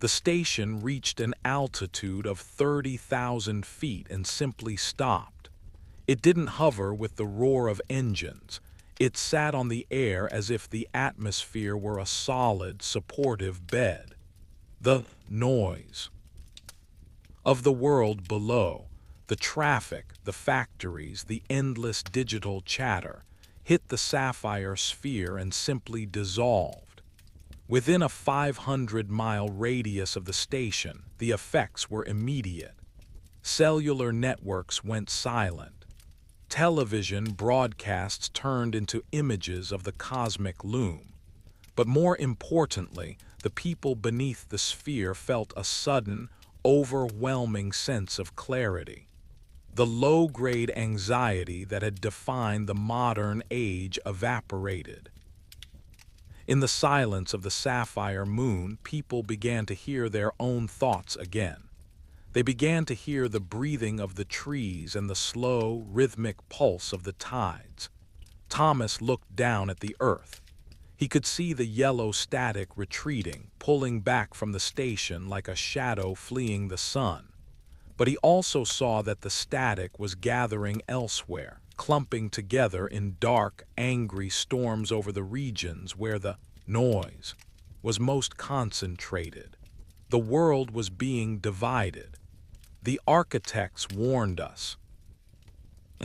The station reached an altitude of 30,000 feet and simply stopped. It didn't hover with the roar of engines. It sat on the air as if the atmosphere were a solid, supportive bed. The noise of the world below, the traffic, the factories, the endless digital chatter, hit the sapphire sphere and simply dissolved. Within a 500-mile radius of the station, the effects were immediate. Cellular networks went silent. Television broadcasts turned into images of the cosmic loom. But more importantly, the people beneath the sphere felt a sudden, overwhelming sense of clarity. The low-grade anxiety that had defined the modern age evaporated. In the silence of the sapphire moon, people began to hear their own thoughts again. They began to hear the breathing of the trees and the slow, rhythmic pulse of the tides. Thomas looked down at the earth. He could see the yellow static retreating, pulling back from the station like a shadow fleeing the sun. But he also saw that the static was gathering elsewhere, clumping together in dark, angry storms over the regions where the noise was most concentrated. The world was being divided. "The architects warned us,"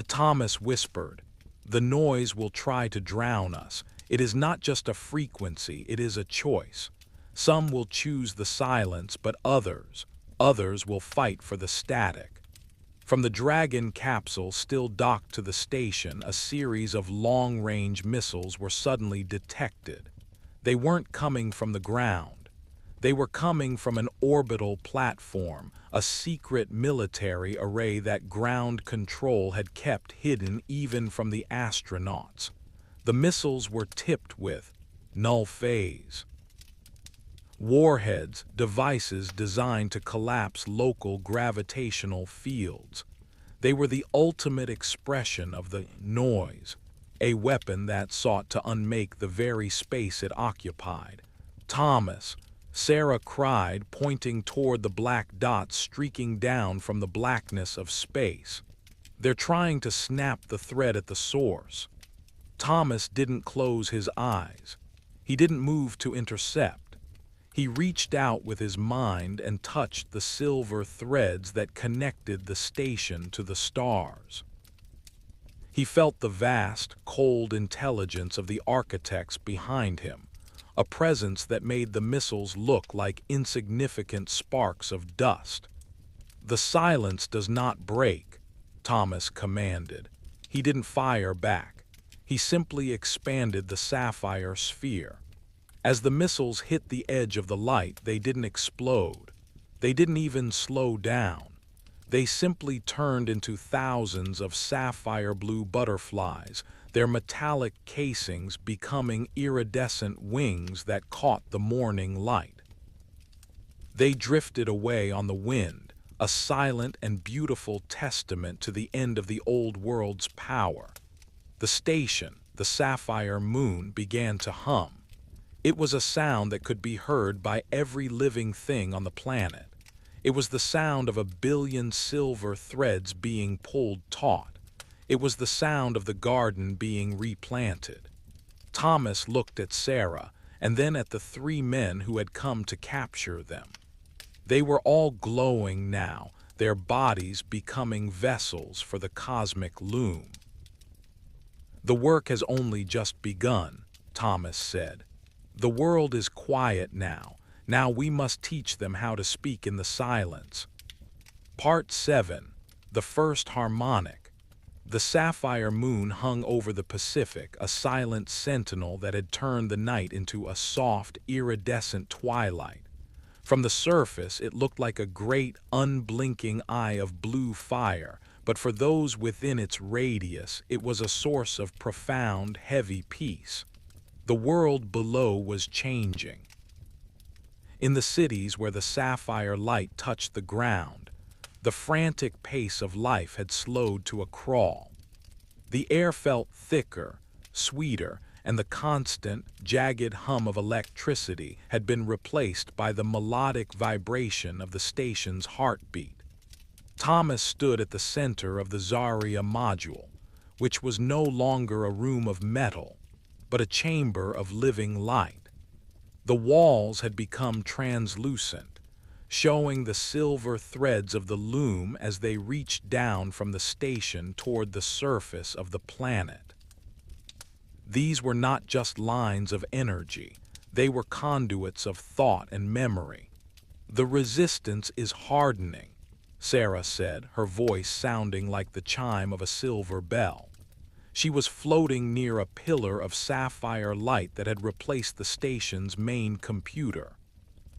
Thomas whispered. "The noise will try to drown us. It is not just a frequency, it is a choice. Some will choose the silence, but others will fight for the static." From the Dragon capsule still docked to the station, a series of long-range missiles were suddenly detected. They weren't coming from the ground. They were coming from an orbital platform, a secret military array that ground control had kept hidden even from the astronauts. The missiles were tipped with null phase warheads, devices designed to collapse local gravitational fields. They were the ultimate expression of the noise, a weapon that sought to unmake the very space it occupied. Thomas, Sarah cried, pointing toward the black dots streaking down from the blackness of space. They're trying to snap the thread at the source. Thomas didn't close his eyes. He didn't move to intercept. He reached out with his mind and touched the silver threads that connected the station to the stars. He felt the vast, cold intelligence of the architects behind him, a presence that made the missiles look like insignificant sparks of dust. "The silence does not break," Thomas commanded. He didn't fire back. He simply expanded the sapphire sphere. As the missiles hit the edge of the light, they didn't explode. They didn't even slow down. They simply turned into thousands of sapphire blue butterflies, their metallic casings becoming iridescent wings that caught the morning light. They drifted away on the wind, a silent and beautiful testament to the end of the old world's power. The station, the sapphire moon, began to hum. It was a sound that could be heard by every living thing on the planet. It was the sound of 1,000,000,000 silver threads being pulled taut. It was the sound of the garden being replanted. Thomas looked at Sarah and then at the 3 men who had come to capture them. They were all glowing now, their bodies becoming vessels for the cosmic loom. "The work has only just begun," Thomas said. "The world is quiet now. Now we must teach them how to speak in the silence." Part 7. The First Harmonic. The sapphire moon hung over the Pacific, a silent sentinel that had turned the night into a soft, iridescent twilight. From the surface, it looked like a great, unblinking eye of blue fire, but for those within its radius, it was a source of profound, heavy peace. The world below was changing. In the cities where the sapphire light touched the ground, the frantic pace of life had slowed to a crawl. The air felt thicker, sweeter, and the constant, jagged hum of electricity had been replaced by the melodic vibration of the station's heartbeat. Thomas stood at the center of the Zarya module, which was no longer a room of metal, but a chamber of living light. The walls had become translucent, showing the silver threads of the loom as they reached down from the station toward the surface of the planet. These were not just lines of energy, they were conduits of thought and memory. "The resistance is hardening," Sarah said, her voice sounding like the chime of a silver bell. She was floating near a pillar of sapphire light that had replaced the station's main computer.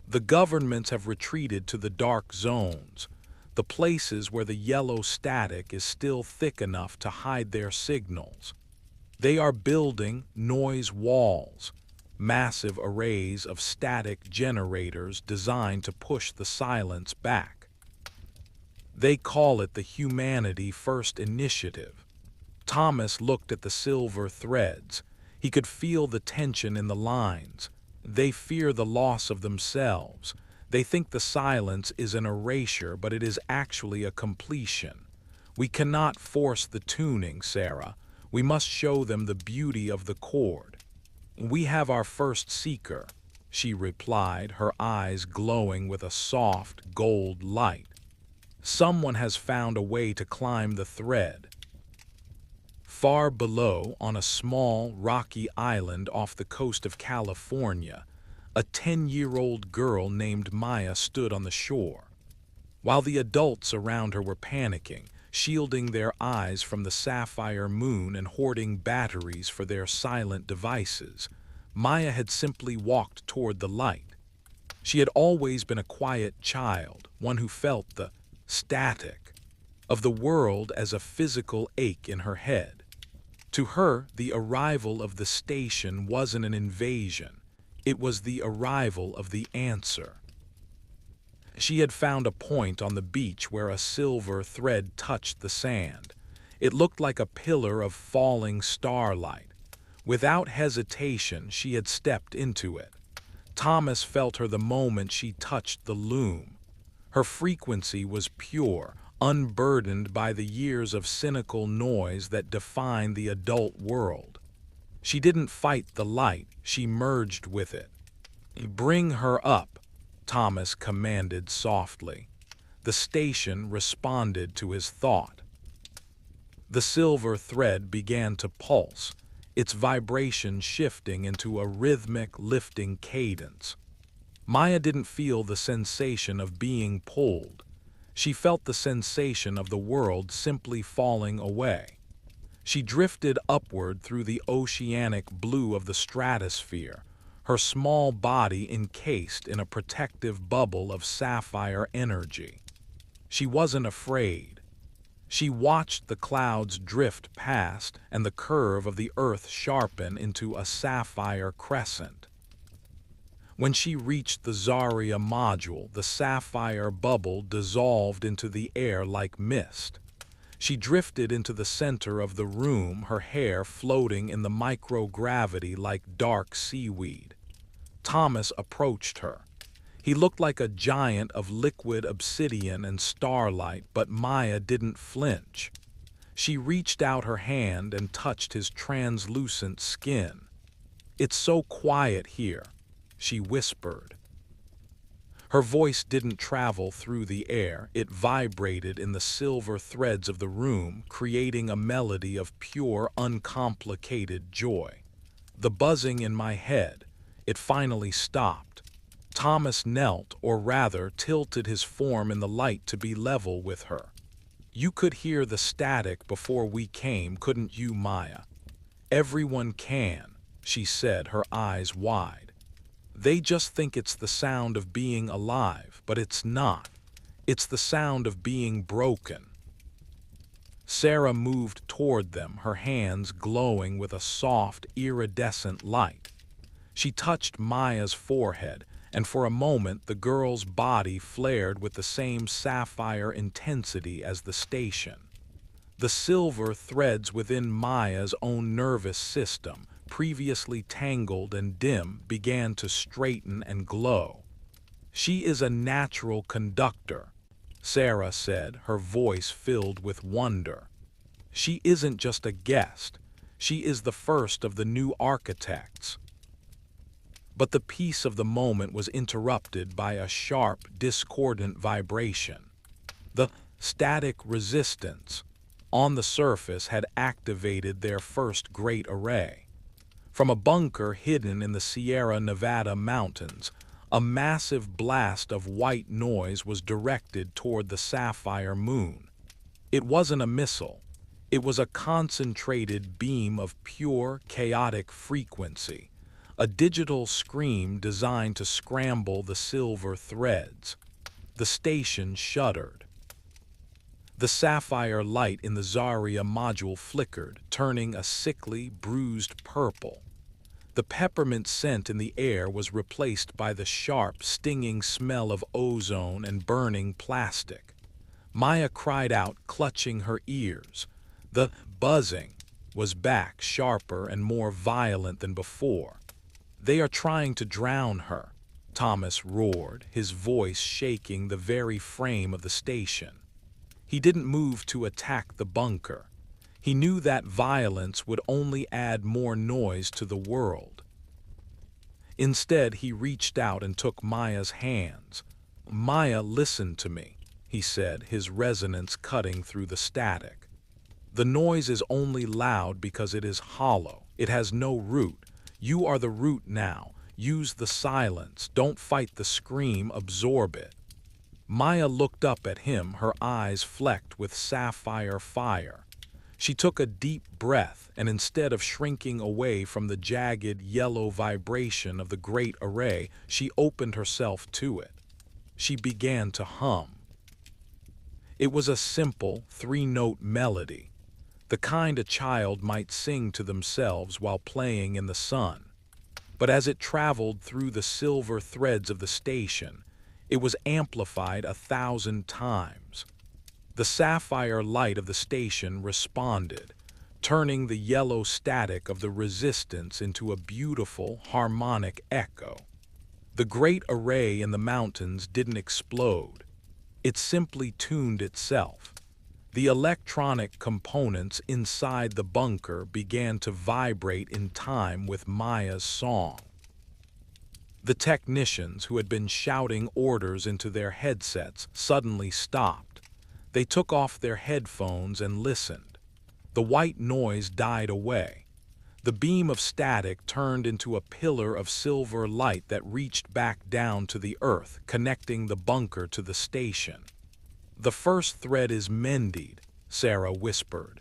"The governments have retreated to the dark zones, the places where the yellow static is still thick enough to hide their signals. They are building noise walls, massive arrays of static generators designed to push the silence back. They call it the Humanity First Initiative." Thomas looked at the silver threads. He could feel the tension in the lines. They fear the loss of themselves. They think the silence is an erasure, but it is actually a completion. "We cannot force the tuning, Sarah. We must show them the beauty of the chord." "We have our first seeker," she replied, her eyes glowing with a soft, gold light. "Someone has found a way to climb the thread." Far below, on a small, rocky island off the coast of California, a 10-year-old girl named Maya stood on the shore. While the adults around her were panicking, shielding their eyes from the sapphire moon and hoarding batteries for their silent devices, Maya had simply walked toward the light. She had always been a quiet child, one who felt the static of the world as a physical ache in her head. To her, the arrival of the station wasn't an invasion. It was the arrival of the answer. She had found a point on the beach where a silver thread touched the sand. It looked like a pillar of falling starlight. Without hesitation, she had stepped into it. Thomas felt her the moment she touched the loom. Her frequency was pure, unburdened by the years of cynical noise that define the adult world. She didn't fight the light, she merged with it. "Bring her up," Thomas commanded softly. The station responded to his thought. The silver thread began to pulse, its vibration shifting into a rhythmic, lifting cadence. Maya didn't feel the sensation of being pulled. She felt the sensation of the world simply falling away. She drifted upward through the oceanic blue of the stratosphere, her small body encased in a protective bubble of sapphire energy. She wasn't afraid. She watched the clouds drift past and the curve of the earth sharpen into a sapphire crescent. When she reached the Zarya module, the sapphire bubble dissolved into the air like mist. She drifted into the center of the room, her hair floating in the microgravity like dark seaweed. Thomas approached her. He looked like a giant of liquid obsidian and starlight, but Maya didn't flinch. She reached out her hand and touched his translucent skin. "It's so quiet here," she whispered. Her voice didn't travel through the air, it vibrated in the silver threads of the room, creating a melody of pure, uncomplicated joy. The buzzing in my head, it finally stopped. Thomas knelt, or rather tilted his form in the light to be level with her. "You could hear the static before we came, couldn't you, Maya?" "Everyone can," she said, her eyes wide. "They just think it's the sound of being alive, but it's not. It's the sound of being broken." Sarah moved toward them, her hands glowing with a soft, iridescent light. She touched Maya's forehead, and for a moment the girl's body flared with the same sapphire intensity as the station. The silver threads within Maya's own nervous system, previously tangled and dim, began to straighten and glow. "She is a natural conductor," Sarah said, her voice filled with wonder. "She isn't just a guest. She is the first of the new architects." But the peace of the moment was interrupted by a sharp, discordant vibration. The static resistance on the surface had activated their first great array. From a bunker hidden in the Sierra Nevada mountains, a massive blast of white noise was directed toward the sapphire moon. It wasn't a missile. It was a concentrated beam of pure, chaotic frequency, a digital scream designed to scramble the silver threads. The station shuddered. The sapphire light in the Zarya module flickered, turning a sickly, bruised purple. The peppermint scent in the air was replaced by the sharp, stinging smell of ozone and burning plastic. Maya cried out, clutching her ears. The buzzing was back, sharper and more violent than before. "They are trying to drown her," Thomas roared, his voice shaking the very frame of the station. He didn't move to attack the bunker. He knew that violence would only add more noise to the world. Instead, he reached out and took Maya's hands. "Maya, listen to me," he said, his resonance cutting through the static. "The noise is only loud because it is hollow. It has no root. You are the root now. Use the silence. Don't fight the scream. Absorb it." Maya looked up at him, her eyes flecked with sapphire fire. She took a deep breath, and instead of shrinking away from the jagged yellow vibration of the great array, she opened herself to it. She began to hum. It was a simple, three-note melody, the kind a child might sing to themselves while playing in the sun. But as it traveled through the silver threads of the station, it was amplified 1,000 times. The sapphire light of the station responded, turning the yellow static of the resistance into a beautiful, harmonic echo. The great array in the mountains didn't explode. It simply tuned itself. The electronic components inside the bunker began to vibrate in time with Maya's song. The technicians who had been shouting orders into their headsets suddenly stopped. They took off their headphones and listened. The white noise died away. The beam of static turned into a pillar of silver light that reached back down to the earth, connecting the bunker to the station. "The first thread is mended," Sarah whispered.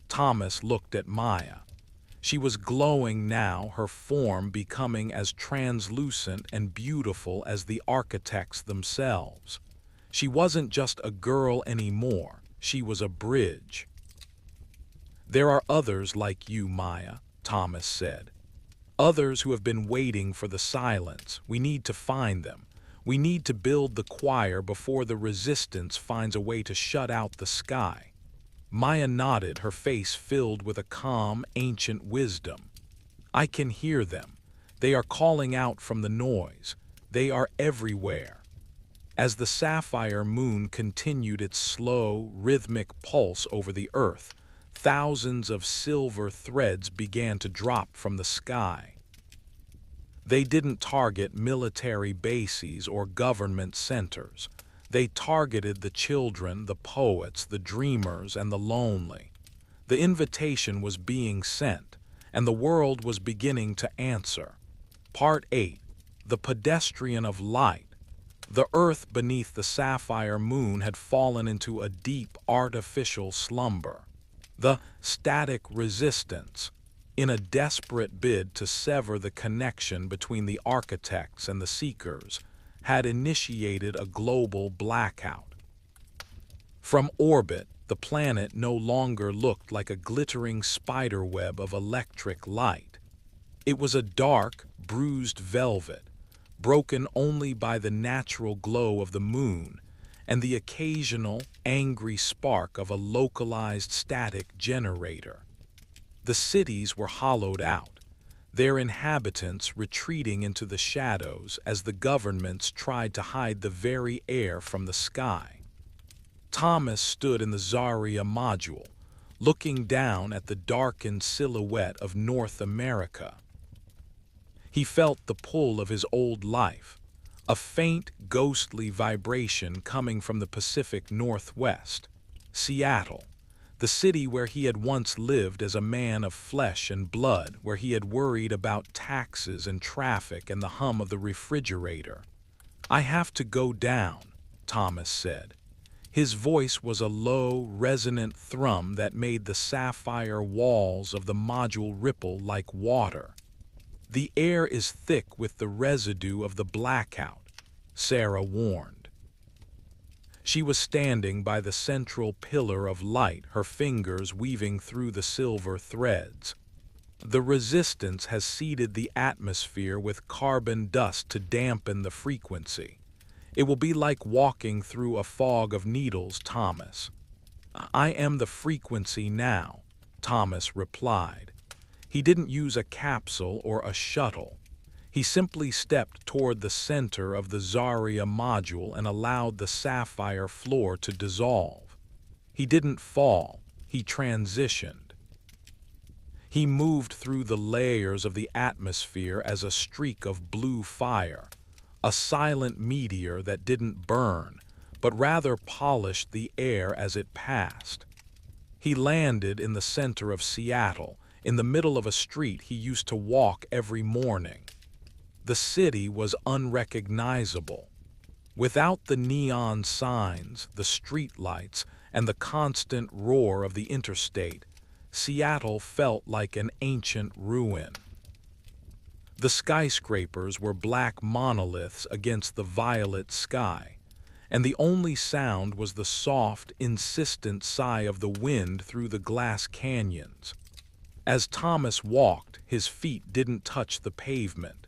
Thomas looked at Maya. She was glowing now, her form becoming as translucent and beautiful as the architects themselves. She wasn't just a girl anymore, she was a bridge. "There are others like you, Maya," Thomas said. "Others who have been waiting for the silence. We need to find them. We need to build the choir before the resistance finds a way to shut out the sky." Maya nodded, her face filled with a calm, ancient wisdom. "I can hear them. They are calling out from the noise. They are everywhere." As the sapphire moon continued its slow, rhythmic pulse over the earth, thousands of silver threads began to drop from the sky. They didn't target military bases or government centers. They targeted the children, the poets, the dreamers, and the lonely. The invitation was being sent, and the world was beginning to answer. Part 8. The Pedestrian of Light. The earth beneath the sapphire moon had fallen into a deep, artificial slumber. The static resistance, in a desperate bid to sever the connection between the architects and the seekers, had initiated a global blackout. From orbit, the planet no longer looked like a glittering spiderweb of electric light. It was a dark, bruised velvet, broken only by the natural glow of the moon and the occasional, angry spark of a localized static generator. The cities were hollowed out, their inhabitants retreating into the shadows as the governments tried to hide the very air from the sky. Thomas stood in the Zarya module, looking down at the darkened silhouette of North America. He felt the pull of his old life, a faint, ghostly vibration coming from the Pacific Northwest, Seattle, the city where he had once lived as a man of flesh and blood, where he had worried about taxes and traffic and the hum of the refrigerator. "I have to go down," Thomas said. His voice was a low, resonant thrum that made the sapphire walls of the module ripple like water. "The air is thick with the residue of the blackout," Sarah warned. She was standing by the central pillar of light, her fingers weaving through the silver threads. "The resistance has seeded the atmosphere with carbon dust to dampen the frequency. It will be like walking through a fog of needles, Thomas." "I am the frequency now," Thomas replied. He didn't use a capsule or a shuttle. He simply stepped toward the center of the Zarya module and allowed the sapphire floor to dissolve. He didn't fall, he transitioned. He moved through the layers of the atmosphere as a streak of blue fire, a silent meteor that didn't burn, but rather polished the air as it passed. He landed in the center of Seattle, in the middle of a street he used to walk every morning. The city was unrecognizable. Without the neon signs, the streetlights, and the constant roar of the interstate, Seattle felt like an ancient ruin. The skyscrapers were black monoliths against the violet sky, and the only sound was the soft, insistent sigh of the wind through the glass canyons. As Thomas walked, his feet didn't touch the pavement.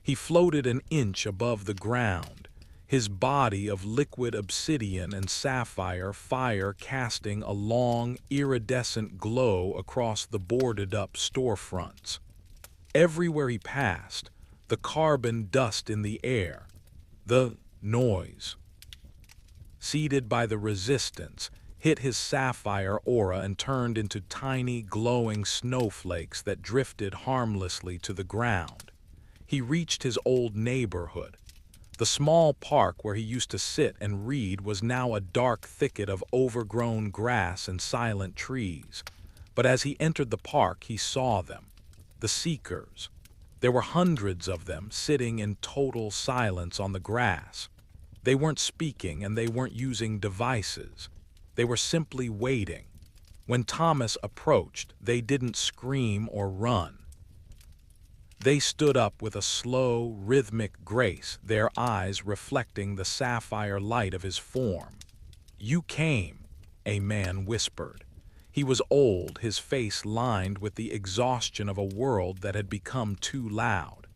He floated an inch above the ground, his body of liquid obsidian and sapphire fire casting a long, iridescent glow across the boarded-up storefronts. Everywhere he passed, the carbon dust in the air, the noise. Seated by the resistance, hit his sapphire aura and turned into tiny, glowing snowflakes that drifted harmlessly to the ground. He reached his old neighborhood. The small park where he used to sit and read was now a dark thicket of overgrown grass and silent trees. But as he entered the park, he saw them, the seekers. There were hundreds of them sitting in total silence on the grass. They weren't speaking and they weren't using devices. They were simply waiting. When Thomas approached, they didn't scream or run. They stood up with a slow, rhythmic grace, their eyes reflecting the sapphire light of his form. "You came," a man whispered. He was old, his face lined with the exhaustion of a world that had become too loud.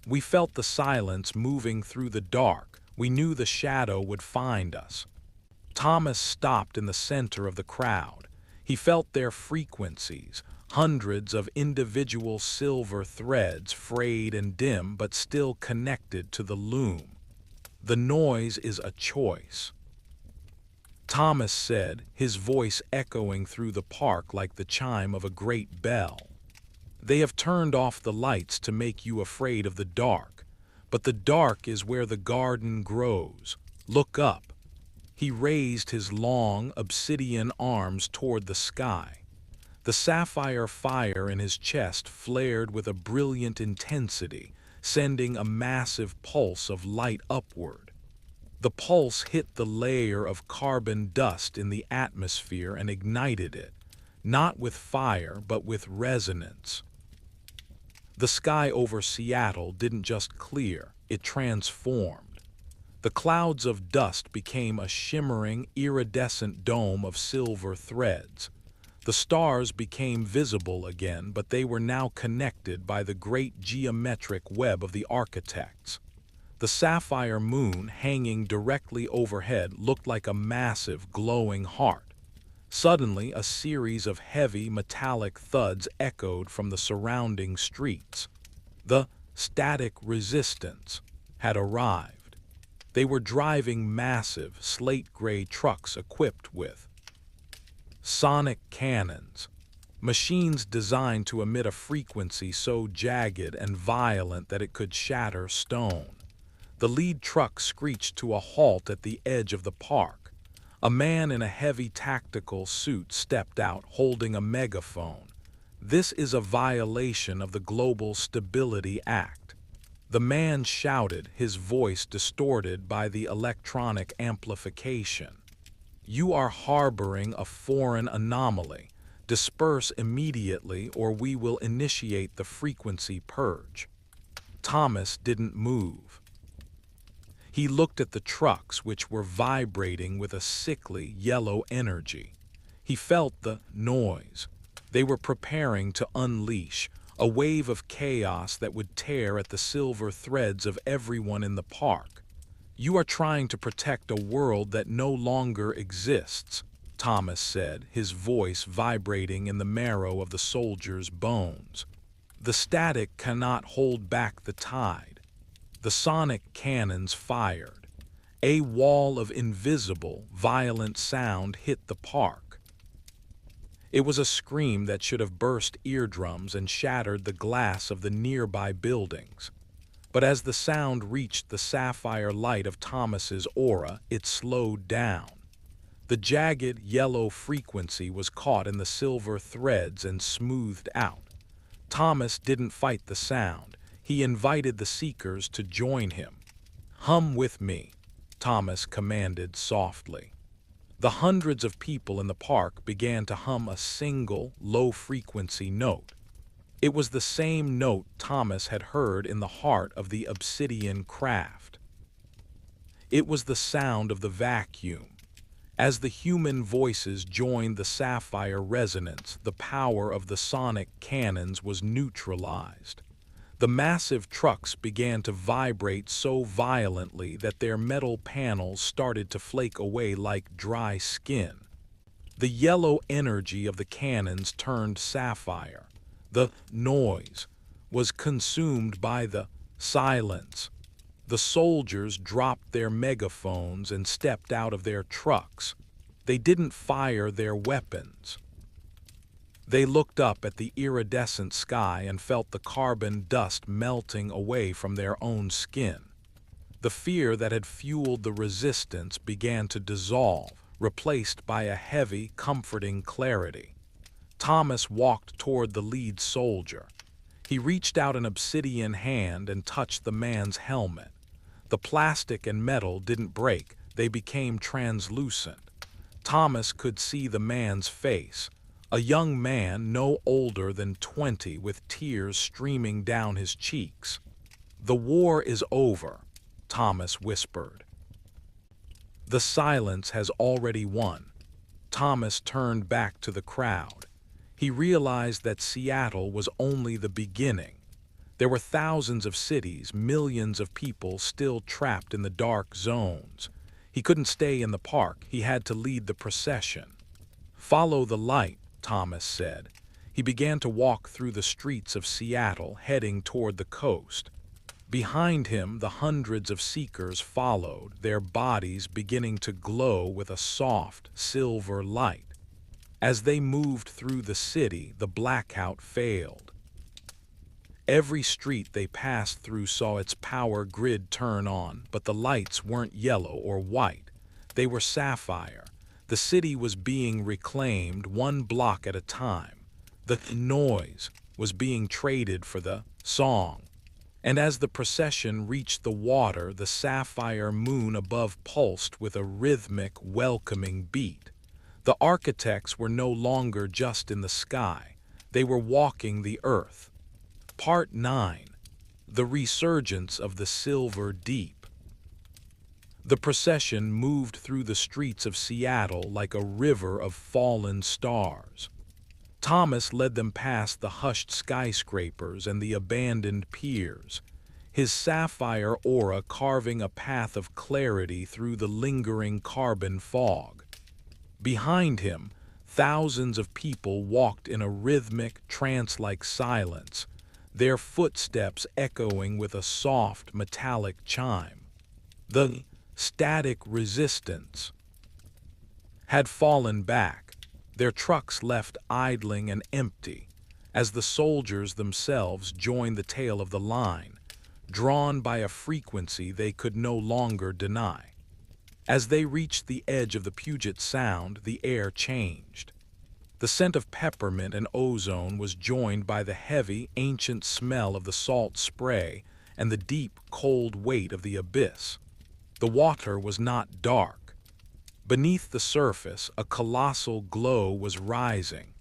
"We felt the silence moving through the dark. We knew the shadow would find us." Thomas stopped in the center of the crowd. He felt their frequencies, hundreds of individual silver threads, frayed and dim but still connected to the loom. "The noise is a choice," Thomas said, his voice echoing through the park like the chime of a great bell. "They have turned off the lights to make you afraid of the dark, but the dark is where the garden grows. Look up." He raised his long, obsidian arms toward the sky. The sapphire fire in his chest flared with a brilliant intensity, sending a massive pulse of light upward. The pulse hit the layer of carbon dust in the atmosphere and ignited it, not with fire but with resonance. The sky over Seattle didn't just clear, it transformed. The clouds of dust became a shimmering, iridescent dome of silver threads. The stars became visible again, but they were now connected by the great geometric web of the architects. The sapphire moon hanging directly overhead looked like a massive, glowing heart. Suddenly, a series of heavy, metallic thuds echoed from the surrounding streets. The static resistance had arrived. They were driving massive, slate-gray trucks equipped with sonic cannons, machines designed to emit a frequency so jagged and violent that it could shatter stone. The lead truck screeched to a halt at the edge of the park. A man in a heavy tactical suit stepped out, holding a megaphone. "This is a violation of the Global Stability Act." The man shouted, his voice distorted by the electronic amplification. "You are harboring a foreign anomaly. Disperse immediately or we will initiate the frequency purge." Thomas didn't move. He looked at the trucks, which were vibrating with a sickly yellow energy. He felt the noise. They were preparing to unleash a wave of chaos that would tear at the silver threads of everyone in the park. "You are trying to protect a world that no longer exists," Thomas said, his voice vibrating in the marrow of the soldier's bones. "The static cannot hold back the tide." The sonic cannons fired. A wall of invisible, violent sound hit the park. It was a scream that should have burst eardrums and shattered the glass of the nearby buildings. But as the sound reached the sapphire light of Thomas's aura, it slowed down. The jagged, yellow frequency was caught in the silver threads and smoothed out. Thomas didn't fight the sound. He invited the seekers to join him. "Hum with me," Thomas commanded softly. The hundreds of people in the park began to hum a single, low-frequency note. It was the same note Thomas had heard in the heart of the obsidian craft. It was the sound of the vacuum. As the human voices joined the sapphire resonance, the power of the sonic cannons was neutralized. The massive trucks began to vibrate so violently that their metal panels started to flake away like dry skin. The yellow energy of the cannons turned sapphire. The noise was consumed by the Silence. The soldiers dropped their megaphones and stepped out of their trucks. They didn't fire their weapons. They looked up at the iridescent sky and felt the carbon dust melting away from their own skin. The fear that had fueled the resistance began to dissolve, replaced by a heavy, comforting clarity. Thomas walked toward the lead soldier. He reached out an obsidian hand and touched the man's helmet. The plastic and metal didn't break, they became translucent. Thomas could see the man's face, a young man no older than 20 with tears streaming down his cheeks. "The war is over," Thomas whispered. "The silence has already won." Thomas turned back to the crowd. He realized that Seattle was only the beginning. There were thousands of cities, millions of people still trapped in the dark zones. He couldn't stay in the park, he had to lead the procession. "Follow the light," Thomas said. He began to walk through the streets of Seattle, heading toward the coast. Behind him, the hundreds of seekers followed, their bodies beginning to glow with a soft, silver light. As they moved through the city, the blackout failed. Every street they passed through saw its power grid turn on, but the lights weren't yellow or white. They were sapphire. The city was being reclaimed one block at a time. The noise was being traded for the song. And as the procession reached the water, the sapphire moon above pulsed with a rhythmic, welcoming beat. The architects were no longer just in the sky. They were walking the earth. Part 9. The Resurgence of the Silver Deep. The procession moved through the streets of Seattle like a river of fallen stars. Thomas led them past the hushed skyscrapers and the abandoned piers, his sapphire aura carving a path of clarity through the lingering carbon fog. Behind him, thousands of people walked in a rhythmic, trance-like silence, their footsteps echoing with a soft, metallic chime. The static resistance had fallen back, their trucks left idling and empty, as the soldiers themselves joined the tail of the line, drawn by a frequency they could no longer deny. As they reached the edge of the Puget Sound, the air changed. The scent of peppermint and ozone was joined by the heavy, ancient smell of the salt spray and the deep, cold weight of the abyss. The water was not dark. Beneath the surface, a colossal glow was rising,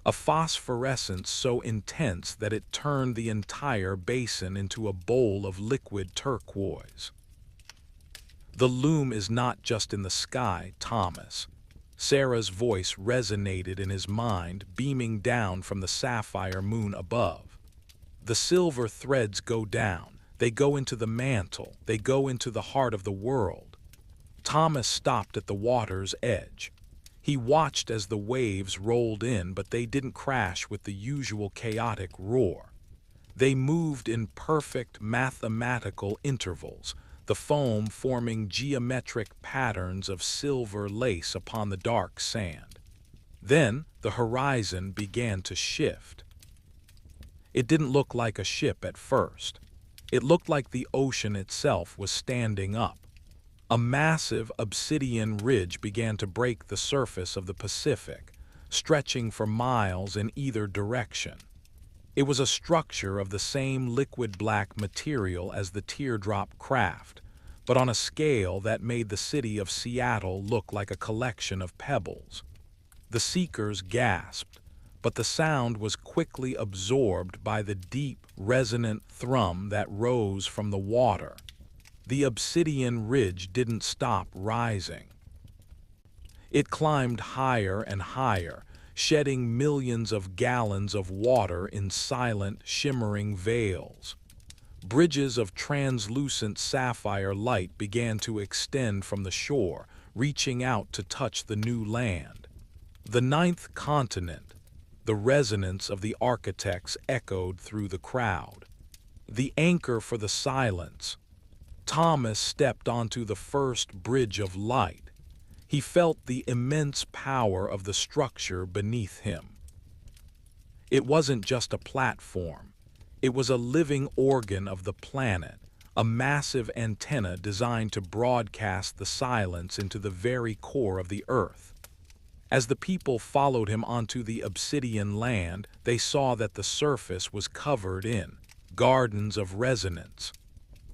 a phosphorescence so intense that it turned the entire basin into a bowl of liquid turquoise. "The loom is not just in the sky, Thomas." Sarah's voice resonated in his mind, beaming down from the sapphire moon above. "The silver threads go down, they go into the mantle, they go into the heart of the world." Thomas stopped at the water's edge. He watched as the waves rolled in, but they didn't crash with the usual chaotic roar. They moved in perfect mathematical intervals, the foam forming geometric patterns of silver lace upon the dark sand. Then the horizon began to shift. It didn't look like a ship at first. It looked like the ocean itself was standing up. A massive obsidian ridge began to break the surface of the Pacific, stretching for miles in either direction. It was a structure of the same liquid black material as the teardrop craft, but on a scale that made the city of Seattle look like a collection of pebbles. The seekers gasped, but the sound was quickly absorbed by the deep, resonant thrum that rose from the water. The obsidian ridge didn't stop rising. It climbed higher and higher, shedding millions of gallons of water in silent, shimmering veils. Bridges of translucent sapphire light began to extend from the shore, reaching out to touch the new land. The ninth continent. The resonance of the architects echoed through the crowd. The anchor for the silence. Thomas stepped onto the first bridge of light. He felt the immense power of the structure beneath him. It wasn't just a platform. It was a living organ of the planet, a massive antenna designed to broadcast the silence into the very core of the earth. As the people followed him onto the obsidian land, they saw that the surface was covered in gardens of resonance.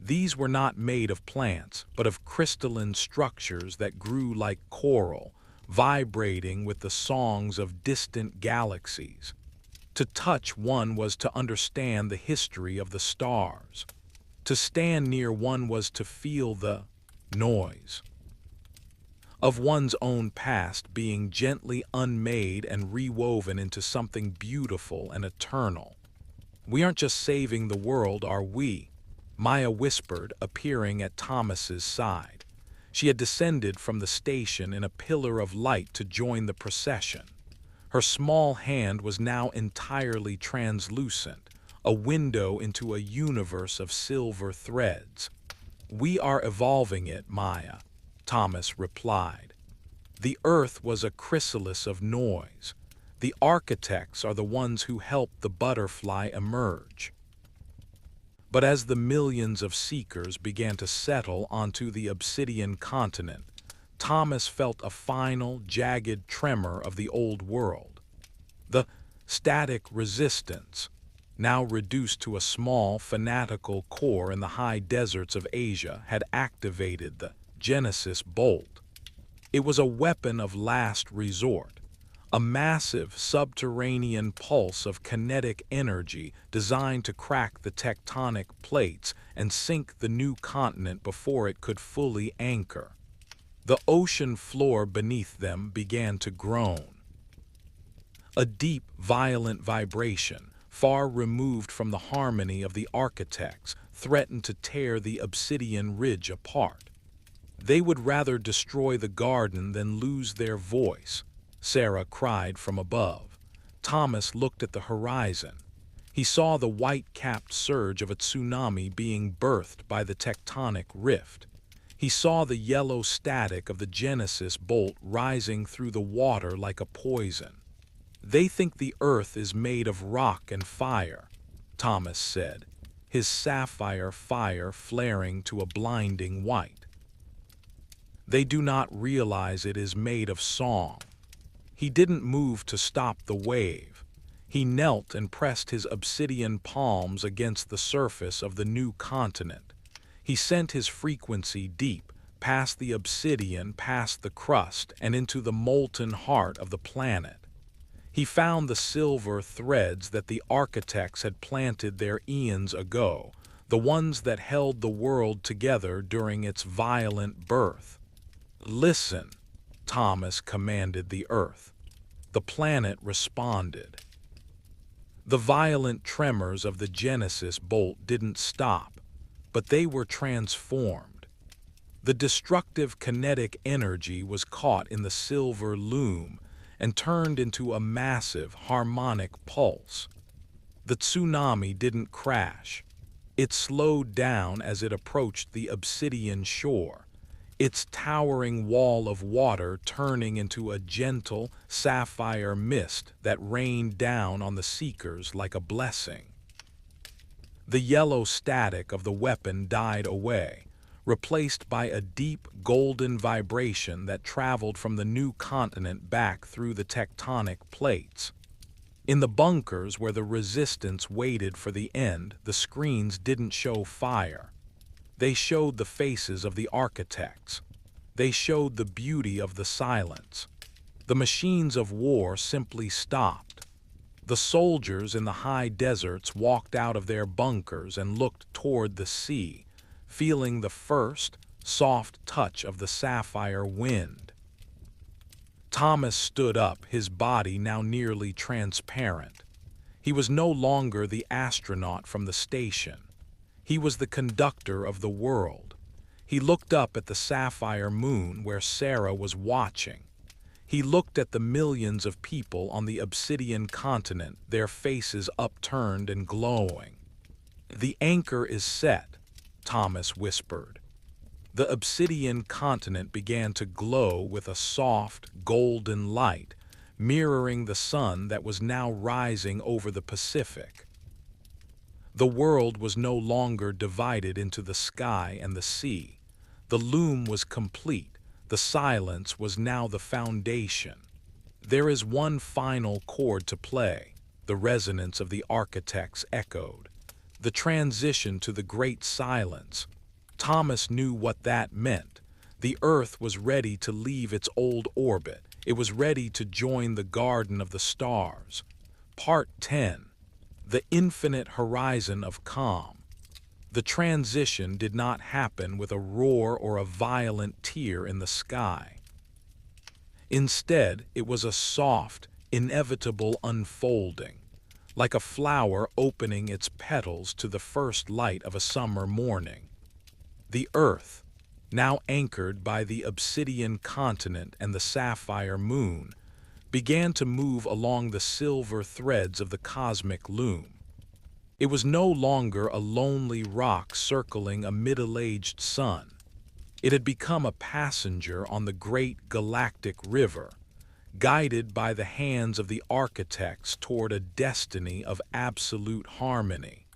These were not made of plants, but of crystalline structures that grew like coral, vibrating with the songs of distant galaxies. To touch one was to understand the history of the stars. To stand near one was to feel the noise of one's own past being gently unmade and rewoven into something beautiful and eternal. "We aren't just saving the world, are we?" Maya whispered, appearing at Thomas's side. She had descended from the station in a pillar of light to join the procession. Her small hand was now entirely translucent, a window into a universe of silver threads. "We are evolving it, Maya," Thomas replied. "The earth was a chrysalis of noise. The architects are the ones who helped the butterfly emerge." But as the millions of seekers began to settle onto the obsidian continent, Thomas felt a final, jagged tremor of the old world. The static resistance, now reduced to a small, fanatical core in the high deserts of Asia, had activated the Genesis bolt. It was a weapon of last resort, a massive subterranean pulse of kinetic energy designed to crack the tectonic plates and sink the new continent before it could fully anchor. The ocean floor beneath them began to groan. A deep, violent vibration, far removed from the harmony of the architects, threatened to tear the obsidian ridge apart. "They would rather destroy the garden than lose their voice," Sarah cried from above. Thomas looked at the horizon. He saw the white-capped surge of a tsunami being birthed by the tectonic rift. He saw the yellow static of the Genesis bolt rising through the water like a poison. "They think the earth is made of rock and fire," Thomas said, his sapphire fire flaring to a blinding white. "They do not realize it is made of song." He didn't move to stop the wave. He knelt and pressed his obsidian palms against the surface of the new continent. He sent his frequency deep, past the obsidian, past the crust, and into the molten heart of the planet. He found the silver threads that the architects had planted there eons ago, the ones that held the world together during its violent birth. "Listen," Thomas commanded the earth. The planet responded. The violent tremors of the Genesis bolt didn't stop, but they were transformed. The destructive kinetic energy was caught in the silver loom and turned into a massive harmonic pulse. The tsunami didn't crash. It slowed down as it approached the obsidian shore, its towering wall of water turning into a gentle, sapphire mist that rained down on the seekers like a blessing. The yellow static of the weapon died away, replaced by a deep, golden vibration that traveled from the new continent back through the tectonic plates. In the bunkers where the resistance waited for the end, the screens didn't show fire. They showed the faces of the architects. They showed the beauty of the silence. The machines of war simply stopped. The soldiers in the high deserts walked out of their bunkers and looked toward the sea, feeling the first, soft touch of the sapphire wind. Thomas stood up, his body now nearly transparent. He was no longer the astronaut from the station. He was the conductor of the world. He looked up at the sapphire moon where Sarah was watching. He looked at the millions of people on the obsidian continent, their faces upturned and glowing. "The anchor is set," Thomas whispered. The obsidian continent began to glow with a soft, golden light, mirroring the sun that was now rising over the Pacific. The world was no longer divided into the sky and the sea. The loom was complete. The silence was now the foundation. "There is one final chord to play," the resonance of the architects echoed. "The transition to the great silence." Thomas knew what that meant. The Earth was ready to leave its old orbit. It was ready to join the Garden of the Stars. Part 10. The Infinite Horizon of Calm. The transition did not happen with a roar or a violent tear in the sky. Instead, it was a soft, inevitable unfolding, like a flower opening its petals to the first light of a summer morning. The Earth, now anchored by the obsidian continent and the sapphire moon, began to move along the silver threads of the cosmic loom. It was no longer a lonely rock circling a middle-aged sun. It had become a passenger on the great galactic river, guided by the hands of the architects toward a destiny of absolute harmony.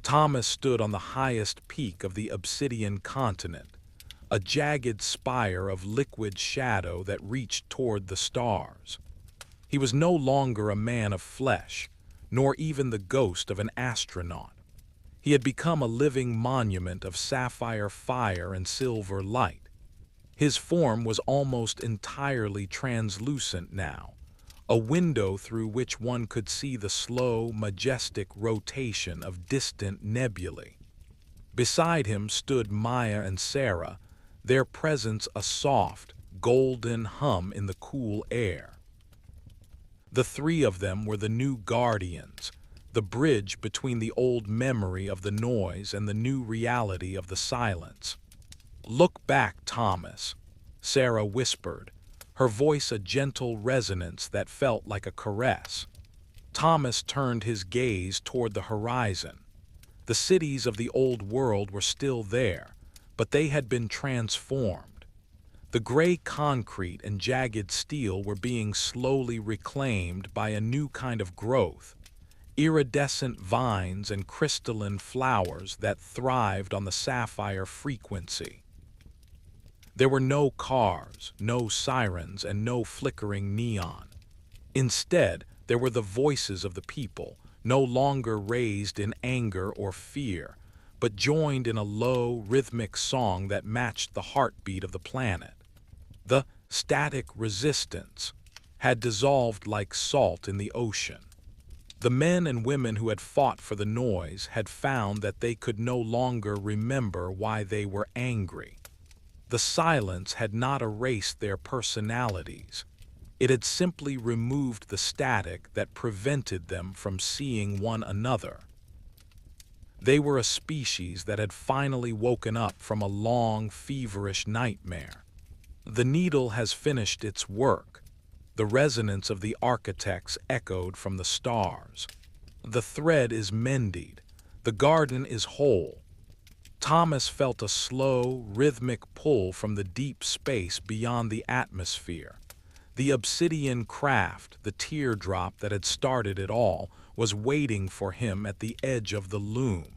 Thomas stood on the highest peak of the obsidian continent, a jagged spire of liquid shadow that reached toward the stars. He was no longer a man of flesh, nor even the ghost of an astronaut. He had become a living monument of sapphire fire and silver light. His form was almost entirely translucent now, a window through which one could see the slow, majestic rotation of distant nebulae. Beside him stood Maya and Sarah, their presence a soft, golden hum in the cool air. The three of them were the new guardians, the bridge between the old memory of the noise and the new reality of the silence. "Look back, Thomas," Sarah whispered, her voice a gentle resonance that felt like a caress. Thomas turned his gaze toward the horizon. The cities of the old world were still there, but they had been transformed. The gray concrete and jagged steel were being slowly reclaimed by a new kind of growth, iridescent vines and crystalline flowers that thrived on the sapphire frequency. There were no cars, no sirens, and no flickering neon. Instead, there were the voices of the people, no longer raised in anger or fear, but joined in a low, rhythmic song that matched the heartbeat of the planet. The static resistance had dissolved like salt in the ocean. The men and women who had fought for the noise had found that they could no longer remember why they were angry. The silence had not erased their personalities. It had simply removed the static that prevented them from seeing one another. They were a species that had finally woken up from a long, feverish nightmare. "The needle has finished its work," the resonance of the architects echoed from the stars. "The thread is mended. The garden is whole." Thomas felt a slow, rhythmic pull from the deep space beyond the atmosphere. The obsidian craft, the teardrop that had started it all, was waiting for him at the edge of the loom.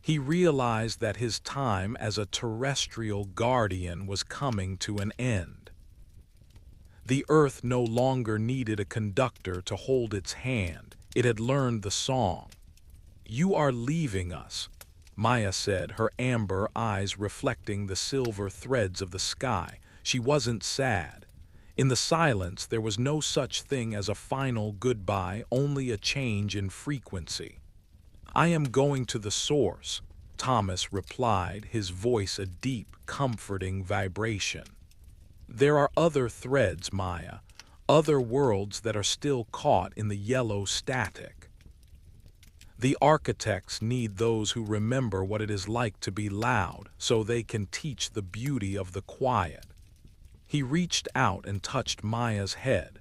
He realized that his time as a terrestrial guardian was coming to an end. The Earth no longer needed a conductor to hold its hand. It had learned the song. "You are leaving us," Maya said, her amber eyes reflecting the silver threads of the sky. She wasn't sad. In the silence, there was no such thing as a final goodbye, only a change in frequency. "I am going to the source," Thomas replied, his voice a deep, comforting vibration. "There are other threads, Maya, other worlds that are still caught in the yellow static. The architects need those who remember what it is like to be loud, so they can teach the beauty of the quiet." He reached out and touched Maya's head.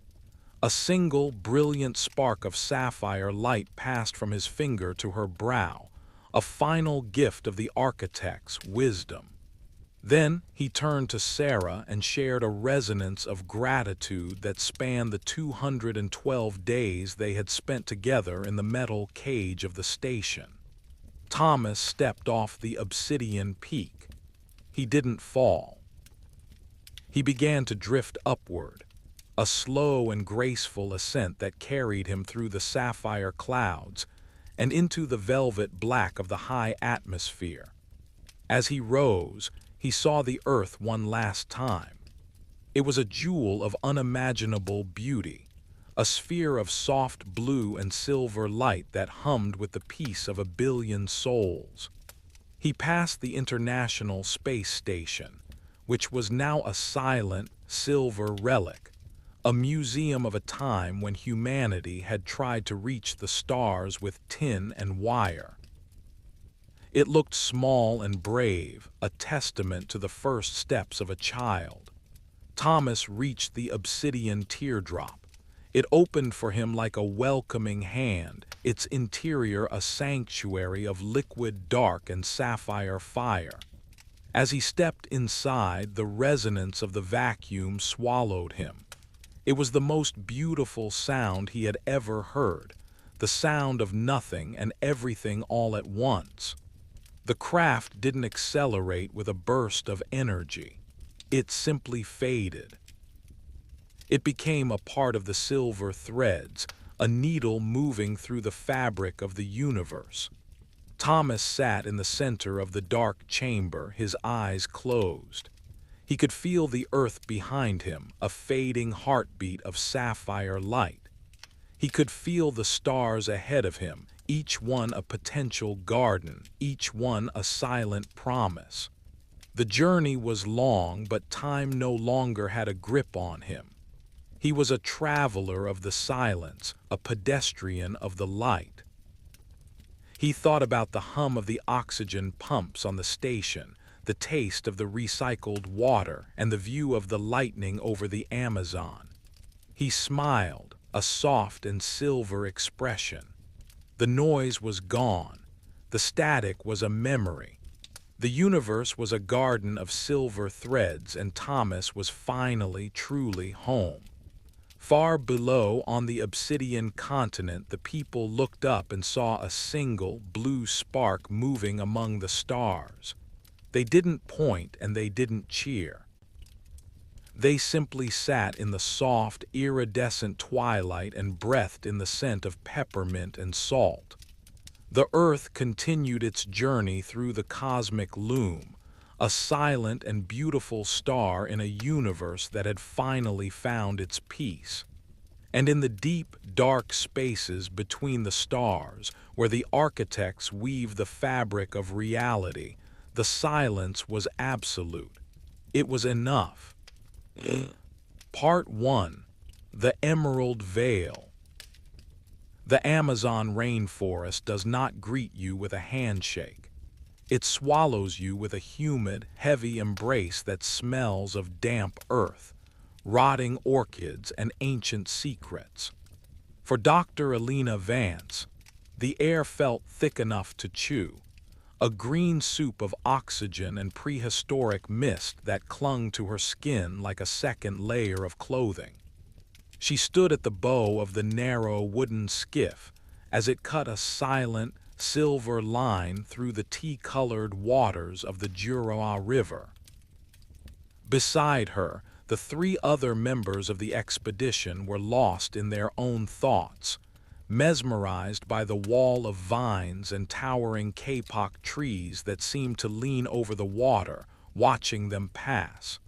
A single, brilliant spark of sapphire light passed from his finger to her brow, a final gift of the architect's wisdom. Then he turned to Sarah and shared a resonance of gratitude that spanned the 212 days they had spent together in the metal cage of the station. Thomas stepped off the obsidian peak. He didn't fall. He began to drift upward, a slow and graceful ascent that carried him through the sapphire clouds and into the velvet black of the high atmosphere. As he rose, he saw the earth one last time. It was a jewel of unimaginable beauty, a sphere of soft blue and silver light that hummed with the peace of a billion souls. He passed the International Space Station, which was now a silent, silver relic, a museum of a time when humanity had tried to reach the stars with tin and wire. It looked small and brave, a testament to the first steps of a child. Thomas reached the obsidian teardrop. It opened for him like a welcoming hand, its interior a sanctuary of liquid dark and sapphire fire. As he stepped inside, the resonance of the vacuum swallowed him. It was the most beautiful sound he had ever heard, the sound of nothing and everything all at once. The craft didn't accelerate with a burst of energy. It simply faded. It became a part of the silver threads, a needle moving through the fabric of the universe. Thomas sat in the center of the dark chamber, his eyes closed. He could feel the earth behind him, a fading heartbeat of sapphire light. He could feel the stars ahead of him, each one a potential garden, each one a silent promise. The journey was long, but time no longer had a grip on him. He was a traveler of the silence, a pedestrian of the light. He thought about the hum of the oxygen pumps on the station, the taste of the recycled water, and the view of the lightning over the Amazon. He smiled, a soft and silver expression. The noise was gone. The static was a memory. The universe was a garden of silver threads, and Thomas was finally, truly home. Far below, on the obsidian continent, the people looked up and saw a single blue spark moving among the stars. They didn't point and they didn't cheer. They simply sat in the soft, iridescent twilight and breathed in the scent of peppermint and salt. The earth continued its journey through the cosmic loom, a silent and beautiful star in a universe that had finally found its peace. And in the deep, dark spaces between the stars, where the architects weave the fabric of reality, the silence was absolute. It was enough. Part 1. The Emerald Veil. The Amazon rainforest does not greet you with a handshake. It swallows you with a humid, heavy embrace that smells of damp earth, rotting orchids, and ancient secrets. For Dr. Alina Vance, the air felt thick enough to chew, a green soup of oxygen and prehistoric mist that clung to her skin like a second layer of clothing. She stood at the bow of the narrow wooden skiff as it cut a silent, silver line through the tea-colored waters of the Juroa River. Beside her, the 3 other members of the expedition were lost in their own thoughts, mesmerized by the wall of vines and towering kapok trees that seemed to lean over the water, watching them pass.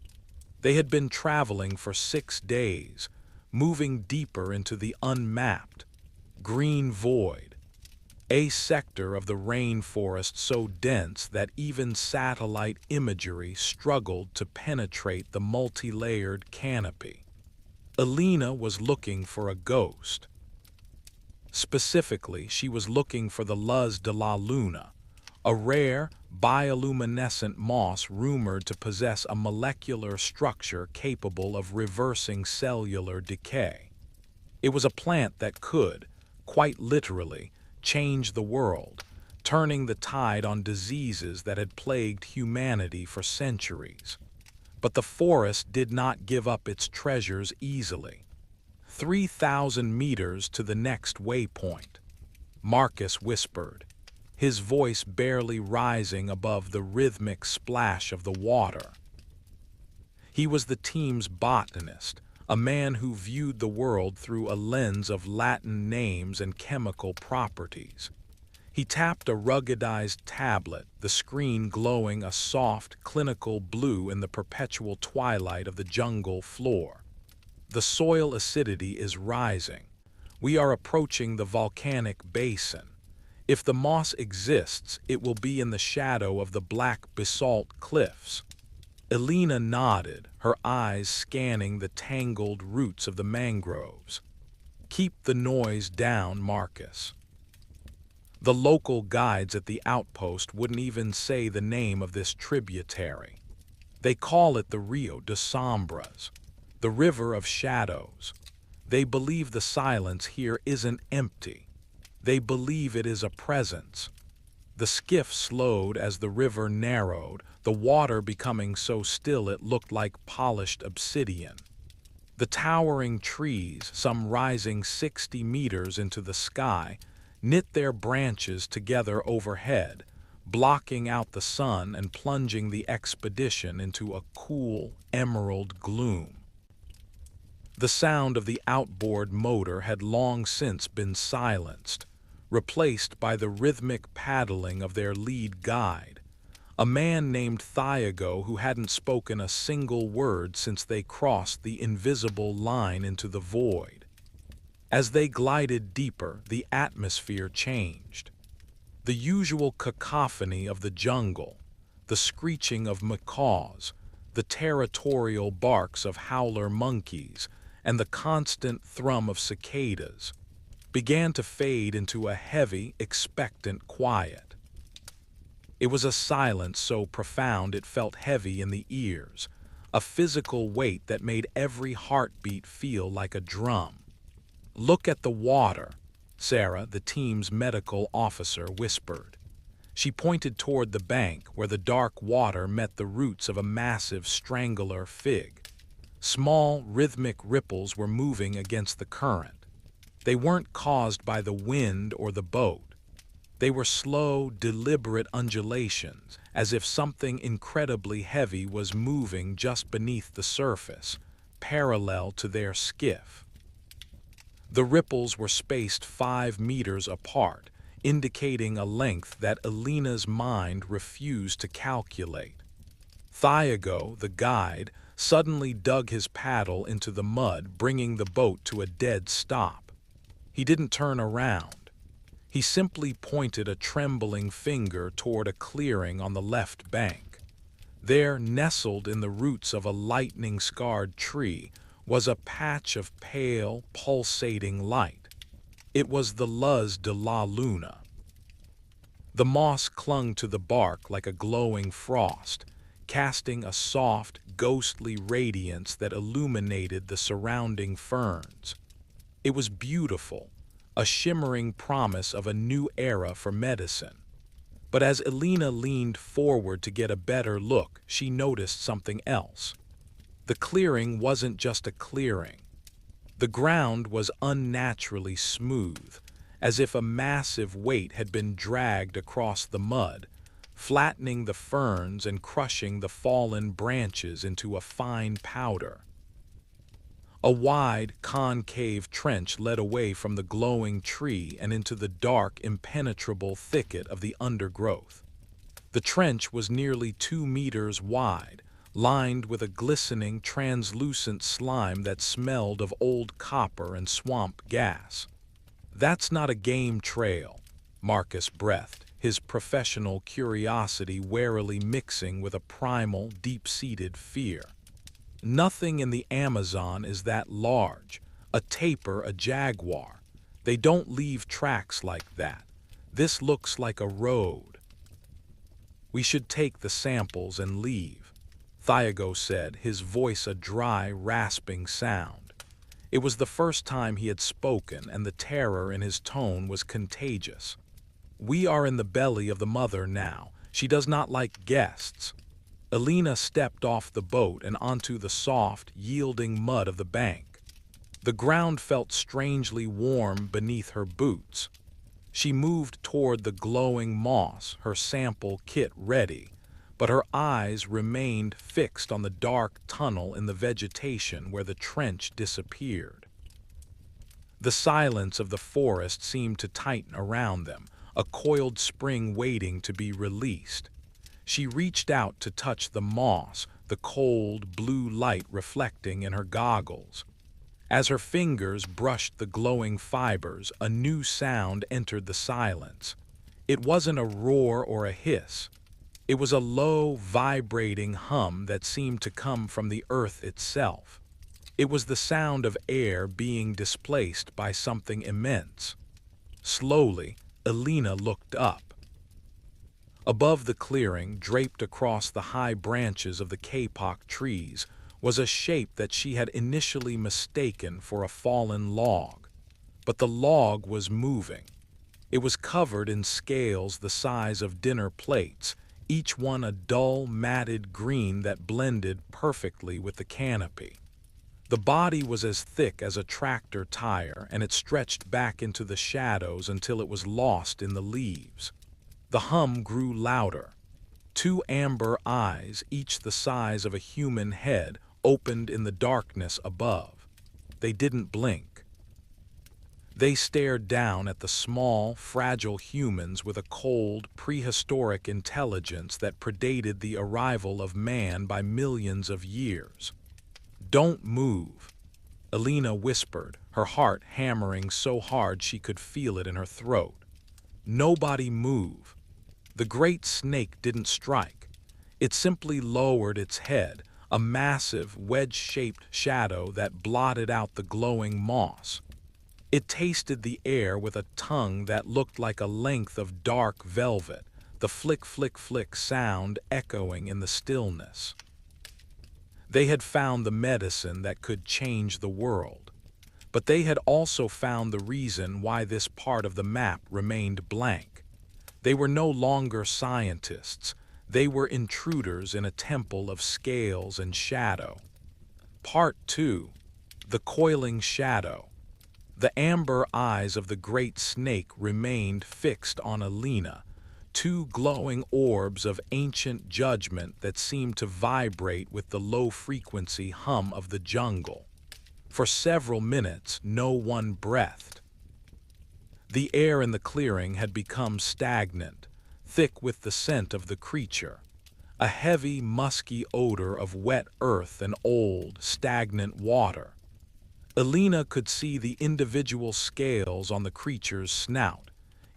They had been traveling for 6 days, moving deeper into the unmapped, green void, a sector of the rainforest so dense that even satellite imagery struggled to penetrate the multi-layered canopy. Alina was looking for a ghost. Specifically, she was looking for the Luz de la Luna, a rare, bioluminescent moss rumored to possess a molecular structure capable of reversing cellular decay. It was a plant that could, quite literally, change the world, turning the tide on diseases that had plagued humanity for centuries. But the forest did not give up its treasures easily. 3,000 meters to the next waypoint, Marcus whispered, his voice barely rising above the rhythmic splash of the water. He was the team's botanist, a man who viewed the world through a lens of Latin names and chemical properties. He tapped a ruggedized tablet, the screen glowing a soft, clinical blue in the perpetual twilight of the jungle floor. The soil acidity is rising. We are approaching the volcanic basin. If the moss exists, it will be in the shadow of the black basalt cliffs. Elena nodded, her eyes scanning the tangled roots of the mangroves. Keep the noise down, Marcus. The local guides at the outpost wouldn't even say the name of this tributary. They call it the Rio de Sombras, the River of Shadows. They believe the silence here isn't empty. They believe it is a presence. The skiff slowed as the river narrowed, the water becoming so still it looked like polished obsidian. The towering trees, some rising 60 meters into the sky, knit their branches together overhead, blocking out the sun and plunging the expedition into a cool, emerald gloom. The sound of the outboard motor had long since been silenced, replaced by the rhythmic paddling of their lead guide, a man named Thiago who hadn't spoken a single word since they crossed the invisible line into the void. As they glided deeper, the atmosphere changed. The usual cacophony of the jungle, the screeching of macaws, the territorial barks of howler monkeys, and the constant thrum of cicadas, began to fade into a heavy, expectant quiet. It was a silence so profound it felt heavy in the ears, a physical weight that made every heartbeat feel like a drum. "Look at the water," Sarah, the team's medical officer, whispered. She pointed toward the bank where the dark water met the roots of a massive strangler fig. Small, rhythmic ripples were moving against the current. They weren't caused by the wind or the boat. They were slow, deliberate undulations, as if something incredibly heavy was moving just beneath the surface, parallel to their skiff. The ripples were spaced 5 meters apart, indicating a length that Elena's mind refused to calculate. Thiago, the guide, suddenly dug his paddle into the mud, bringing the boat to a dead stop. He didn't turn around. He simply pointed a trembling finger toward a clearing on the left bank. There, nestled in the roots of a lightning-scarred tree, was a patch of pale, pulsating light. It was the Luz de la Luna. The moss clung to the bark like a glowing frost, casting a soft, ghostly radiance that illuminated the surrounding ferns. It was beautiful, a shimmering promise of a new era for medicine. But as Elena leaned forward to get a better look, she noticed something else. The clearing wasn't just a clearing. The ground was unnaturally smooth, as if a massive weight had been dragged across the mud, flattening the ferns and crushing the fallen branches into a fine powder. A wide, concave trench led away from the glowing tree and into the dark, impenetrable thicket of the undergrowth. The trench was nearly 2 meters wide, lined with a glistening, translucent slime that smelled of old copper and swamp gas. "That's not a game trail," Marcus breathed, his professional curiosity warily mixing with a primal, deep-seated fear. "Nothing in the Amazon is that large. A tapir, a jaguar. They don't leave tracks like that. This looks like a road." "We should take the samples and leave," Thiago said, his voice a dry, rasping sound. It was the first time he had spoken, and the terror in his tone was contagious. "We are in the belly of the mother now. She does not like guests." Alina stepped off the boat and onto the soft, yielding mud of the bank. The ground felt strangely warm beneath her boots. She moved toward the glowing moss, her sample kit ready, but her eyes remained fixed on the dark tunnel in the vegetation where the trench disappeared. The silence of the forest seemed to tighten around them, a coiled spring waiting to be released. She reached out to touch the moss, the cold, blue light reflecting in her goggles. As her fingers brushed the glowing fibers, a new sound entered the silence. It wasn't a roar or a hiss. It was a low, vibrating hum that seemed to come from the earth itself. It was the sound of air being displaced by something immense. Slowly, Alina looked up. Above the clearing, draped across the high branches of the kapok trees, was a shape that she had initially mistaken for a fallen log. But the log was moving. It was covered in scales the size of dinner plates, each one a dull, matted green that blended perfectly with the canopy. The body was as thick as a tractor tire, and it stretched back into the shadows until it was lost in the leaves. The hum grew louder. Two amber eyes, each the size of a human head, opened in the darkness above. They didn't blink. They stared down at the small, fragile humans with a cold, prehistoric intelligence that predated the arrival of man by millions of years. "Don't move," Alina whispered, her heart hammering so hard she could feel it in her throat. "Nobody move." The great snake didn't strike. It simply lowered its head, a massive, wedge-shaped shadow that blotted out the glowing moss. It tasted the air with a tongue that looked like a length of dark velvet, the flick-flick-flick sound echoing in the stillness. They had found the medicine that could change the world, but they had also found the reason why this part of the map remained blank. They were no longer scientists. They were intruders in a temple of scales and shadow. Part 2. The Coiling Shadow. The amber eyes of the great snake remained fixed on Alina, two glowing orbs of ancient judgment that seemed to vibrate with the low-frequency hum of the jungle. For several minutes, no one breathed. The air in the clearing had become stagnant, thick with the scent of the creature, a heavy, musky odor of wet earth and old, stagnant water. Alina could see the individual scales on the creature's snout,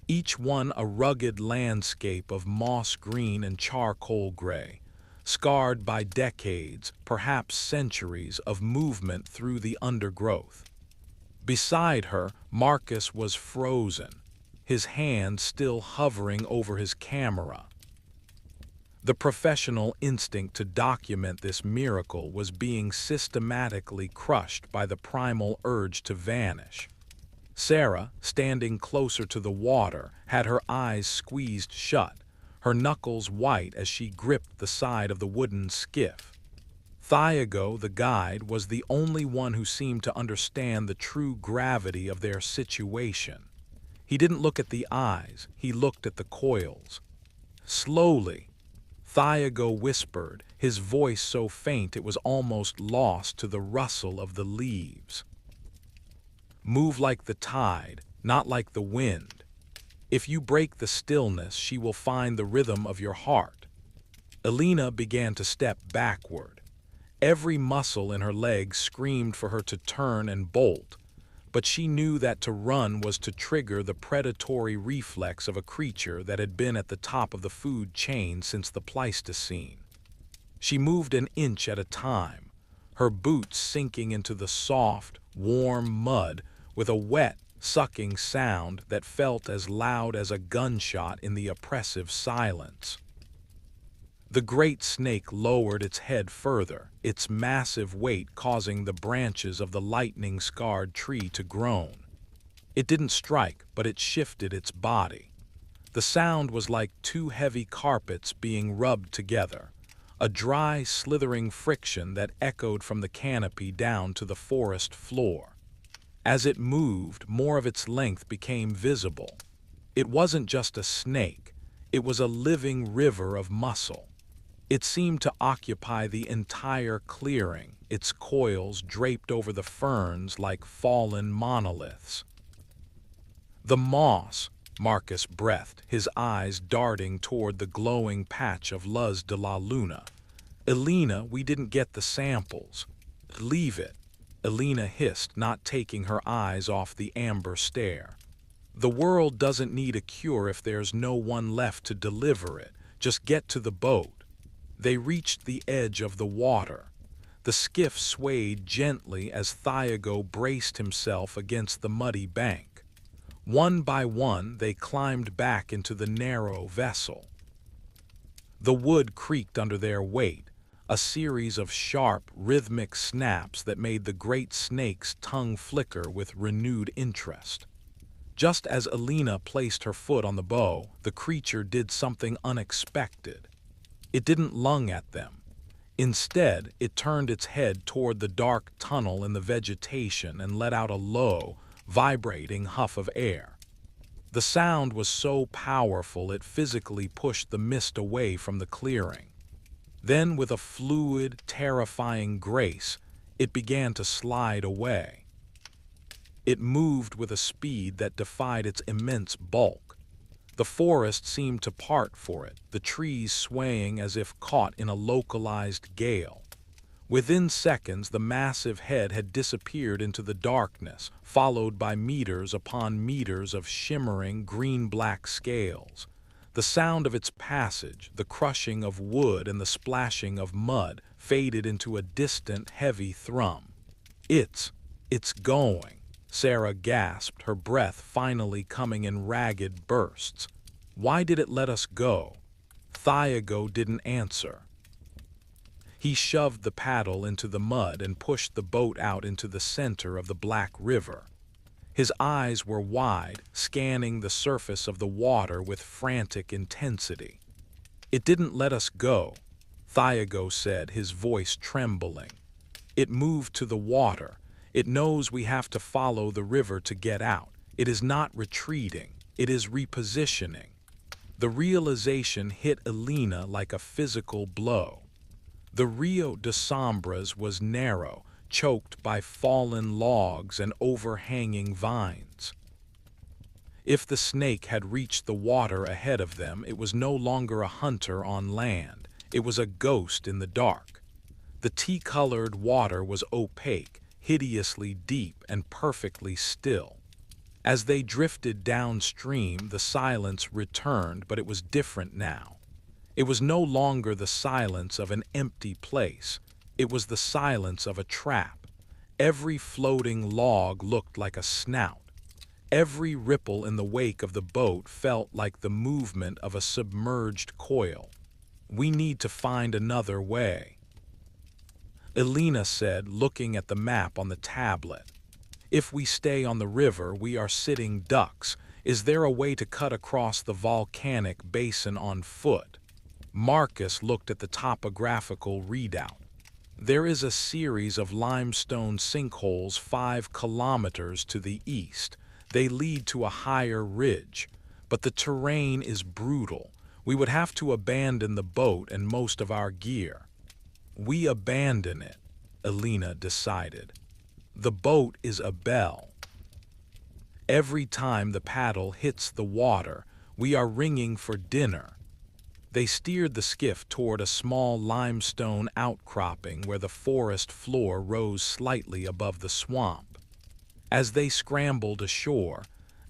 each one a rugged landscape of moss green and charcoal gray, scarred by decades, perhaps centuries, of movement through the undergrowth. Beside her, Marcus was frozen, his hand still hovering over his camera. The professional instinct to document this miracle was being systematically crushed by the primal urge to vanish. Sarah, standing closer to the water, had her eyes squeezed shut, her knuckles white as she gripped the side of the wooden skiff. Thiago, the guide, was the only one who seemed to understand the true gravity of their situation. He didn't look at the eyes, he looked at the coils. Slowly, Thiago whispered, his voice so faint it was almost lost to the rustle of the leaves. "Move like the tide, not like the wind. If you break the stillness, she will find the rhythm of your heart." Alina began to step backward. Every muscle in her legs screamed for her to turn and bolt, but she knew that to run was to trigger the predatory reflex of a creature that had been at the top of the food chain since the Pleistocene. She moved an inch at a time, her boots sinking into the soft, warm mud with a wet, sucking sound that felt as loud as a gunshot in the oppressive silence. The great snake lowered its head further, its massive weight causing the branches of the lightning-scarred tree to groan. It didn't strike, but it shifted its body. The sound was like two heavy carpets being rubbed together, a dry, slithering friction that echoed from the canopy down to the forest floor. As it moved, more of its length became visible. It wasn't just a snake, it was a living river of muscle. It seemed to occupy the entire clearing, its coils draped over the ferns like fallen monoliths. The moss, Marcus breathed, his eyes darting toward the glowing patch of Luz de la Luna. Elena, we didn't get the samples. Leave it, Elena hissed, not taking her eyes off the amber stare. The world doesn't need a cure if there's no one left to deliver it. Just get to the boat. They reached the edge of the water. The skiff swayed gently as Thiago braced himself against the muddy bank. One by one, they climbed back into the narrow vessel. The wood creaked under their weight, a series of sharp, rhythmic snaps that made the great snake's tongue flicker with renewed interest. Just as Elena placed her foot on the bow, the creature did something unexpected. It didn't lunge at them. Instead, it turned its head toward the dark tunnel in the vegetation and let out a low, vibrating huff of air. The sound was so powerful it physically pushed the mist away from the clearing. Then, with a fluid, terrifying grace, it began to slide away. It moved with a speed that defied its immense bulk. The forest seemed to part for it, the trees swaying as if caught in a localized gale. Within seconds, the massive head had disappeared into the darkness, followed by meters upon meters of shimmering green-black scales. The sound of its passage, the crushing of wood and the splashing of mud, faded into a distant, heavy thrum. It's going. Sarah gasped, her breath finally coming in ragged bursts. Why did it let us go? Thiago didn't answer. He shoved the paddle into the mud and pushed the boat out into the center of the Black River. His eyes were wide, scanning the surface of the water with frantic intensity. It didn't let us go, Thiago said, his voice trembling. It moved to the water. It knows we have to follow the river to get out. It is not retreating. It is repositioning. The realization hit Elena like a physical blow. The Rio de Sombras was narrow, choked by fallen logs and overhanging vines. If the snake had reached the water ahead of them, it was no longer a hunter on land. It was a ghost in the dark. The tea-colored water was opaque, hideously deep and perfectly still. As they drifted downstream, the silence returned, but it was different now. It was no longer the silence of an empty place. It was the silence of a trap. Every floating log looked like a snout. Every ripple in the wake of the boat felt like the movement of a submerged coil. We need to find another way, Elena said, looking at the map on the tablet. If we stay on the river, we are sitting ducks. Is there a way to cut across the volcanic basin on foot? Marcus looked at the topographical readout. There is a series of limestone sinkholes 5 kilometers to the east. They lead to a higher ridge, but the terrain is brutal. We would have to abandon the boat and most of our gear. We abandon it, Elena decided. The boat is a bell. Every time the paddle hits the water, we are ringing for dinner. They steered the skiff toward a small limestone outcropping where the forest floor rose slightly above the swamp. As they scrambled ashore,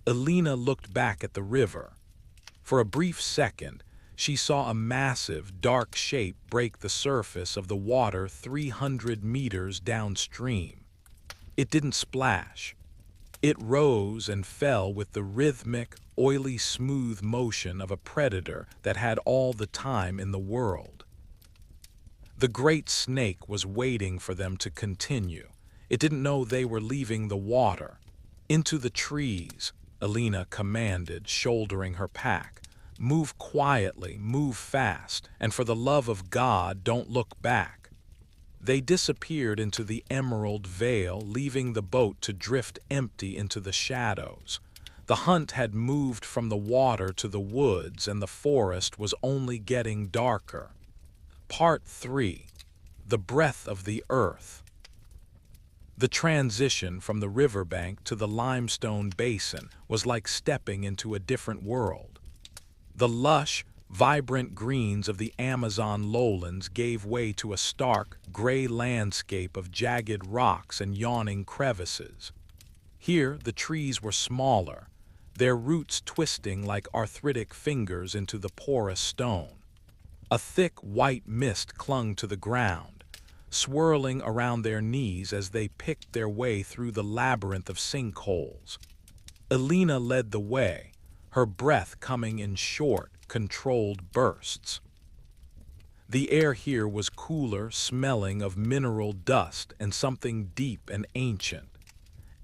Elena looked back at the river. For a brief second, she saw a massive, dark shape break the surface of the water 300 meters downstream. It didn't splash. It rose and fell with the rhythmic, oily, smooth motion of a predator that had all the time in the world. The great snake was waiting for them to continue. It didn't know they were leaving the water. "Into the trees," Alina commanded, shouldering her pack. "Move quietly, move fast, and for the love of God, don't look back." They disappeared into the emerald veil, leaving the boat to drift empty into the shadows. The hunt had moved from the water to the woods, and the forest was only getting darker. Part 3. The Breath of the Earth. The transition from the riverbank to the limestone basin was like stepping into a different world. The lush, vibrant greens of the Amazon lowlands gave way to a stark, gray landscape of jagged rocks and yawning crevices. Here, the trees were smaller, their roots twisting like arthritic fingers into the porous stone. A thick white mist clung to the ground, swirling around their knees as they picked their way through the labyrinth of sinkholes. Alina led the way, her breath coming in short, controlled bursts. The air here was cooler, smelling of mineral dust and something deep and ancient.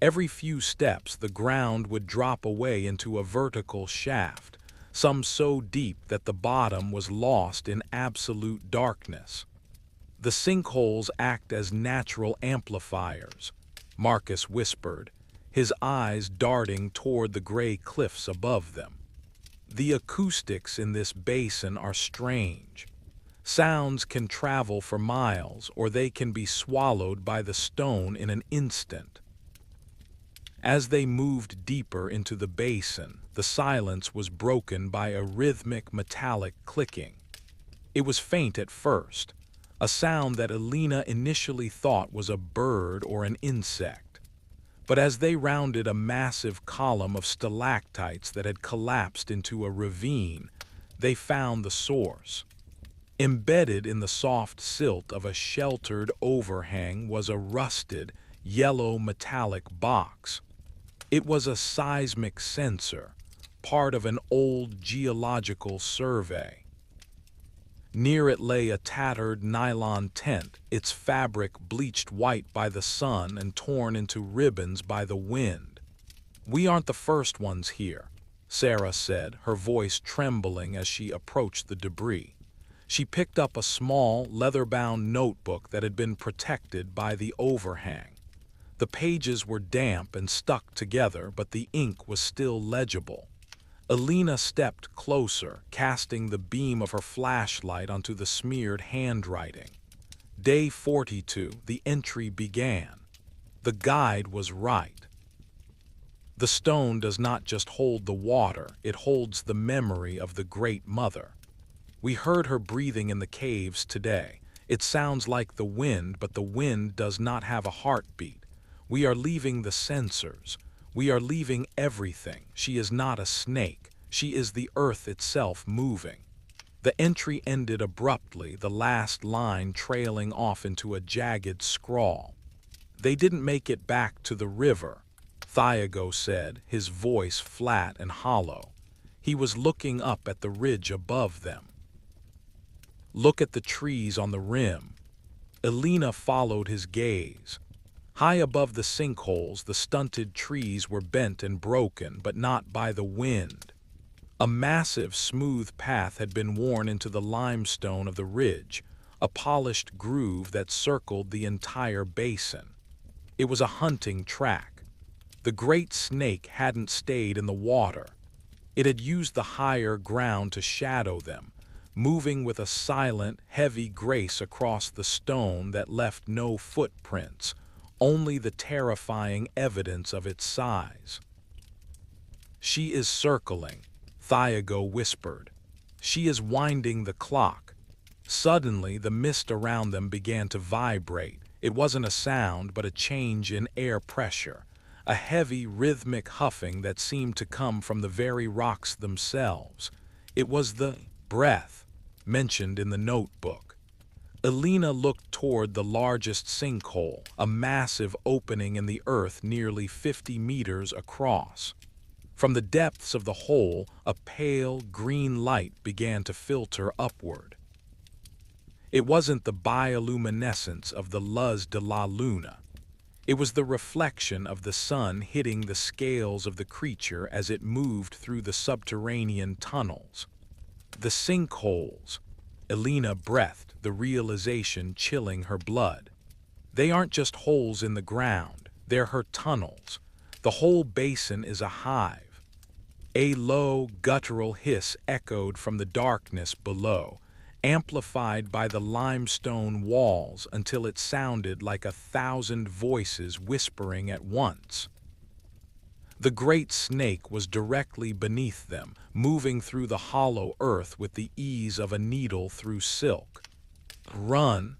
Every few steps, the ground would drop away into a vertical shaft, some so deep that the bottom was lost in absolute darkness. "The sinkholes act as natural amplifiers," Marcus whispered, his eyes darting toward the gray cliffs above them. "The acoustics in this basin are strange. Sounds can travel for miles, or they can be swallowed by the stone in an instant." As they moved deeper into the basin, the silence was broken by a rhythmic metallic clicking. It was faint at first, a sound that Alina initially thought was a bird or an insect. But as they rounded a massive column of stalactites that had collapsed into a ravine, they found the source. Embedded in the soft silt of a sheltered overhang was a rusted, yellow metallic box. It was a seismic sensor, part of an old geological survey. Near it lay a tattered nylon tent, its fabric bleached white by the sun and torn into ribbons by the wind. "We aren't the first ones here," Sarah said, her voice trembling as she approached the debris. She picked up a small, leather-bound notebook that had been protected by the overhang. The pages were damp and stuck together, but the ink was still legible. Alina stepped closer, casting the beam of her flashlight onto the smeared handwriting. Day 42, the entry began. The guide was right. "The stone does not just hold the water, it holds the memory of the Great Mother. We heard her breathing in the caves today. It sounds like the wind, but the wind does not have a heartbeat. We are leaving the sensors. We are leaving everything. She is not a snake. She is the earth itself moving." The entry ended abruptly, the last line trailing off into a jagged scrawl. "They didn't make it back to the river," Thiago said, his voice flat and hollow. He was looking up at the ridge above them. "Look at the trees on the rim." Alina followed his gaze. High above the sinkholes, the stunted trees were bent and broken, but not by the wind. A massive, smooth path had been worn into the limestone of the ridge, a polished groove that circled the entire basin. It was a hunting track. The great snake hadn't stayed in the water. It had used the higher ground to shadow them, moving with a silent, heavy grace across the stone that left no footprints, only the terrifying evidence of its size. "She is circling," Thiago whispered. "She is winding the clock." Suddenly, the mist around them began to vibrate. It wasn't a sound, but a change in air pressure, a heavy, rhythmic huffing that seemed to come from the very rocks themselves. It was the breath mentioned in the notebook. Alina looked toward the largest sinkhole, a massive opening in the earth nearly 50 meters across. From the depths of the hole, a pale green light began to filter upward. It wasn't the bioluminescence of the Luz de la Luna. It was the reflection of the sun hitting the scales of the creature as it moved through the subterranean tunnels. The sinkholes. Elena breathed, the realization chilling her blood. They aren't just holes in the ground, they're her tunnels. The whole basin is a hive. A low, guttural hiss echoed from the darkness below, amplified by the limestone walls until it sounded like 1,000 voices whispering at once. The great snake was directly beneath them, moving through the hollow earth with the ease of a needle through silk. "Run,"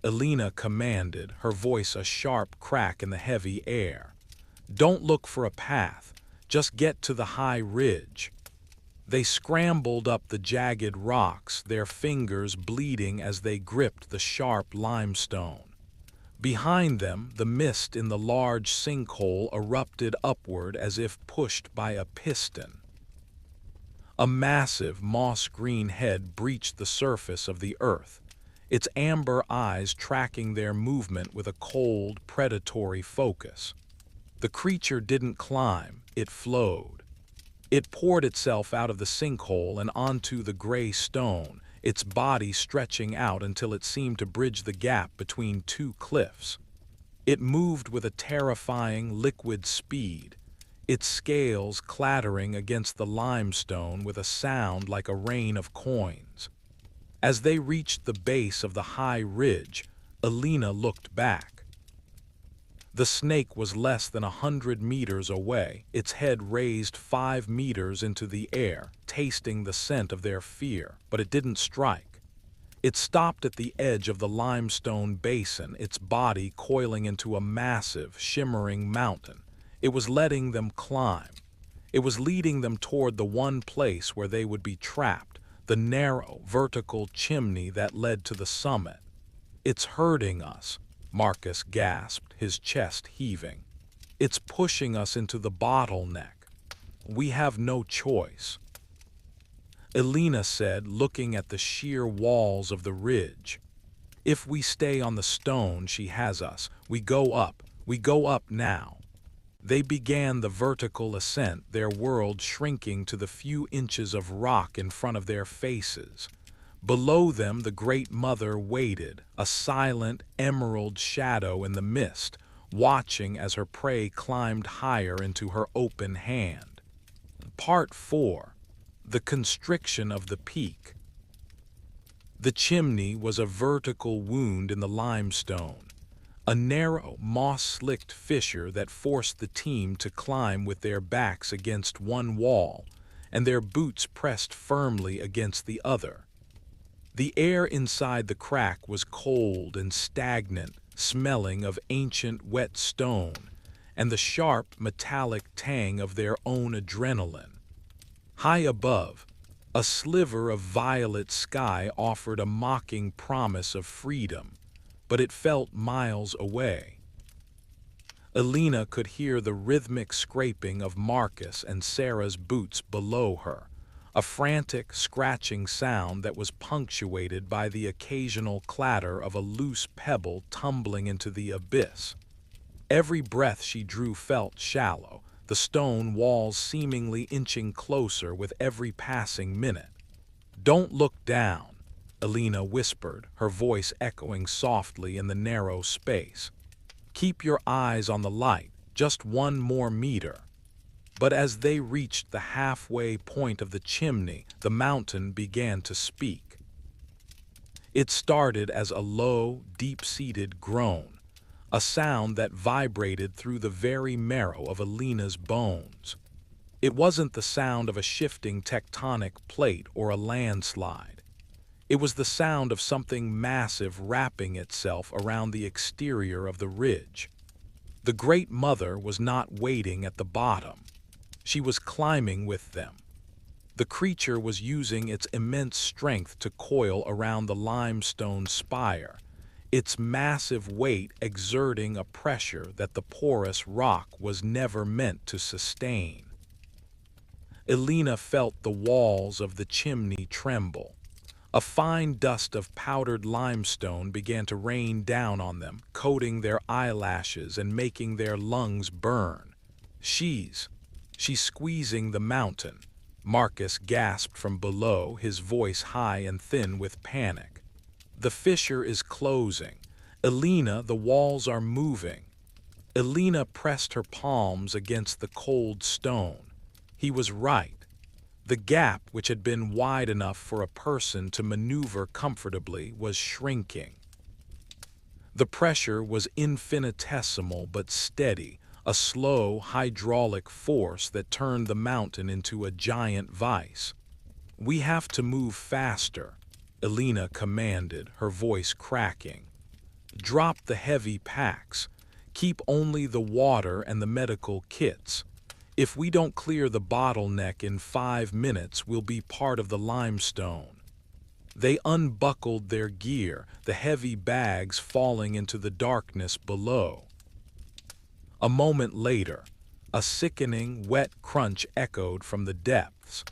Elena commanded, her voice a sharp crack in the heavy air. "Don't look for a path, just get to the high ridge." They scrambled up the jagged rocks, their fingers bleeding as they gripped the sharp limestone. Behind them, the mist in the large sinkhole erupted upward as if pushed by a piston. A massive moss-green head breached the surface of the earth, its amber eyes tracking their movement with a cold, predatory focus. The creature didn't climb, it flowed. It poured itself out of the sinkhole and onto the gray stone, its body stretching out until it seemed to bridge the gap between two cliffs. It moved with a terrifying liquid speed, its scales clattering against the limestone with a sound like a rain of coins. As they reached the base of the high ridge, Elena looked back. The snake was less than 100 meters away, its head raised 5 meters into the air, tasting the scent of their fear, but it didn't strike. It stopped at the edge of the limestone basin, its body coiling into a massive, shimmering mountain. It was letting them climb. It was leading them toward the one place where they would be trapped, the narrow, vertical chimney that led to the summit. "It's hurting us," Marcus gasped, his chest heaving. "It's pushing us into the bottleneck. We have no choice." Elena said, looking at the sheer walls of the ridge. "If we stay on the stone, she has us. We go up now." They began the vertical ascent, their world shrinking to the few inches of rock in front of their faces. Below them, the Great Mother waited, a silent, emerald shadow in the mist, watching as her prey climbed higher into her open hand. Part 4. The Constriction of the Peak. The chimney was a vertical wound in the limestone, a narrow, moss-slicked fissure that forced the team to climb with their backs against one wall and their boots pressed firmly against the other. The air inside the crack was cold and stagnant, smelling of ancient wet stone and the sharp, metallic tang of their own adrenaline. High above, a sliver of violet sky offered a mocking promise of freedom, but it felt miles away. Elena could hear the rhythmic scraping of Marcus and Sarah's boots below her, a frantic, scratching sound that was punctuated by the occasional clatter of a loose pebble tumbling into the abyss. Every breath she drew felt shallow, the stone walls seemingly inching closer with every passing minute. "Don't look down," Elena whispered, her voice echoing softly in the narrow space. "Keep your eyes on the light, just 1 more meter." But as they reached the halfway point of the chimney, the mountain began to speak. It started as a low, deep-seated groan, a sound that vibrated through the very marrow of Elena's bones. It wasn't the sound of a shifting tectonic plate or a landslide. It was the sound of something massive wrapping itself around the exterior of the ridge. The Great Mother was not waiting at the bottom. She was climbing with them. The creature was using its immense strength to coil around the limestone spire, its massive weight exerting a pressure that the porous rock was never meant to sustain. Elena felt the walls of the chimney tremble. A fine dust of powdered limestone began to rain down on them, coating their eyelashes and making their lungs burn. She's squeezing the mountain. Marcus gasped from below, his voice high and thin with panic. The fissure is closing. Elena, the walls are moving. Elena pressed her palms against the cold stone. He was right. The gap, which had been wide enough for a person to maneuver comfortably, was shrinking. The pressure was infinitesimal but steady, a slow hydraulic force that turned the mountain into a giant vise. "We have to move faster," Elena commanded, her voice cracking. "Drop the heavy packs. Keep only the water and the medical kits. If we don't clear the bottleneck in 5 minutes, we'll be part of the limestone." They unbuckled their gear, the heavy bags falling into the darkness below. A moment later, a sickening, wet crunch echoed from the depths,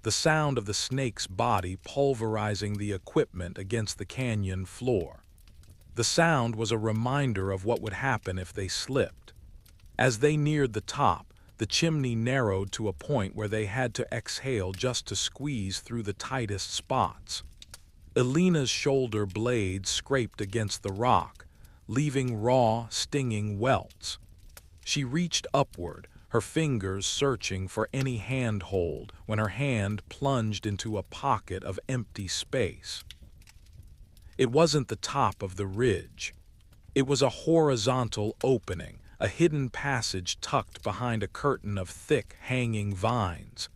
the sound of the snake's body pulverizing the equipment against the canyon floor. The sound was a reminder of what would happen if they slipped. As they neared the top, the chimney narrowed to a point where they had to exhale just to squeeze through the tightest spots. Elena's shoulder blades scraped against the rock, leaving raw, stinging welts. She reached upward, her fingers searching for any handhold, when her hand plunged into a pocket of empty space. It wasn't the top of the ridge. It was a horizontal opening, a hidden passage tucked behind a curtain of thick, hanging vines.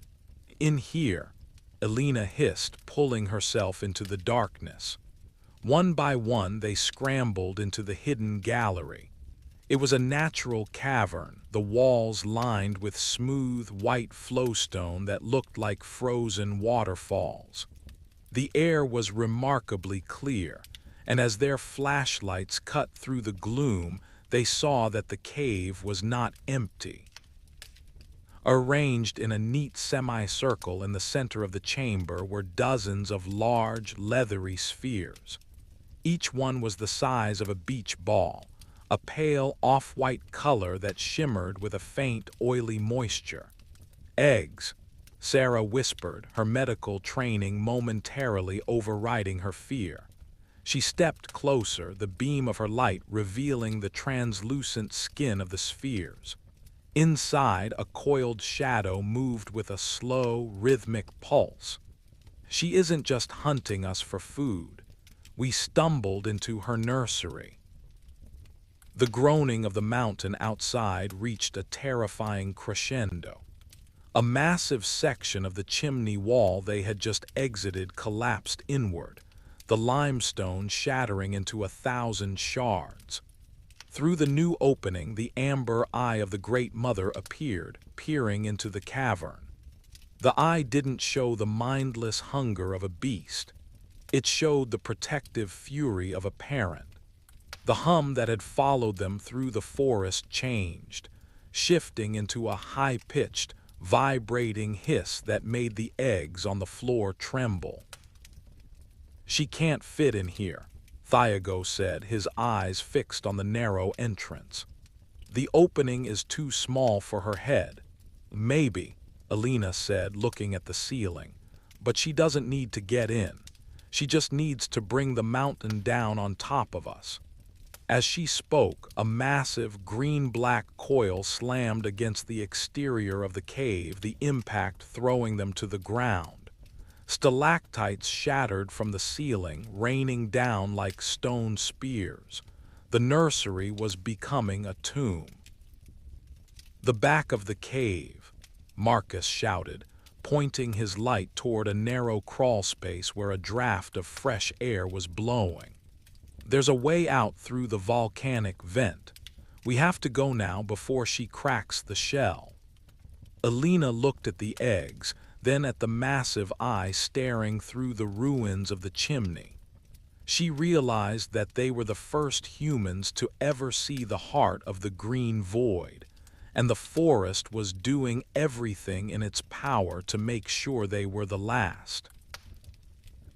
"In here," Elena hissed, pulling herself into the darkness. One by one they scrambled into the hidden gallery. It was a natural cavern, the walls lined with smooth, white flowstone that looked like frozen waterfalls. The air was remarkably clear, and as their flashlights cut through the gloom, they saw that the cave was not empty. Arranged in a neat semicircle in the center of the chamber were dozens of large, leathery spheres. Each one was the size of a beach ball, a pale off-white color that shimmered with a faint, oily moisture. "Eggs," Sarah whispered, her medical training momentarily overriding her fear. She stepped closer, the beam of her light revealing the translucent skin of the spheres. Inside, a coiled shadow moved with a slow, rhythmic pulse. "She isn't just hunting us for food. We stumbled into her nursery." The groaning of the mountain outside reached a terrifying crescendo. A massive section of the chimney wall they had just exited collapsed inward, the limestone shattering into 1,000 shards. Through the new opening, the amber eye of the Great Mother appeared, peering into the cavern. The eye didn't show the mindless hunger of a beast. It showed the protective fury of a parent. The hum that had followed them through the forest changed, shifting into a high-pitched, vibrating hiss that made the eggs on the floor tremble. "She can't fit in here," Thiago said, his eyes fixed on the narrow entrance. "The opening is too small for her head." "Maybe," Elena said, looking at the ceiling, "but she doesn't need to get in. She just needs to bring the mountain down on top of us." As she spoke, a massive green-black coil slammed against the exterior of the cave, the impact throwing them to the ground. Stalactites shattered from the ceiling, raining down like stone spears. The nursery was becoming a tomb. "The back of the cave," Marcus shouted, pointing his light toward a narrow crawl space where a draft of fresh air was blowing. "There's a way out through the volcanic vent. We have to go now before she cracks the shell." Elena looked at the eggs, then at the massive eye staring through the ruins of the chimney. She realized that they were the first humans to ever see the heart of the green void, and the forest was doing everything in its power to make sure they were the last.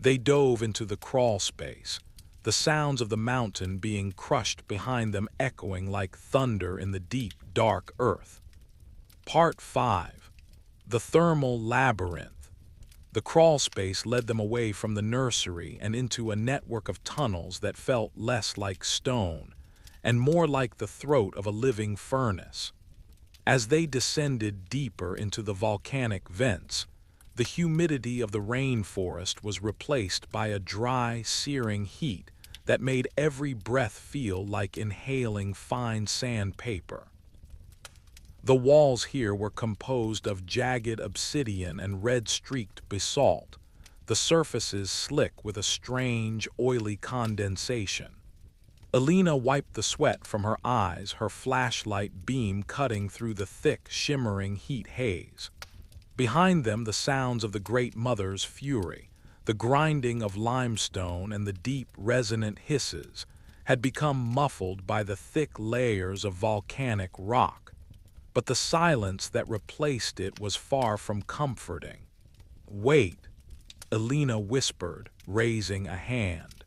They dove into the crawl space, the sounds of the mountain being crushed behind them echoing like thunder in the deep, dark earth. Part 5. The Thermal Labyrinth. The crawl space led them away from the nursery and into a network of tunnels that felt less like stone and more like the throat of a living furnace. As they descended deeper into the volcanic vents, the humidity of the rainforest was replaced by a dry, searing heat that made every breath feel like inhaling fine sandpaper. The walls here were composed of jagged obsidian and red-streaked basalt, the surfaces slick with a strange, oily condensation. Alina wiped the sweat from her eyes, her flashlight beam cutting through the thick, shimmering heat haze. Behind them, the sounds of the Great Mother's fury, the grinding of limestone and the deep, resonant hisses, had become muffled by the thick layers of volcanic rock. But the silence that replaced it was far from comforting. "Wait," Alina whispered, raising a hand.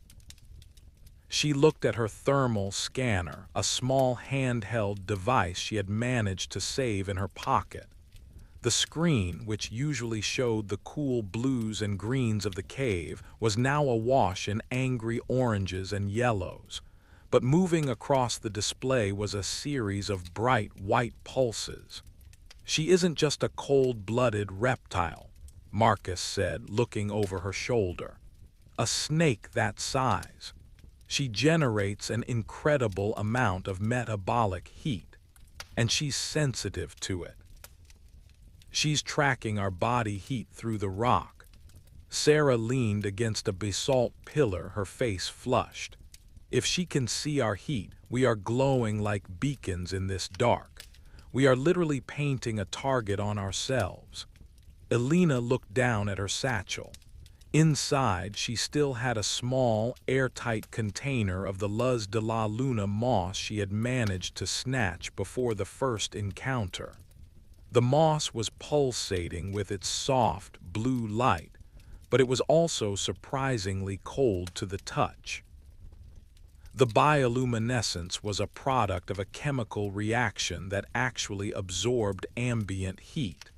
She looked at her thermal scanner, a small handheld device she had managed to save in her pocket. The screen, which usually showed the cool blues and greens of the cave, was now awash in angry oranges and yellows, but moving across the display was a series of bright white pulses. "She isn't just a cold-blooded reptile," Marcus said, looking over her shoulder. "A snake that size. She generates an incredible amount of metabolic heat, and she's sensitive to it. She's tracking our body heat through the rock." Sarah leaned against a basalt pillar, her face flushed. "If she can see our heat, we are glowing like beacons in this dark. We are literally painting a target on ourselves." Alina looked down at her satchel. Inside, she still had a small, airtight container of the Luz de la Luna moss she had managed to snatch before the first encounter. The moss was pulsating with its soft, blue light, but it was also surprisingly cold to the touch. The bioluminescence was a product of a chemical reaction that actually absorbed ambient heat.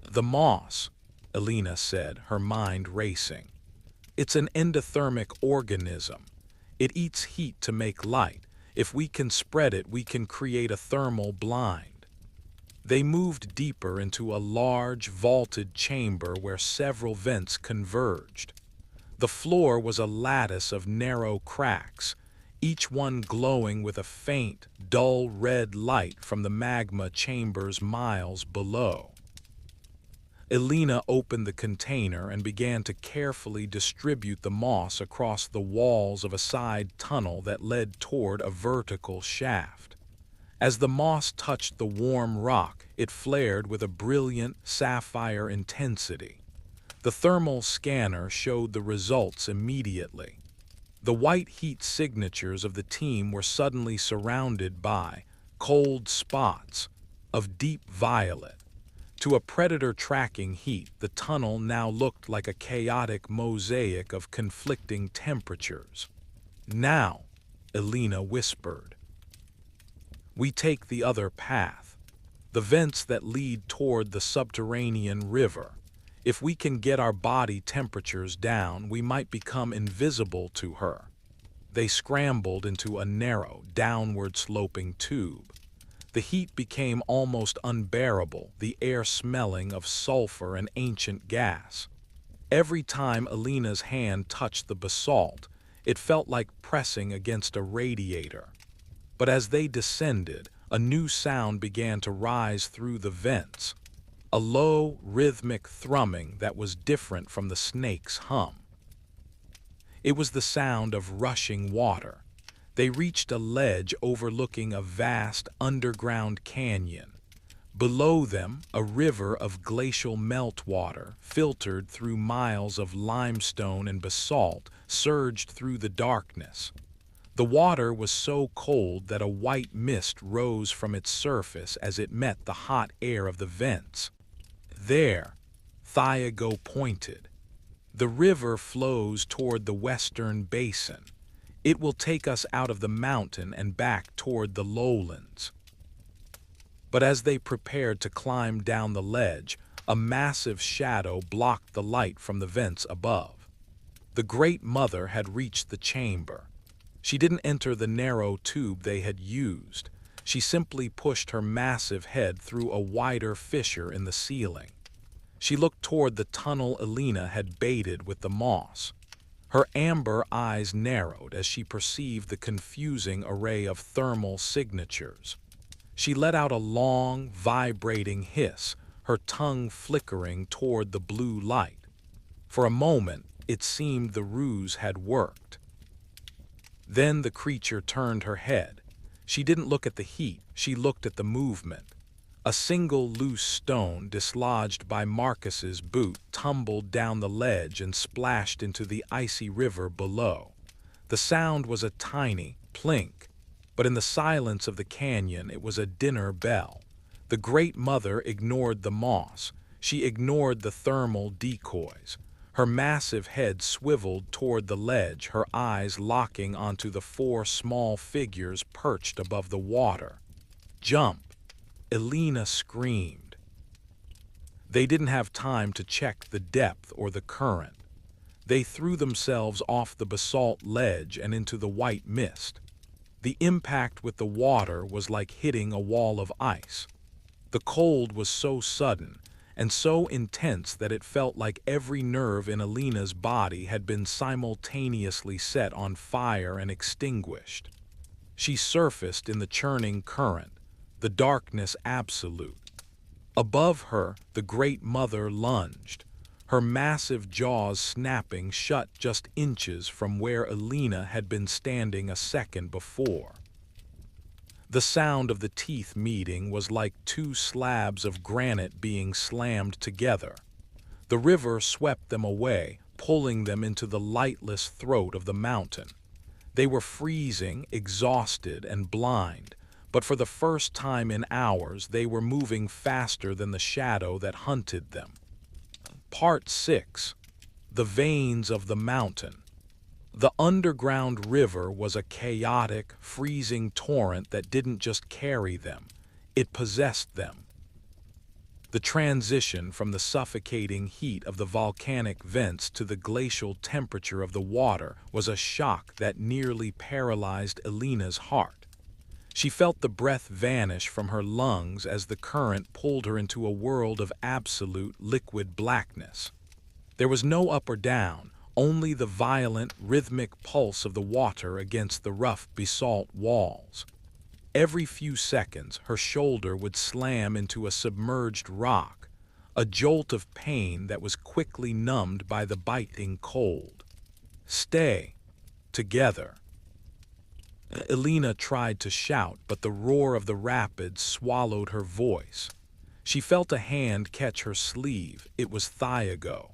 "The moss," Alina said, her mind racing. "It's an endothermic organism. It eats heat to make light. If we can spread it, we can create a thermal blind." They moved deeper into a large, vaulted chamber where several vents converged. The floor was a lattice of narrow cracks, each one glowing with a faint, dull red light from the magma chambers miles below. Alina opened the container and began to carefully distribute the moss across the walls of a side tunnel that led toward a vertical shaft. As the moss touched the warm rock, it flared with a brilliant sapphire intensity. The thermal scanner showed the results immediately. The white heat signatures of the team were suddenly surrounded by cold spots of deep violet. To a predator tracking heat, the tunnel now looked like a chaotic mosaic of conflicting temperatures. "Now," Alina whispered, "we take the other path, the vents that lead toward the subterranean river. If we can get our body temperatures down, we might become invisible to her." They scrambled into a narrow, downward-sloping tube. The heat became almost unbearable, the air smelling of sulfur and ancient gas. Every time Alina's hand touched the basalt, it felt like pressing against a radiator. But as they descended, a new sound began to rise through the vents, a low, rhythmic thrumming that was different from the snake's hum. It was the sound of rushing water. They reached a ledge overlooking a vast underground canyon. Below them, a river of glacial meltwater, filtered through miles of limestone and basalt, surged through the darkness. The water was so cold that a white mist rose from its surface as it met the hot air of the vents. "There," Thiago pointed. The river flows toward the western basin. It will take us out of the mountain and back toward the lowlands. But as they prepared to climb down the ledge, a massive shadow blocked the light from the vents above. The Great Mother had reached the chamber. She didn't enter the narrow tube they had used. She simply pushed her massive head through a wider fissure in the ceiling. She looked toward the tunnel Elena had baited with the moss. Her amber eyes narrowed as she perceived the confusing array of thermal signatures. She let out a long, vibrating hiss, her tongue flickering toward the blue light. For a moment, it seemed the ruse had worked. Then the creature turned her head. She didn't look at the heat, she looked at the movement. A single loose stone dislodged by Marcus's boot tumbled down the ledge and splashed into the icy river below. The sound was a tiny plink, but in the silence of the canyon it was a dinner bell. The Great Mother ignored the moss. She ignored the thermal decoys. Her massive head swiveled toward the ledge, her eyes locking onto the four small figures perched above the water. "Jump!" Elena screamed. They didn't have time to check the depth or the current. They threw themselves off the basalt ledge and into the white mist. The impact with the water was like hitting a wall of ice. The cold was so sudden and so intense that it felt like every nerve in Elena's body had been simultaneously set on fire and extinguished. She surfaced in the churning current, the darkness absolute. Above her, the Great Mother lunged, her massive jaws snapping shut just inches from where Elena had been standing a second before. The sound of the teeth meeting was like two slabs of granite being slammed together. The river swept them away, pulling them into the lightless throat of the mountain. They were freezing, exhausted, and blind, but for the first time in hours they were moving faster than the shadow that hunted them. Part 6. The Veins of the Mountain. The underground river was a chaotic, freezing torrent that didn't just carry them, it possessed them. The transition from the suffocating heat of the volcanic vents to the glacial temperature of the water was a shock that nearly paralyzed Elena's heart. She felt the breath vanish from her lungs as the current pulled her into a world of absolute liquid blackness. There was no up or down, only the violent, rhythmic pulse of the water against the rough basalt walls. Every few seconds, her shoulder would slam into a submerged rock, a jolt of pain that was quickly numbed by the biting cold. "Stay together." Elena tried to shout, but the roar of the rapids swallowed her voice. She felt a hand catch her sleeve. It was Thiago.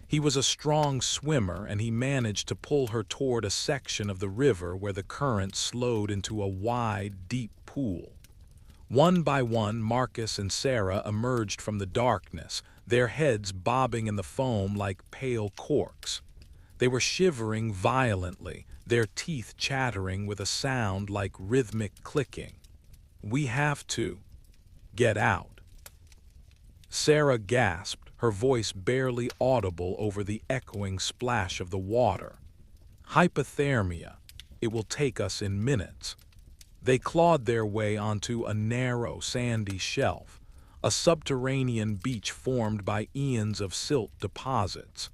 He was a strong swimmer, and he managed to pull her toward a section of the river where the current slowed into a wide, deep pool. One by one, Marcus and Sarah emerged from the darkness, their heads bobbing in the foam like pale corks. They were shivering violently, their teeth chattering with a sound like rhythmic clicking. "We have to get out." Sarah gasped, her voice barely audible over the echoing splash of the water. "Hypothermia. It will take us in minutes." They clawed their way onto a narrow, sandy shelf, a subterranean beach formed by eons of silt deposits.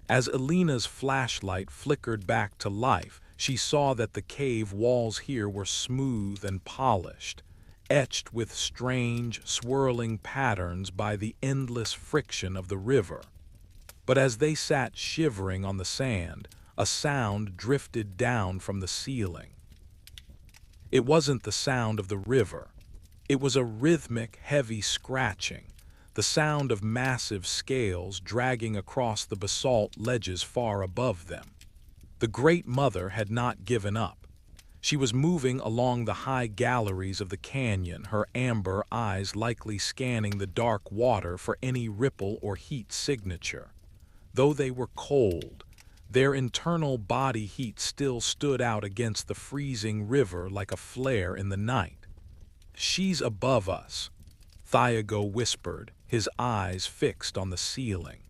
As Elena's flashlight flickered back to life, she saw that the cave walls here were smooth and polished, etched with strange, swirling patterns by the endless friction of the river. But as they sat shivering on the sand, a sound drifted down from the ceiling. It wasn't the sound of the river. It was a rhythmic, heavy scratching, the sound of massive scales dragging across the basalt ledges far above them. The Great Mother had not given up. She was moving along the high galleries of the canyon, her amber eyes likely scanning the dark water for any ripple or heat signature. Though they were cold, their internal body heat still stood out against the freezing river like a flare in the night. "She's above us," Thiago whispered, his eyes fixed on the ceiling.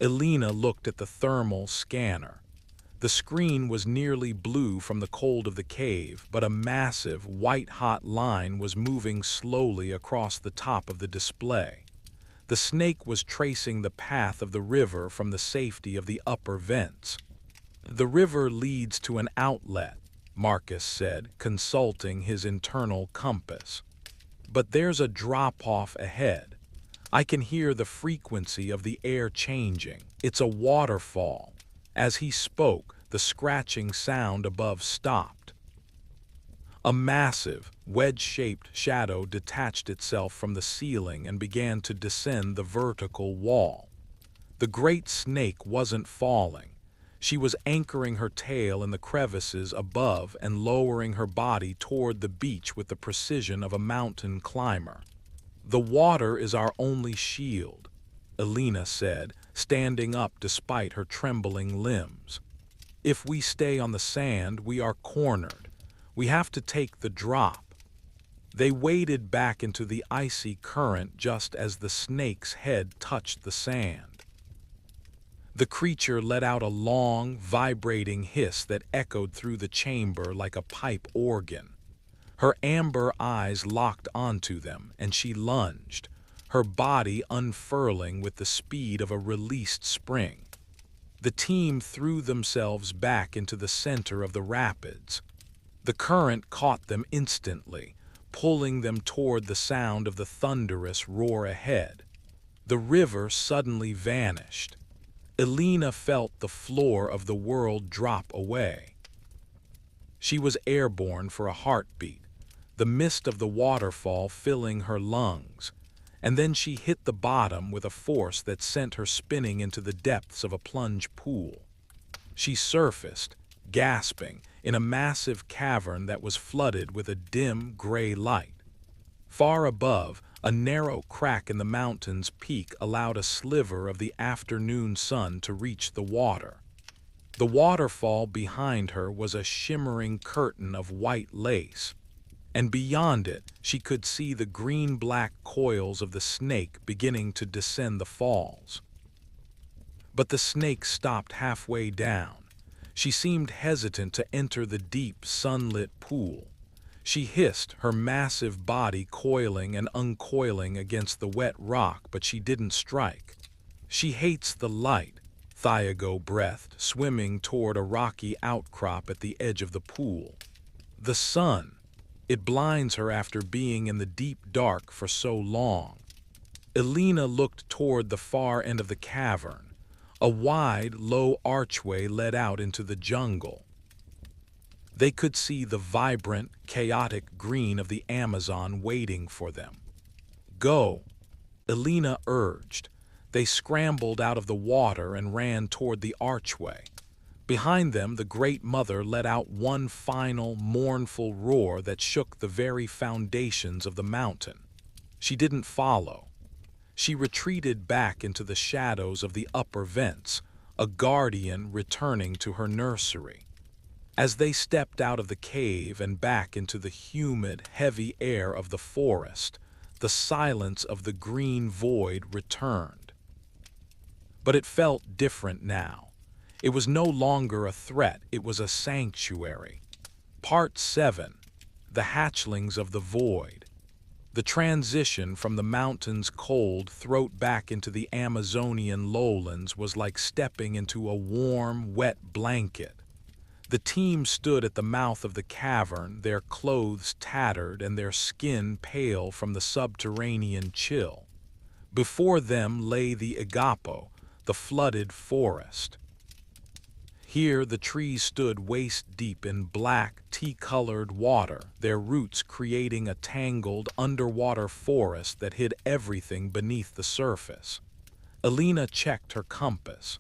Elena looked at the thermal scanner. The screen was nearly blue from the cold of the cave, but a massive, white-hot line was moving slowly across the top of the display. The snake was tracing the path of the river from the safety of the upper vents. "The river leads to an outlet," Marcus said, consulting his internal compass. "But there's a drop-off ahead. I can hear the frequency of the air changing. It's a waterfall." As he spoke, the scratching sound above stopped. A massive, wedge-shaped shadow detached itself from the ceiling and began to descend the vertical wall. The great snake wasn't falling. She was anchoring her tail in the crevices above and lowering her body toward the beach with the precision of a mountain climber. "The water is our only shield," Elena said, standing up despite her trembling limbs. "If we stay on the sand, we are cornered. We have to take the drop." They waded back into the icy current just as the snake's head touched the sand. The creature let out a long, vibrating hiss that echoed through the chamber like a pipe organ. Her amber eyes locked onto them, and she lunged, her body unfurling with the speed of a released spring. The team threw themselves back into the center of the rapids. The current caught them instantly, pulling them toward the sound of the thunderous roar ahead. The river suddenly vanished. Elena felt the floor of the world drop away. She was airborne for a heartbeat, the mist of the waterfall filling her lungs, and then she hit the bottom with a force that sent her spinning into the depths of a plunge pool. She surfaced, gasping, in a massive cavern that was flooded with a dim gray light. Far above, a narrow crack in the mountain's peak allowed a sliver of the afternoon sun to reach the water. The waterfall behind her was a shimmering curtain of white lace, and beyond it she could see the green-black coils of the snake beginning to descend the falls. But the snake stopped halfway down. She seemed hesitant to enter the deep, sunlit pool. She hissed, her massive body coiling and uncoiling against the wet rock, but she didn't strike. "She hates the light," Thiago breathed, swimming toward a rocky outcrop at the edge of the pool. "The sun. It blinds her after being in the deep dark for so long." Elena looked toward the far end of the cavern. A wide, low archway led out into the jungle. They could see the vibrant, chaotic green of the Amazon waiting for them. "Go," Elena urged. They scrambled out of the water and ran toward the archway. Behind them, the Great Mother let out one final, mournful roar that shook the very foundations of the mountain. She didn't follow. She retreated back into the shadows of the upper vents, a guardian returning to her nursery. As they stepped out of the cave and back into the humid, heavy air of the forest, the silence of the green void returned. But it felt different now. It was no longer a threat, it was a sanctuary. Part 7. The Hatchlings of the Void. The transition from the mountain's cold throat back into the Amazonian lowlands was like stepping into a warm, wet blanket. The team stood at the mouth of the cavern, their clothes tattered and their skin pale from the subterranean chill. Before them lay the Agapo, the flooded forest. Here the trees stood waist-deep in black, tea-colored water, their roots creating a tangled, underwater forest that hid everything beneath the surface. Elena checked her compass.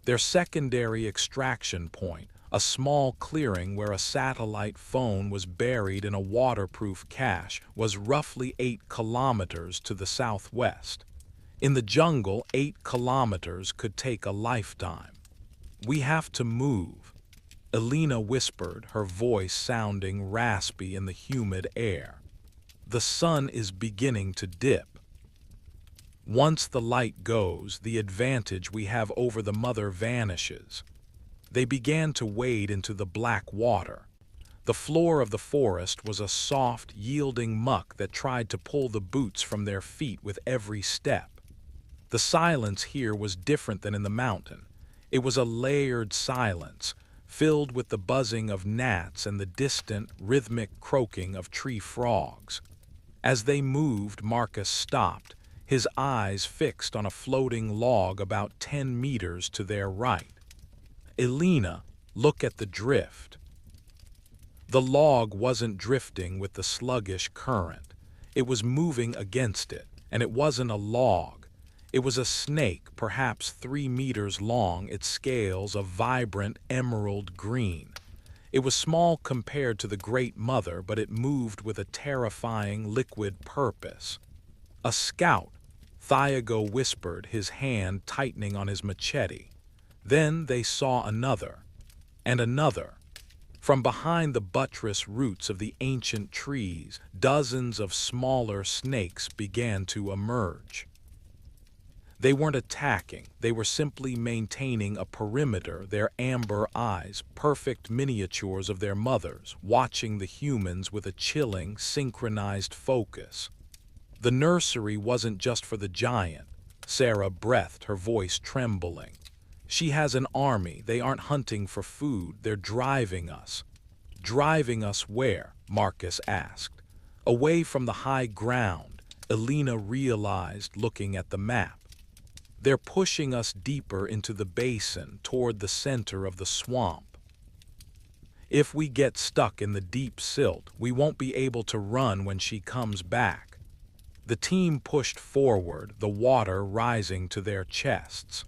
Their secondary extraction point, a small clearing where a satellite phone was buried in a waterproof cache, was roughly 8 kilometers to the southwest. In the jungle, 8 kilometers could take a lifetime. We have to move, Elena whispered, her voice sounding raspy in the humid air. The sun is beginning to dip. Once the light goes, the advantage we have over the mother vanishes. They began to wade into the black water. The floor of the forest was a soft, yielding muck that tried to pull the boots from their feet with every step. The silence here was different than in the mountain. It was a layered silence, filled with the buzzing of gnats and the distant, rhythmic croaking of tree frogs. As they moved, Marcus stopped, his eyes fixed on a floating log about 10 meters to their right. Elena, look at the drift. The log wasn't drifting with the sluggish current. It was moving against it, and it wasn't a log. It was a snake, perhaps 3 meters long, its scales a vibrant emerald green. It was small compared to the Great Mother, but it moved with a terrifying liquid purpose. A scout, Thiago whispered, his hand tightening on his machete. Then they saw another, and another. From behind the buttress roots of the ancient trees, dozens of smaller snakes began to emerge. They weren't attacking, they were simply maintaining a perimeter, their amber eyes, perfect miniatures of their mothers, watching the humans with a chilling, synchronized focus. The nursery wasn't just for the giant, Sarah breathed, her voice trembling. She has an army, they aren't hunting for food, they're driving us. Driving us where? Marcus asked. Away from the high ground, Elena realized, looking at the map. They're pushing us deeper into the basin, toward the center of the swamp. If we get stuck in the deep silt, we won't be able to run when she comes back. The team pushed forward, the water rising to their chests.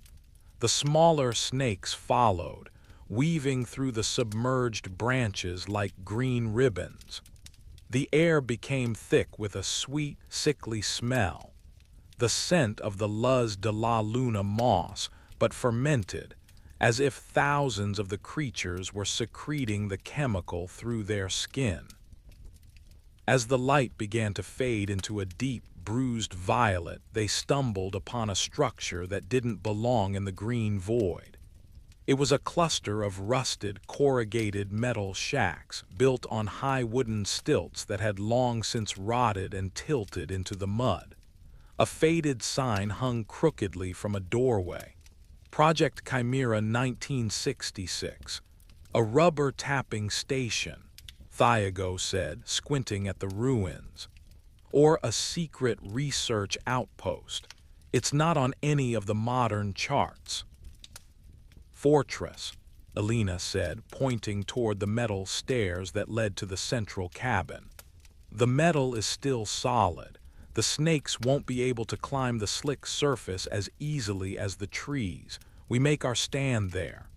The smaller snakes followed, weaving through the submerged branches like green ribbons. The air became thick with a sweet, sickly smell. The scent of the Luz de la Luna moss, but fermented, as if thousands of the creatures were secreting the chemical through their skin. As the light began to fade into a deep, bruised violet, they stumbled upon a structure that didn't belong in the green void. It was a cluster of rusted, corrugated metal shacks built on high wooden stilts that had long since rotted and tilted into the mud. A faded sign hung crookedly from a doorway. Project Chimera 1966. A rubber tapping station, Thiago said, squinting at the ruins. Or a secret research outpost. It's not on any of the modern charts. Fortress, Elena said, pointing toward the metal stairs that led to the central cabin. The metal is still solid. The snakes won't be able to climb the slick surface as easily as the trees. We make our stand there.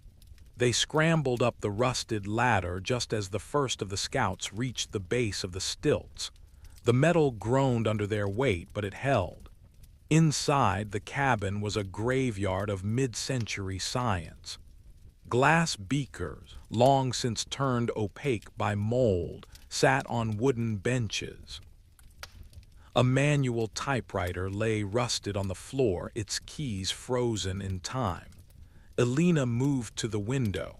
They scrambled up the rusted ladder just as the first of the scouts reached the base of the stilts. The metal groaned under their weight, but it held. Inside, the cabin was a graveyard of mid-century science. Glass beakers, long since turned opaque by mold, sat on wooden benches. A manual typewriter lay rusted on the floor, its keys frozen in time. Elena moved to the window.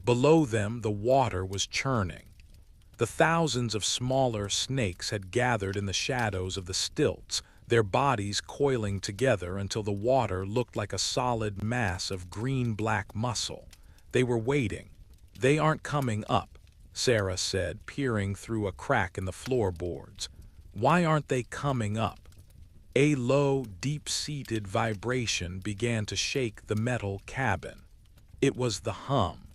Below them, the water was churning. The thousands of smaller snakes had gathered in the shadows of the stilts, their bodies coiling together until the water looked like a solid mass of green-black muscle. They were waiting. They aren't coming up, Sarah said, peering through a crack in the floorboards. Why aren't they coming up? A low, deep-seated vibration began to shake the metal cabin. It was the hum.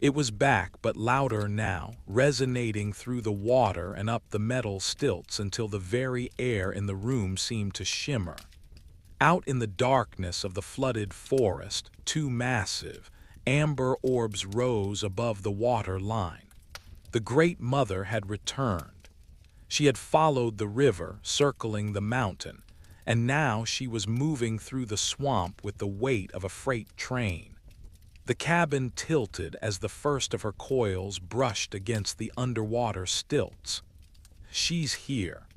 It was back, but louder now, resonating through the water and up the metal stilts until the very air in the room seemed to shimmer. Out in the darkness of the flooded forest, 2 massive, amber orbs rose above the water line. The Great Mother had returned. She had followed the river, circling the mountain, and now she was moving through the swamp with the weight of a freight train. The cabin tilted as the first of her coils brushed against the underwater stilts. "She's here,"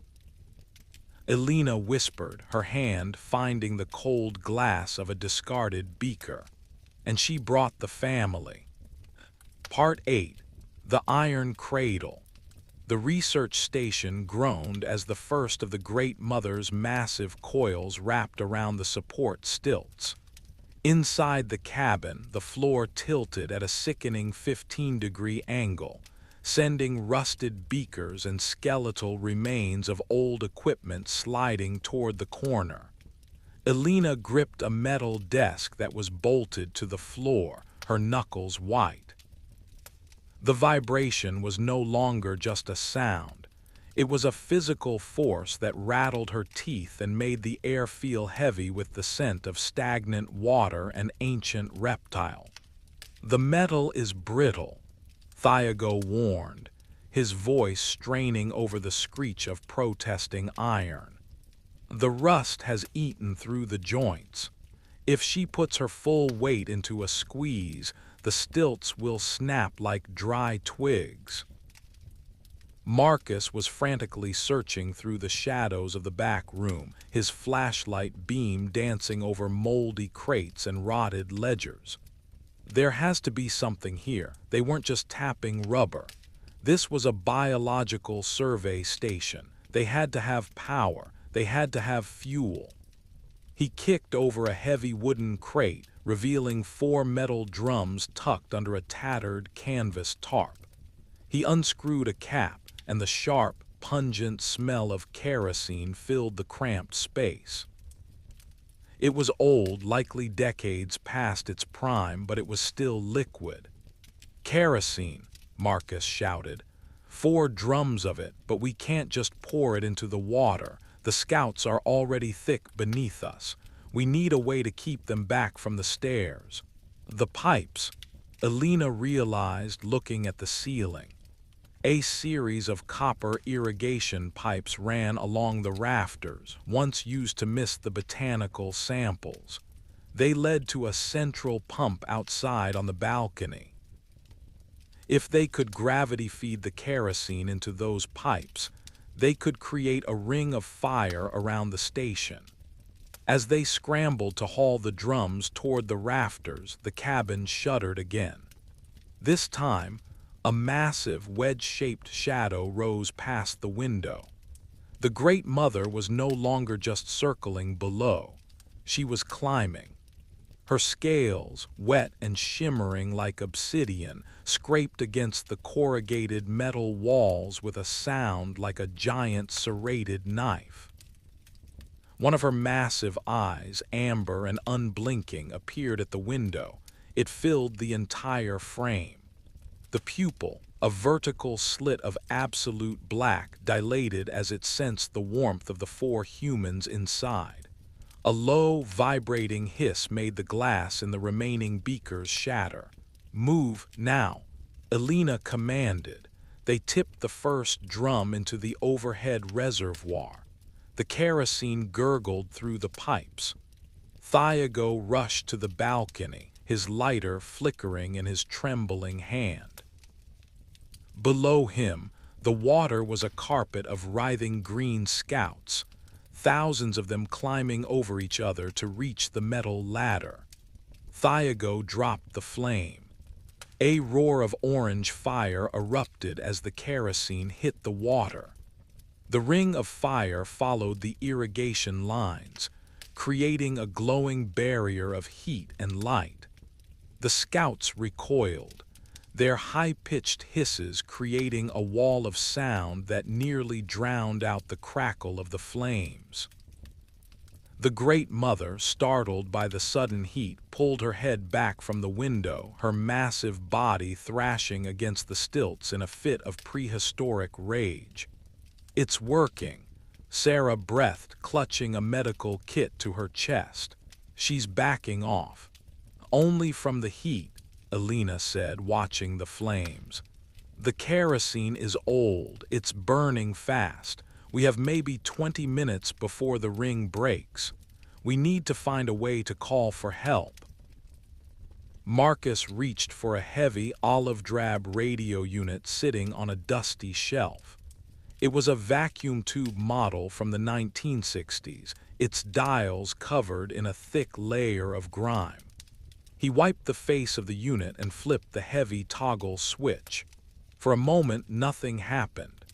Elena whispered, her hand finding the cold glass of a discarded beaker. "And she brought the family." Part 8. The Iron Cradle. The research station groaned as the first of the Great Mother's massive coils wrapped around the support stilts. Inside the cabin, the floor tilted at a sickening 15-degree angle, sending rusted beakers and skeletal remains of old equipment sliding toward the corner. Elena gripped a metal desk that was bolted to the floor, her knuckles white. The vibration was no longer just a sound. It was a physical force that rattled her teeth and made the air feel heavy with the scent of stagnant water and ancient reptile. "The metal is brittle," Thiago warned, his voice straining over the screech of protesting iron. "The rust has eaten through the joints. If she puts her full weight into a squeeze, the stilts will snap like dry twigs." Marcus was frantically searching through the shadows of the back room, his flashlight beam dancing over moldy crates and rotted ledgers. There has to be something here. They weren't just tapping rubber. This was a biological survey station. They had to have power. They had to have fuel. He kicked over a heavy wooden crate, revealing 4 metal drums tucked under a tattered canvas tarp. He unscrewed a cap, and the sharp, pungent smell of kerosene filled the cramped space. It was old, likely decades past its prime, but it was still liquid. "Kerosene," Marcus shouted. "4 drums of it, but we can't just pour it into the water. The scouts are already thick beneath us. We need a way to keep them back from the stairs." "The pipes," Elena realized, looking at the ceiling. A series of copper irrigation pipes ran along the rafters, once used to mist the botanical samples. They led to a central pump outside on the balcony. If they could gravity feed the kerosene into those pipes, they could create a ring of fire around the station. As they scrambled to haul the drums toward the rafters, the cabin shuddered again. This time, a massive wedge-shaped shadow rose past the window. The Great Mother was no longer just circling below. She was climbing. Her scales, wet and shimmering like obsidian, scraped against the corrugated metal walls with a sound like a giant serrated knife. One of her massive eyes, amber and unblinking, appeared at the window. It filled the entire frame. The pupil, a vertical slit of absolute black, dilated as it sensed the warmth of the 4 humans inside. A low, vibrating hiss made the glass in the remaining beakers shatter. "Move, now," Elena commanded. They tipped the first drum into the overhead reservoir. The kerosene gurgled through the pipes. Thiago rushed to the balcony, his lighter flickering in his trembling hand. Below him, the water was a carpet of writhing green scouts, thousands of them climbing over each other to reach the metal ladder. Thiago dropped the flame. A roar of orange fire erupted as the kerosene hit the water. The ring of fire followed the irrigation lines, creating a glowing barrier of heat and light. The scouts recoiled, their high-pitched hisses creating a wall of sound that nearly drowned out the crackle of the flames. The Great Mother, startled by the sudden heat, pulled her head back from the window, her massive body thrashing against the stilts in a fit of prehistoric rage. "It's working," Sarah breathed, clutching a medical kit to her chest. "She's backing off." "Only from the heat," Elena said, watching the flames. "The kerosene is old, it's burning fast. We have maybe 20 minutes before the ring breaks. We need to find a way to call for help." Marcus reached for a heavy olive-drab radio unit sitting on a dusty shelf. It was a vacuum tube model from the 1960s, its dials covered in a thick layer of grime. He wiped the face of the unit and flipped the heavy toggle switch. For a moment, nothing happened.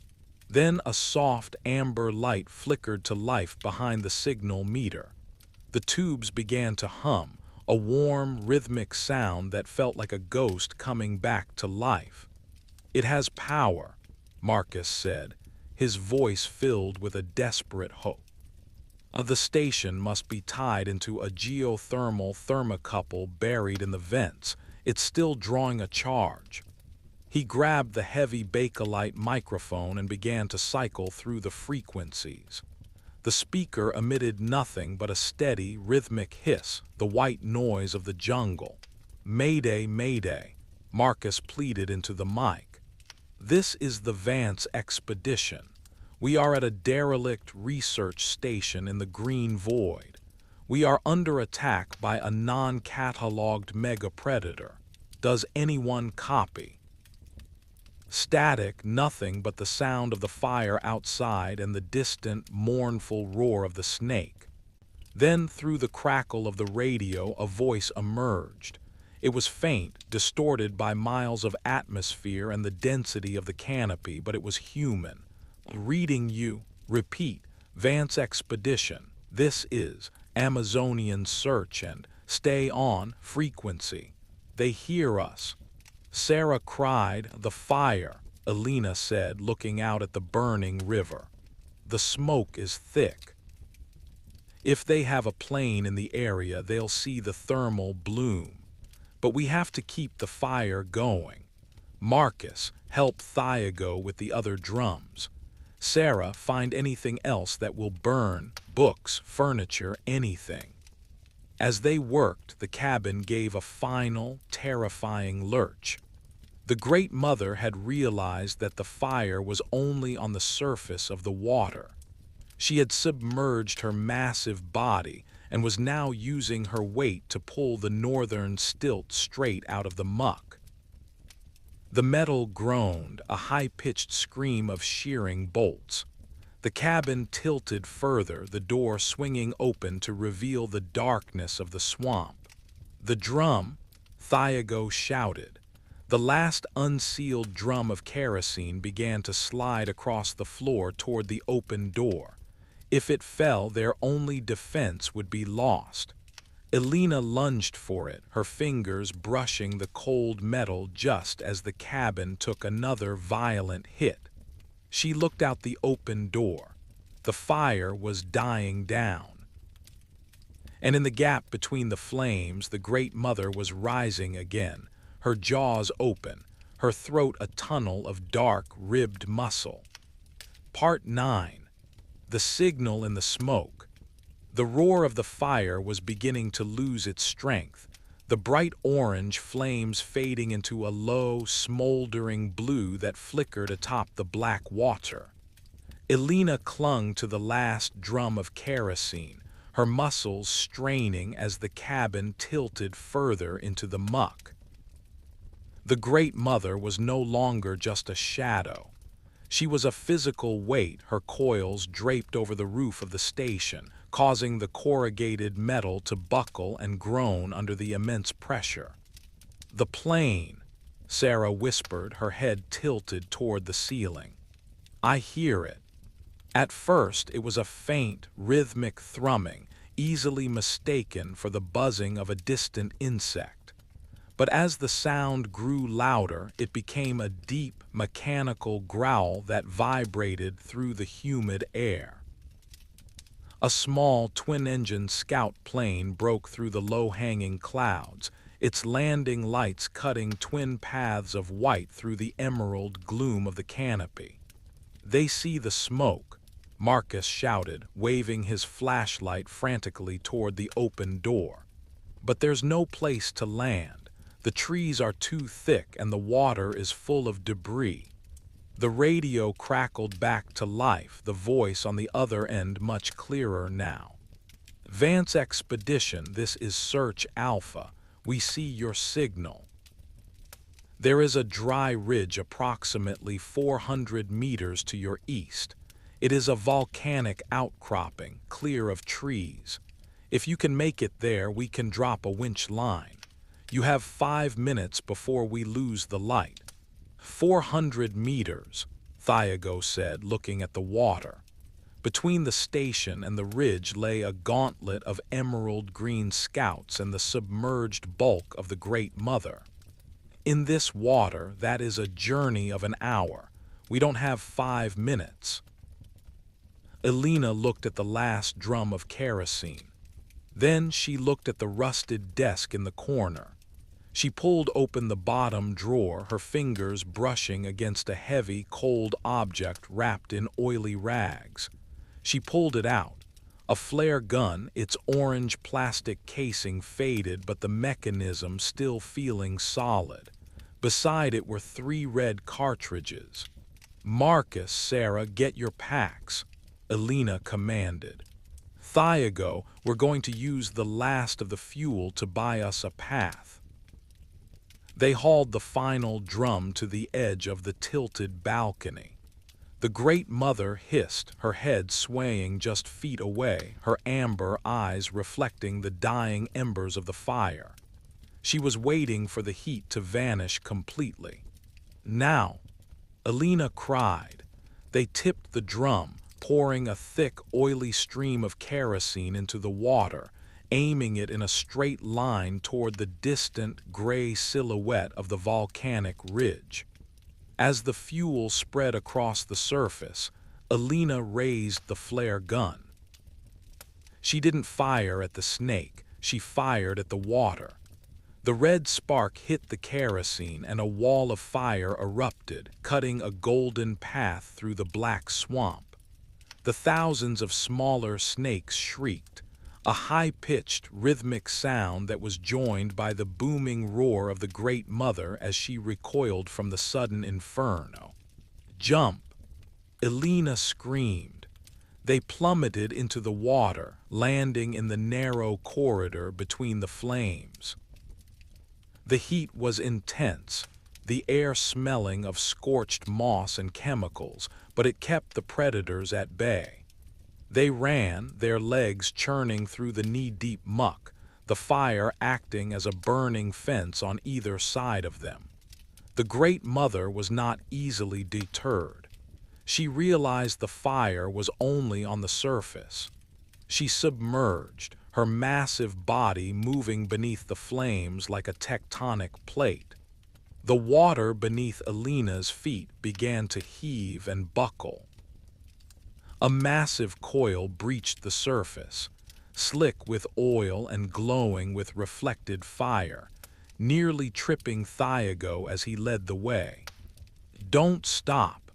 Then a soft amber light flickered to life behind the signal meter. The tubes began to hum, a warm, rhythmic sound that felt like a ghost coming back to life. "It has power," Marcus said, his voice filled with a desperate hope. The station must be tied into a geothermal thermocouple buried in the vents. It's still drawing a charge. He grabbed the heavy Bakelite microphone and began to cycle through the frequencies. The speaker emitted nothing but a steady, rhythmic hiss, the white noise of the jungle. "Mayday, mayday," Marcus pleaded into the mic. "This is the Vance expedition. We are at a derelict research station in the Green Void. We are under attack by a non-catalogued mega-predator. Does anyone copy?" Static, nothing but the sound of the fire outside and the distant, mournful roar of the snake. Then, through the crackle of the radio, a voice emerged. It was faint, distorted by miles of atmosphere and the density of the canopy, but it was human. "Reading you. Repeat. Vance expedition. This is Amazonian search and stay on frequency. They hear us." Sarah cried. "The fire," Elena said, looking out at the burning river. "The smoke is thick. If they have a plane in the area, they'll see the thermal bloom. But we have to keep the fire going. Marcus, help Thiago with the other drums. Sarah, find anything else that will burn, books, furniture, anything." As they worked, the cabin gave a final, terrifying lurch. The Great Mother had realized that the fire was only on the surface of the water. She had submerged her massive body and was now using her weight to pull the northern stilt straight out of the muck. The metal groaned, a high-pitched scream of shearing bolts. The cabin tilted further, the door swinging open to reveal the darkness of the swamp. "The drum," Thiago shouted. The last unsealed drum of kerosene began to slide across the floor toward the open door. If it fell, their only defense would be lost. Elena lunged for it, her fingers brushing the cold metal just as the cabin took another violent hit. She looked out the open door. The fire was dying down. And in the gap between the flames, the Great Mother was rising again, her jaws open, her throat a tunnel of dark, ribbed muscle. Part 9. The signal in the smoke. The roar of the fire was beginning to lose its strength, the bright orange flames fading into a low, smoldering blue that flickered atop the black water. Elena clung to the last drum of kerosene, her muscles straining as the cabin tilted further into the muck. The Great Mother was no longer just a shadow. She was a physical weight, her coils draped over the roof of the station, causing the corrugated metal to buckle and groan under the immense pressure. "The plane," Sarah whispered, her head tilted toward the ceiling. "I hear it." At first, it was a faint, rhythmic thrumming, easily mistaken for the buzzing of a distant insect. But as the sound grew louder, it became a deep, mechanical growl that vibrated through the humid air. A small twin-engine scout plane broke through the low-hanging clouds, its landing lights cutting twin paths of white through the emerald gloom of the canopy. "They see the smoke," Marcus shouted, waving his flashlight frantically toward the open door. "But there's no place to land. The trees are too thick and the water is full of debris." The radio crackled back to life, the voice on the other end much clearer now. "Vance Expedition, this is Search Alpha. We see your signal. There is a dry ridge approximately 400 meters to your east. It is a volcanic outcropping, clear of trees. If you can make it there, we can drop a winch line. You have 5 minutes before we lose the light." 400 meters, Thiago said, looking at the water. Between the station and the ridge lay a gauntlet of emerald green scouts and the submerged bulk of the Great Mother. "In this water, that is a journey of an hour. We don't have 5 minutes. Elena looked at the last drum of kerosene. Then she looked at the rusted desk in the corner. She pulled open the bottom drawer, her fingers brushing against a heavy, cold object wrapped in oily rags. She pulled it out. A flare gun, its orange plastic casing faded but the mechanism still feeling solid. Beside it were 3 red cartridges. "Marcus, Sarah, get your packs," Elena commanded. "Thiago, we're going to use the last of the fuel to buy us a path." They hauled the final drum to the edge of the tilted balcony. The Great Mother hissed, her head swaying just feet away, her amber eyes reflecting the dying embers of the fire. She was waiting for the heat to vanish completely. "Now!" Elena cried. They tipped the drum, pouring a thick, oily stream of kerosene into the water, aiming it in a straight line toward the distant, gray silhouette of the volcanic ridge. As the fuel spread across the surface, Elena raised the flare gun. She didn't fire at the snake, she fired at the water. The red spark hit the kerosene and a wall of fire erupted, cutting a golden path through the black swamp. The thousands of smaller snakes shrieked, a high-pitched, rhythmic sound that was joined by the booming roar of the Great Mother as she recoiled from the sudden inferno. "Jump!" Elena screamed. They plummeted into the water, landing in the narrow corridor between the flames. The heat was intense, the air smelling of scorched moss and chemicals, but it kept the predators at bay. They ran, their legs churning through the knee-deep muck, the fire acting as a burning fence on either side of them. The Great Mother was not easily deterred. She realized the fire was only on the surface. She submerged, her massive body moving beneath the flames like a tectonic plate. The water beneath Elena's feet began to heave and buckle. A massive coil breached the surface, slick with oil and glowing with reflected fire, nearly tripping Thiago as he led the way. "Don't stop!"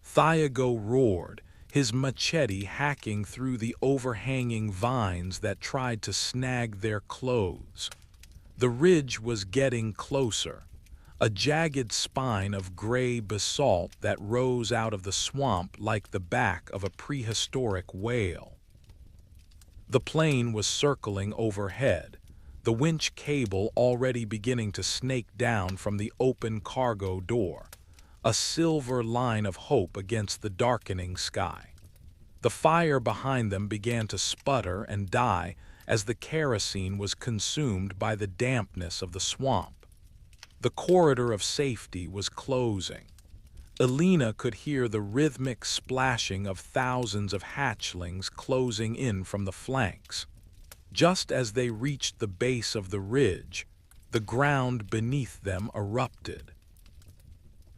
Thiago roared, his machete hacking through the overhanging vines that tried to snag their clothes. The ridge was getting closer, a jagged spine of gray basalt that rose out of the swamp like the back of a prehistoric whale. The plane was circling overhead, the winch cable already beginning to snake down from the open cargo door, a silver line of hope against the darkening sky. The fire behind them began to sputter and die as the kerosene was consumed by the dampness of the swamp. The corridor of safety was closing. Elena could hear the rhythmic splashing of thousands of hatchlings closing in from the flanks. Just as they reached the base of the ridge, the ground beneath them erupted.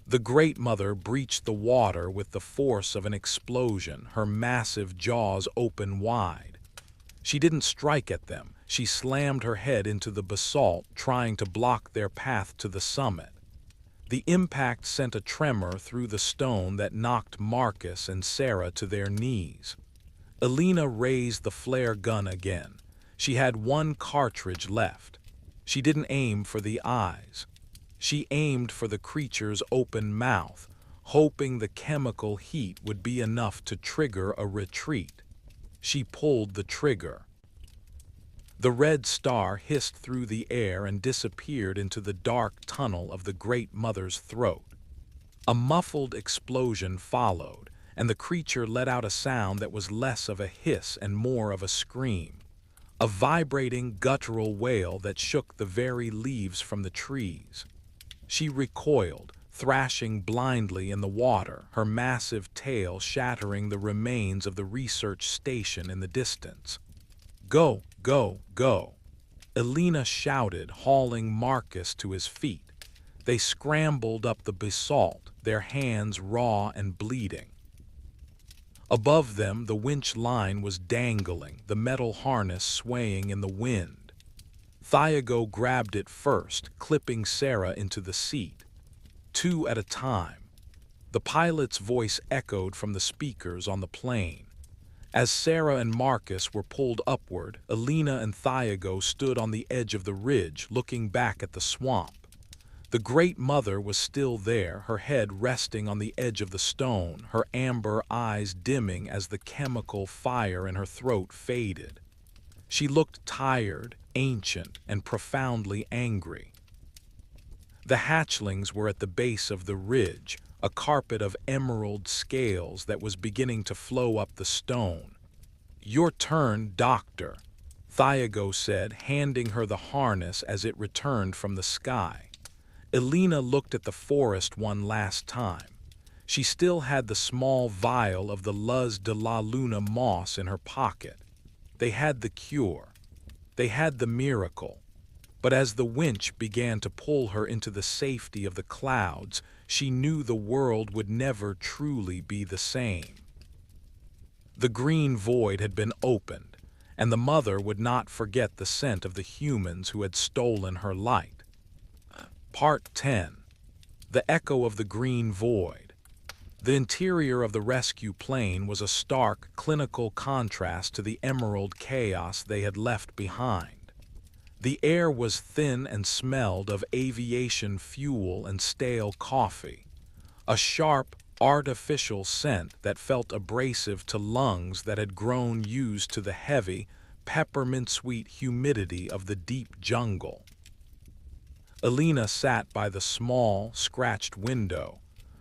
The Great Mother breached the water with the force of an explosion, her massive jaws open wide. She didn't strike at them. She slammed her head into the basalt, trying to block their path to the summit. The impact sent a tremor through the stone that knocked Marcus and Sarah to their knees. Elena raised the flare gun again. She had 1 cartridge left. She didn't aim for the eyes. She aimed for the creature's open mouth, hoping the chemical heat would be enough to trigger a retreat. She pulled the trigger. The red star hissed through the air and disappeared into the dark tunnel of the Great Mother's throat. A muffled explosion followed, and the creature let out a sound that was less of a hiss and more of a scream, a vibrating guttural wail that shook the very leaves from the trees. She recoiled, thrashing blindly in the water, her massive tail shattering the remains of the research station in the distance. "Go, go, go!" Elena shouted, hauling Marcus to his feet. They scrambled up the basalt, their hands raw and bleeding. Above them, the winch line was dangling, the metal harness swaying in the wind. Thiago grabbed it first, clipping Sarah into the seat. 2 at a time. The pilot's voice echoed from the speakers on the plane. As Sarah and Marcus were pulled upward, Elena and Thiago stood on the edge of the ridge, looking back at the swamp. The Great Mother was still there, her head resting on the edge of the stone, her amber eyes dimming as the chemical fire in her throat faded. She looked tired, ancient, and profoundly angry. The hatchlings were at the base of the ridge, a carpet of emerald scales that was beginning to flow up the stone. "Your turn, Doctor," Thiago said, handing her the harness as it returned from the sky. Elena looked at the forest one last time. She still had the small vial of the Luz de la Luna moss in her pocket. They had the cure. They had the miracle. But as the winch began to pull her into the safety of the clouds, she knew the world would never truly be the same. The green void had been opened, and the mother would not forget the scent of the humans who had stolen her light. Part 10. The Echo of the Green Void. The interior of the rescue plane was a stark, clinical contrast to the emerald chaos they had left behind. The air was thin and smelled of aviation fuel and stale coffee, a sharp, artificial scent that felt abrasive to lungs that had grown used to the heavy, peppermint-sweet humidity of the deep jungle. Elena sat by the small, scratched window,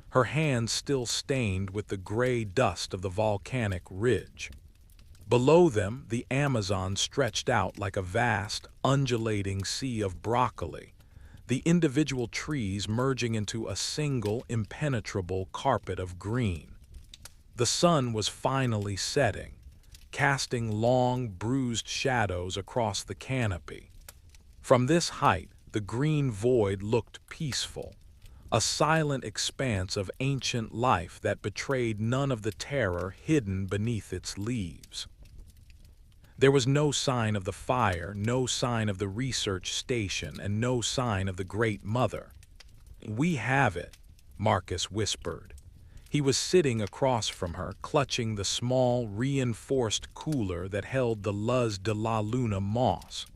her hands still stained with the gray dust of the volcanic ridge. Below them, the Amazon stretched out like a vast, undulating sea of broccoli, the individual trees merging into a single, impenetrable carpet of green. The sun was finally setting, casting long, bruised shadows across the canopy. From this height, the green void looked peaceful, a silent expanse of ancient life that betrayed none of the terror hidden beneath its leaves. There was no sign of the fire, no sign of the research station, and no sign of the Great Mother. "We have it," Marcus whispered. He was sitting across from her, clutching the small, reinforced cooler that held the Luz de la Luna moss.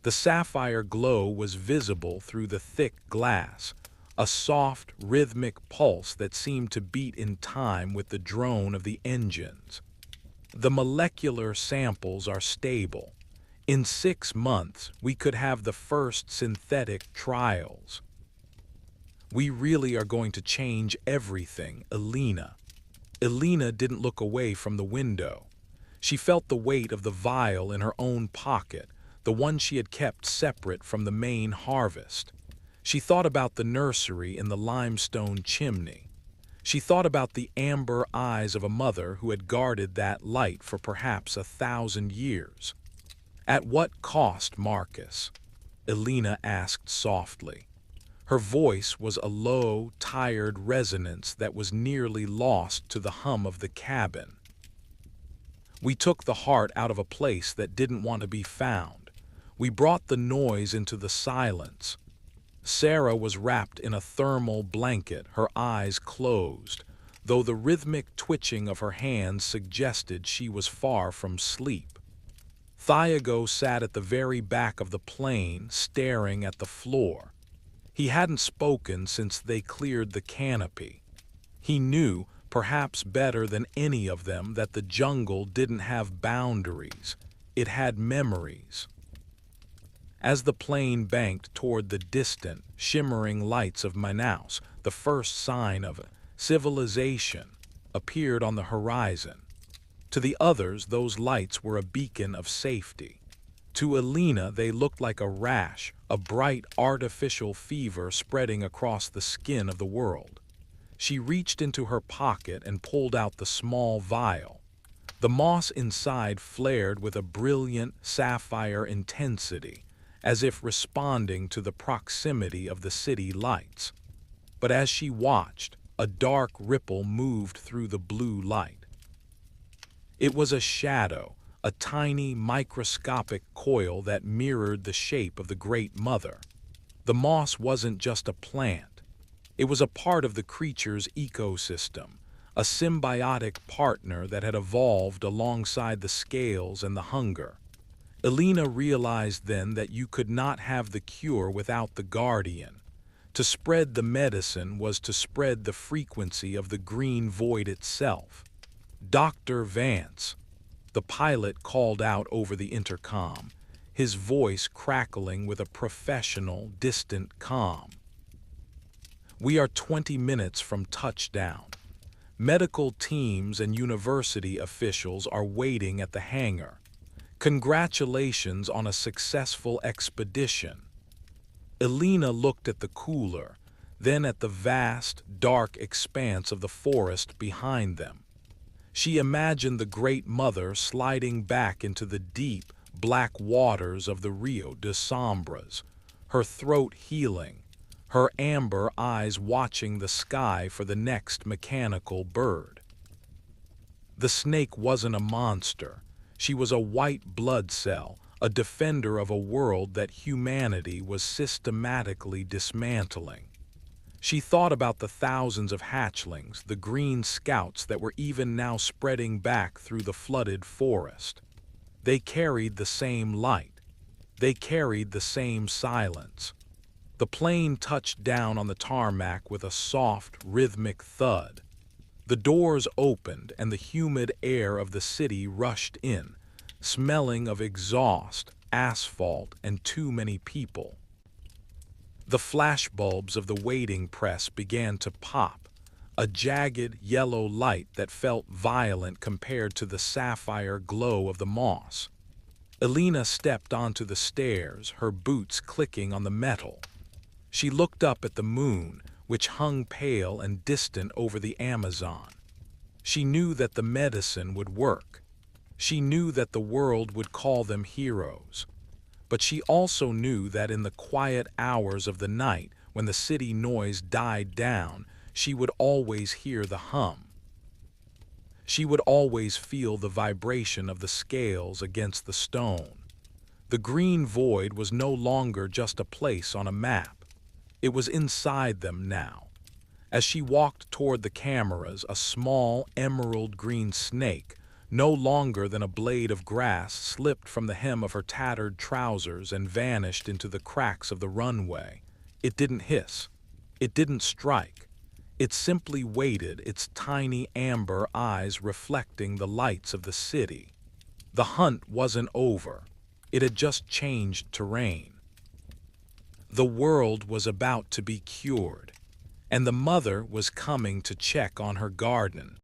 The sapphire glow was visible through the thick glass, a soft, rhythmic pulse that seemed to beat in time with the drone of the engines. "The molecular samples are stable. In 6 months, we could have the first synthetic trials. We really are going to change everything, Elena." Elena didn't look away from the window. She felt the weight of the vial in her own pocket, the one she had kept separate from the main harvest. She thought about the nursery in the limestone chimney. She thought about the amber eyes of a mother who had guarded that light for perhaps 1,000 years. "At what cost, Marcus?" Elena asked softly. Her voice was a low, tired resonance that was nearly lost to the hum of the cabin. "We took the heart out of a place that didn't want to be found. We brought the noise into the silence." Sarah was wrapped in a thermal blanket, her eyes closed, though the rhythmic twitching of her hands suggested she was far from sleep. Thiago sat at the very back of the plane, staring at the floor. He hadn't spoken since they cleared the canopy. He knew, perhaps better than any of them, that the jungle didn't have boundaries. It had memories. As the plane banked toward the distant, shimmering lights of Manaus, the first sign of civilization appeared on the horizon. To the others, those lights were a beacon of safety. To Elena, they looked like a rash, a bright artificial fever spreading across the skin of the world. She reached into her pocket and pulled out the small vial. The moss inside flared with a brilliant sapphire intensity, as if responding to the proximity of the city lights. But as she watched, a dark ripple moved through the blue light. It was a shadow, a tiny microscopic coil that mirrored the shape of the Great Mother. The moss wasn't just a plant. It was a part of the creature's ecosystem, a symbiotic partner that had evolved alongside the scales and the hunger. Elena realized then that you could not have the cure without the guardian. To spread the medicine was to spread the frequency of the green void itself. Dr. Vance, the pilot called out over the intercom, his voice crackling with a professional, distant calm. "We are 20 minutes from touchdown. Medical teams and university officials are waiting at the hangar. Congratulations on a successful expedition." Elena looked at the cooler, then at the vast, dark expanse of the forest behind them. She imagined the Great Mother sliding back into the deep, black waters of the Rio de Sombras, her throat healing, her amber eyes watching the sky for the next mechanical bird. The snake wasn't a monster. She was a white blood cell, a defender of a world that humanity was systematically dismantling. She thought about the thousands of hatchlings, the green scouts that were even now spreading back through the flooded forest. They carried the same light. They carried the same silence. The plane touched down on the tarmac with a soft, rhythmic thud. The doors opened and the humid air of the city rushed in, smelling of exhaust, asphalt, and too many people. The flashbulbs of the waiting press began to pop, a jagged yellow light that felt violent compared to the sapphire glow of the moss. Elena stepped onto the stairs, her boots clicking on the metal. She looked up at the moon, which hung pale and distant over the Amazon. She knew that the medicine would work. She knew that the world would call them heroes. But she also knew that in the quiet hours of the night, when the city noise died down, she would always hear the hum. She would always feel the vibration of the scales against the stone. The green void was no longer just a place on a map. It was inside them now. As she walked toward the cameras, a small emerald green snake, no longer than a blade of grass, slipped from the hem of her tattered trousers and vanished into the cracks of the runway. It didn't hiss. It didn't strike. It simply waited, its tiny amber eyes reflecting the lights of the city. The hunt wasn't over. It had just changed terrain. The world was about to be cured, and the mother was coming to check on her garden.